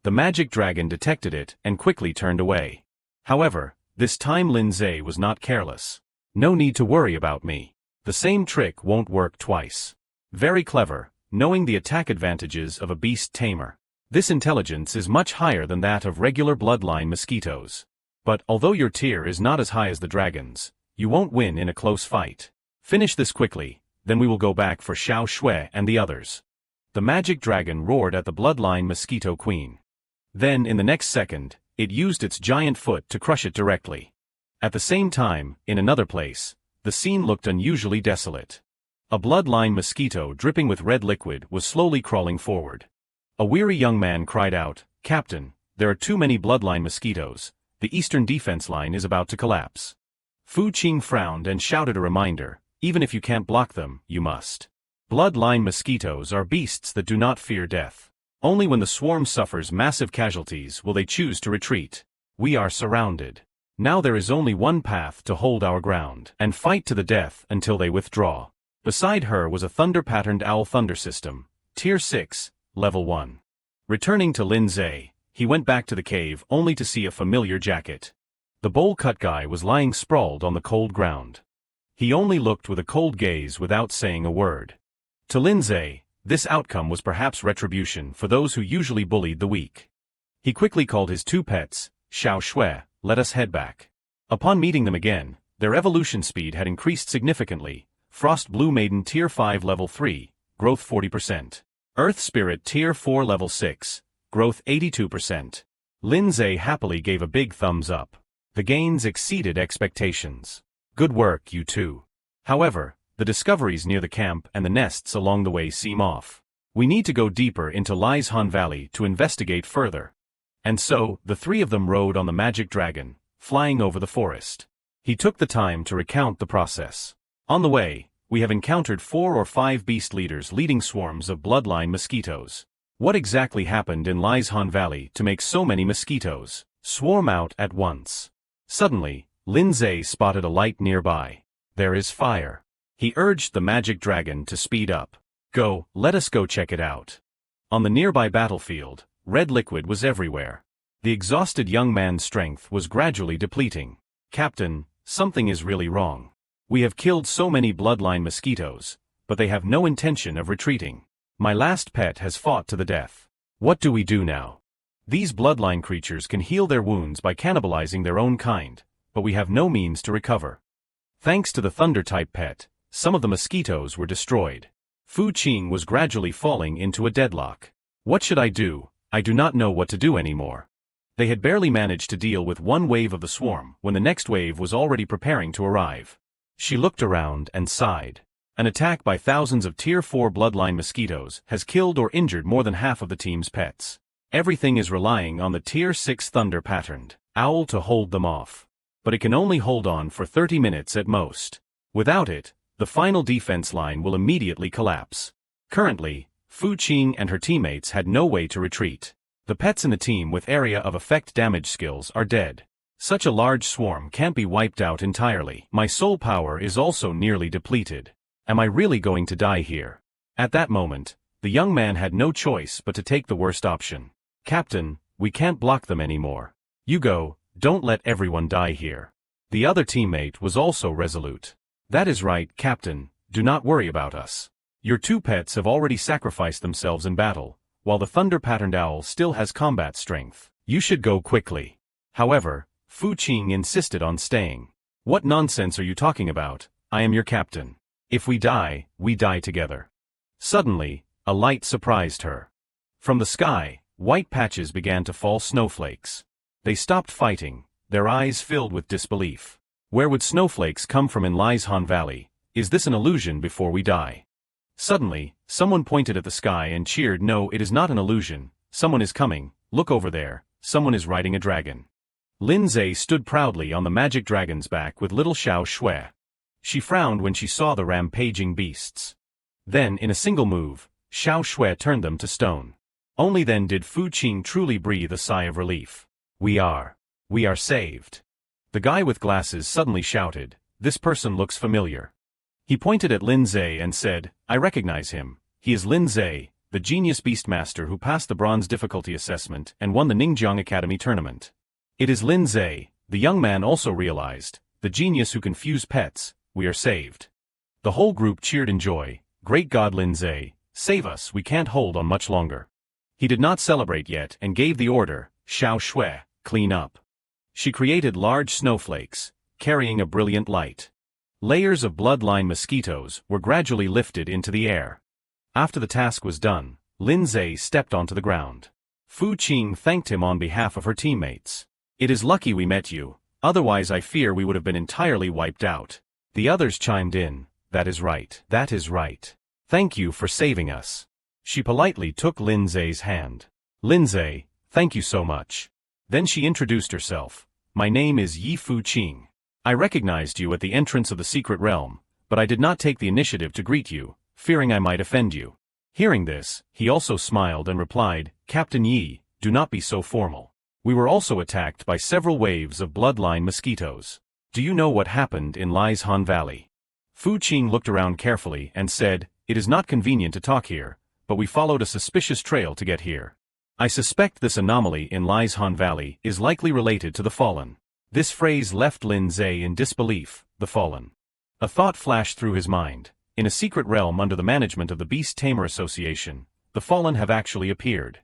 The magic dragon detected it and quickly turned away. However, this time Lindsay was not careless. No need to worry about me. The same trick won't work twice. Very clever, knowing the attack advantages of a beast tamer. This intelligence is much higher than that of regular bloodline mosquitoes. But although your tier is not as high as the dragon's, you won't win in a close fight. Finish this quickly, then we will go back for Xiao Shui and the others. The magic dragon roared at the bloodline mosquito queen. Then in the next second, it used its giant foot to crush it directly. At the same time, in another place, the scene looked unusually desolate. A bloodline mosquito dripping with red liquid was slowly crawling forward. A weary young man cried out, "Captain, there are too many bloodline mosquitoes. The eastern defense line is about to collapse." Fu Qing frowned and shouted a reminder, "Even if you can't block them, you must." Bloodline mosquitoes are beasts that do not fear death. Only when the swarm suffers massive casualties will they choose to retreat. We are surrounded. Now there is only one path to hold our ground and fight to the death until they withdraw. Beside her was a thunder-patterned owl thunder system, Tier 6, Level 1. Returning to Lindsay, he went back to the cave only to see a familiar jacket. The bowl-cut guy was lying sprawled on the cold ground. He only looked with a cold gaze without saying a word. To Lindsay, this outcome was perhaps retribution for those who usually bullied the weak. He quickly called his two pets, Xiao Shui, "Let us head back." Upon meeting them again, their evolution speed had increased significantly. Frost Blue Maiden Tier 5 Level 3, growth 40%. Earth Spirit Tier 4 Level 6, growth 82%. Lindsay happily gave a big thumbs up. The gains exceeded expectations. Good work, you two. However, the discoveries near the camp and the nests along the way seem off. We need to go deeper into Lizhan Valley to investigate further. And so, the three of them rode on the magic dragon, flying over the forest. He took the time to recount the process. On the way, we have encountered 4 or 5 beast leaders leading swarms of bloodline mosquitoes. What exactly happened in Lizhan Valley to make so many mosquitoes swarm out at once? Suddenly, Lindsay spotted a light nearby. There is fire. He urged the magic dragon to speed up. Go, let us go check it out. On the nearby battlefield, red liquid was everywhere. The exhausted young man's strength was gradually depleting. Captain, something is really wrong. We have killed so many bloodline mosquitoes, but they have no intention of retreating. My last pet has fought to the death. What do we do now? These bloodline creatures can heal their wounds by cannibalizing their own kind, but we have no means to recover. Thanks to the thunder-type pet, some of the mosquitoes were destroyed. Fu Qing was gradually falling into a deadlock. What should I do? I do not know what to do anymore. They had barely managed to deal with one wave of the swarm when the next wave was already preparing to arrive. She looked around and sighed. An attack by thousands of Tier 4 bloodline mosquitoes has killed or injured more than half of the team's pets. Everything is relying on the Tier 6 thunder-patterned owl to hold them off. But it can only hold on for 30 minutes at most. Without it, the final defense line will immediately collapse. Currently, Fu Qing and her teammates had no way to retreat. The pets in the team with area of effect damage skills are dead. Such a large swarm can't be wiped out entirely. My soul power is also nearly depleted. Am I really going to die here? At that moment, the young man had no choice but to take the worst option. Captain, we can't block them anymore. You go, don't let everyone die here. The other teammate was also resolute. That is right, Captain, do not worry about us. Your two pets have already sacrificed themselves in battle, while the thunder-patterned owl still has combat strength. You should go quickly. However, Fu Qing insisted on staying. What nonsense are you talking about? I am your captain. If we die together. Suddenly, a light surprised her. From the sky, white patches began to fall snowflakes. They stopped fighting, their eyes filled with disbelief. Where would snowflakes come from in Lieshan Valley? Is this an illusion before we die? Suddenly, someone pointed at the sky and cheered, no, it is not an illusion, someone is coming, look over there, someone is riding a dragon. Lin Zhe stood proudly on the magic dragon's back with little Xiao Shui. She frowned when she saw the rampaging beasts. Then, in a single move, Xiao Shui turned them to stone. Only then did Fu Qing truly breathe a sigh of relief. We are saved. The guy with glasses suddenly shouted, this person looks familiar. He pointed at Lin Zhe and said, I recognize him. He is Lin Zhe, the genius beastmaster who passed the bronze difficulty assessment and won the Ningjiang Academy tournament. It is Lin Zhe, the young man also realized, the genius who can fuse pets. We are saved. The whole group cheered in joy. Great God, Lin Zhe, save us, we can't hold on much longer. He did not celebrate yet and gave the order, Xiao Shui, clean up. She created large snowflakes, carrying a brilliant light. Layers of bloodline mosquitoes were gradually lifted into the air. After the task was done, Lin Zhe stepped onto the ground. Fu Qing thanked him on behalf of her teammates. It is lucky we met you, otherwise I fear we would have been entirely wiped out. The others chimed in, that is right. That is right. Thank you for saving us. She politely took Lin Zhe's hand. Lin Zhe, thank you so much. Then she introduced herself. My name is Yi Fu Qing. I recognized you at the entrance of the secret realm, but I did not take the initiative to greet you, fearing I might offend you. Hearing this, he also smiled and replied, Captain Yi, do not be so formal. We were also attacked by several waves of bloodline mosquitoes. Do you know what happened in Lieshan Valley? Fu Qing looked around carefully and said, it is not convenient to talk here, but we followed a suspicious trail to get here. I suspect this anomaly in Lieshan Valley is likely related to the Fallen. This phrase left Lin Zhe in disbelief, the Fallen. A thought flashed through his mind. In a secret realm under the management of the Beast Tamer Association, the Fallen have actually appeared.